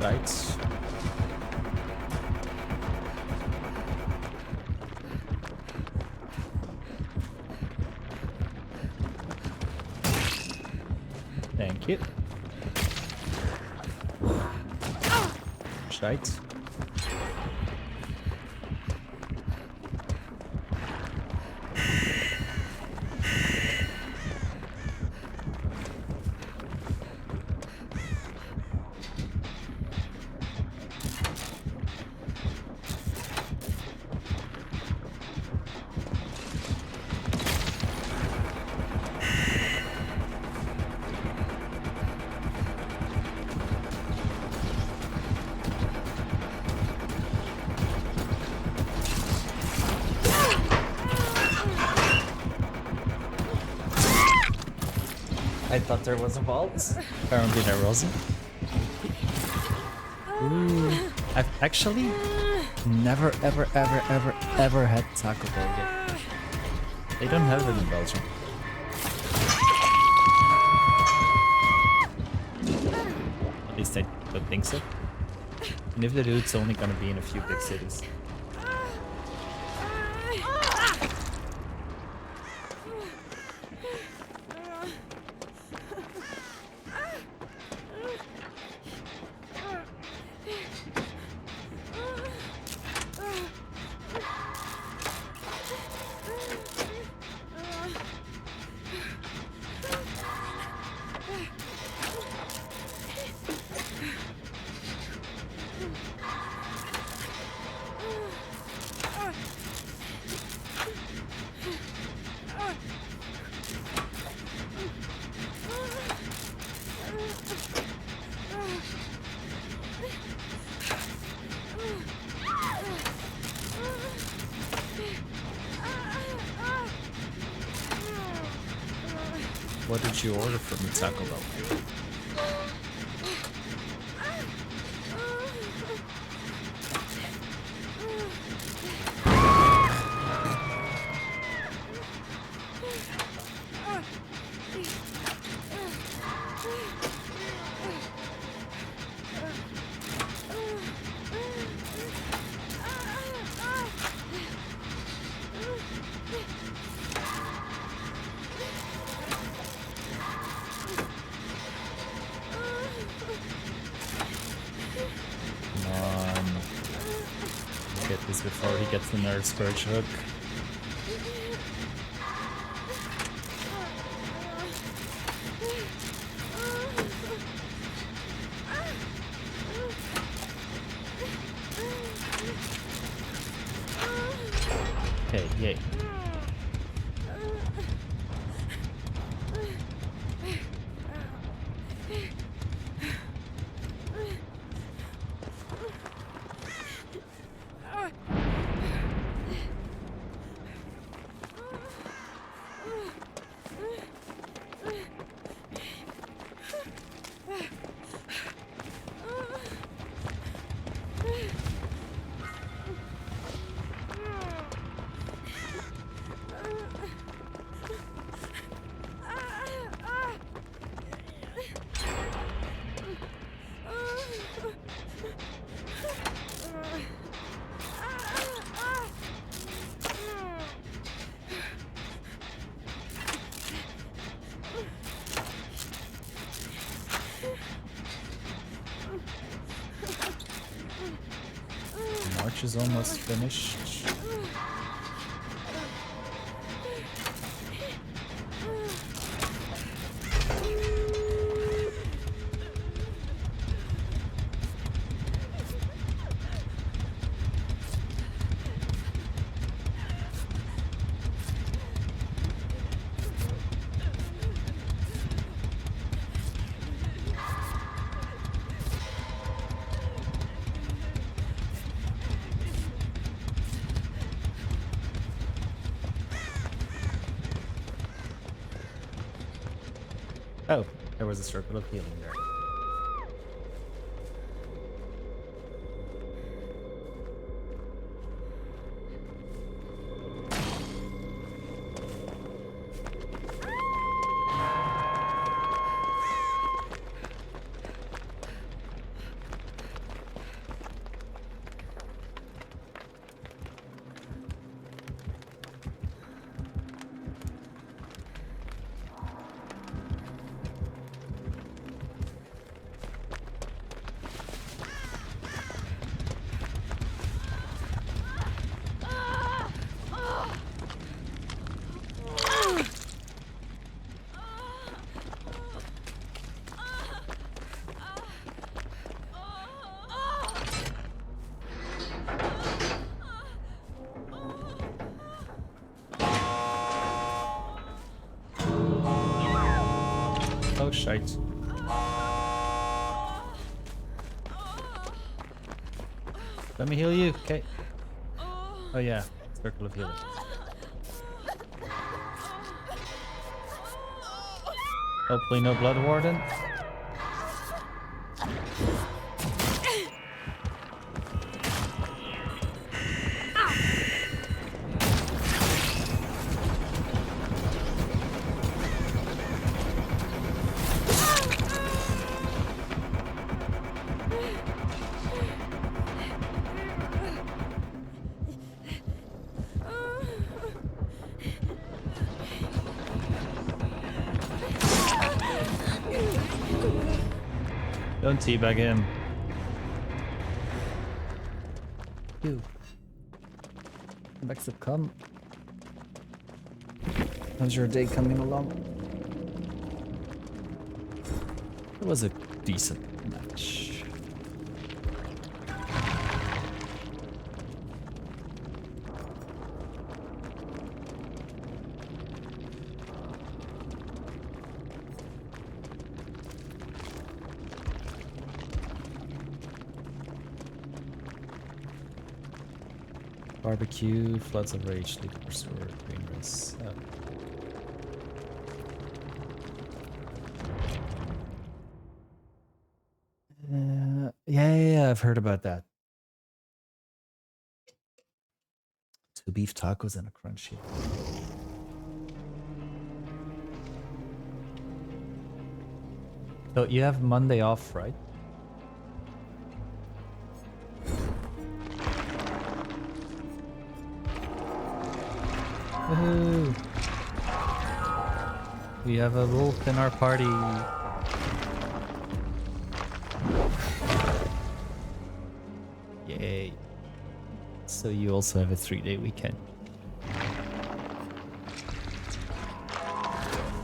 Right. Thank you. Right. I thought there was a vault. Apparently there wasn't. Ooh. I've actually never ever had Taco Bell yet. They don't have it in Belgium. At least I don't think so. And if they do, it's only gonna be in a few big cities. What did you order from the Taco Bell? Come on. Get this before he gets the Nerd Scourge hook. Okay, yay. March is almost finished. Oh, there was a circle of healing there. Oh, shite. Let me heal you. Okay. Oh, yeah. Circle of healing. Hopefully no Blood Warden. Don't teabag him. You. Next come. How's your day coming along? It was a decent match. Barbecue, Floods of Rage, Leap Pursuer, Green Race. Oh. I've heard about that. 2 beef tacos and a crunchy. So you have Monday off, right? Woohoo! We have a wolf in our party. Yay. So you also have a 3-day weekend.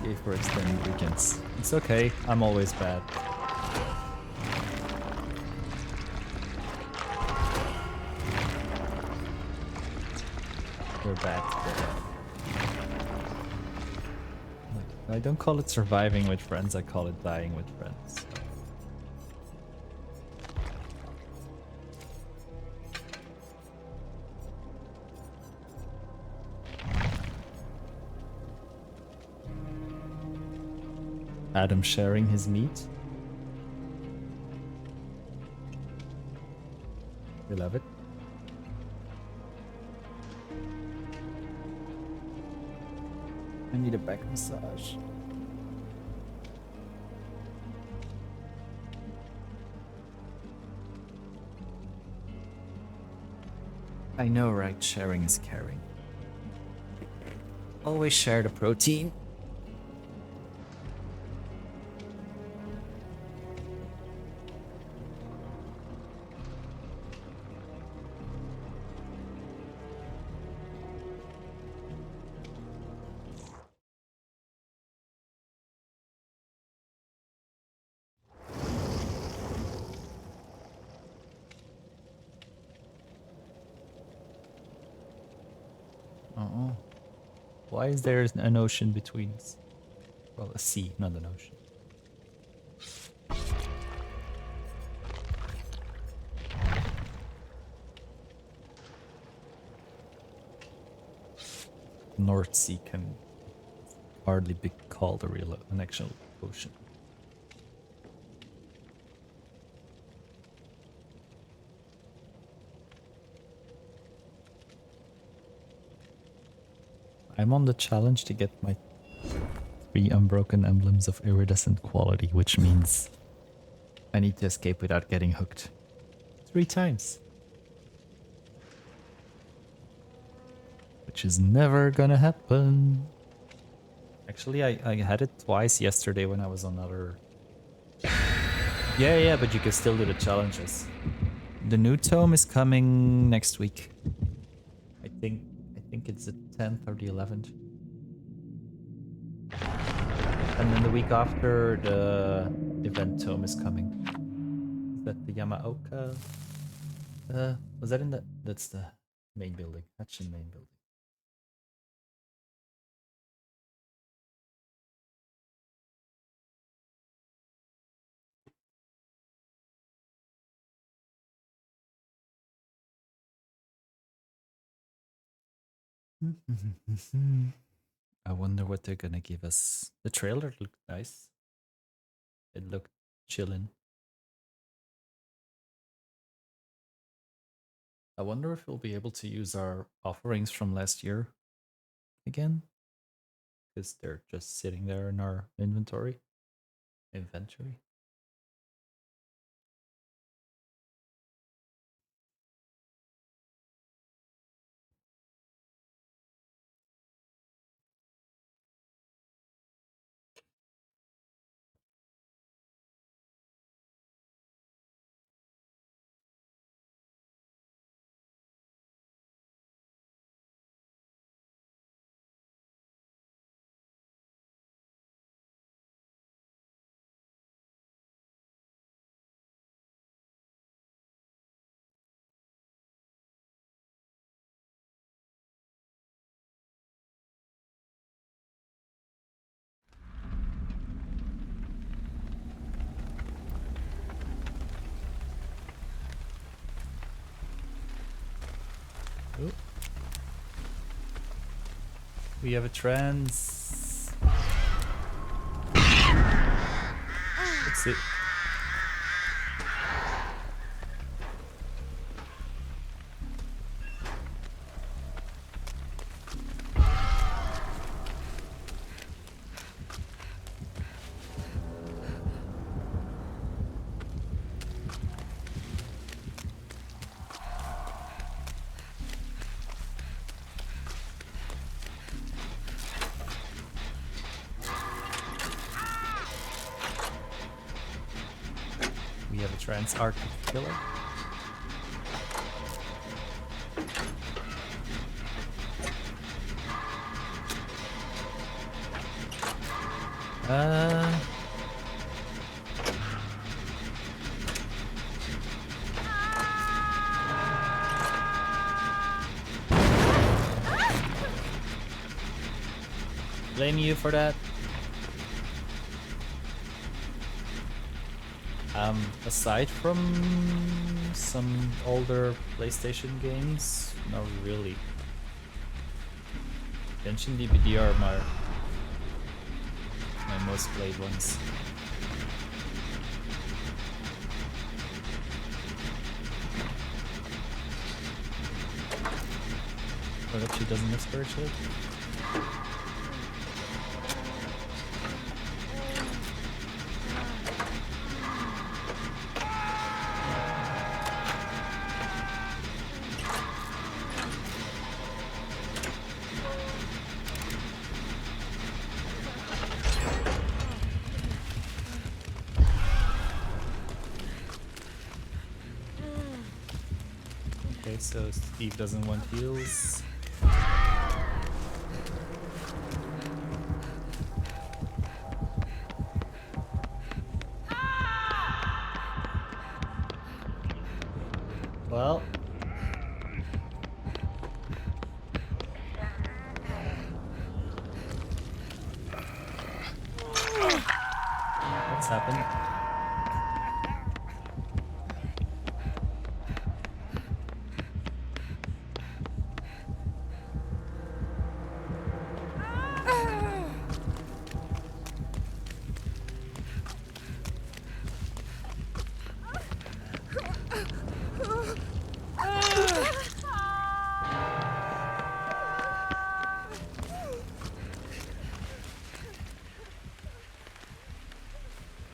Yay for extended weekends. It's okay, I'm always bad. We're bad together. I don't call it surviving with friends, I call it dying with friends. Adam sharing his meat. We love it. I need a back massage. I know, right? Sharing is caring. Always share the protein. Uh-oh. Why is there an ocean between us? Well, a sea, not an ocean. North Sea can hardly be called an actual ocean. I'm on the challenge to get my 3 unbroken emblems of iridescent quality, which means I need to escape without getting hooked. 3 times. Which is never gonna happen. Actually, I had it twice yesterday when I was on other... Yeah, but you can still do the challenges. The new tome is coming next week. I think it's the 10th or the 11th. And then the week after, the event tome is coming. Is that the Yamaoka? Was that in the... That's the main building. That's the main building. I wonder what they're gonna give us. The trailer looked nice. It looked chillin'. I wonder if we'll be able to use our offerings from last year again. Because they're just sitting there in our inventory. Oh. We have a trans. Let's see. Trans Arctic Killer. Blame you for that. Aside from some older PlayStation games, not really. Genshin DBD are my most played ones. I hope she doesn't have spiritual. Okay, so Steve doesn't want heals. Well, what's happened?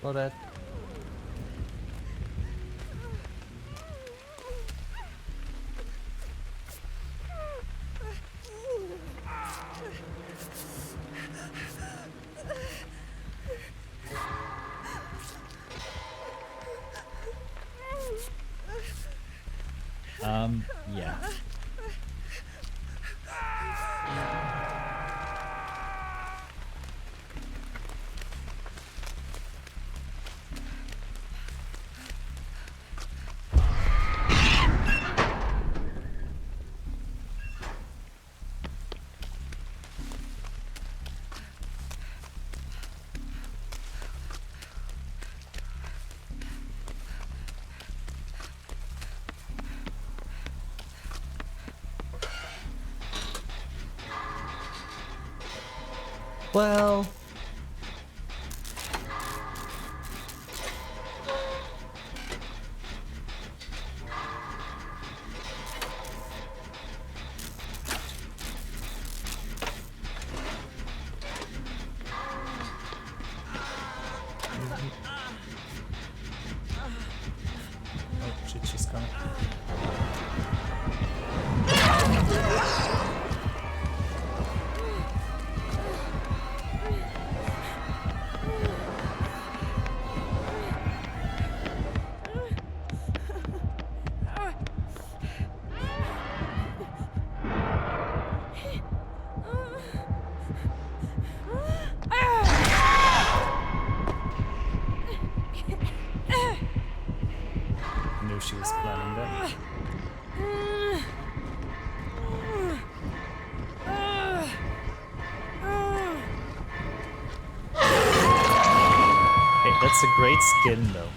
Claudette. Yeah. Well, oh shit, she's coming. I knew she was planning that. Hey, that's a great skin though.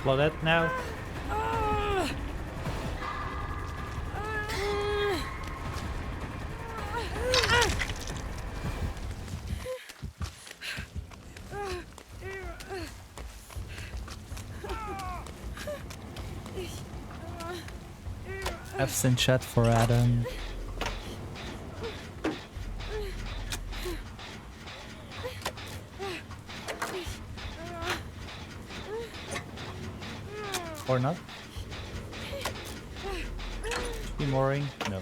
Claudette now. F's in chat for Adam. Or not? Be mooring? No.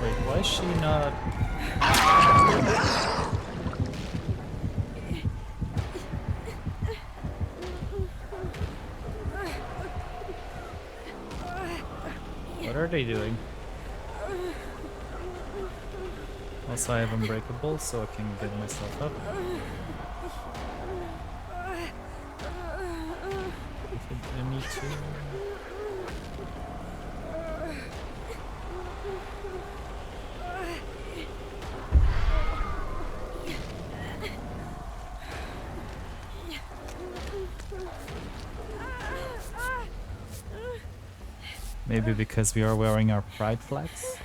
Wait, why is she not? What are they doing? Also, I have Unbreakable, so I can get myself up. If I need to. Maybe because we are wearing our pride flags?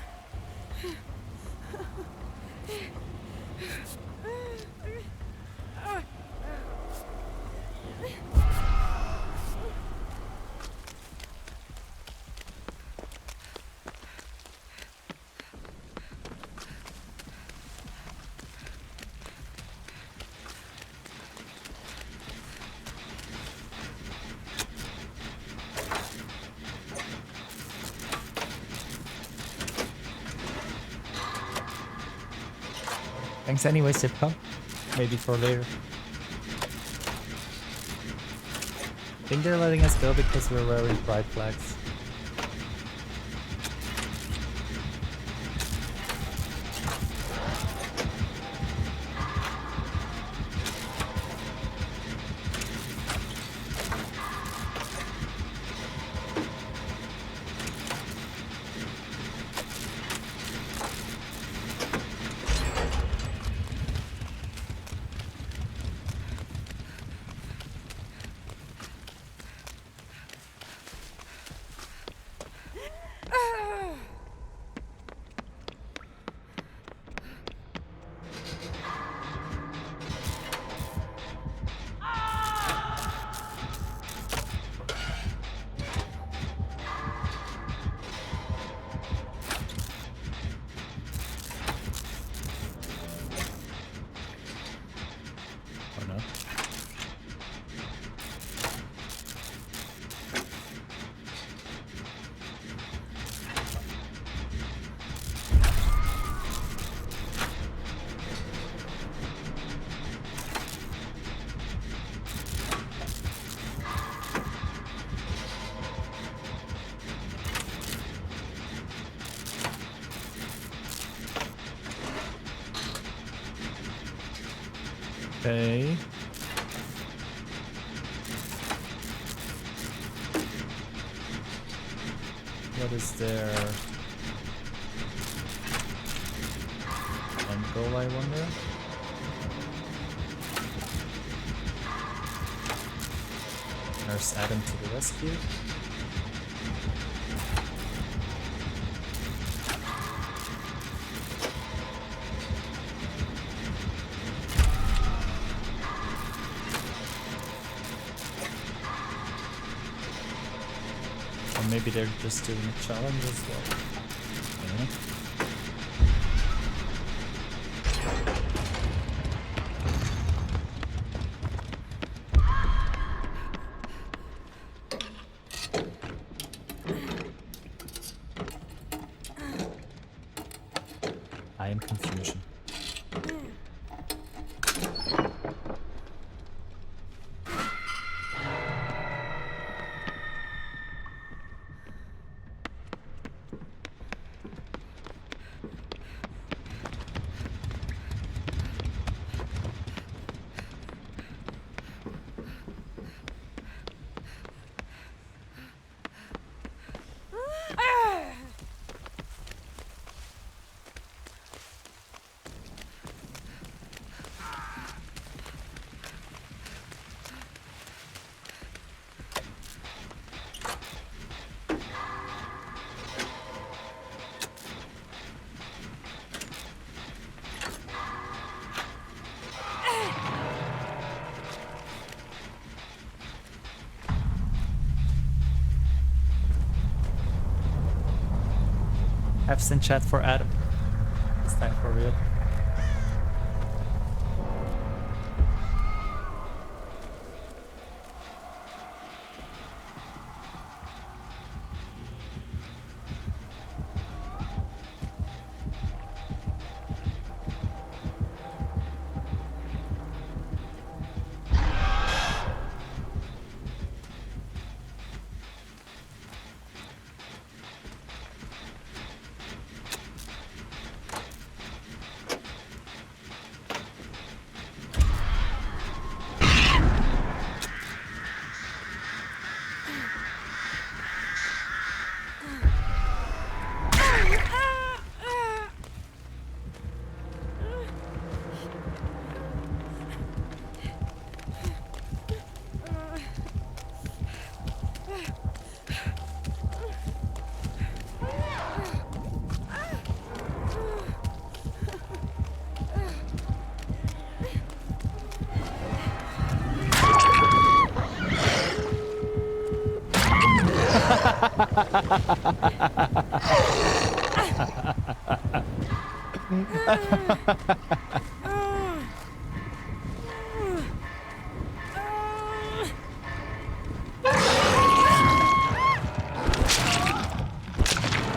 Thanks anyway, Sipka. Maybe for later. I think they're letting us go because we're wearing pride flags. Okay. What is their end goal, I wonder? Nurse Adam to the rescue. Or maybe they're just doing a challenge as well. Yeah. I am confusion. F's in chat for Adam. It's time for real.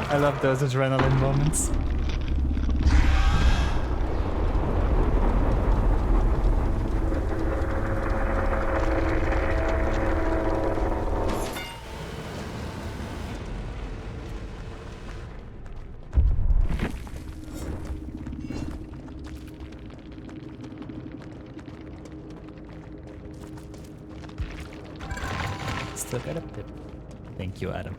I love those adrenaline moments. Still got a pip. Thank you, Adam.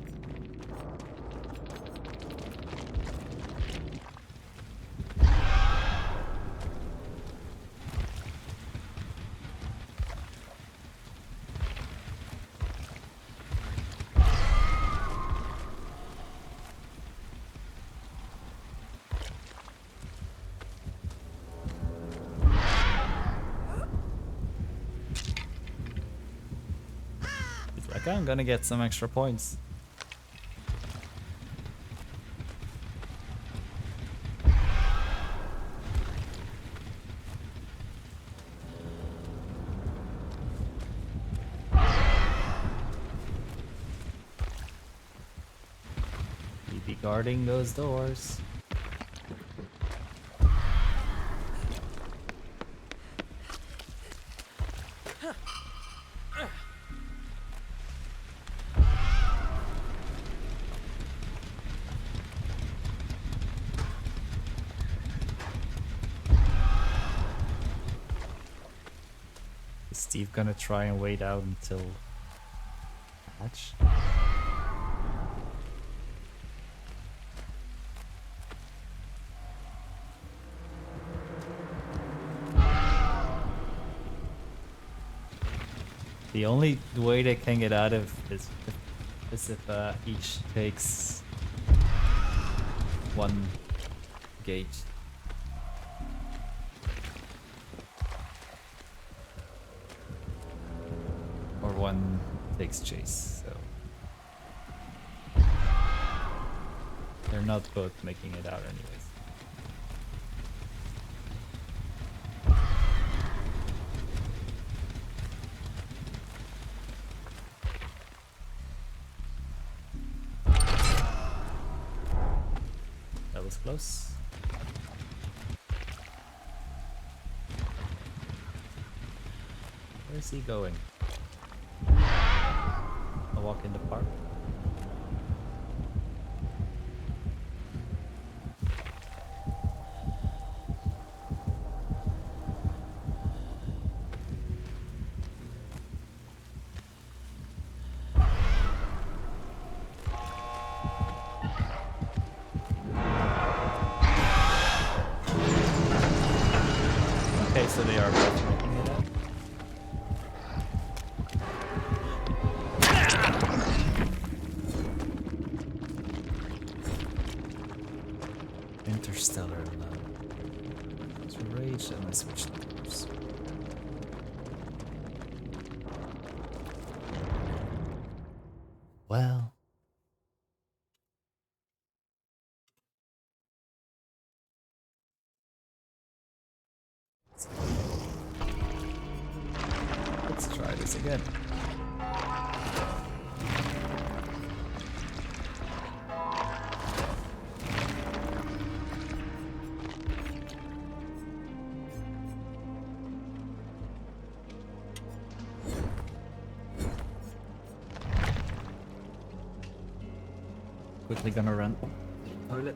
It's like I'm gonna get some extra points. Be guarding those doors. Is Steve gonna try and wait out until hatch? The only way they can get out of is if each takes one gauge. Or one takes chase, so they're not both making it out anyways. That was close. Where is he going? A walk in the park. Okay, so they are both making it out. Let's try this again. Quickly gonna run toilet.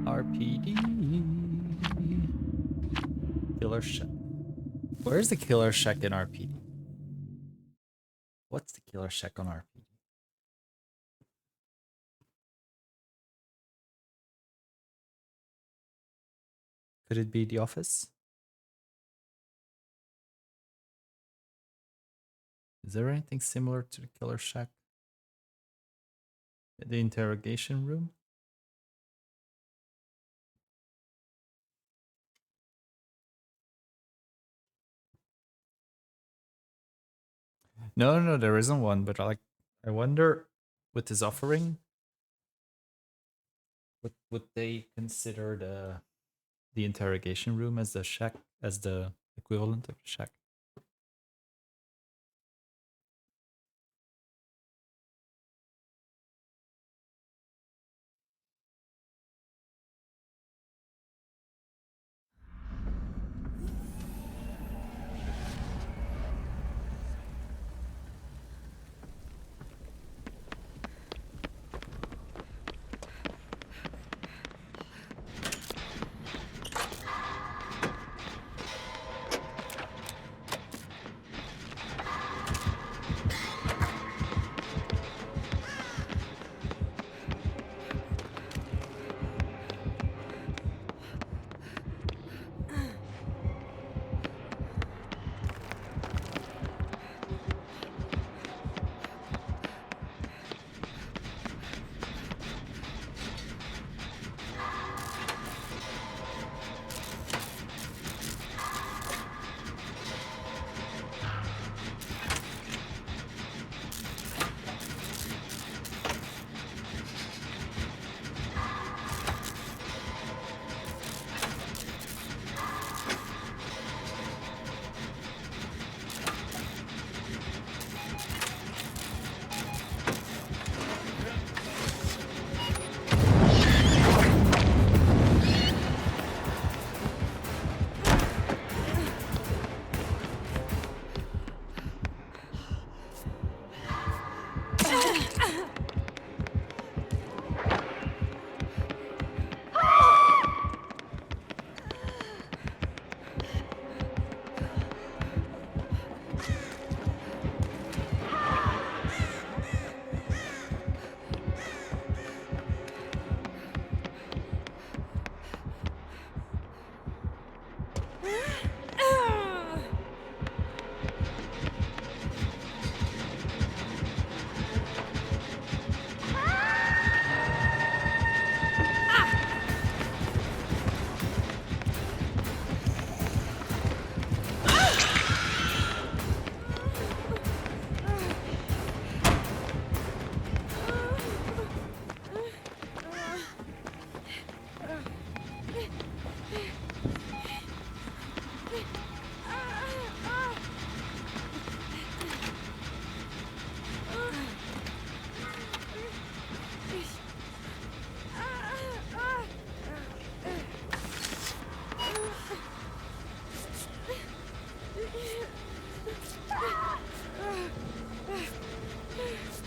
RPD. Killer Shack. Where's the Killer Shack in RPD? What's the Killer Shack on RPD? Could it be the office? Is there anything similar to the Killer Shack? The interrogation room? No, there isn't one, but I wonder with this offering, would they consider the interrogation room as the shack, as the equivalent of the shack?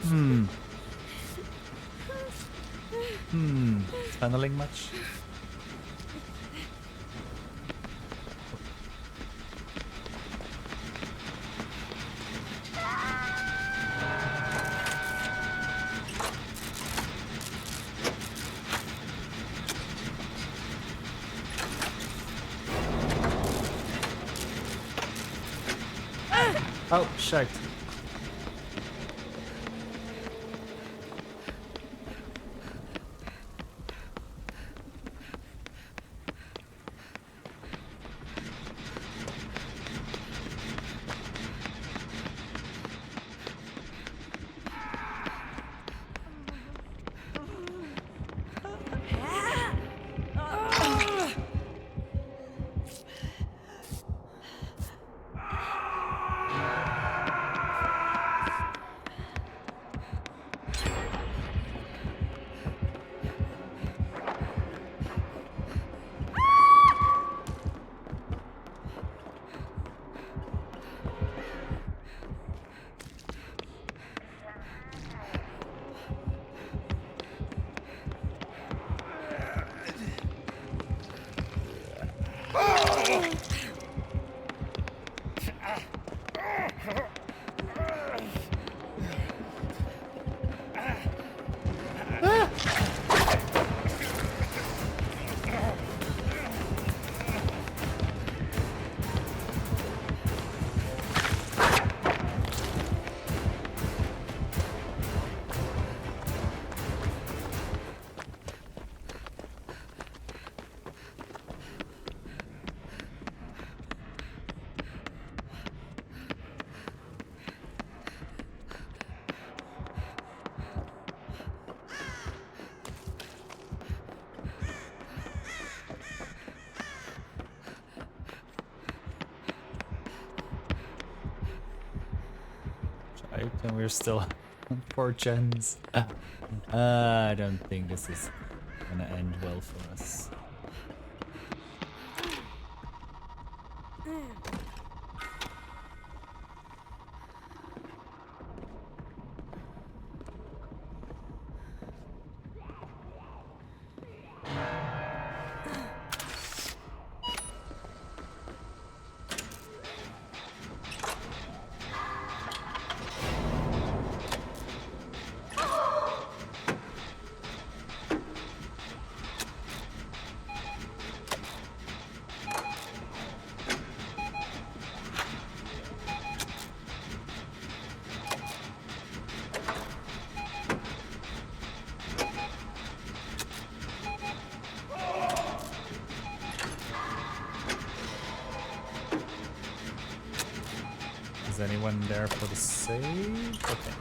Hmm. Tunneling much? Oh, shite. Right, and we're still on 4 gens. I don't think this is gonna end well for us. Is anyone there for the save? Okay.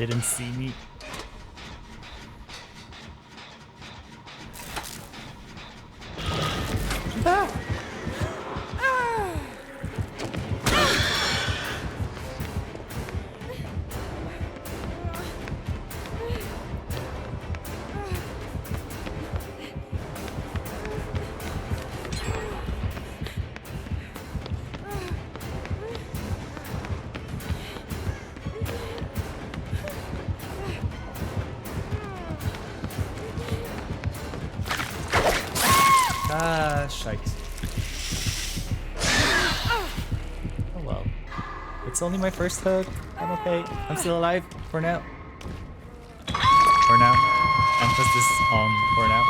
Didn't see me. Ah, shite. Oh well. It's only my first hug. I'm okay. I'm still alive for now. For now. Emphasis on for now.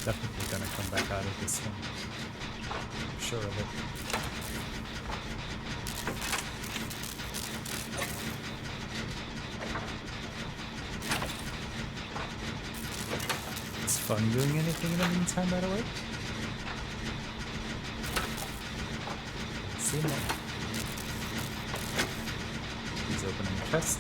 Definitely gonna come back out of this one. I'm sure of it. It's fun doing anything in the meantime, by the way. See that? He's opening a chest.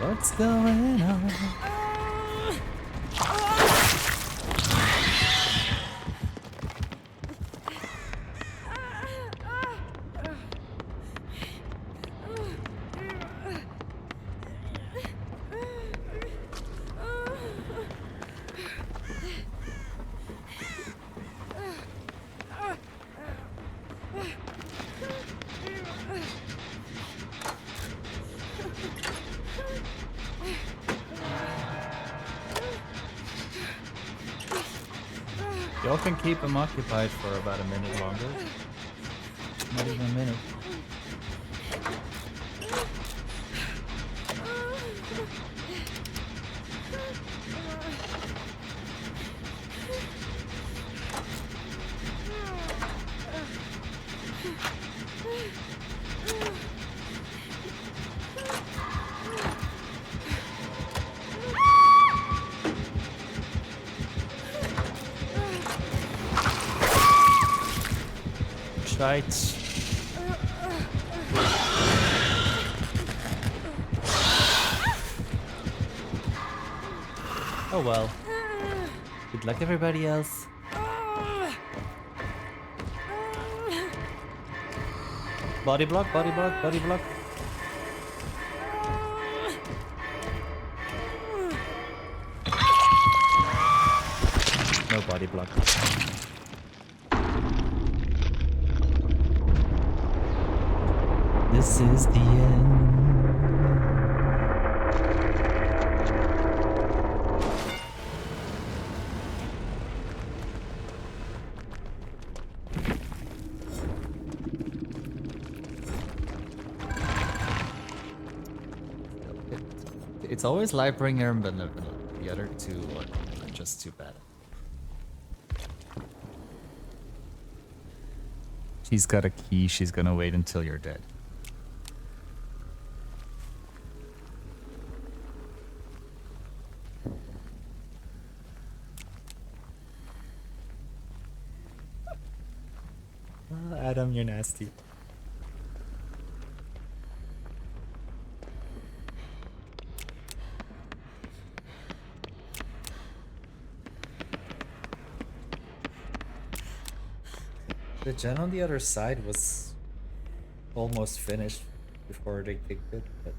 What's going on? Y'all can keep him occupied for about a minute longer. Not even a minute. Shite. Oh well. Good luck, everybody else. Body block, body block, body block. No body block. This is the end. It's always Lightbringer, but no, the other two are just too bad. She's got a key, she's gonna wait until you're dead. Oh, Adam, you're nasty. The gen on the other side was almost finished before they kicked it, but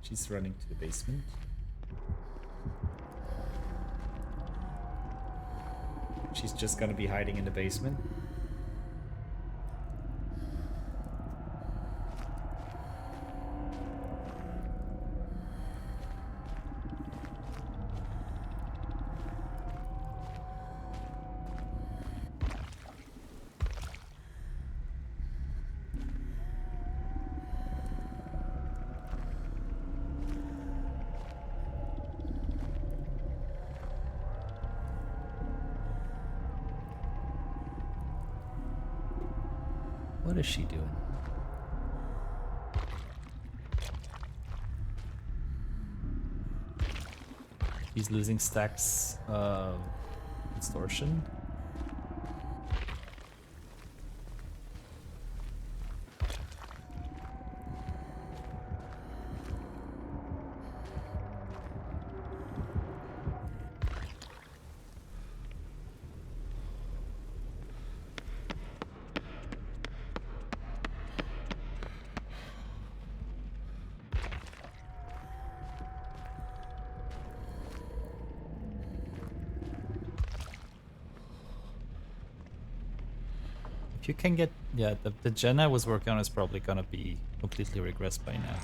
she's running to the basement. She's just gonna be hiding in the basement. What is she doing? He's losing stacks of distortion. If you can get, yeah, the gen I was working on is probably gonna be completely regressed by now.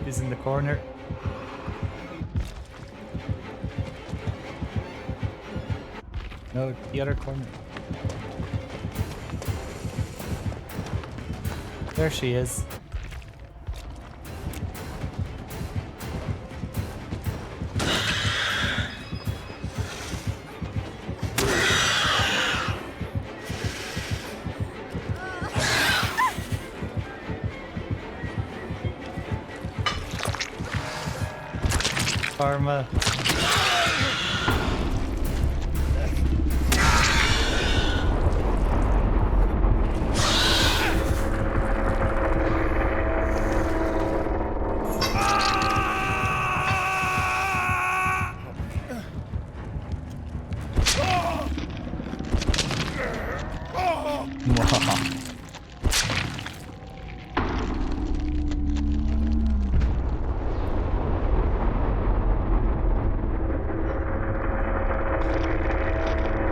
He's in the corner. No, the other corner. There she is. Karma.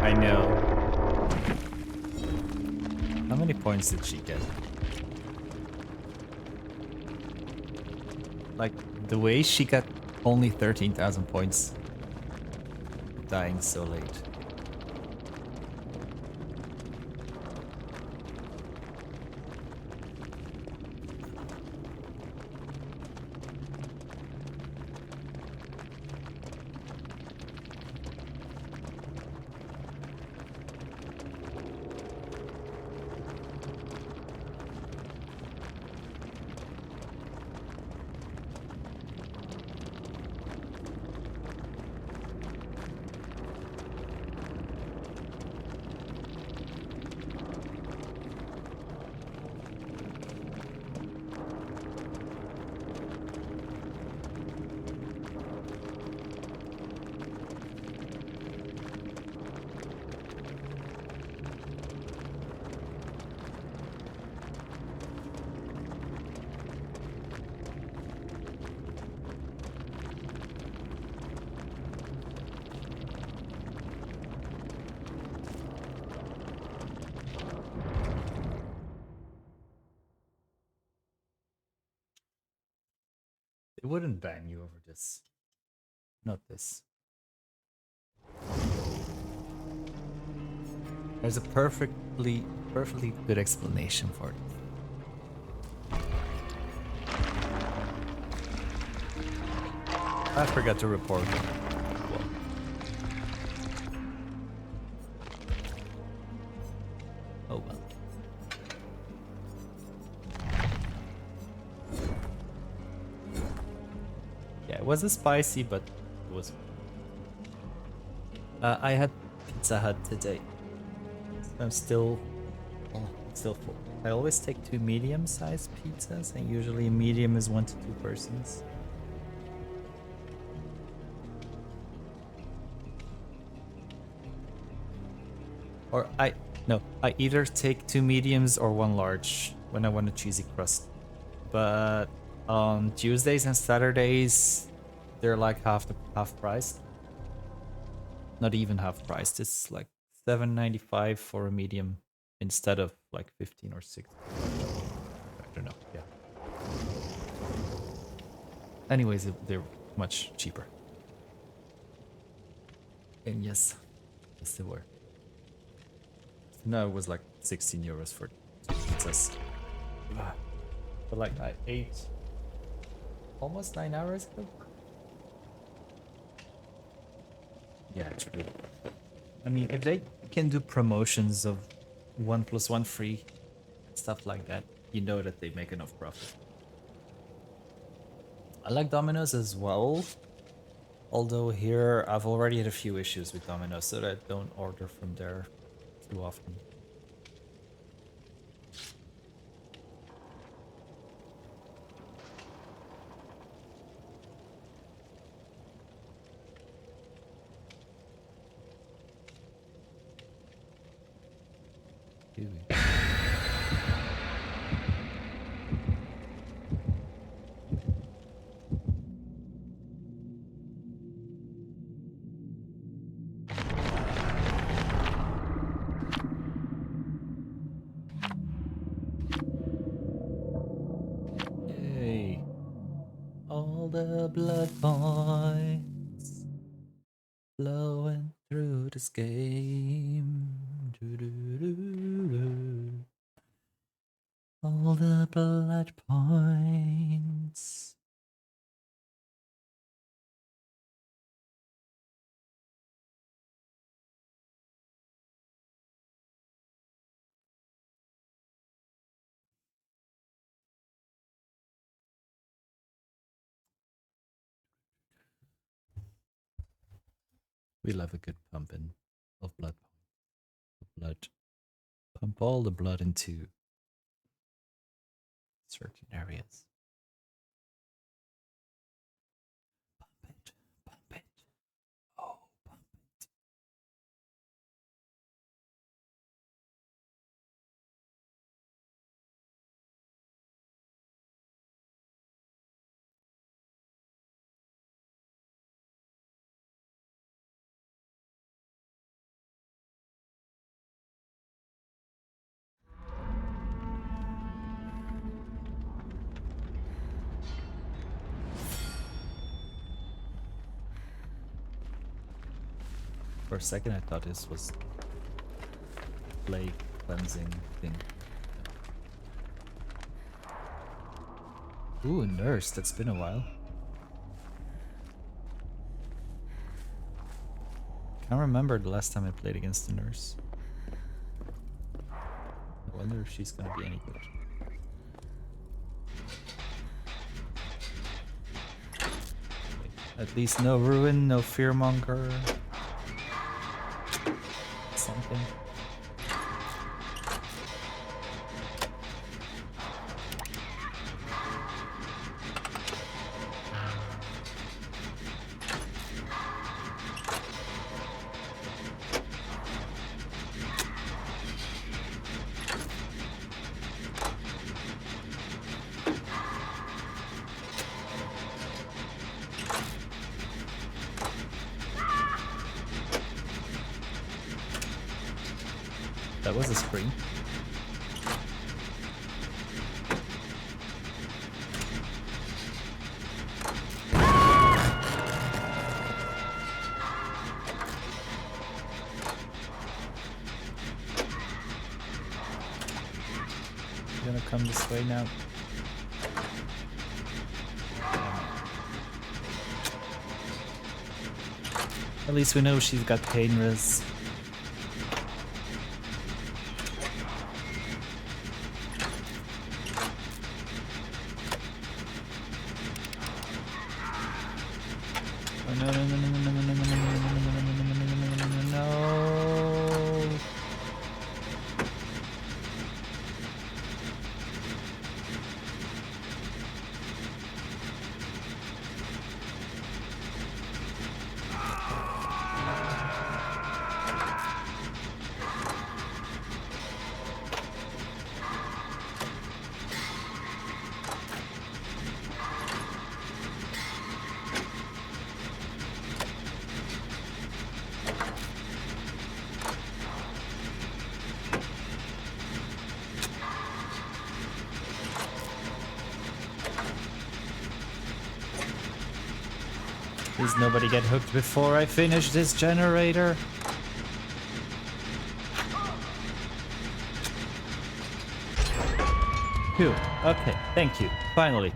I know. How many points did she get? Like, the way she got Only 13,000 points. Dying so late. They wouldn't ban you over this. Not this. There's a perfectly good explanation for it. I forgot to report it. Oh well. Yeah, it wasn't spicy, but it was. I had Pizza Hut today. I'm still full. I always take 2 medium-sized pizzas, and usually a medium is 1 to 2 persons. Or I either take 2 mediums or 1 large when I want a cheesy crust. But on Tuesdays and Saturdays, they're like half price. Not even half price. It's like $7.95 for a medium instead of like 15 or 16. I don't know. Yeah. Anyways, they're much cheaper. And yes, they were. No, it was like 16 euros for 2 pizzas. But like I ate almost 9 hours ago. Yeah, true. I mean, if they can do promotions of 1+1 free, stuff like that, you know that they make enough profit. I like Domino's as well. Although here, I've already had a few issues with Domino's, so that I don't order from there too often. Yay. All the blood points flowing through this game. Doo-doo-doo-doo. All the blood points. We love a good pumping of blood. Blood. Pump all the blood into certain areas. Pump it. Pump it. Oh, pump it. For a second I thought this was plague cleansing thing. Ooh, a nurse. That's been a while. Can't remember the last time I played against a nurse. I wonder if she's gonna be any good. At least no ruin, no fearmonger. Something. That was a screen. You're gonna come this way now. At least we know she's got pain res. No, no, no, no, no, no, no, no, no, no, no, no, no, no, no. Please nobody get hooked before I finish this generator. Phew. Okay, thank you. Finally.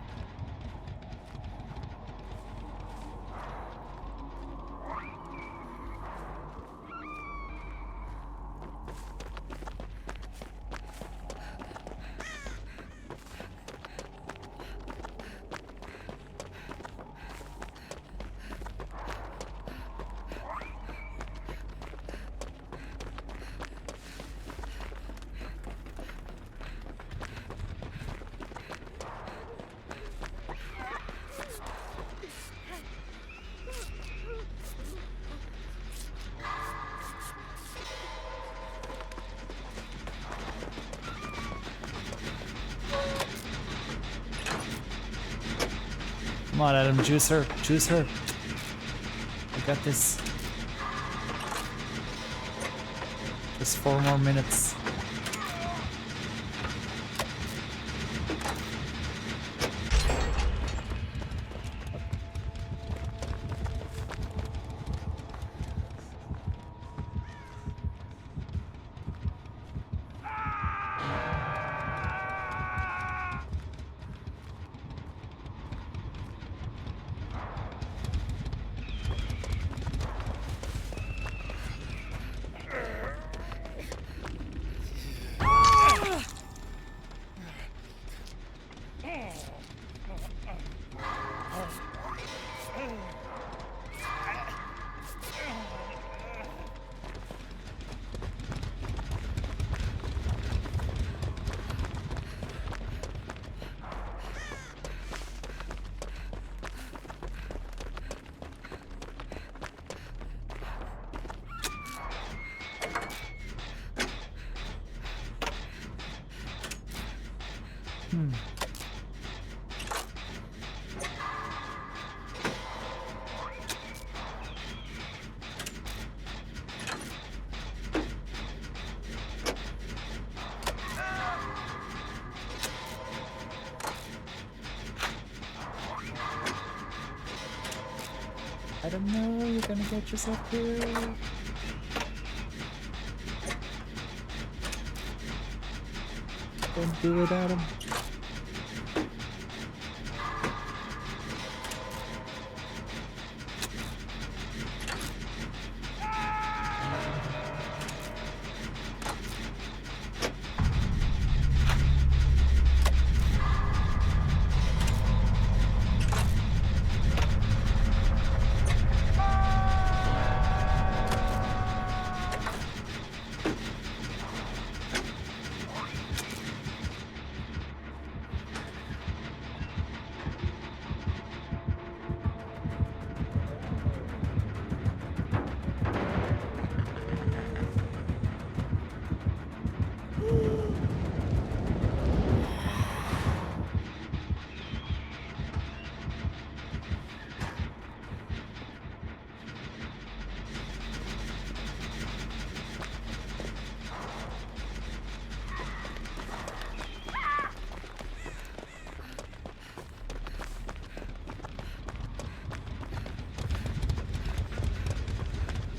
Come on, Adam, juice her. Juice her. I got this. Just 4 more minutes. I don't know, you're gonna get yourself killed. Don't do it, Adam.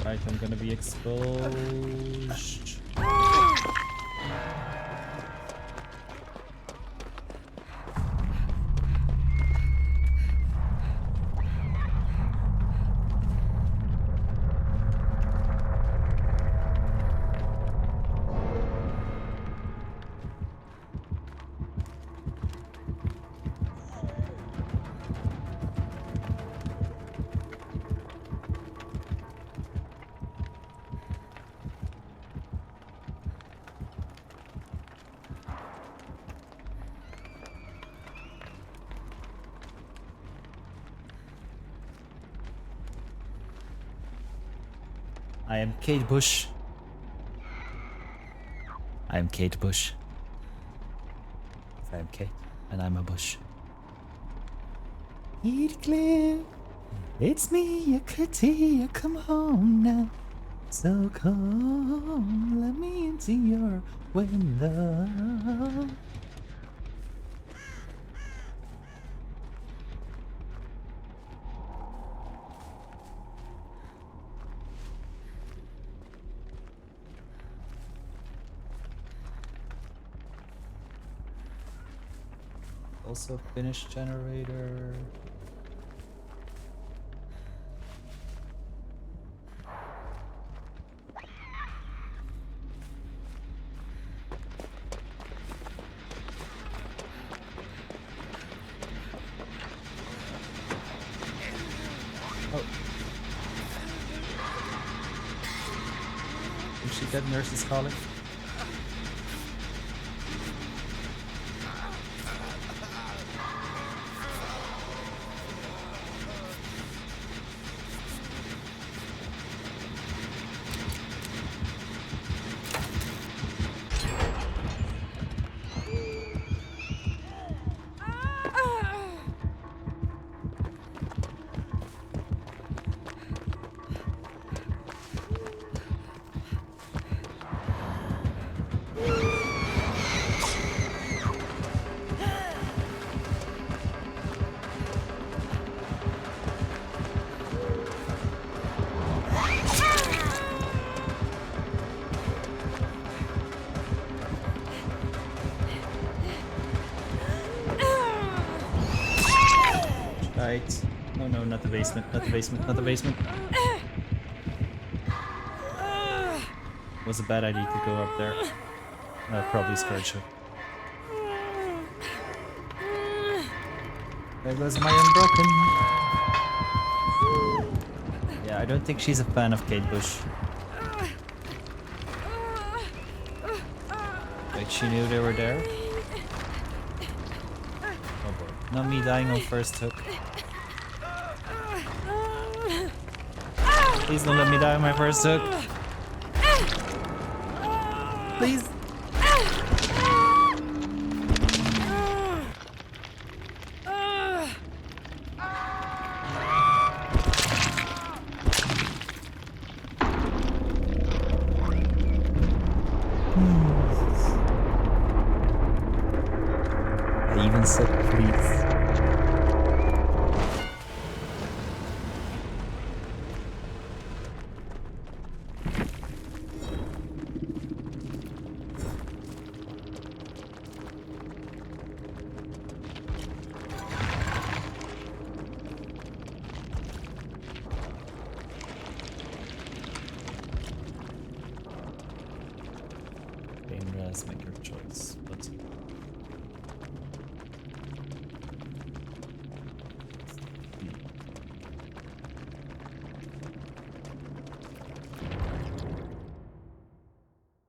Right, I'm gonna be exposed. I am Kate Bush. I am Kate Bush. I am Kate, and I'm a bush. Heathcliff, it's me, your kitty. Come home now. So come, let me into your window. Also finish generator. Oh. Is she dead? Nurse is calling. Right. Oh no, not the basement, not the basement, not the basement. Was a bad idea to go up there. Probably Scourge her. There goes my unbroken. Yeah, I don't think she's a fan of Kate Bush. Wait, she knew they were there? Oh boy. Not me dying on first hook. Please don't let me die on my first hook. Please. I even said please. Please make your choice. Let's see.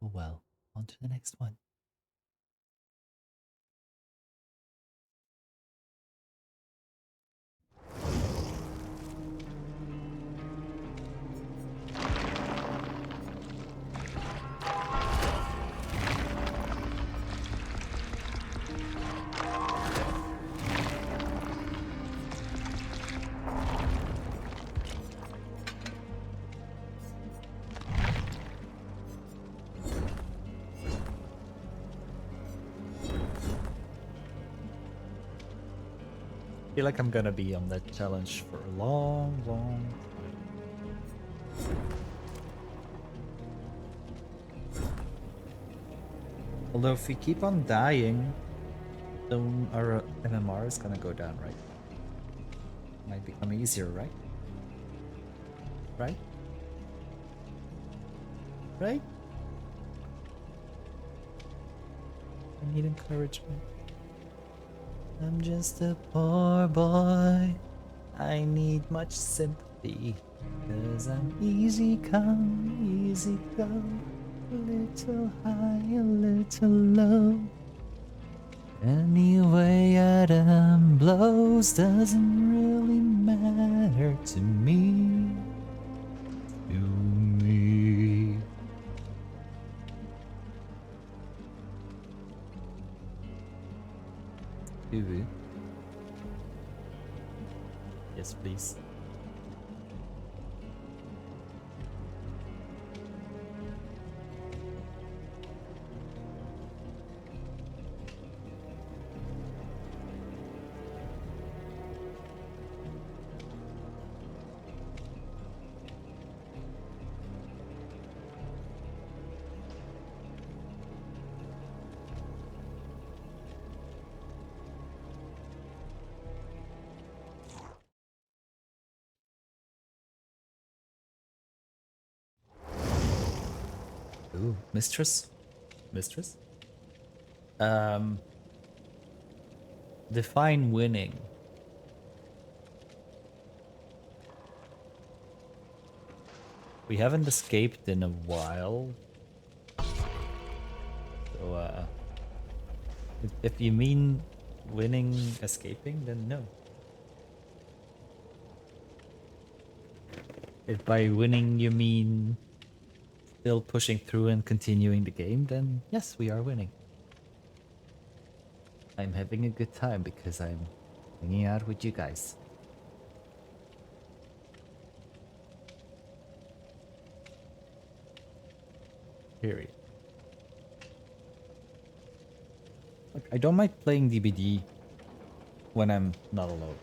Oh well, on to the next one. I feel like I'm gonna be on that challenge for a long, long time. Although if we keep on dying, then our MMR is gonna go down, right? Might become easier, right? Right? Right? I need encouragement. I'm just a poor boy. I need much sympathy. 'Cause I'm easy come, easy go. A little high, a little low. Anyway, Adam blows doesn't really matter to me. To me. Uwu. Yes, please. Ooh, mistress? Mistress? Define winning. We haven't escaped in a while. So, if you mean winning escaping, then no. If by winning you mean still pushing through and continuing the game, then yes, we are winning. I'm having a good time because I'm hanging out with you guys. Period. Look, I don't mind playing DBD when I'm not alone.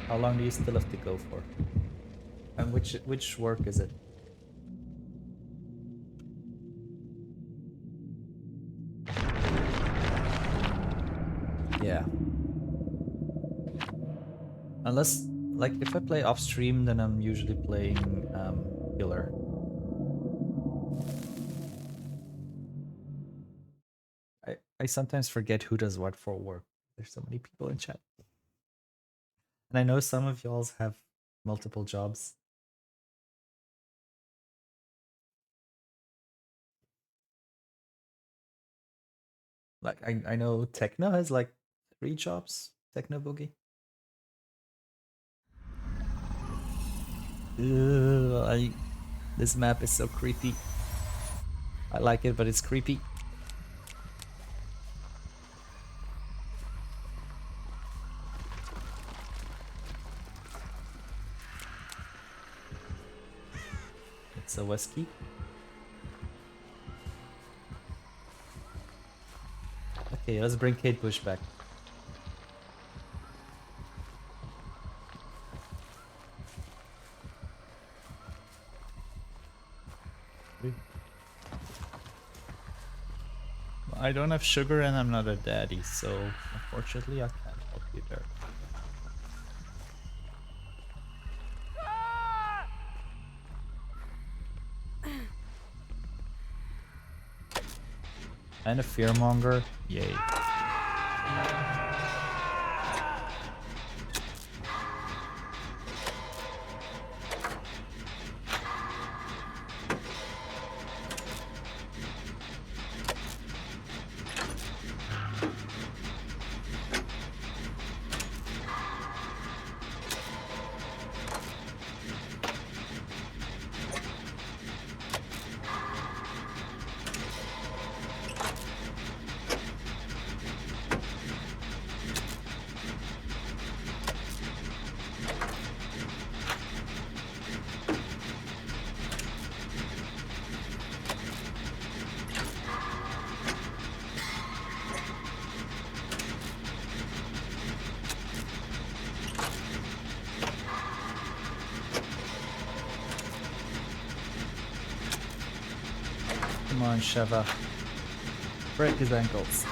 How long do you still have to go for? And which work is it? Yeah. Unless, like, if I play off stream, then I'm usually playing killer. I sometimes forget who does what for work. There's so many people in chat. And I know some of y'all have multiple jobs. Like, I know Techno has like 3 jobs. Techno Boogie. This map is so creepy. I like it, but it's creepy. It's a whiskey. Okay, let's bring Kate Bush back. I don't have sugar and I'm not a daddy, so unfortunately I can't help you there. And a fearmonger. Yay. Come on, Sheva. Break his ankles.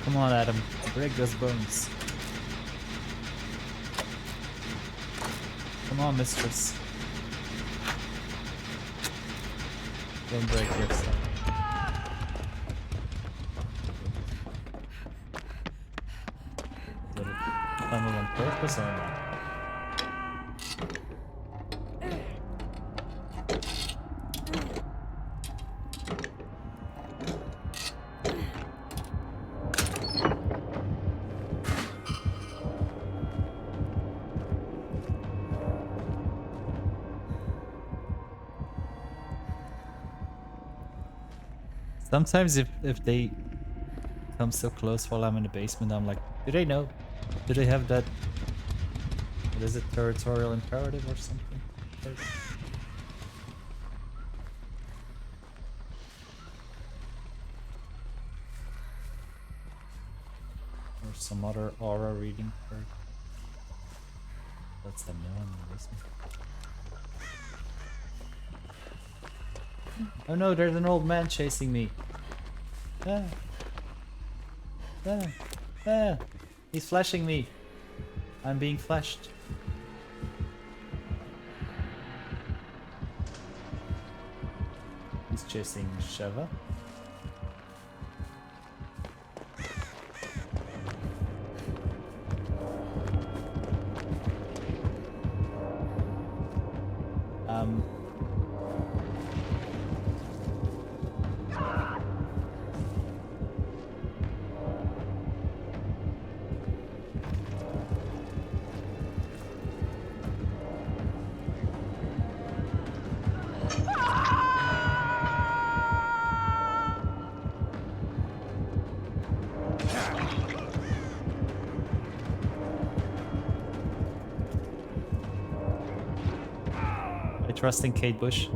Come on, Adam. Break those bones. Come on, mistress. Don't break yourself. Is it a tunnel on purpose or not? Sometimes if they come so close while I'm in the basement, I'm like, do they know? Do they have that? What is it, territorial imperative or something? Or some other aura reading perk. That's them know I'm in the basement. Oh no, there's an old man chasing me. Ah. Ah. Ah. He's flashing me. I'm being flashed. He's chasing Sheva. Trusting Kate Bush.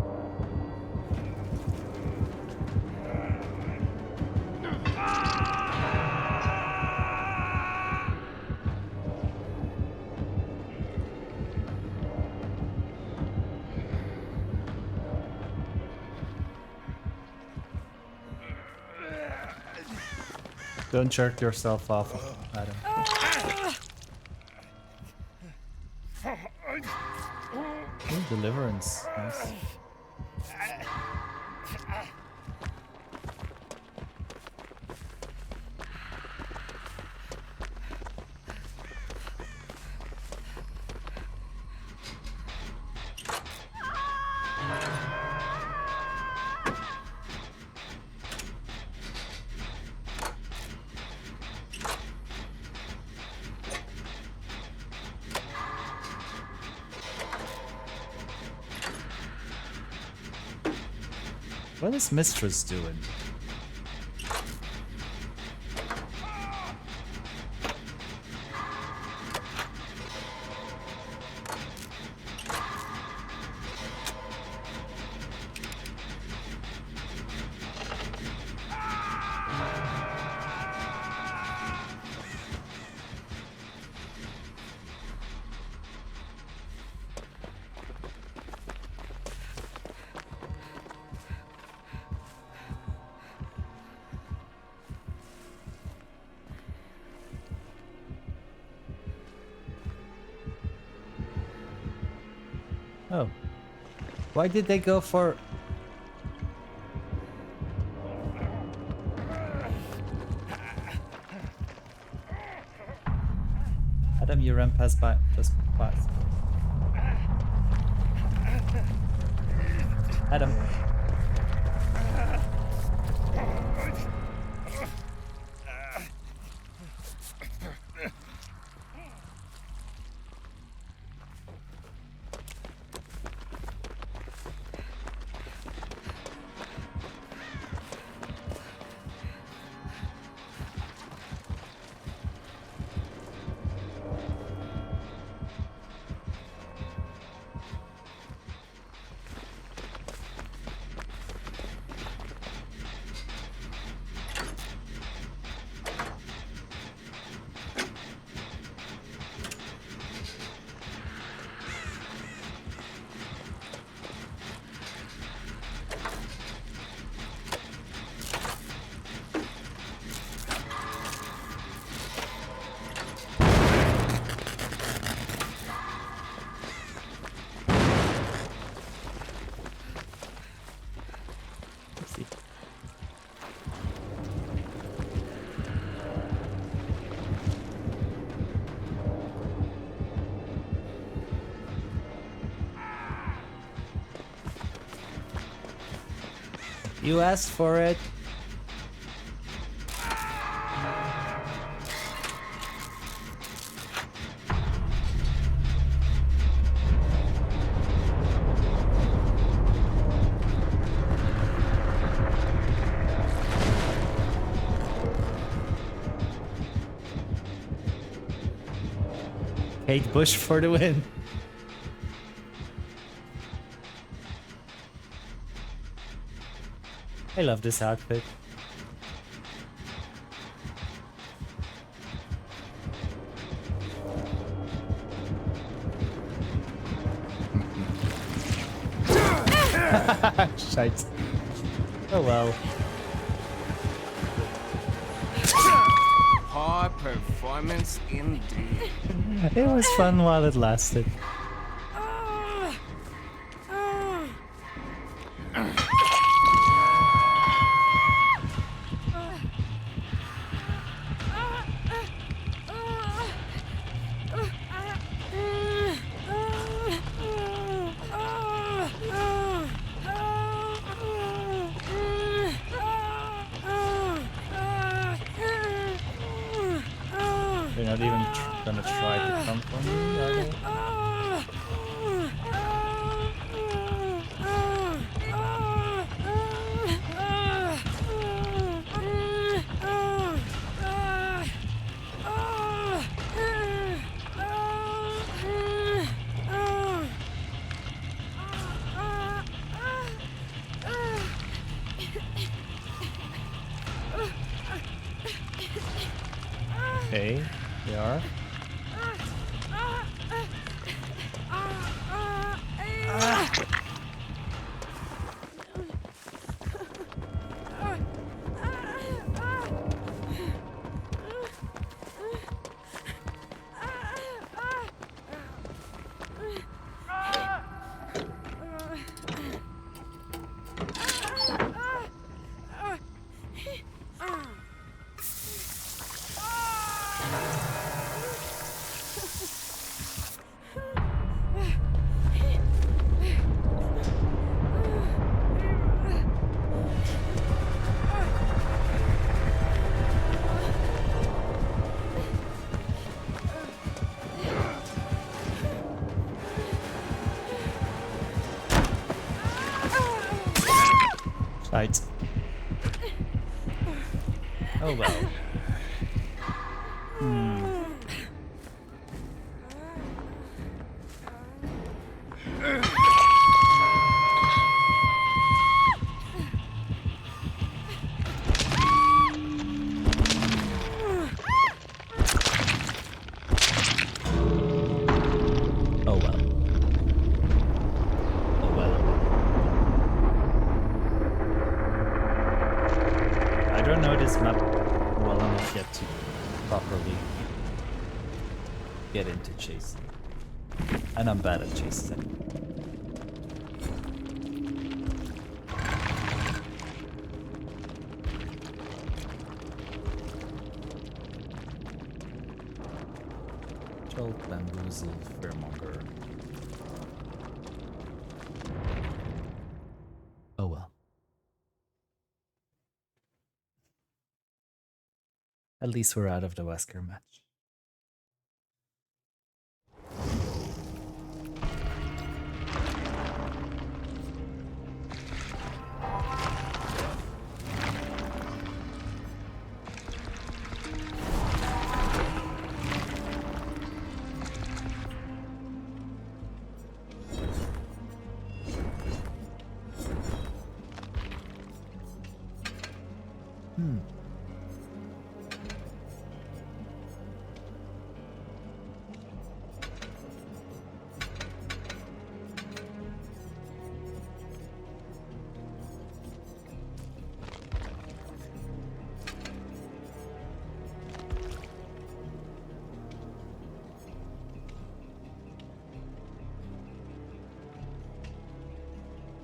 Don't jerk yourself off, Adam. Ooh, deliverance. Nice. What is Mistress doing? Why did they go for... Adam, you ran past by... just past. Adam. You asked for it. Kate Bush for the win. I love this outfit. Shite. Oh well. High performance indeed. It was fun while it lasted. They're not even gonna try to come for me, are they? Okay, they are. Right. Oh well. Oh well. Oh well. I don't know this map well enough yet to properly get into chasing. And I'm bad at chasing. felt bamboozled, fearmonger. Oh well. At least we're out of the Wesker match.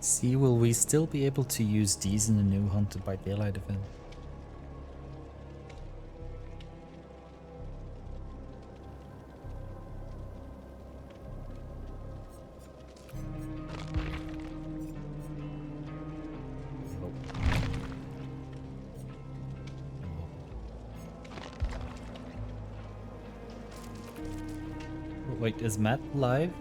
See, will we still be able to use these in the new Hunted by Daylight event? Wait, is Matt live?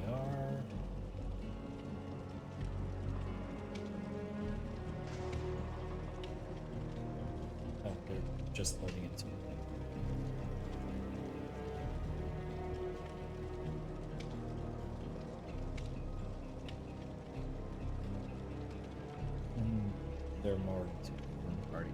We are. Oh, they're just loading into it. They're more into the party.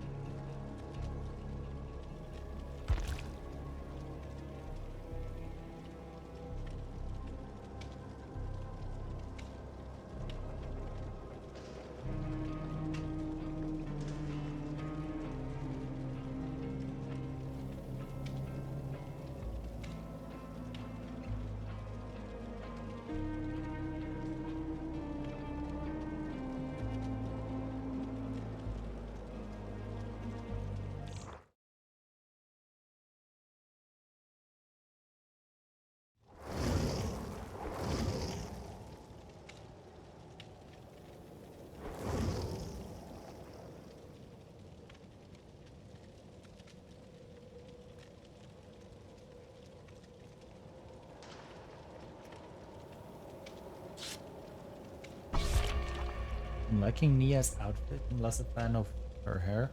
I'm liking Nia's outfit. I'm less a fan of her hair.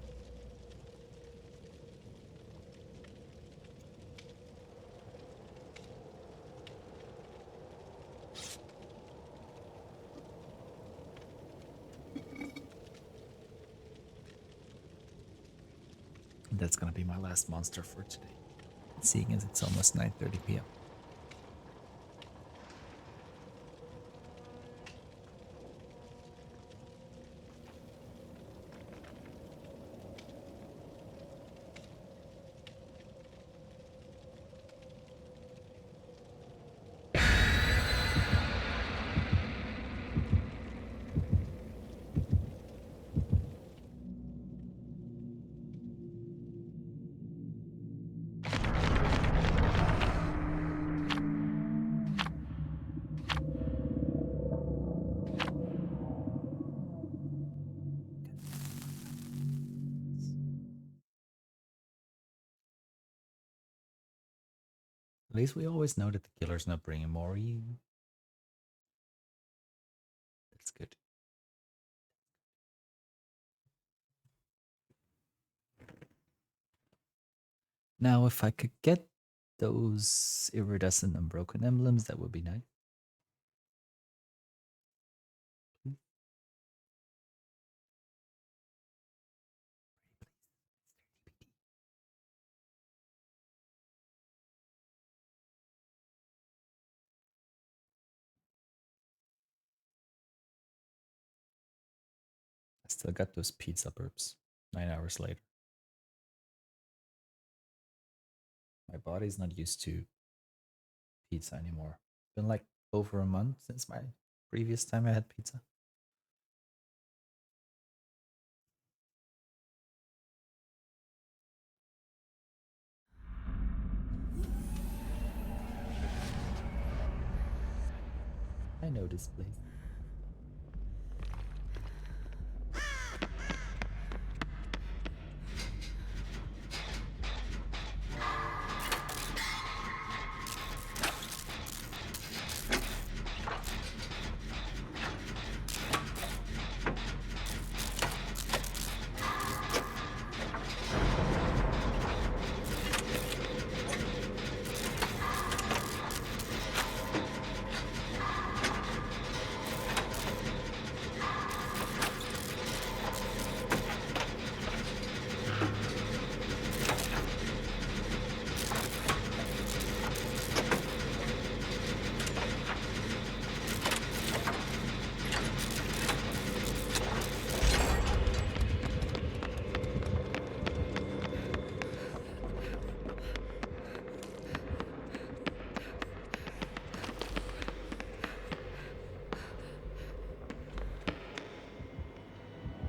That's gonna be my last monster for today. Seeing as it's almost 9:30 p.m. At least we always know that the killer's not bringing Mori. That's good. Now, if I could get those iridescent unbroken emblems, that would be nice. I still got those pizza burps 9 hours later. My body's not used to pizza anymore. It's been like over a month since my previous time I had pizza. I know this place.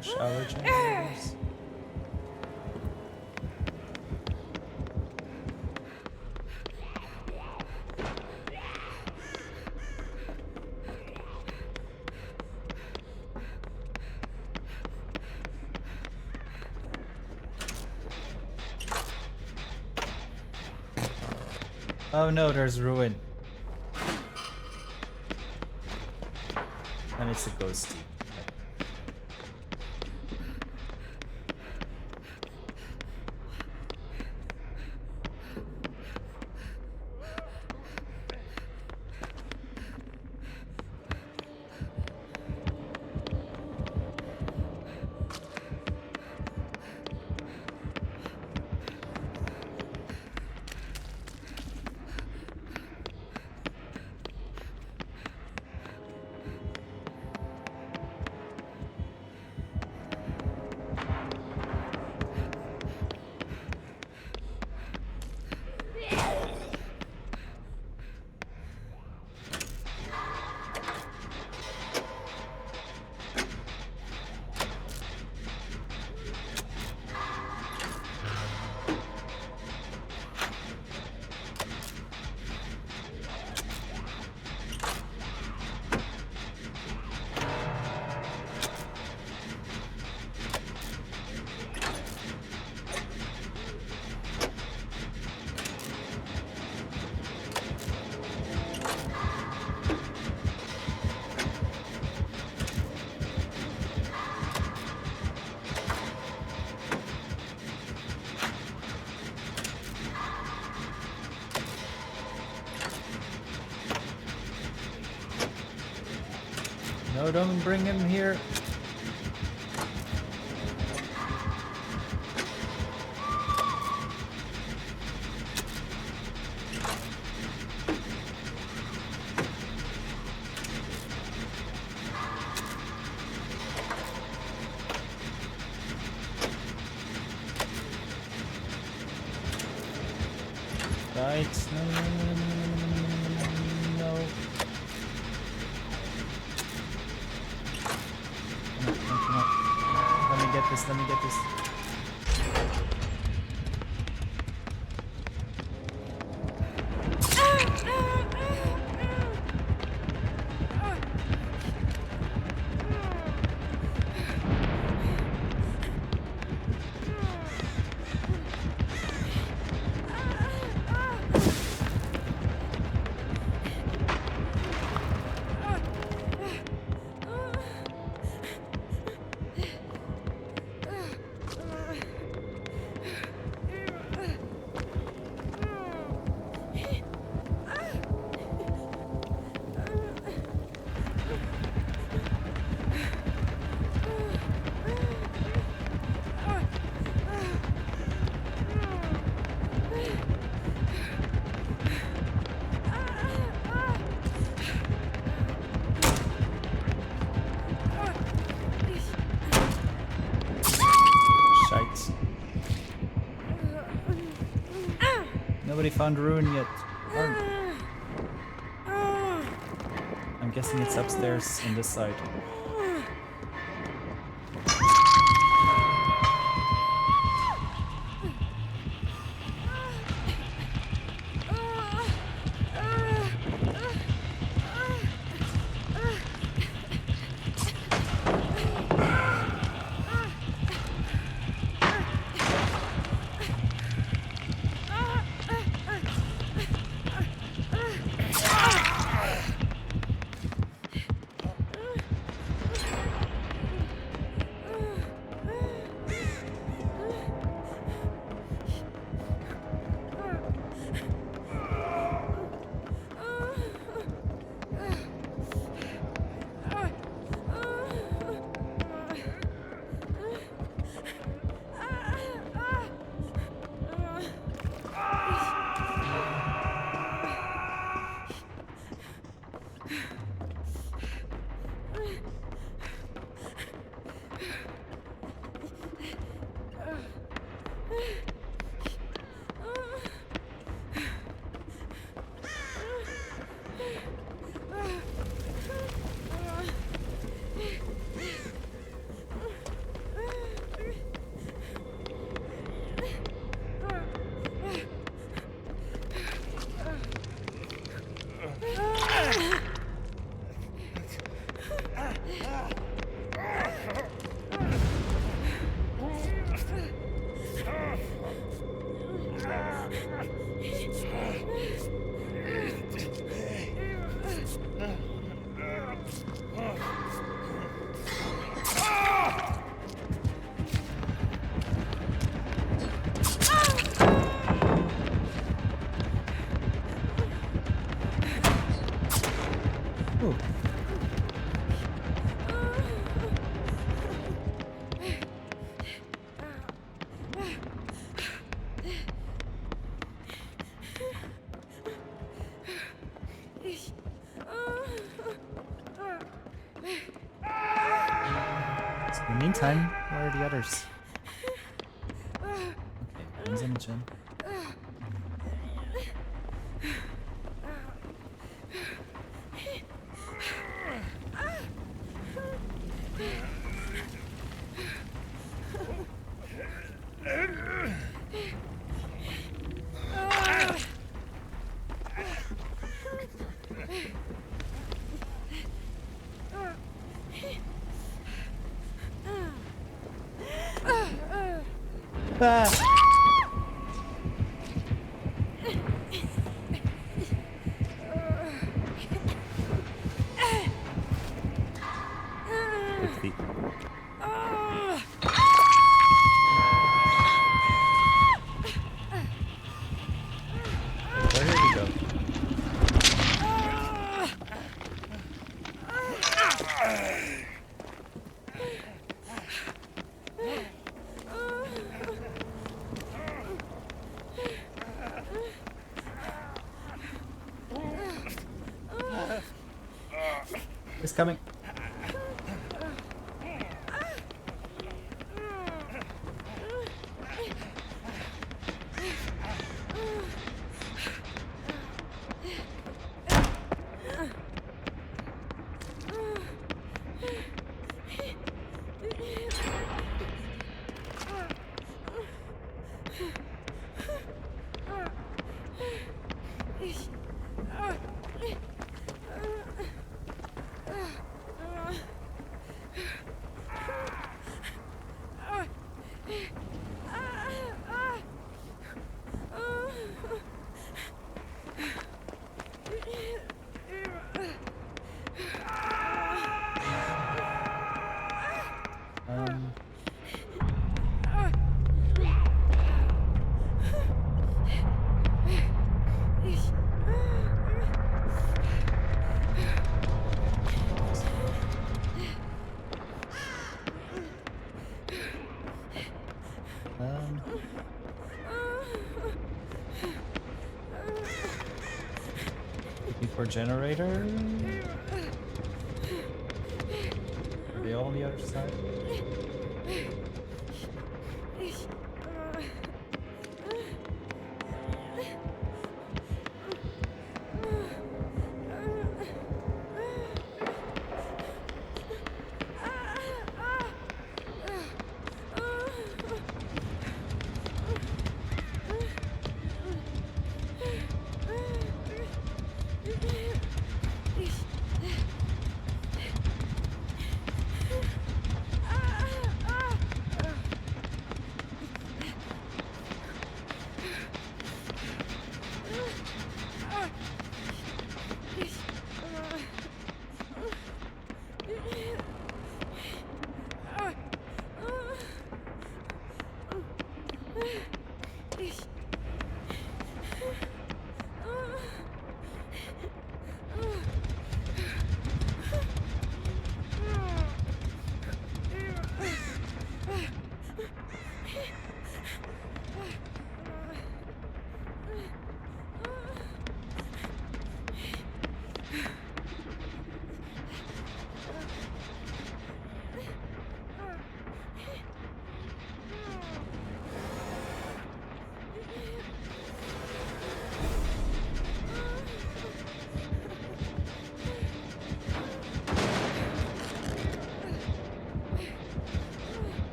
Shower chambers. Oh no, there's ruin. And it's a ghosty. No, don't bring him here. Right, no. Come on. Let me get this, let me get this. Nobody found ruin yet. Darn. guessing it's upstairs on this side. Ooh. So in the meantime, where are the others? Okay, one's in the gym. Ah! Good feet. Where did he go? He's coming. Looking for generator. Are they all on the other side?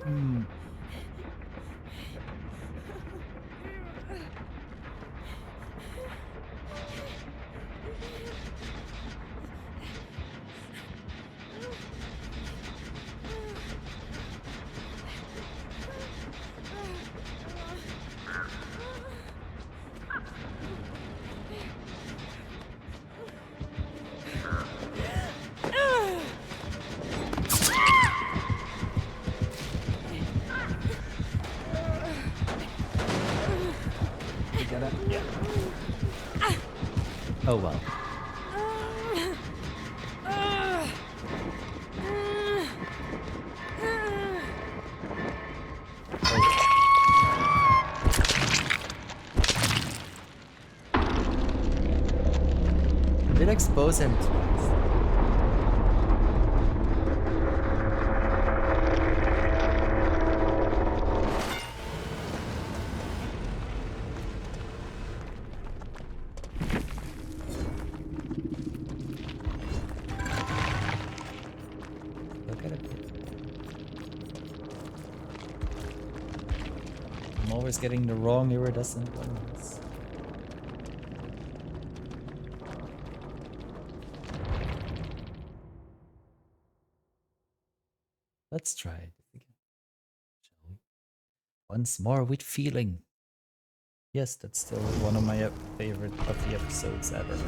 Hmm. You get it? Yeah. Oh well. I did expose him twice. Look at it. I'm always getting the wrong iridescent ones. Let's try it again, shall we? Once more with feeling. Yes, that's still one of my favorite Buffy episodes ever.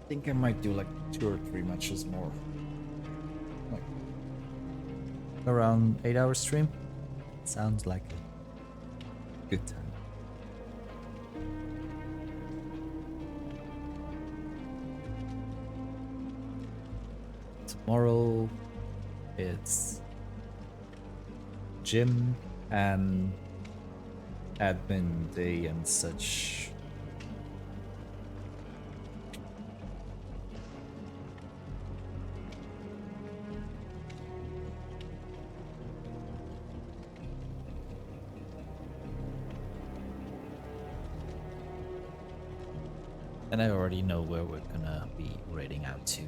I think I might do like 2 or 3 matches more. Like around 8-hour stream. Sounds like a good time. tomorrow it's gym and admin day and such. And I already know where we're gonna be raiding out to.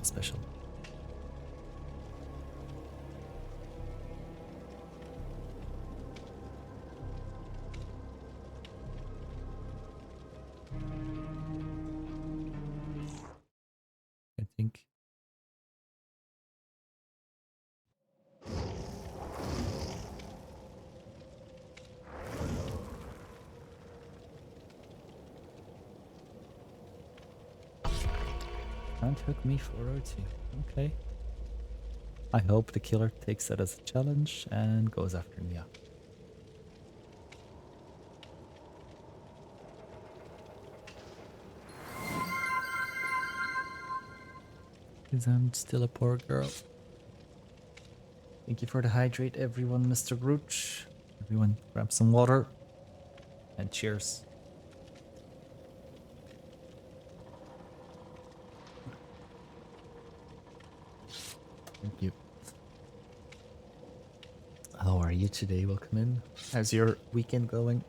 Special. I think. Can't hook me for OT. Okay. I hope the killer takes that as a challenge and goes after Mia. Because I'm still a poor girl. Thank you for the hydrate, everyone, Mr. Grooch. Everyone, grab some water. And cheers. Thank you. How are you today? Welcome in. How's your weekend going?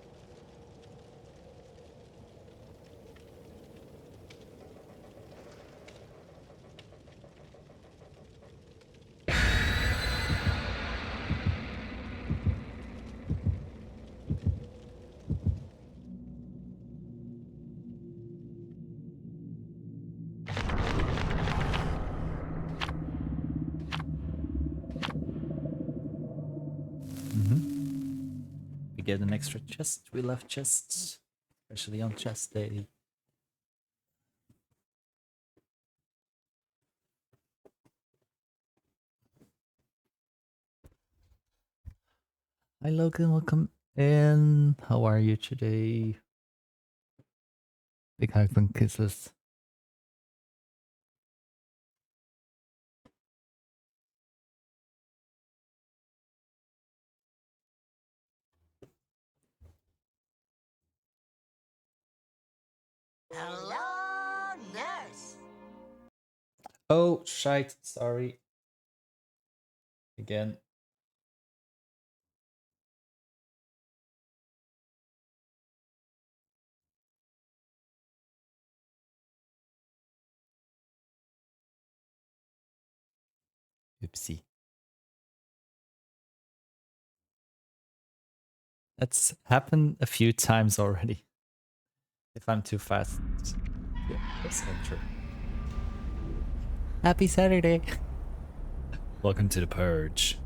We get an extra chest. We love chests, especially on chest day. Hi Logan, welcome in. How are you today? Big hugs and kisses. Hello, nurse. Oh, shite. Sorry. Again. Oopsie. That's happened a few times already. If I'm too fast. Yeah, that's enter. Happy Saturday. Welcome to the Purge.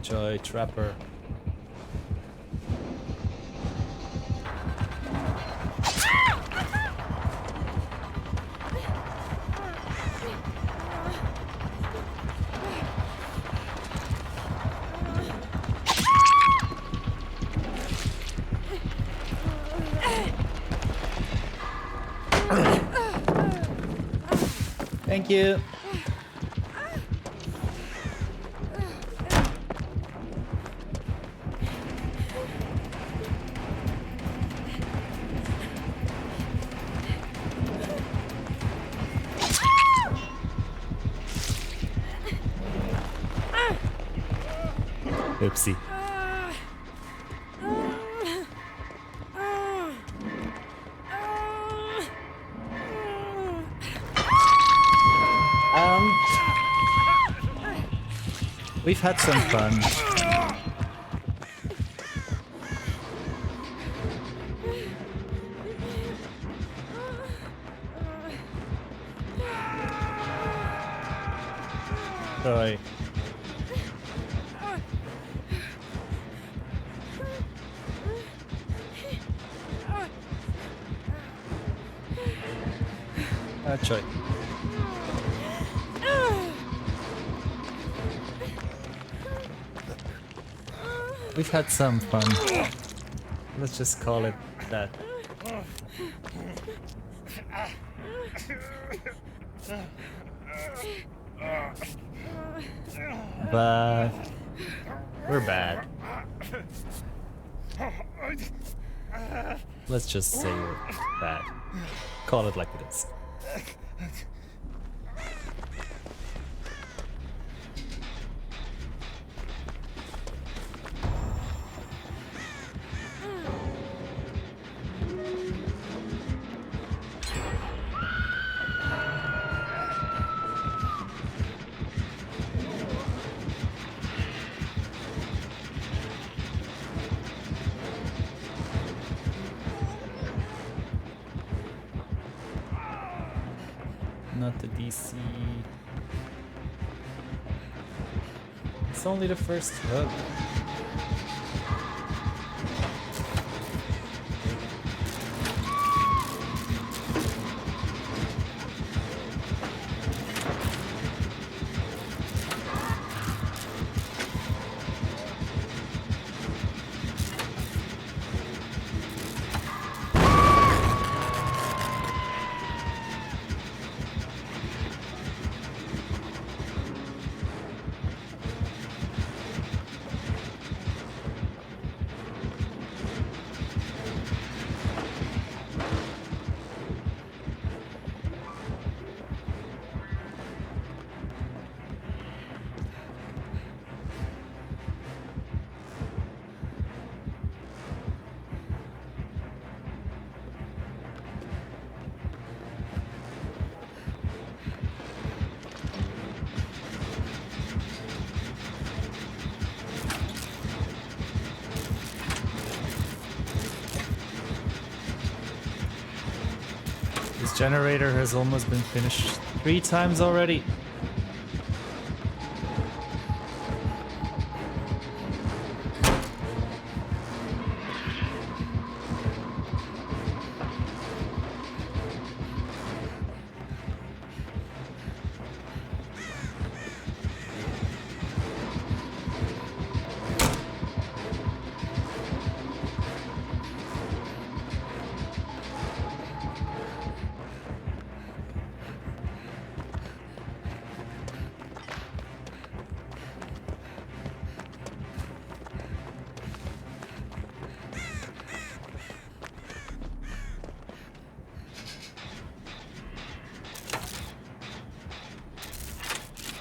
Joy Trapper. Thank you. Oopsie. We've had some fun. Sorry. Choy. We've had some fun. Let's just call it that. But we're bad. Let's just say we're bad. Call it like it is. Not the DC. It's only the first hub. This generator has almost been finished 3 times already.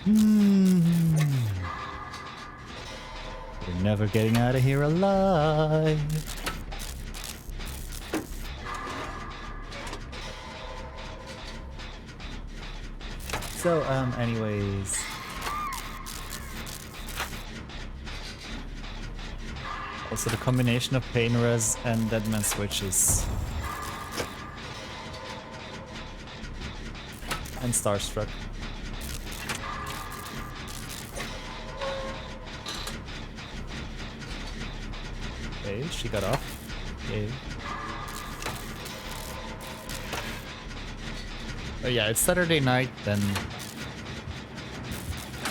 We're never getting out of here alive. So, anyways. Also, the combination of Pain Res and Deadman Switches. And Starstruck. Okay, she got off. Okay. Oh yeah, it's Saturday night, then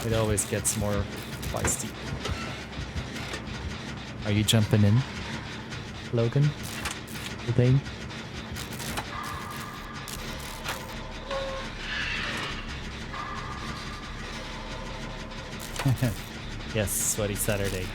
it always gets more feisty. Are you jumping in, Logan? Today? Yes, sweaty Saturday.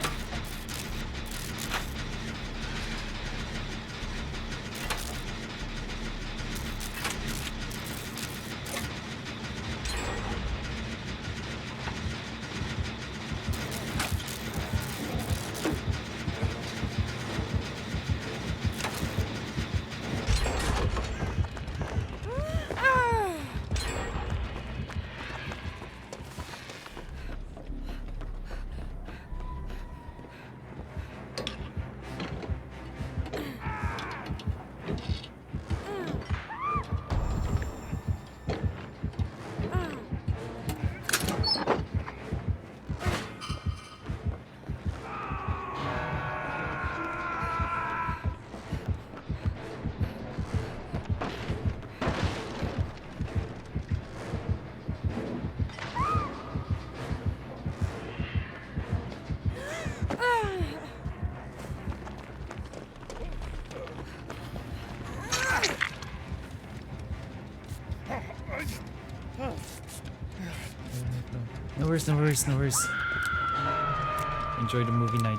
worries, no worries, no worries. Enjoy the movie night.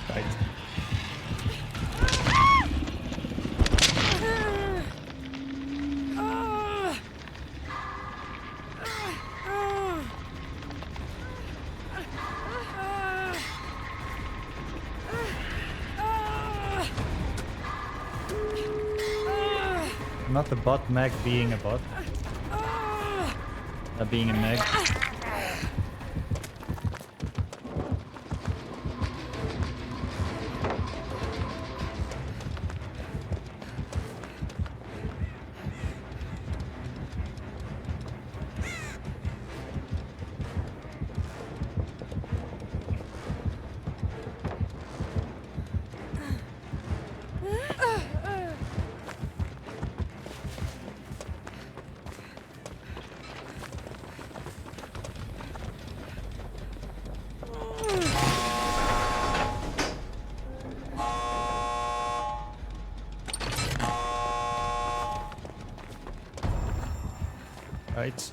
Right. Not the bot Meg being a bot. Being a Meg. Right.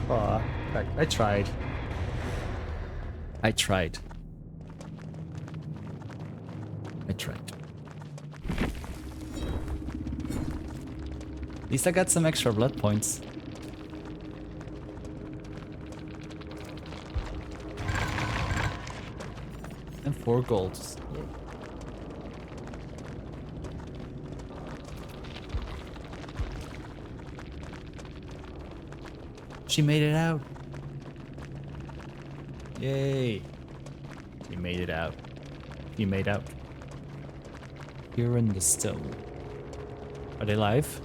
Aw, I tried. I tried. I tried. At least I got some extra blood points. And 4 golds. Yay. She made it out. Yay. She made it out. He made out. You're in the stone. Are they live?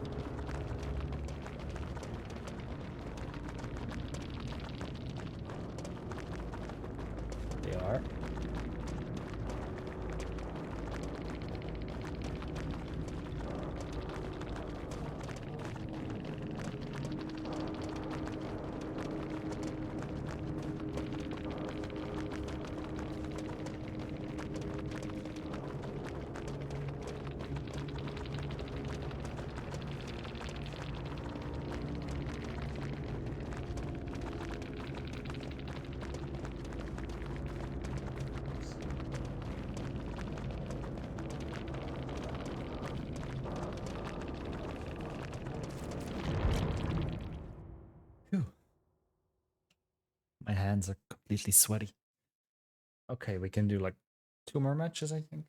They are. Phew. My hands are completely sweaty. Okay, we can do like 2 more matches, I think.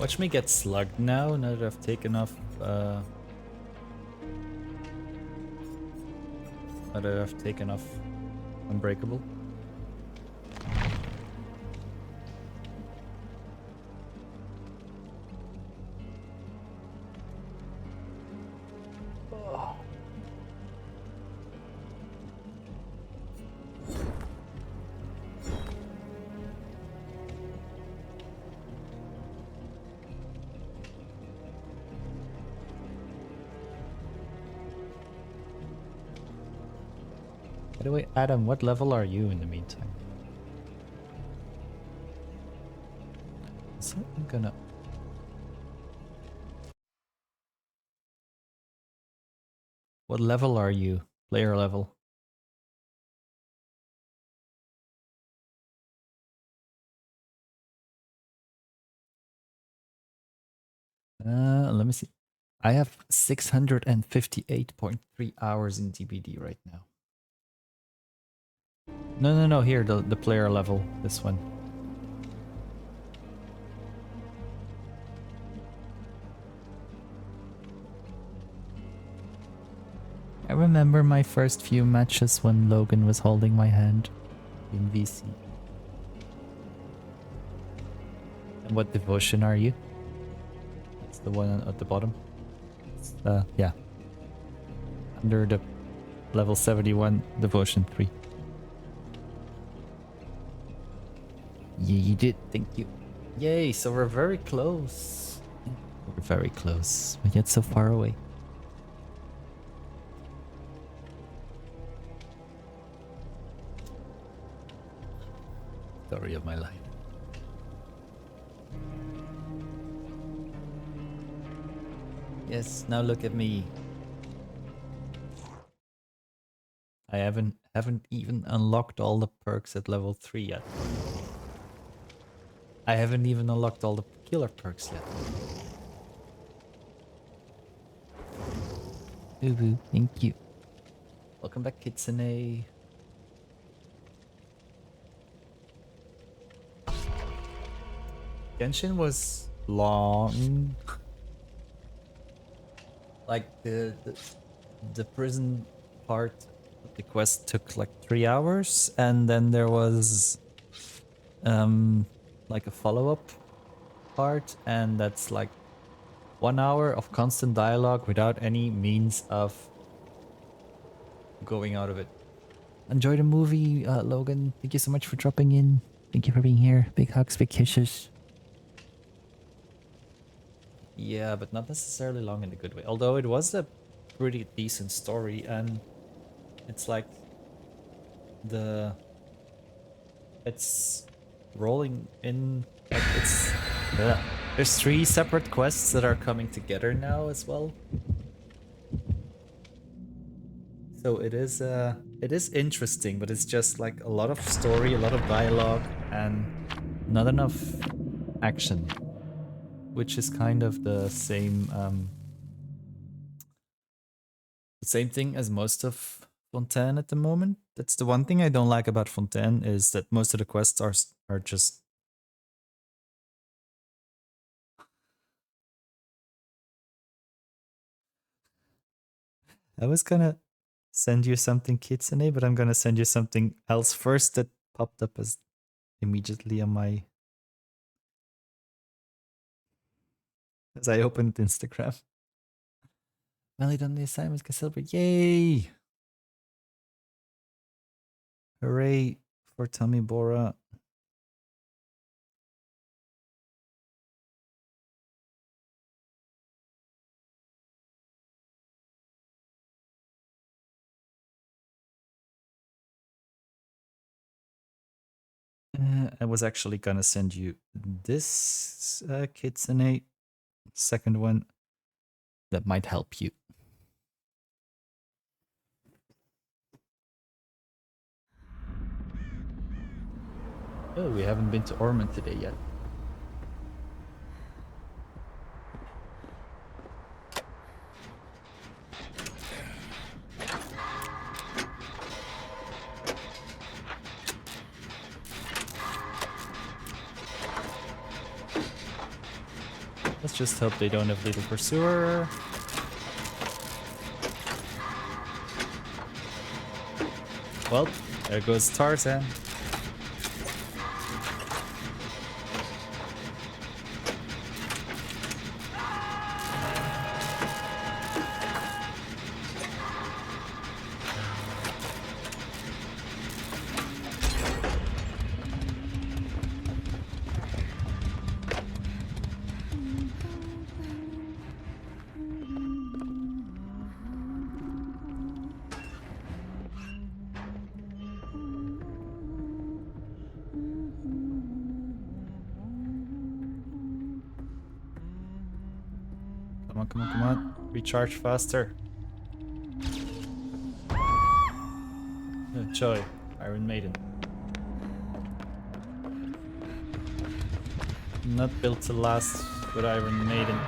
Watch me get slugged now that I've taken off Unbreakable. By the way, Adam, what level are you in the meantime? So I'm gonna... What level are you? Player level? Let me see. I have 658.3 hours in DBD right now. No, here, the player level, this one. I remember my first few matches when Logan was holding my hand in VC. And what devotion are you? It's the one at the bottom. It's, yeah. Under the level 71 devotion 3. Yeah, you did. Thank you. Yay, so we're very close. We're very close, but yet so far away. Story of my life. Yes, now look at me. I haven't even unlocked all the perks at level 3 yet. I haven't even unlocked all the killer perks yet. Boo, thank you. Welcome back, Kitsune. Genshin was long. Like the prison part of the quest took like 3 hours, and then there was like a follow-up part, and that's like 1 hour of constant dialogue without any means of going out of it. Enjoy the movie, Logan. Thank you so much for dropping in. Thank you for being here. Big hugs, big kisses. Yeah, but not necessarily long in a good way. Although it was a pretty decent story, and it's like it's rolling in, like it's there's 3 separate quests that are coming together now as well. So it is interesting, but it's just like a lot of story, a lot of dialogue, and not enough action, which is kind of the same thing as most of Fontaine at the moment. That's the one thing I don't like about Fontaine, is that most of the quests are just I was gonna send you something, Kitsune, but I'm gonna send you something else first that popped up as immediately on my as I opened Instagram. Melly done the assignments, can celebrate. Yay! Hooray for Tommy Bora. I was actually gonna send you this Kitsune, second one that might help you. Oh, we haven't been to Ormond today yet. Let's just hope they don't have Little Pursuer. Well, there goes Tarzan. Come on, come on, come on. Recharge faster. Joy, Iron Maiden. Not built to last with Iron Maiden.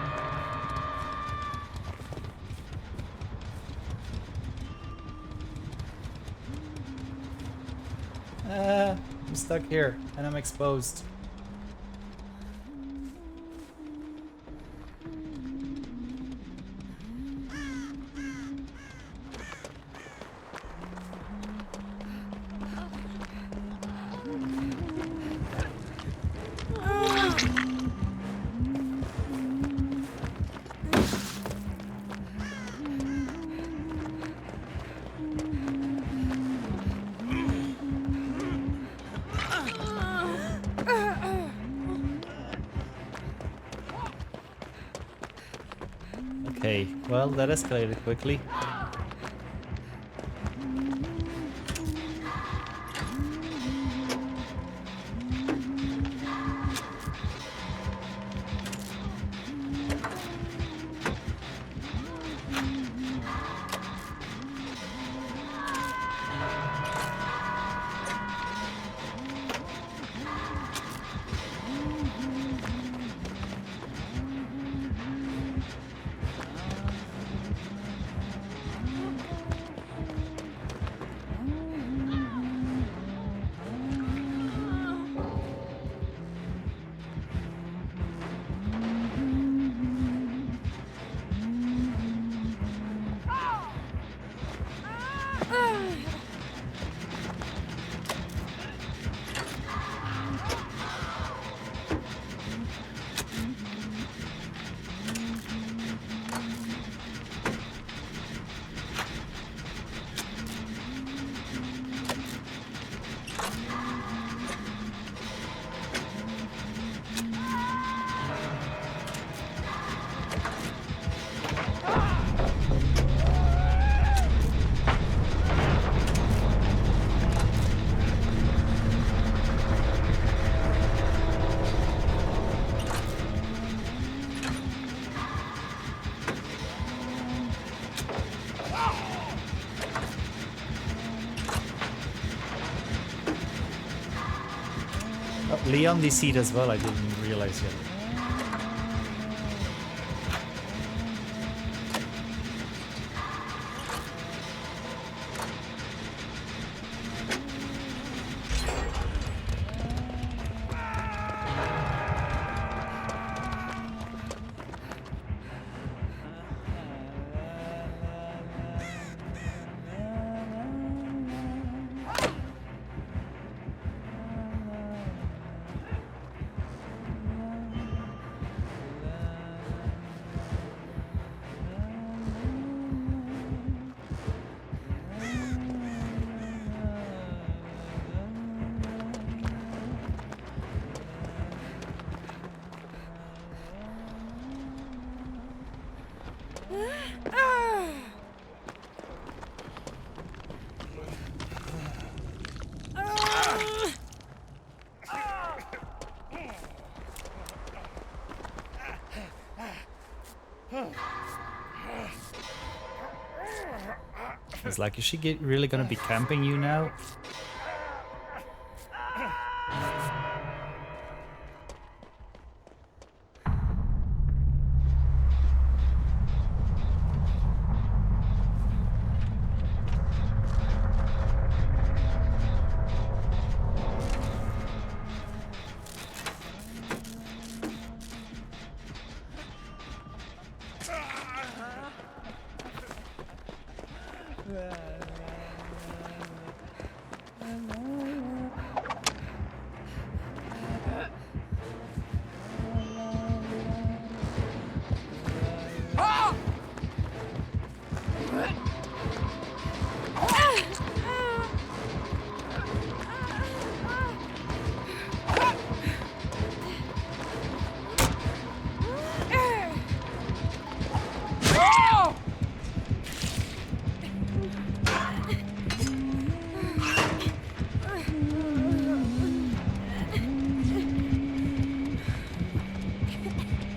I'm stuck here and I'm exposed. Okay, well, that escalated quickly. Oh, Leon DC'd as well, I didn't realize yet. It's like, is she really gonna be camping you now?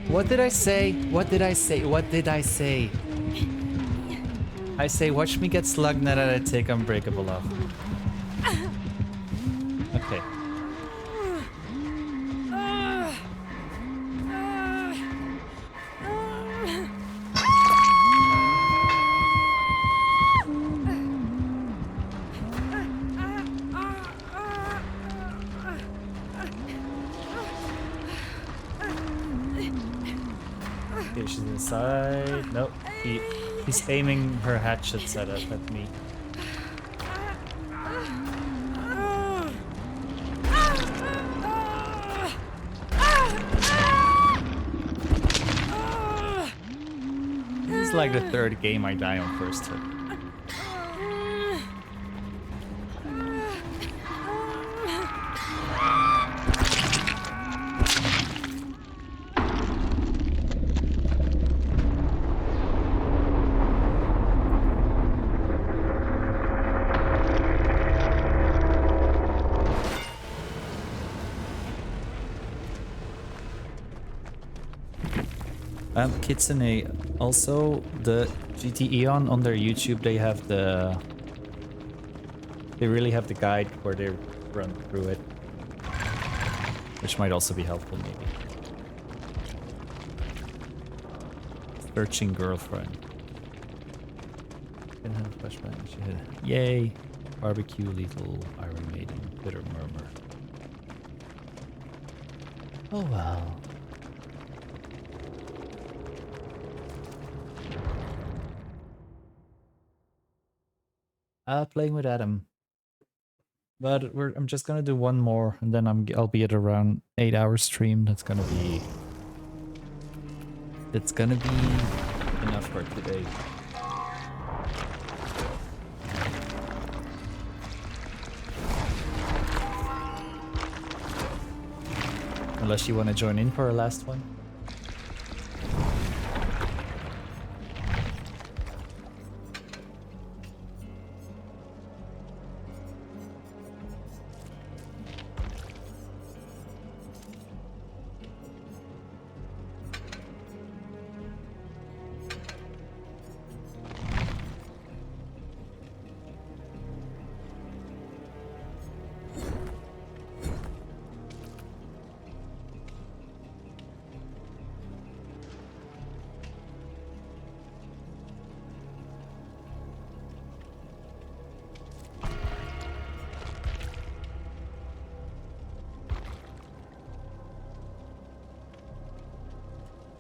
What did I say? What did I say? What did I say? I say, watch me get slugged now that I take Unbreakable off. Okay. Okay, she's inside. Nope. He's aiming her hatchets at me. This is like the third game I die on first hit. Kitsune, also the GT Eon on their YouTube, they really have the guide where they run through it, which might also be helpful maybe. Searching girlfriend. Can have a flashback. She had yay, barbecue, lethal, Iron Maiden, bitter murmur. Oh well. Playing with Adam. But I'm just gonna do one more, and then I'll be at around 8-hour stream. That's gonna be enough for today. Unless you want to join in for a last one.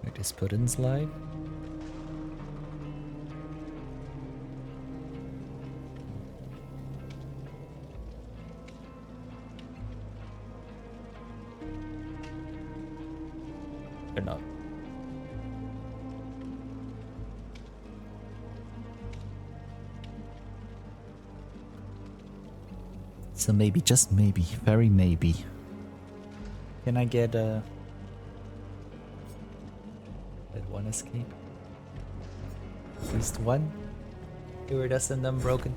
Wait, is Puddin's live? Or not? So maybe, just maybe, very maybe. Can I get that one escape? At least one? Iridescent unbroken.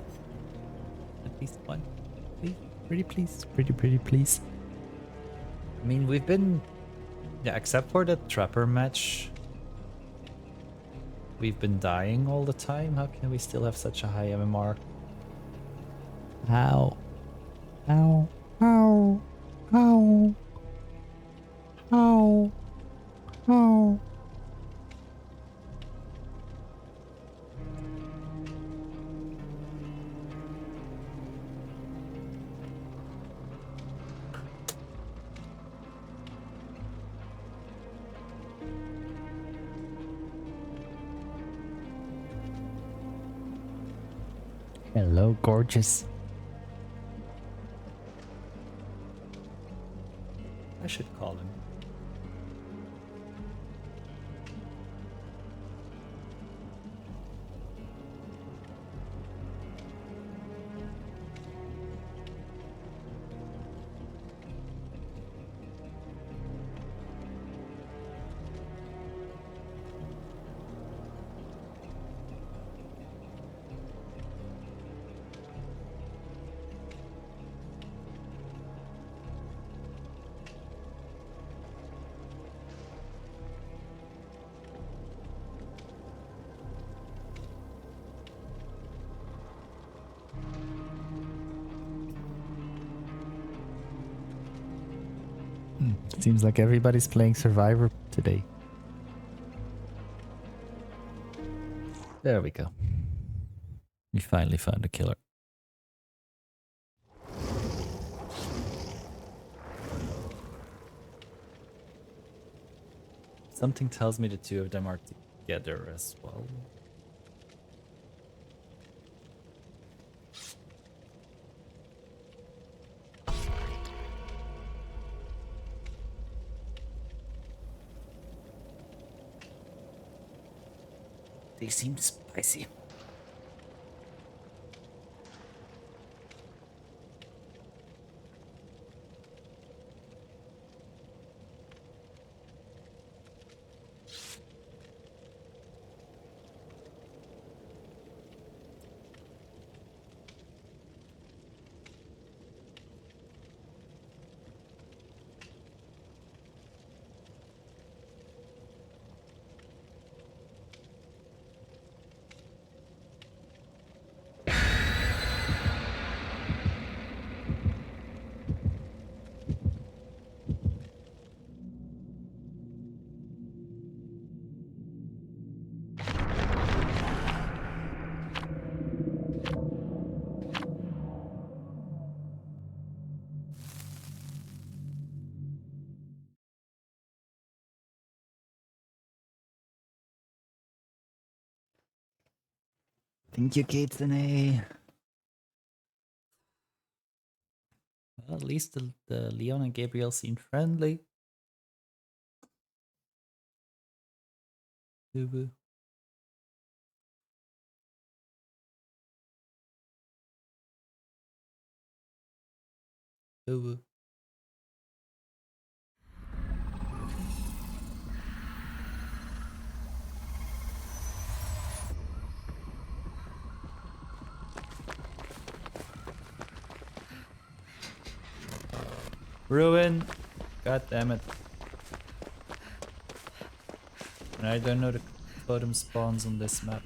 At least one. Please, pretty please. Pretty please. I mean, we've been... Yeah, except for the Trapper match. We've been dying all the time. How can we still have such a high MMR? How? How? How? How? How? How? Hello, gorgeous. I should call him. Seems like everybody's playing Survivor today. There we go. We finally found a killer. Something tells me the two of them are together as well. They seem spicy. Thank you, Kitsune. Well, at least the Leon and Gabriel seem friendly. Boo-boo. Boo-boo. Ruin! God damn it. And I don't know the totem spawns on this map.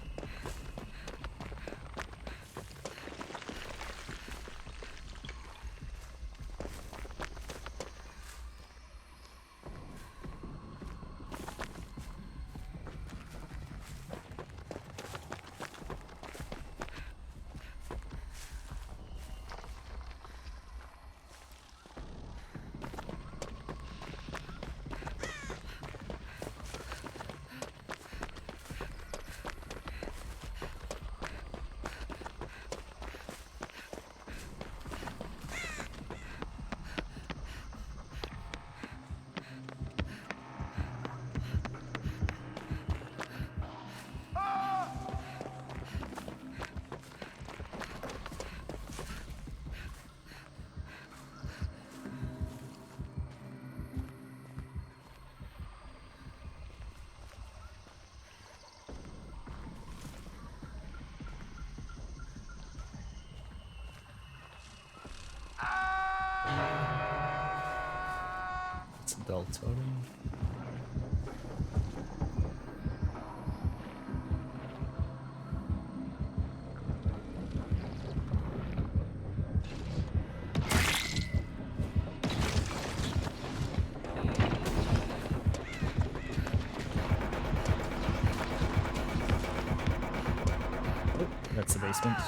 It's a dull totem. Oh, that's the basement.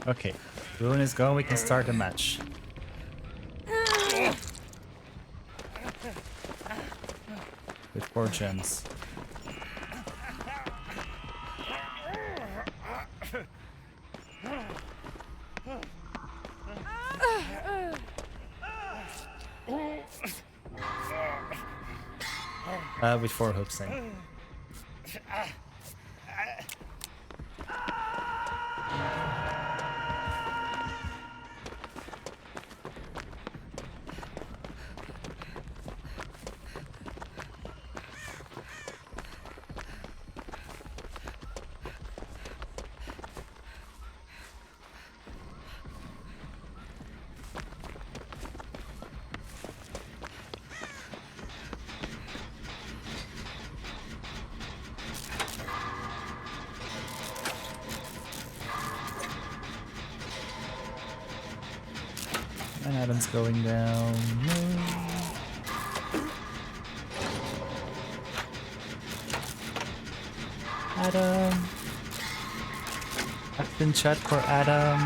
Okay, Ruin is gone. We can start the match. With 4 gems. With 4 hooks in. And Adam's going down. Adam. Captain chat for Adam.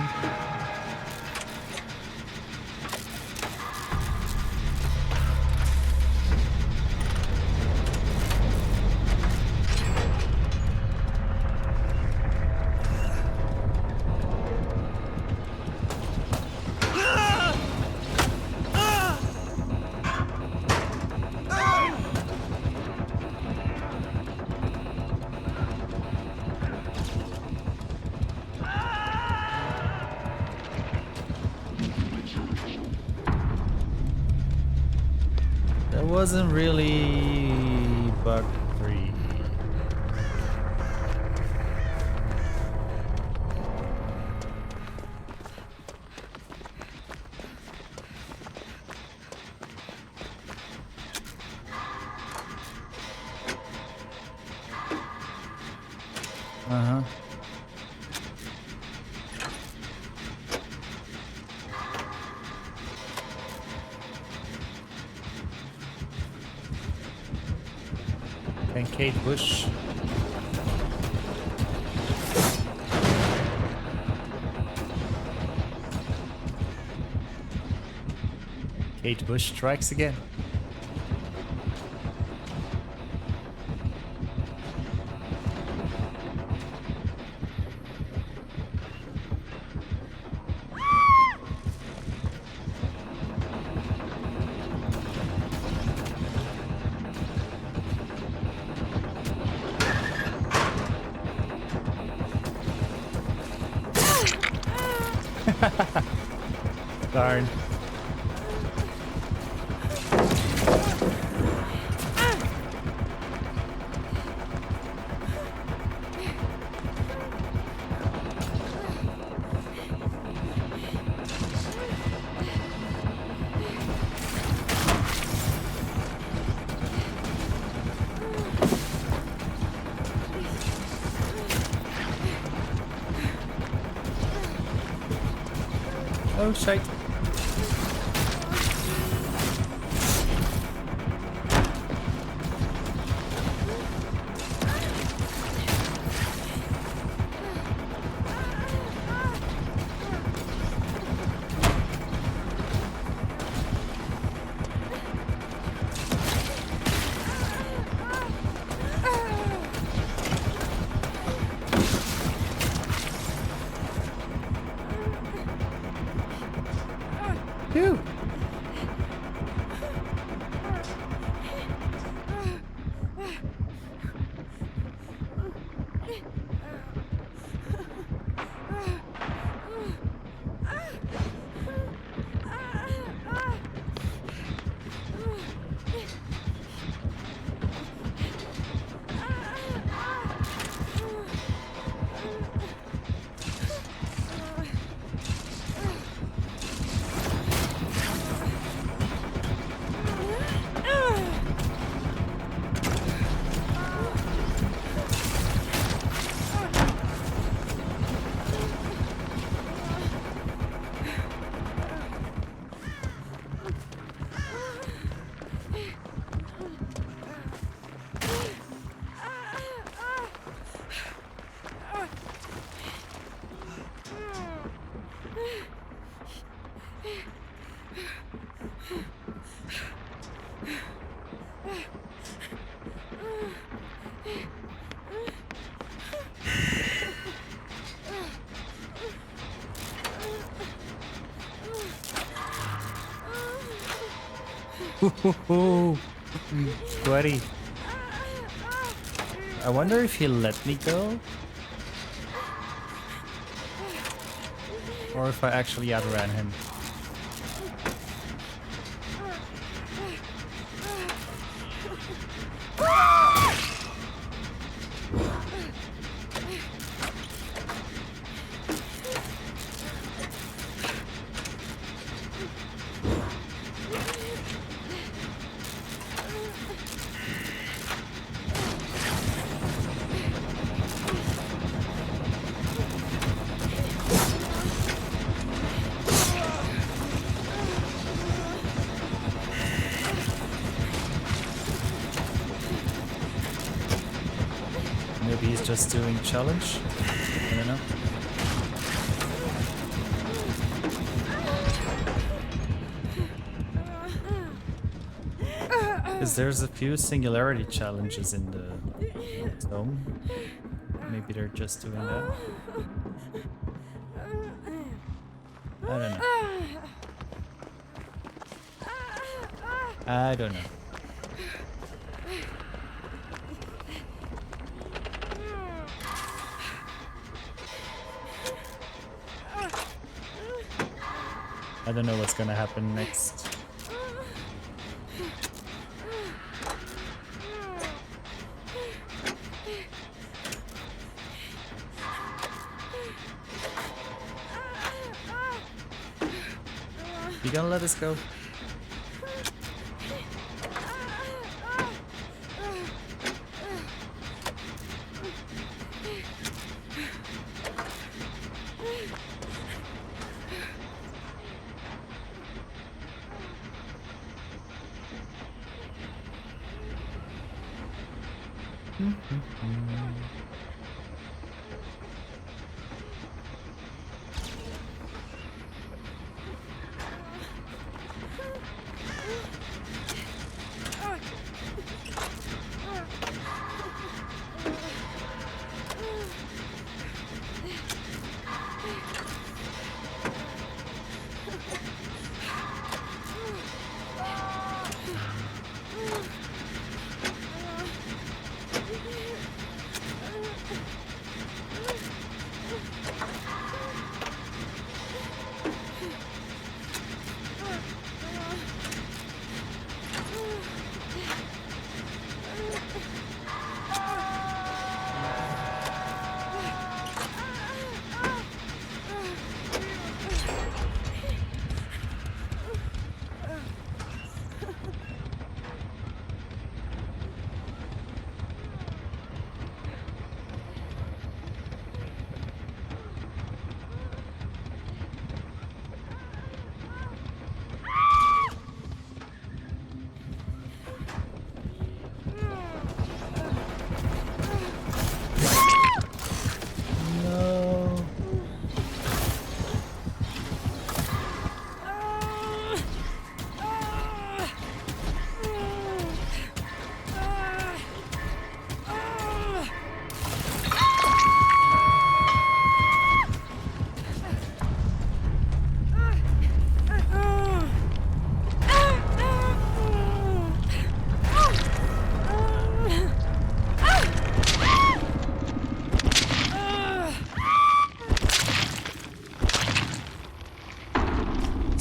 That wasn't really bug free. Uh-huh. And Kate Bush. Kate Bush strikes again. Darn. Oh shite. Phew. Sweaty. I wonder if he'll let me go. Or if I actually outran him. Maybe he's just doing challenge. I don't know. Because there's a few singularity challenges in the zone. Maybe they're just doing that. I don't know. I don't know. I don't know what's gonna happen next. You gonna let us go?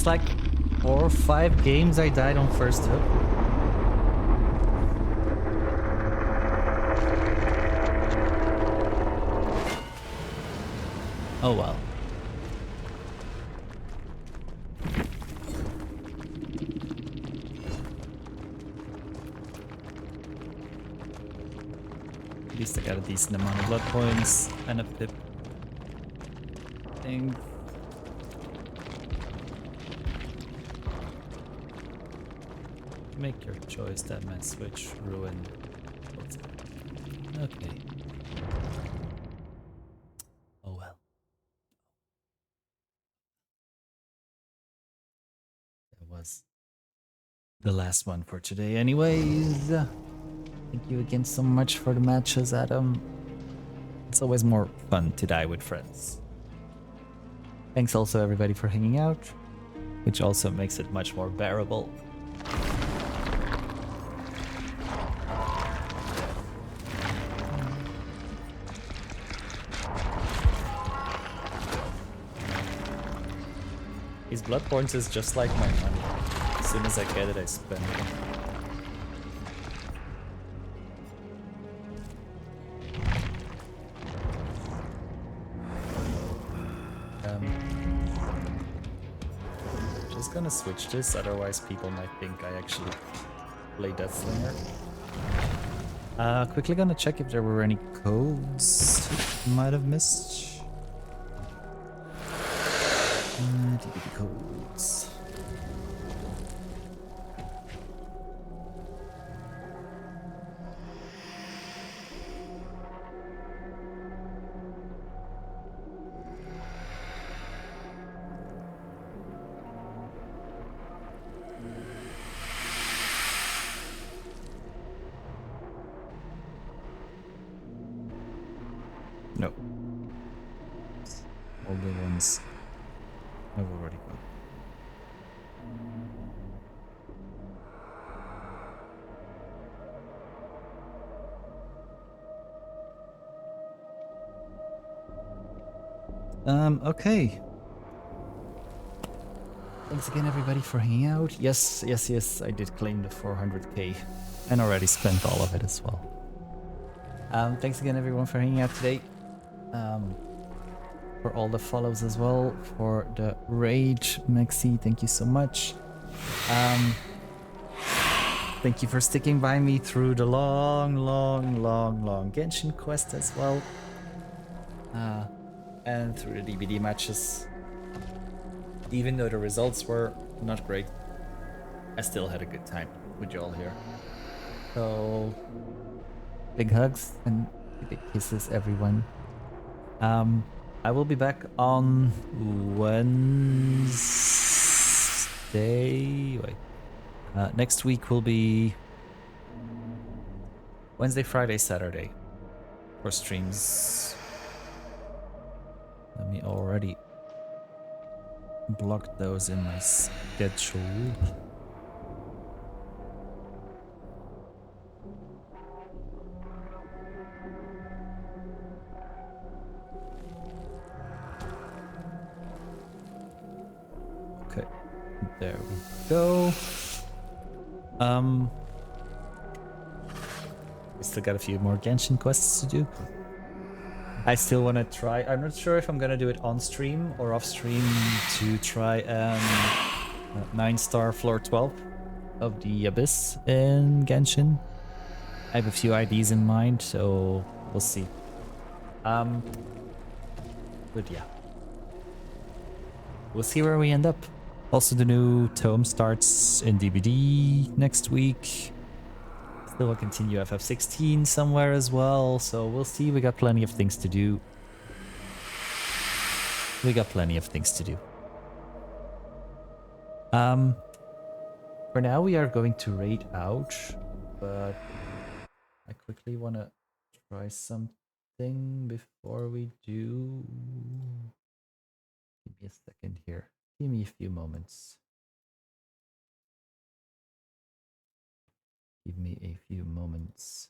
Like 4 or 5 games I died on first hook. Oh well. At least I got a decent amount of blood points and a pip thing. Make your choice, that might switch, ruin. Okay. Oh well. That was the last one for today anyways. Thank you again so much for the matches, Adam. It's always more fun to die with friends. Thanks also everybody for hanging out, which also makes it much more bearable. These Bloodborns is just like my money. As soon as I get it, I spend it. Just gonna switch this, otherwise people might think I actually play Deathslinger. Quickly gonna check if there were any codes might have missed. DBD codes. No. All the ones I've already got. Okay. Thanks again, everybody, for hanging out. Yes, I did claim the 400k and already spent all of it as well. Thanks again, everyone, for hanging out today. For all the follows as well. For the rage, Maxi, thank you so much. Thank you for sticking by me through the long Genshin quest as well. And through the DBD matches. Even though the results were not great, I still had a good time with you all here. So, big hugs and big kisses, everyone. I will be back on Wednesday. Wait. Next week will be Wednesday, Friday, Saturday for streams. Let me already block those in my schedule. Okay, there we go. We still got a few more Genshin quests to do. I still want to try. I'm not sure if I'm gonna do it on stream or off stream to try 9-star floor 12 of the Abyss in Genshin. I have a few IDs in mind, so we'll see. But yeah, we'll see where we end up. Also, the new tome starts in DBD next week. Still will continue FF16 somewhere as well, so we'll see. We got plenty of things to do. For now we are going to raid out, but I quickly want to try something before we do. Give me a second here. Give me a few moments. Give me a few moments.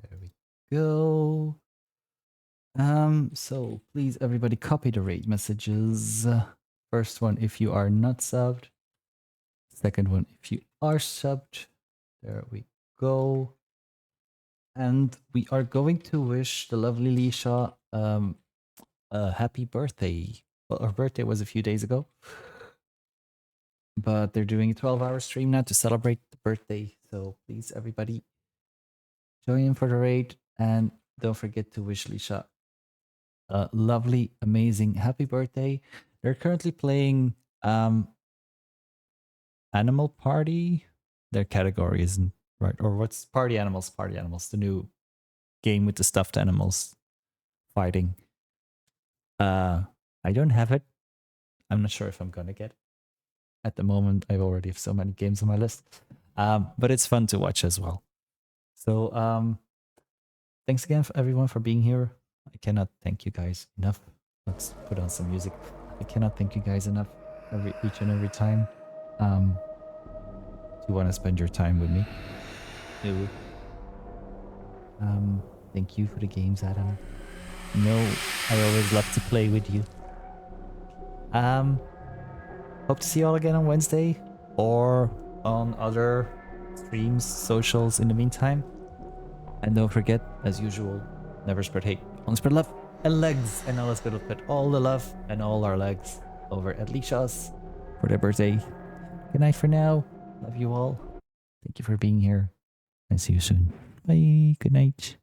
There we go. So please everybody copy the raid messages. First one if you are not subbed. Second one if you are subbed. There we go. And we are going to wish the lovely Lisha a happy birthday. Well, her birthday was a few days ago. But they're doing a 12-hour stream now to celebrate the birthday. So please everybody join in for the raid and don't forget to wish Lisha a lovely, amazing, happy birthday. They're currently playing Animal Party. Their category isn't right? Or what's Party Animals? Party Animals, the new game with the stuffed animals fighting. I don't have it. I'm not sure if I'm gonna get it. At the moment, I already have so many games on my list. But it's fun to watch as well. So thanks again for everyone for being here. I cannot thank you guys enough. Let's put on some music. I cannot thank you guys enough each and every time. Do you want to spend your time with me? No. Thank you for the games, Adam. No, I always love to play with you. Hope to see you all again on Wednesday or on other streams, socials in the meantime. And don't forget, as usual, never spread hate, only spread love and legs. And now let's go to put all the love and all our legs over at Lisha's for their birthday. Good night for now. Love you all. Thank you for being here and see you soon. Bye. Good night.